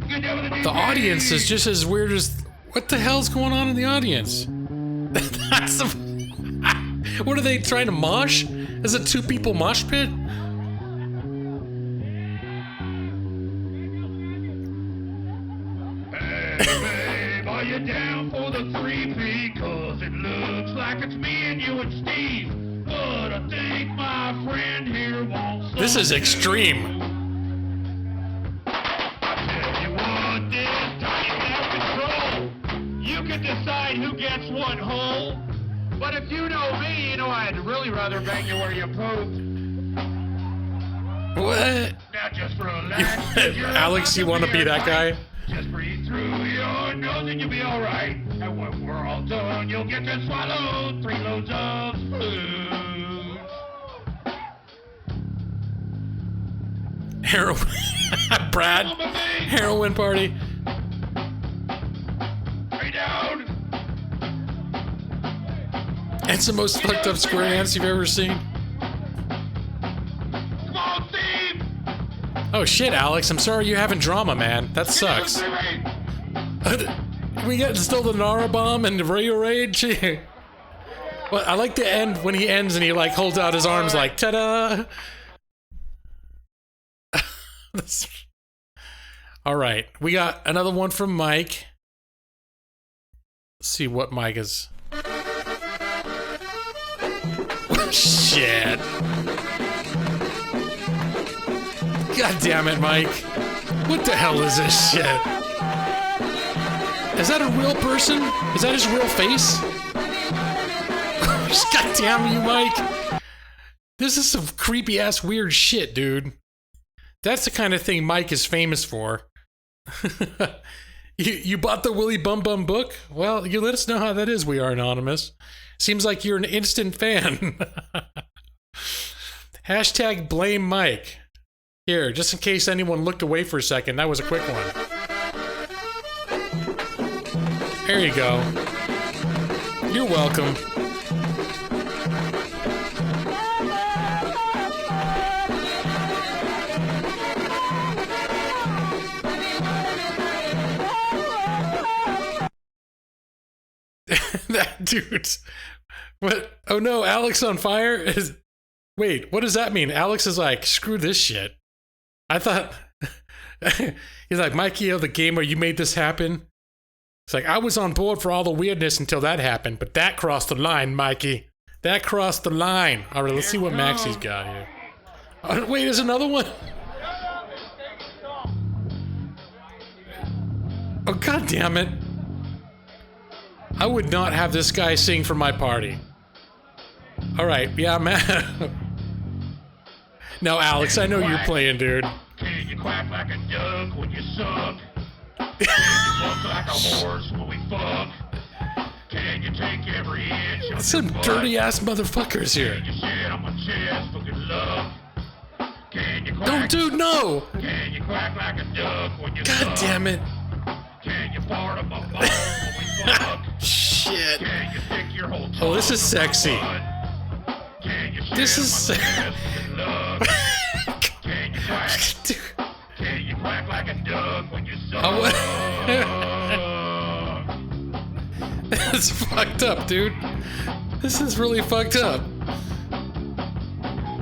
Get down to the DP. The audience is just as weird as... What the hell's going on in the audience? What are they trying to mosh? Is it 2 people mosh pit? Are you down for the 3P? 'Cause it looks like it's me and you and Steve. But I think my friend here wants. This is extreme. I tell you what, this time you have control. You can decide who gets what hole. But if you know me, you know I'd really rather bang you where you pooped. What? Now just relax. Alex, you want to be that guy? Just breathe through your nose and you'll be alright. And when we're all done, you'll get to swallow 3 loads of food. Heroin. Brad. Heroin party. Are you down? It's the most fucked up square dance you've ever seen. Come on, Steve! Oh shit, Alex, I'm sorry you're having drama, man. That sucks. We got still the Nara bomb and the Rayo Rage. Well, I like the end when he ends and he like holds out his arms like ta-da. All right, we got another one from Mike. Let's see what Mike is. Shit. God damn it, Mike. What the hell is this shit? Is that a real person? Is that his real face? God damn you, Mike. This is some creepy ass weird shit, dude. That's the kind of thing Mike is famous for. You bought the Willy Bum Bum book? Well, you let us know how that is, We Are Anonymous. Seems like you're an instant fan. Hashtag blame Mike. Here, just in case anyone looked away for a second, that was a quick one. There you go. You're welcome. That dude's... What? Oh no, Alex on fire? Is... Wait, what does that mean? Alex is like, screw this shit. I thought... He's like, Mikey, the gamer, you made this happen? It's like, I was on board for all the weirdness until that happened, but that crossed the line, Mikey. That crossed the line. All right, let's see what Maxie's got here. Oh, wait, there's another one? Oh, god damn it. I would not have this guy sing for my party. All right, yeah, man. Now, Alex, I know you're playing, dude. Can you quack like a duck when you suck? Can you buck like a horse when we fuck? Can you take every inch of Some dirty ass motherfuckers here. Can you sit on my chest for good luck? Can you quack? Dude, no! Can you quack like a duck when you God damn it. Can you fart on my balls when we fuck? Shit. Can you stick your whole tongue Oh, this is sexy. Can you This is Can you quack? Can you quack like a duck when you suck? That's fucked up, dude. This is really fucked up.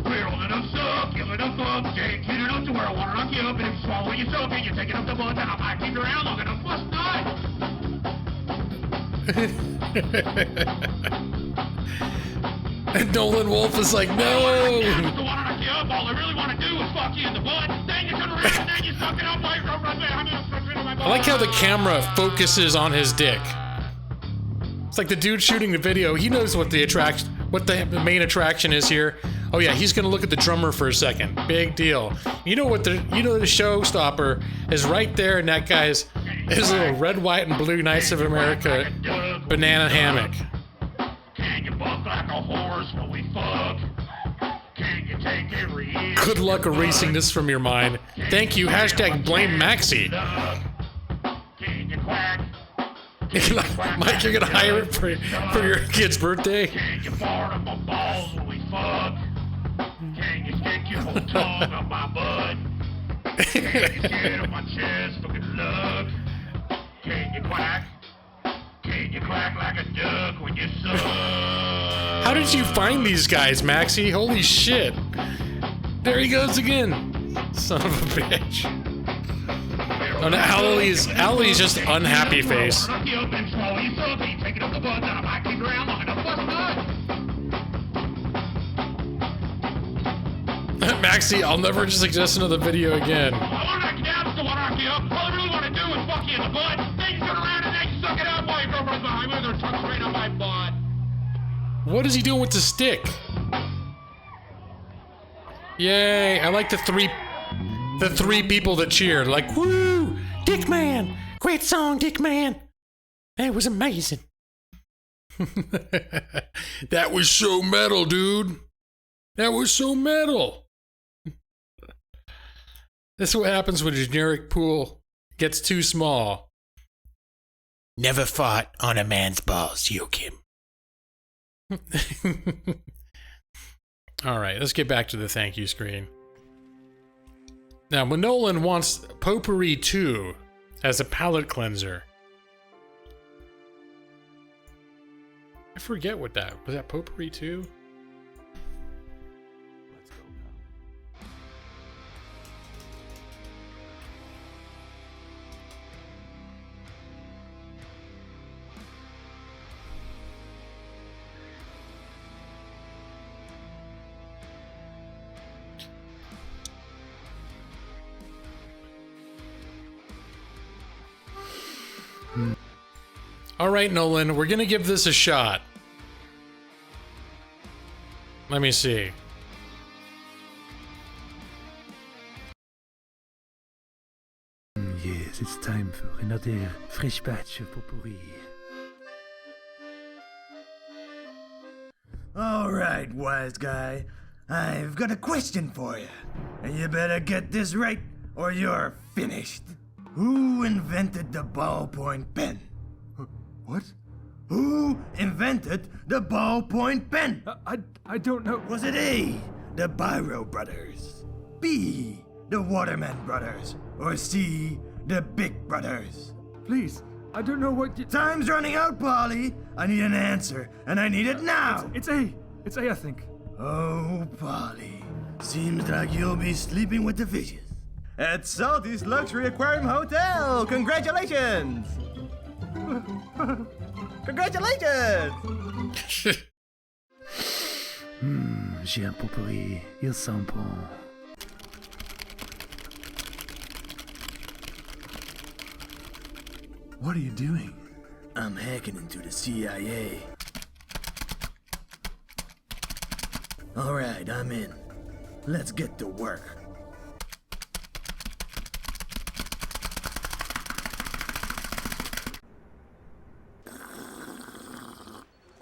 We're old enough suck, young enough fuck, Jake, kid enough to where I wanna knock you up, and if you swallow you suck, and you take it up the butt, then I might keep you around long enough, must not. And Nolan Wolf is like, no! I really want to do is fuck you in the butt. Then you turn around and then you suck it up like I like how the camera focuses on his dick. It's like the dude shooting the video. He knows what the main attraction is here. Oh yeah, he's gonna look at the drummer for a second. Big deal. You know the showstopper is right there in that guy's his little red, white, and blue Knights of America banana hammock. Can you buck like a horse when we fuck? Can you take every inch? Good luck erasing this from your mind. Thank you. Hashtag blame Maxie. Can you quack? Mike, you're gonna hire it for your kid's birthday? Can you fart on my balls when we fuck? Can you stick your whole tongue on my butt? Can you sit on my chest for good luck? Can you quack? Can you quack like a duck when you suck? How did you find these guys, Maxie? Holy shit. There he goes again. Son of a bitch. Oh, no, Allie's just unhappy face. Maxie, I'll never suggest another video again. I want to knock you down, still want to knock you up. All I really want to do is fuck you in the butt. Then you turn around and then you suck it up while your girlfriend's behind me with her tongue straight on my butt. What is he doing with the stick? Yay, I like the three people that cheered. Like, woo! Dick Man! Great song, Dick Man! That was amazing. That was so metal, dude. That was so metal. This is what happens when a generic pool gets too small. Never fought on a man's balls, Joachim. All right, let's get back to the thank you screen. Now, Nolan wants Potpourri 2 as a palate cleanser. I forget what that was. That Potpourri 2? Let's go now. All right, Nolan, we're gonna give this a shot. Let me see. guess it's time for another fresh batch of potpourri. Alright, wise guy. I've got a question for you. And you better get this right, or you're finished. Who invented the ballpoint pen? What? Who invented the ballpoint pen? I don't know. Was it A, the Biro brothers, B, the Waterman brothers, or C, the Bic brothers? Please, I don't know what you... Time's running out, Polly. I need an answer, and I need it now. It's A. It's A, I think. Oh, Polly. Seems like you'll be sleeping with the fishes. At Salty's Luxury Aquarium Hotel! Congratulations! Congratulations! J'ai un potpourri. Il sent bon. What are you doing? I'm hacking into the CIA. Alright, I'm in. Let's get to work.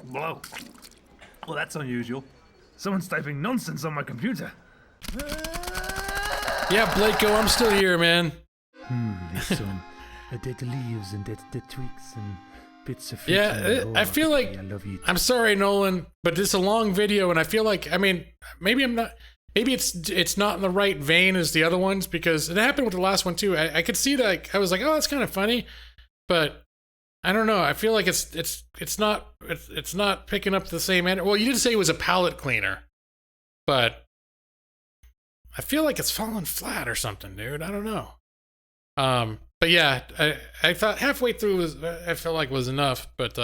Whoa. Well, that's unusual. Someone's typing nonsense on my computer. Yeah, Blakeo, I'm still here, man. There's some dead leaves and dead twigs and bits of... Yeah, I feel like... I love you. I'm sorry, Nolan, but it's a long video, and I feel like, I mean, maybe I'm not... Maybe it's not in the right vein as the other ones, because it happened with the last one, too. I could see that, I was like, oh, that's kind of funny, but... I don't know. I feel like it's not picking up the same energy. Well, you did say it was a palette cleaner, but I feel like it's falling flat or something, dude. I don't know. But yeah, I thought halfway through I felt like was enough, but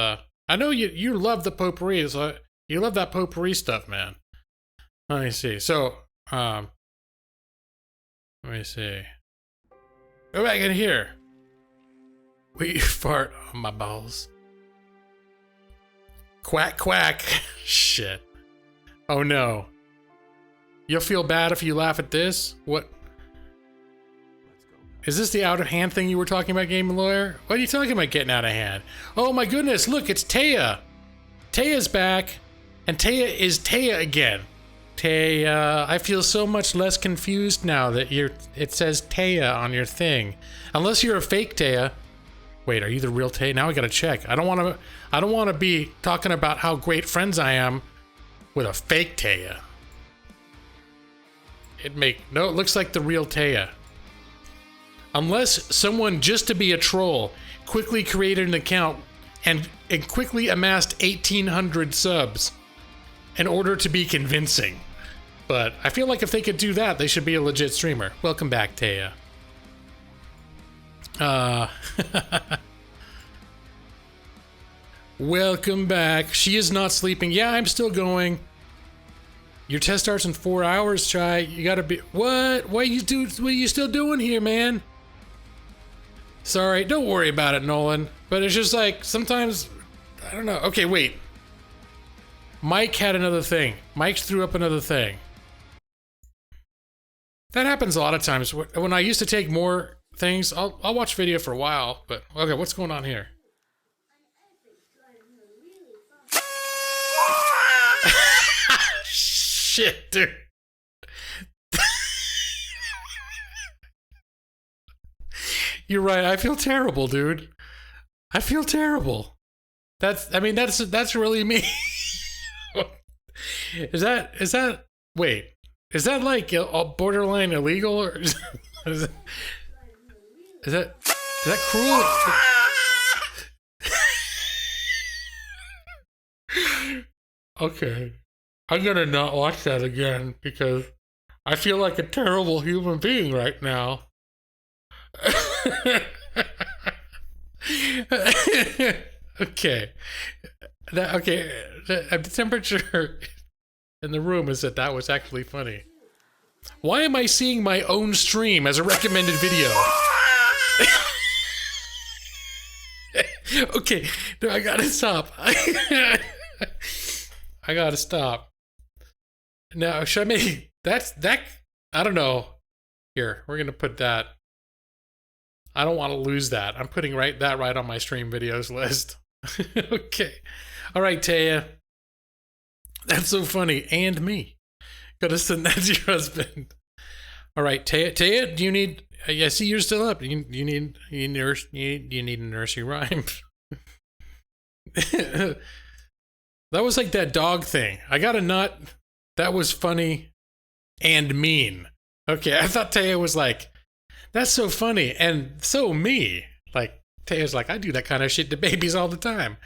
I know you love the potpourri, so you love that potpourri stuff, man. Let me see. So let me see. Go back in here. Will you fart on my balls? Quack, quack. Shit. Oh no. You'll feel bad if you laugh at this? What? Is this the out of hand thing you were talking about, Game Lawyer? What are you talking about getting out of hand? Oh my goodness, look, it's Taya. Taya's back, and Taya is Taya again. Taya, I feel so much less confused now that it says Taya on your thing. Unless you're a fake Taya. Wait, are you the real Tay? Now I gotta check. I don't want to be talking about how great friends I am with a fake Taya. It looks like the real Taya. Unless someone just to be a troll quickly created an account and quickly amassed 1,800 subs in order to be convincing. But I feel like if they could do that, they should be a legit streamer. Welcome back, Taya. Welcome back. She is not sleeping. Yeah, I'm still going. Your test starts in 4 hours, Chai. You gotta be... What? What are you still doing here, man? Sorry, don't worry about it, Nolan. But it's just like, sometimes... I don't know. Okay, wait. Mike had another thing. Mike threw up another thing. That happens a lot of times. When I used to take more things, I'll watch video for a while, but okay, what's going on here? Shit, dude. You're right. I feel terrible, dude. I feel terrible. That's really me. Is that wait, is that like borderline illegal, or is that cruel? Okay. I'm gonna not watch that again because I feel like a terrible human being right now. Okay. The temperature in the room is that was actually funny. Why am I seeing my own stream as a recommended video? Okay, no, I gotta stop. I gotta stop. Now, should I make that? I don't know. Here, we're gonna put that. I don't want to lose that. I'm putting that right on my stream videos list. Okay. All right, Taya. That's so funny. And me. Gotta send that to your husband. All right, Taya, do you need... I see you're still up. You need a nursery rhyme. That was like that dog thing. I got a nut. That was funny and mean. Okay, I thought Taya was like, that's so funny and so me. Like, Taya's like, I do that kind of shit to babies all the time.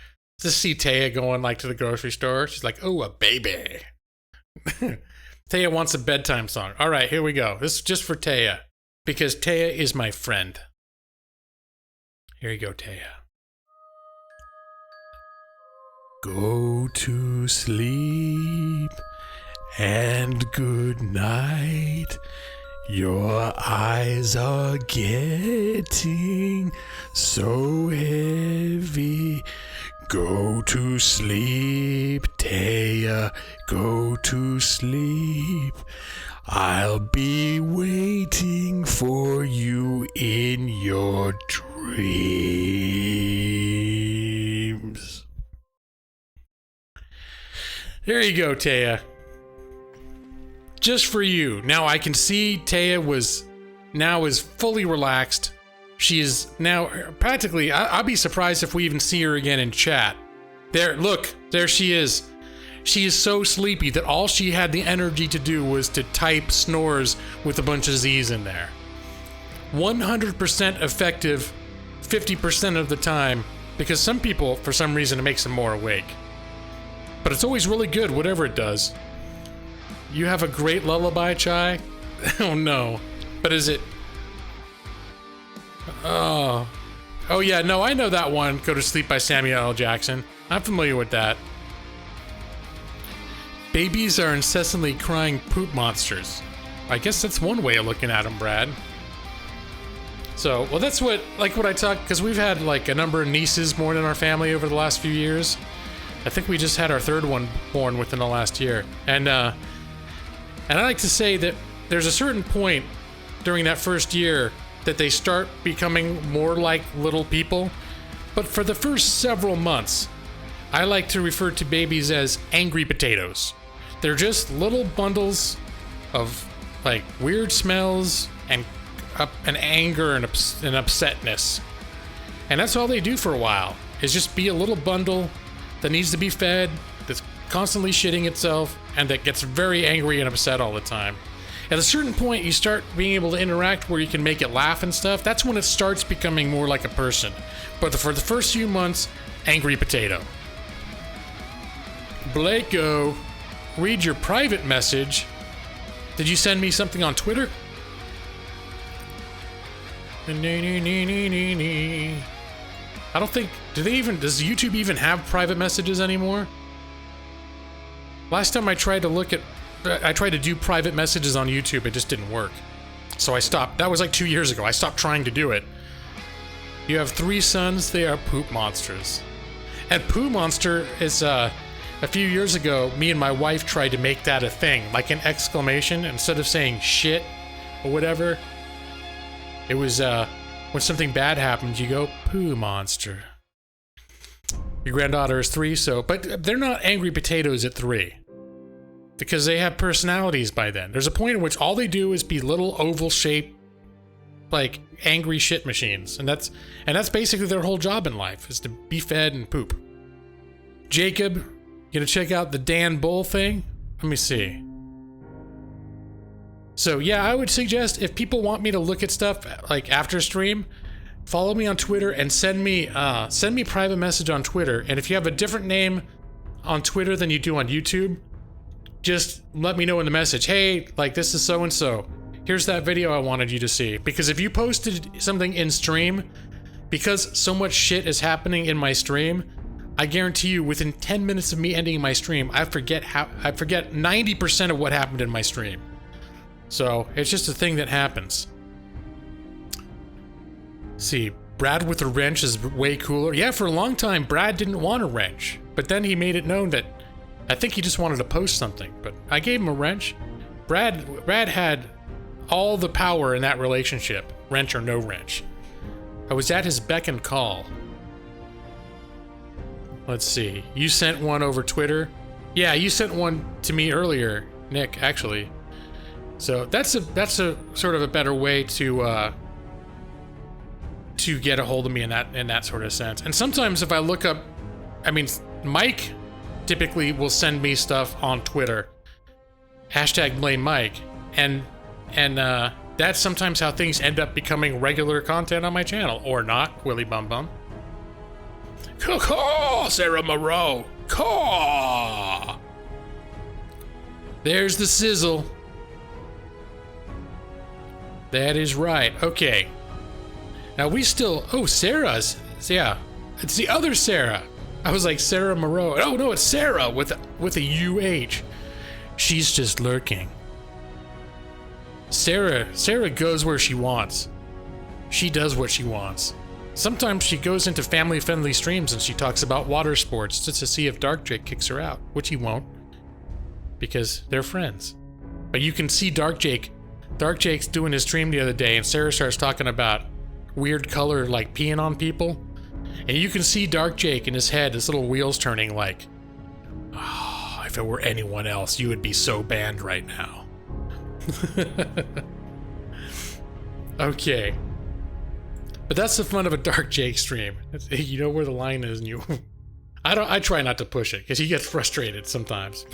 Just see Taya going like to the grocery store. She's like, oh, a baby. Taya wants a bedtime song. All right, here we go. This is just for Taya. Because Taya is my friend. Here you go, Taya. Go to sleep and good night. Your eyes are getting so heavy. Go to sleep, Taya. Go to sleep. I'll be waiting for you in your dreams. There you go, Taya. Just for you. Now I can see Taya is fully relaxed. She is now practically, I'll be surprised if we even see her again in chat. There, look, there she is. She is so sleepy that all she had the energy to do was to type snores with a bunch of Z's in there. 100% effective 50% of the time, because some people, for some reason, it makes them more awake. But it's always really good, whatever it does. You have a great lullaby, Chai? Oh no. But is it... Oh yeah, no, I know that one, Go to Sleep by Samuel L. Jackson. I'm familiar with that. Babies are incessantly crying poop monsters. I guess that's one way of looking at them, Brad. So, well, that's what I talk, because we've had like a number of nieces born in our family over the last few years. I think we just had our third one born within the last year. And I like to say that there's a certain point during that first year that they start becoming more like little people. But for the first several months, I like to refer to babies as angry potatoes. They're just little bundles of like weird smells and anger and upsetness. And that's all they do for a while, is just be a little bundle that needs to be fed, that's constantly shitting itself, and that gets very angry and upset all the time. At a certain point, you start being able to interact where you can make it laugh and stuff. That's when it starts becoming more like a person. But for the first few months, angry potato. Blako, read your private message. Did you send me something on Twitter? I don't think, does YouTube even have private messages anymore? Last time I tried to do private messages on YouTube, it just didn't work. So I stopped. That was like 2 years ago. I stopped trying to do it. You have 3 sons, they are poop monsters. And Poo Monster is, a few years ago, me and my wife tried to make that a thing, like an exclamation, instead of saying shit or whatever. It was, when something bad happens, you go, Poo Monster. Your granddaughter is 3, but they're not angry potatoes at 3. Because they have personalities by then. There's a point in which all they do is be little oval-shaped, like, angry shit machines. And that's basically their whole job in life, is to be fed and poop. Jacob, you gonna check out the Dan Bull thing? Let me see. So yeah, I would suggest if people want me to look at stuff like after stream, follow me on Twitter and send me private message on Twitter. And if you have a different name on Twitter than you do on YouTube, just let me know in the message. Hey, like this is so and so. Here's that video I wanted you to see. Because if you posted something in stream, because so much shit is happening in my stream, I guarantee you within 10 minutes of me ending my stream, I forget 90% of what happened in my stream. So, it's just a thing that happens. See, Brad with a wrench is way cooler. Yeah, for a long time, Brad didn't want a wrench. But then he made it known that I think he just wanted to post something. But I gave him a wrench. Brad had all the power in that relationship, wrench or no wrench. I was at his beck and call. Let's see. You sent one over Twitter? Yeah, you sent one to me earlier, Nick, actually. So that's a sort of a better way to get a hold of me in that sort of sense. And sometimes if I look up, I mean, Mike typically will send me stuff on Twitter. Hashtag blame Mike. And that's sometimes how things end up becoming regular content on my channel. Or not, Willy Bum Bum. Caw, Sarah Moreau. Caw. There's the sizzle. That is right. Okay. Now we still... Oh, Sarah's... Yeah. It's the other Sarah. I was like, Sarah Moreau. Oh, no, it's Sarah with a UH. She's just lurking. Sarah goes where she wants. She does what she wants. Sometimes she goes into family-friendly streams and she talks about water sports just to see if Dark Drake kicks her out, which he won't, because they're friends. But you can see Dark Jake's doing his stream the other day, and Sarah starts talking about weird color, like peeing on people, and you can see Dark Jake in his head, his little wheels turning like, oh, if it were anyone else, you would be so banned right now. Okay. But that's the fun of a Dark Jake stream. You know where the line is, and you... I try not to push it, because he gets frustrated sometimes.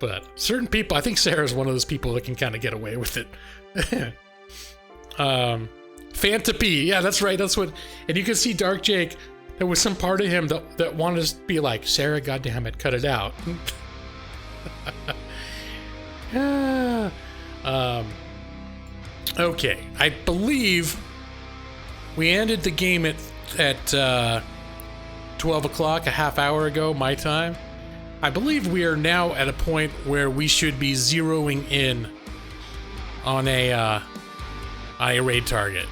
But certain people, I think Sarah's one of those people that can kind of get away with it. Fantapy, yeah, that's right, that's what... And you can see Dark Jake, there was some part of him that wanted to be like, Sarah, goddammit, cut it out. Okay, I believe we ended the game at 12 o'clock, a half hour ago, my time. I believe we are now at a point where we should be zeroing in on a raid target.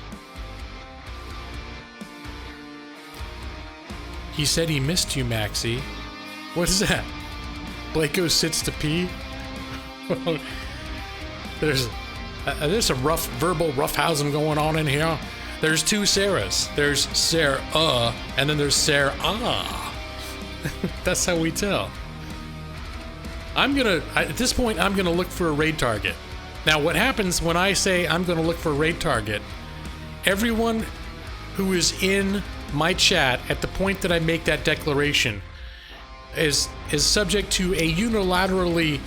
He said he missed you, Maxie. What is that? Blako sits to pee? There's some rough verbal roughhousing going on in here. There's two Sarahs. There's Sarah, and then there's Sarah. That's how we tell. At this point, I'm gonna look for a raid target. Now, what happens when I say I'm gonna look for a raid target? Everyone who is in my chat at the point that I make that declaration is subject to a unilaterally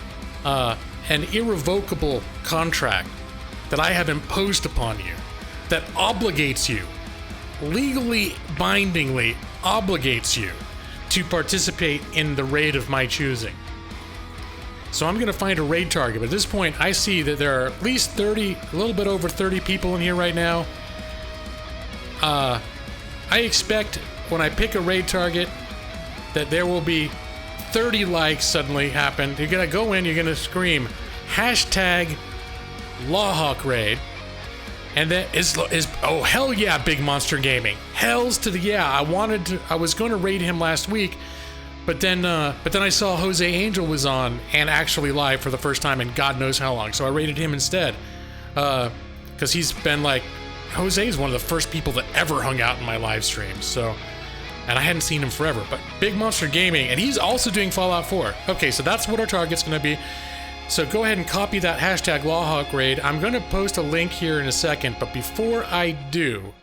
an irrevocable contract that I have imposed upon you, that obligates you, legally bindingly obligates you to participate in the raid of my choosing. So I'm gonna find a raid target, but at this point I see that there are at least 30, a little bit over 30 people in here right now. I expect when I pick a raid target that there will be 30 likes suddenly happen. You're gonna go in, you're gonna scream, hashtag Lawhawk Raid. And that is oh hell yeah, Big Monster Gaming. Hells to the yeah. I was gonna raid him last week, but then I saw Jose Angel was on and actually live for the first time in God knows how long. So I raided him instead. Cause he's been like, Jose's one of the first people that ever hung out in my live streams. So, and I hadn't seen him forever, but Big Monster Gaming, and he's also doing Fallout 4. Okay, so that's what our target's gonna be. So go ahead and copy that hashtag Lawhawk Raid. I'm going to post a link here in a second, but before I do,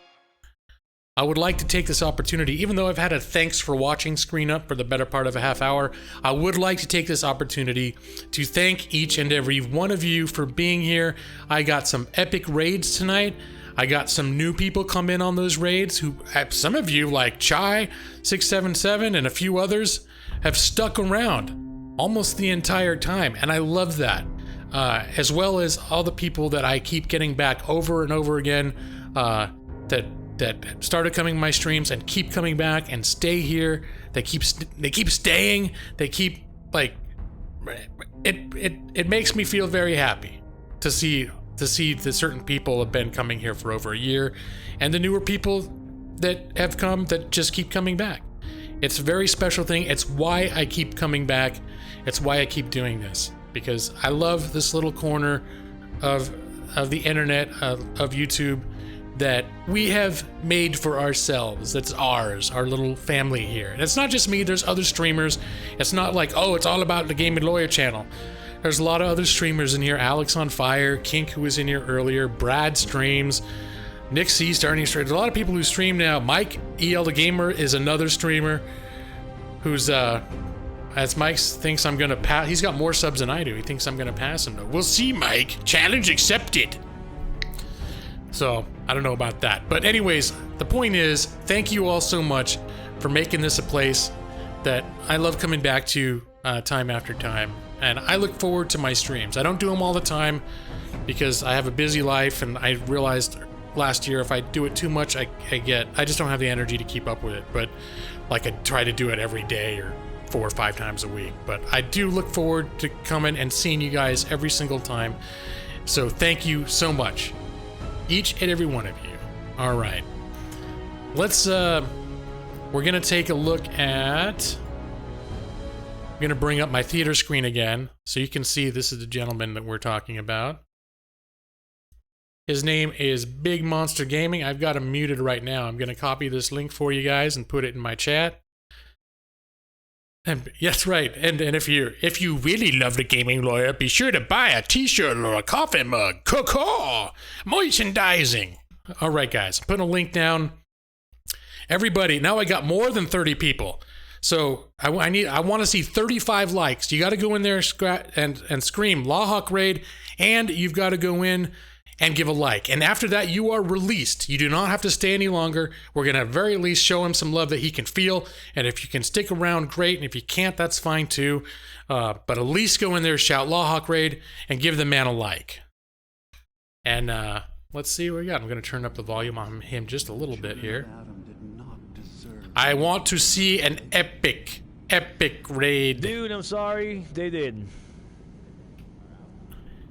I would like to take this opportunity, even though I've had a thanks for watching screen up for the better part of a half hour, I would like to take this opportunity to thank each and every one of you for being here. I got some epic raids tonight. I got some new people come in on those raids who, some of you like Chai677 and a few others have stuck around almost the entire time, and I love that. As well as all the people that I keep getting back over and over again, that started coming to my streams and keep coming back and stay here. They keep staying. They keep like it makes me feel very happy to see that certain people have been coming here for over a year, and the newer people that have come that just keep coming back. It's a very special thing. It's why I keep coming back. It's why I keep doing this, because I love this little corner of the internet, of YouTube, that we have made for ourselves. That's ours, our little family here. And it's not just me, there's other streamers. It's not like, oh, it's all about the Gaming Lawyer channel. There's a lot of other streamers in here. Alex on Fire, Kink, who was in here earlier, Brad streams, Nick C starting to stream. There's a lot of people who stream now. Mike EL the Gamer is another streamer who's as Mike thinks I'm gonna pass. He's got more subs than I do. He thinks I'm gonna pass him. We'll see, Mike. Challenge accepted. So I don't know about that, but anyways, the point is, thank you all so much for making this a place that I love coming back to time after time. And I look forward to my streams. I don't do them all the time because I have a busy life, and I realized last year if I do it too much, I just don't have the energy to keep up with it. But like I try to do it every day or 4 or 5 times a week. But I do look forward to coming and seeing you guys every single time. So thank you so much, each and every one of you. All right, let's we're gonna take a look at. I'm gonna bring up my theater screen again so you can see this is the gentleman that we're talking about. His name is Big Monster Gaming. I've got him muted right now. I'm gonna copy this link for you guys and put it in my chat. And yes, right. And if you really love the Gaming Lawyer, be sure to buy a t-shirt or a coffee mug. Caw-caw! Merchandising. All right, guys. I'm putting a link down. Everybody, now I got more than 30 people. So I want to see 35 likes. You got to go in there and scream Lawhawk Raid, and you've got to go in and give a like. And after that, you are released. You do not have to stay any longer. We're going to at very least show him some love that he can feel. And if you can stick around, great. And if you can't, that's fine too. But at least go in there, shout Lawhawk Raid, and give the man a like. And let's see what we got. I'm going to turn up the volume on him just a little bit here. I want to see an epic raid. Dude, I'm sorry. They did.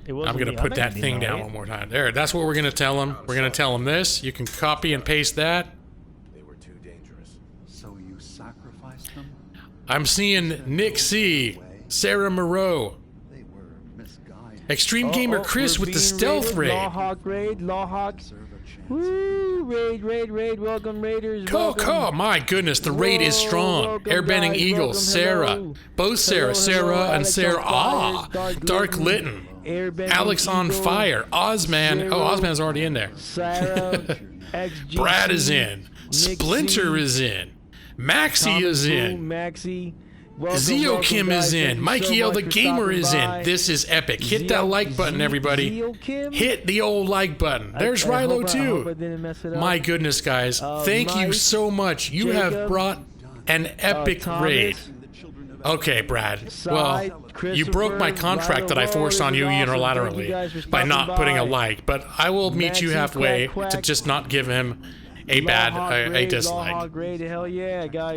I'm going to put that thing down one more time. There, that's what we're going to tell him. We're going to tell him this. You can copy and paste that. They were too dangerous. So you sacrificed them? I'm seeing Nick C, Sarah Moreau, Extreme Gamer Chris with the stealth raid. Lawhawk Raid, Lawhawk. Woo! Raid, welcome Raiders. Welcome. My goodness, the raid is strong. Airbending Eagle, Sarah. Both Sarah and Sarah. Dark Litten. Alex on Fire. Ozman. Oh, Ozman's already in there. Brad is in. Splinter is in. Maxie is in. Zeo Kim is in. Mikey L the Gamer is in. This is epic. Hit that like button, everybody. Hit the old like button. There's Rilo too. My goodness, guys. Thank you so much. You have brought an epic raid. Okay, Brad. Well, you broke my contract that I forced on you unilaterally by not putting a like, but I will meet you halfway to just not give him a dislike.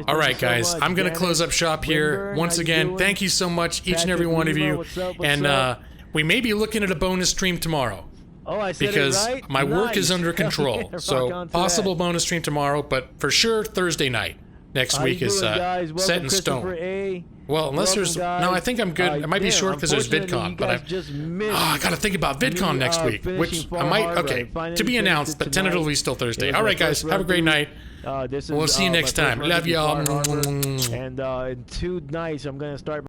All right, guys, I'm going to close up shop here. Once again, thank you so much, each and every one of you. And we may be looking at a bonus stream tomorrow. Because my work is under control. So possible bonus stream tomorrow, but for sure Thursday night. Next week is set in stone. Well, unless there's... No, I think I'm good. It might be short because there's VidCon, but I gotta think about VidCon next week, which I might... Okay, to be announced, but tentatively still Thursday. All right, guys, have a great night. We'll see you next time. Love y'all. And in 2 nights, I'm gonna start...